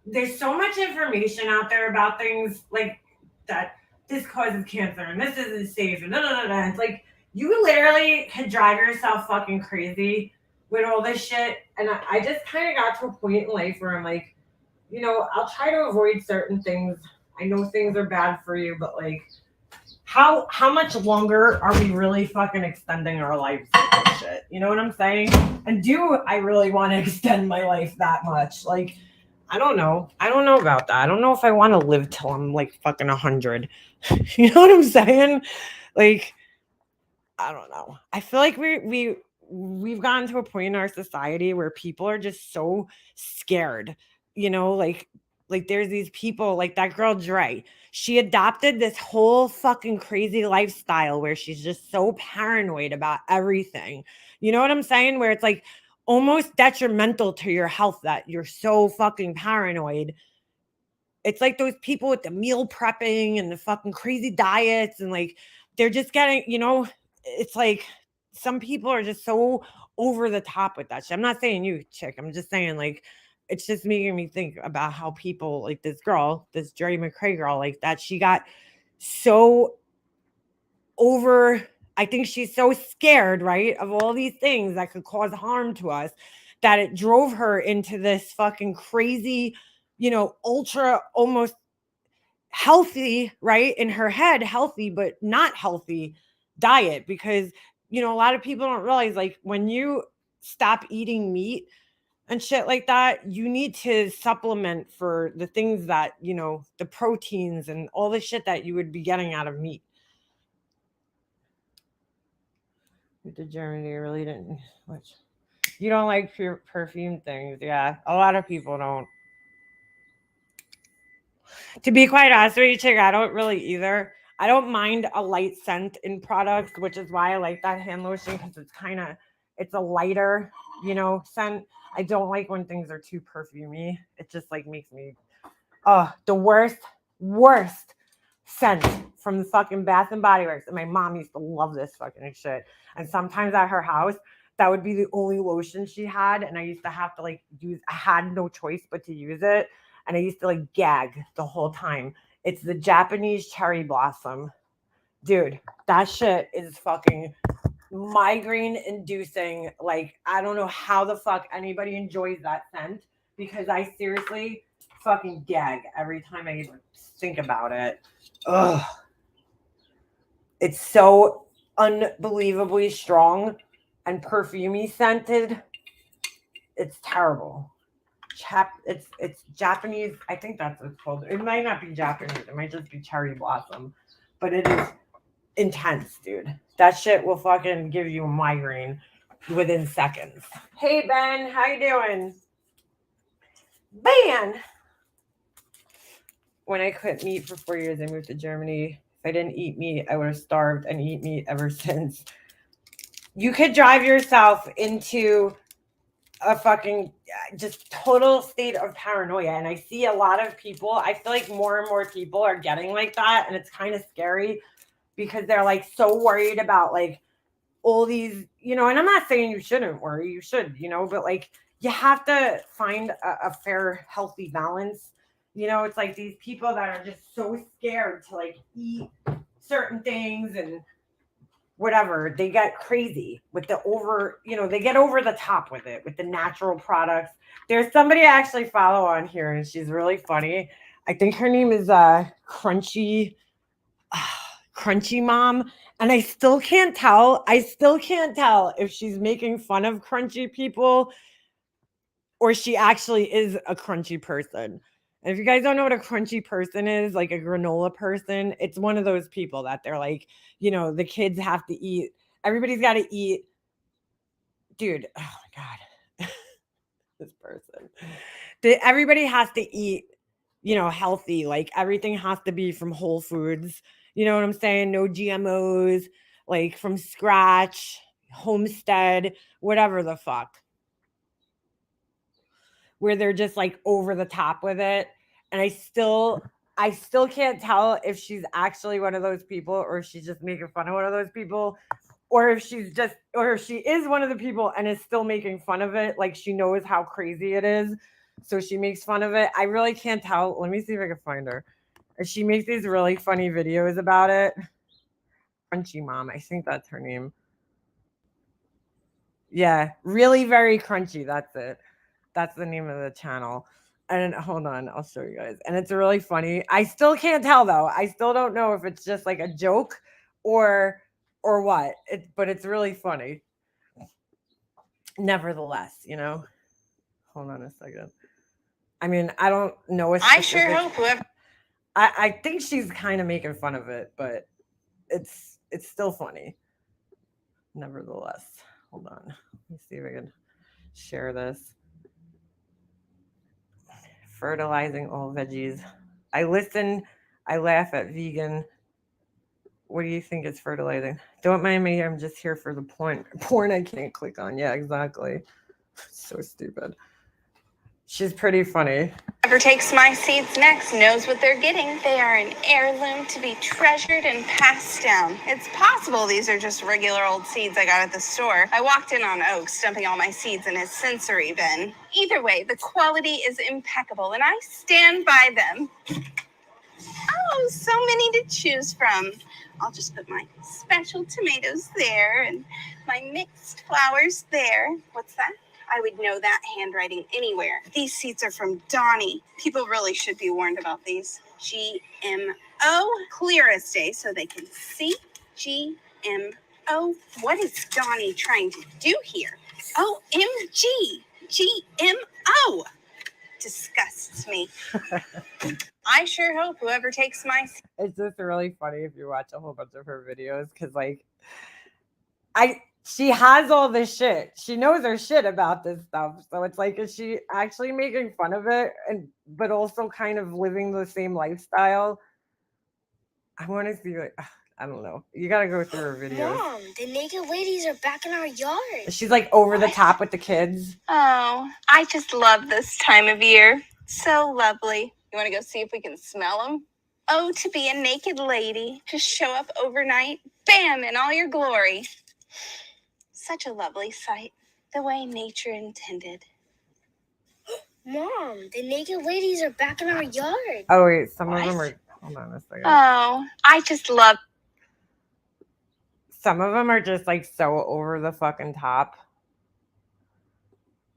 there's so much information out there about things like that this causes cancer and this isn't safe and It's like you literally can drive yourself fucking crazy with all this shit. And I just kind of got to a point in life where I'm like, I'll try to avoid certain things. I know things are bad for you, but like how much longer are we really fucking extending our lives with this shit? You know what I'm saying? And do I really want to extend my life that much? Like, I don't know. I don't know about that. I don't know if I want to live till I'm like fucking 100. You know what I'm saying? Like, I don't know. I feel like we've gotten to a point in our society where people are just so scared. Like there's these people like that girl Dre. She adopted this whole fucking crazy lifestyle where she's just so paranoid about everything. You know what I'm saying? Where it's like almost detrimental to your health that you're so fucking paranoid. It's like those people with the meal prepping and the fucking crazy diets and like they're just getting, it's like some people are just so over the top with that shit. I'm not saying you, chick. I'm just saying like it's just making me think about how people like this girl, this Jerry McCrae girl, like that she got so over. I think she's so scared, right, of all these things that could cause harm to us that it drove her into this fucking crazy, ultra almost healthy, right, in her head, healthy, but not healthy diet because, a lot of people don't realize like when you stop eating meat, and shit like that, you need to supplement for the things that, you know, the proteins and all the shit that you would be getting out of meat. The Germany really didn't. Which you don't like perfume things, yeah. A lot of people don't. To be quite honest with you, Chick, I don't really either. I don't mind a light scent in products, which is why I like that hand lotion, because it's a lighter, you know, scent. I don't like when things are too perfumey. It just like makes me, the worst scent from the fucking Bath and Body Works. And my mom used to love this fucking shit. And sometimes at her house, that would be the only lotion she had. And I used to have to like I had no choice but to use it. And I used to like gag the whole time. It's the Japanese cherry blossom. Dude, that shit is fucking migraine inducing. Like, I don't know how the fuck anybody enjoys that scent, because I seriously fucking gag every time I even think about it. Ugh. It's so unbelievably strong and perfumey scented. It's terrible. It's Japanese. I think that's what it's called. It might not be Japanese. It might just be cherry blossom, but it is intense, dude. That shit will fucking give you a migraine within seconds. Hey Ben, how you doing? Ben. When I quit meat for 4 years, I moved to Germany. If I didn't eat meat, I would have starved and eat meat ever since. You could drive yourself into a fucking just total state of paranoia. And I see a lot of people, I feel like more and more people are getting like that. And it's kind of scary because they're like so worried about like all these, you know, and I'm not saying you shouldn't worry, you should, you know, but like you have to find a fair, healthy balance. You know, it's like these people that are just so scared to like eat certain things and whatever, they get crazy with the they get over the top with it, with the natural products. There's somebody I actually follow on here and she's really funny. I think her name is Crunchy Mom. And I still can't tell if she's making fun of crunchy people or she actually is a crunchy person. And if you guys don't know what a crunchy person is, like a granola person, it's one of those people that they're like, you know, the kids have to eat. Everybody's got to eat. Dude, oh my God. This person. Everybody has to eat, you know, healthy. Like everything has to be from Whole Foods. You know what I'm saying? No GMOs, like from scratch, homestead, whatever the fuck. Where they're just like over the top with it. And I still can't tell if she's actually one of those people or if she's just making fun of one of those people, or if she is one of the people and is still making fun of it. Like she knows how crazy it is. So she makes fun of it. I really can't tell. Let me see if I can find her. She makes these really funny videos about it. Crunchy Mom. I think that's her name. Yeah. Really very crunchy. That's it. That's the name of the channel. And hold on, I'll show you guys. And it's really funny. I still can't tell though. I still don't know if it's just like a joke or what. But it's really funny. Nevertheless, you know. Hold on a second. I mean, I don't know if I sure hope whoever. I think she's kind of making fun of it, but it's still funny. Nevertheless. Hold on. Let me see if I can share this. Fertilizing all veggies. I listen, I laugh at vegan. What do you think is fertilizing? Don't mind me, I'm just here for the porn I can't click on. Yeah, exactly. So stupid. She's pretty funny. Whoever takes my seeds next knows what they're getting. They are an heirloom to be treasured and passed down. It's possible these are just regular old seeds I got at the store. I walked in on Oaks, dumping all my seeds in his sensory bin. Either way, the quality is impeccable, and I stand by them. Oh, so many to choose from. I'll just put my special tomatoes there and my mixed flowers there. What's that? I would know that handwriting anywhere. These seeds are from Donnie. People really should be warned about these. GMO, clear as day so they can see. GMO. What is Donnie trying to do here? OMG. GMO. Disgusts me. I sure hope whoever takes my... It's just really funny if you watch a whole bunch of her videos because, like, she has all this shit. She knows her shit about this stuff. So it's like, is she actually making fun of it but also kind of living the same lifestyle? I want to see, like, I don't know. You gotta go through her videos. Mom, the naked ladies are back in our yard. She's like over the top with the kids. Oh, I just love this time of year. So lovely. You want to go see if we can smell them? Oh, to be a naked lady. Just show up overnight. Bam, in all your glory. Such a lovely sight. The way nature intended. Mom, the naked ladies are back in our yard. Oh, wait. Some of them are... Hold on a second. Oh, I just love... Some of them are just like so over the fucking top.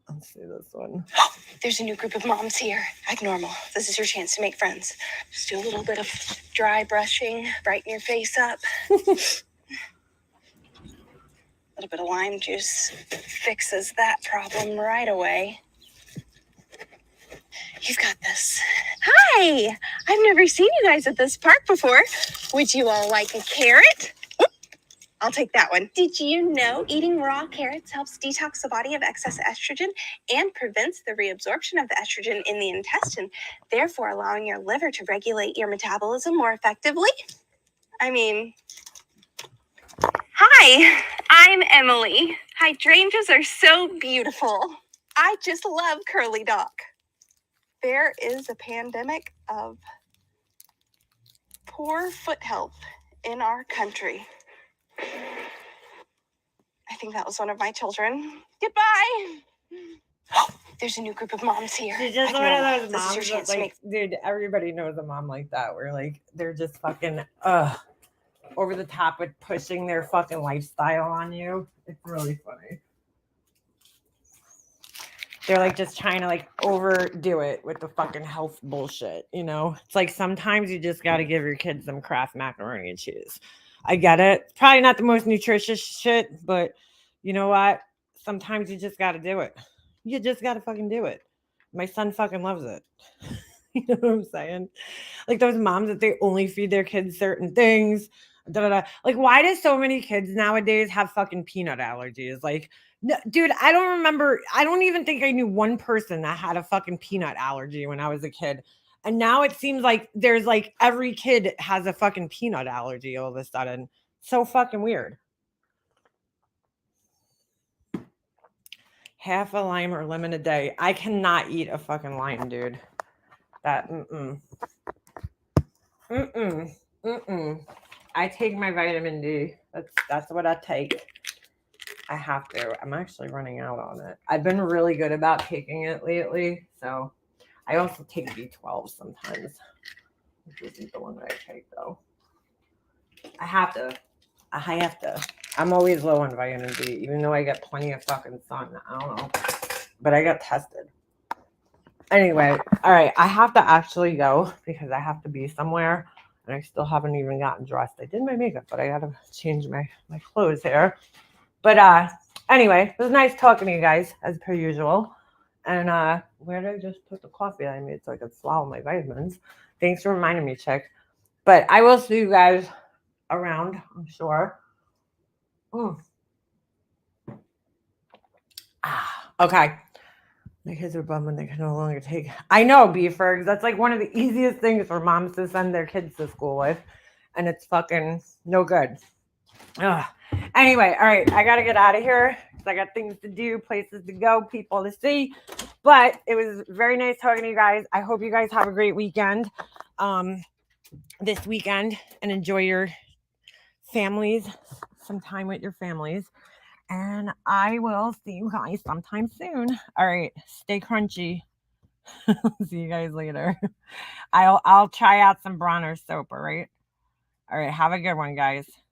Let's see this one. There's a new group of moms here. Act normal. This is your chance to make friends. Just do a little bit of dry brushing, brighten your face up. A little bit of lime juice fixes that problem right away. You've got this. Hi! I've never seen you guys at this park before. Would you all like a carrot? I'll take that one. Did you know eating raw carrots helps detox the body of excess estrogen and prevents the reabsorption of the estrogen in the intestine, therefore allowing your liver to regulate your metabolism more effectively? I mean, hi, I'm Emily. Hydrangeas are so beautiful. I just love curly dock. There is a pandemic of poor foot health in our country. I think that was one of my children. Goodbye. There's a new group of moms here. She's just one of those This is moms your chance that, to like, dude, everybody knows a mom like that where, like, they're just fucking, over the top with pushing their fucking lifestyle on you. It's really funny. They're, like, just trying to, like, overdo it with the fucking health bullshit, you know? It's like sometimes you just got to give your kids some Kraft macaroni and cheese. I get it. It's probably not the most nutritious shit, but you know what? Sometimes you just got to do it. You just got to fucking do it. My son fucking loves it. You know what I'm saying? Like those moms that they only feed their kids certain things. Da, da, da. Like, why do so many kids nowadays have fucking peanut allergies? Like, no, dude, I don't even think I knew one person that had a fucking peanut allergy when I was a kid. And now it seems like there's like every kid has a fucking peanut allergy all of a sudden. So fucking weird. Half a lime or lemon a day. I cannot eat a fucking lime, dude. That, I take my vitamin D. That's what I take. I have to. I'm actually running out on it. I've been really good about taking it lately. So I also take B12 sometimes. This isn't the one that I take though. I have to. I'm always low on vitamin D, even though I get plenty of fucking sun. I don't know. But I got tested. Anyway, all right. I have to actually go because I have to be somewhere. And I still haven't even gotten dressed. I did my makeup, but I gotta change my clothes here. But anyway, it was nice talking to you guys as per usual. And where did I just put the coffee I made so I could swallow my vitamins? Thanks for reminding me, chick. But I will see you guys around, I'm sure. Okay. My kids are bummed when they can no longer take. I know, Beefergs. That's like one of the easiest things for moms to send their kids to school with. And it's fucking no good. Ugh. Anyway, all right. I got to get out of here because I got things to do, places to go, people to see. But it was very nice talking to you guys. I hope you guys have a great weekend this weekend and enjoy your families, some time with your families. And I will see you guys sometime soon. All right. Stay crunchy. See you guys later. I'll try out some Bronner soap. All right. All right. Have a good one, guys.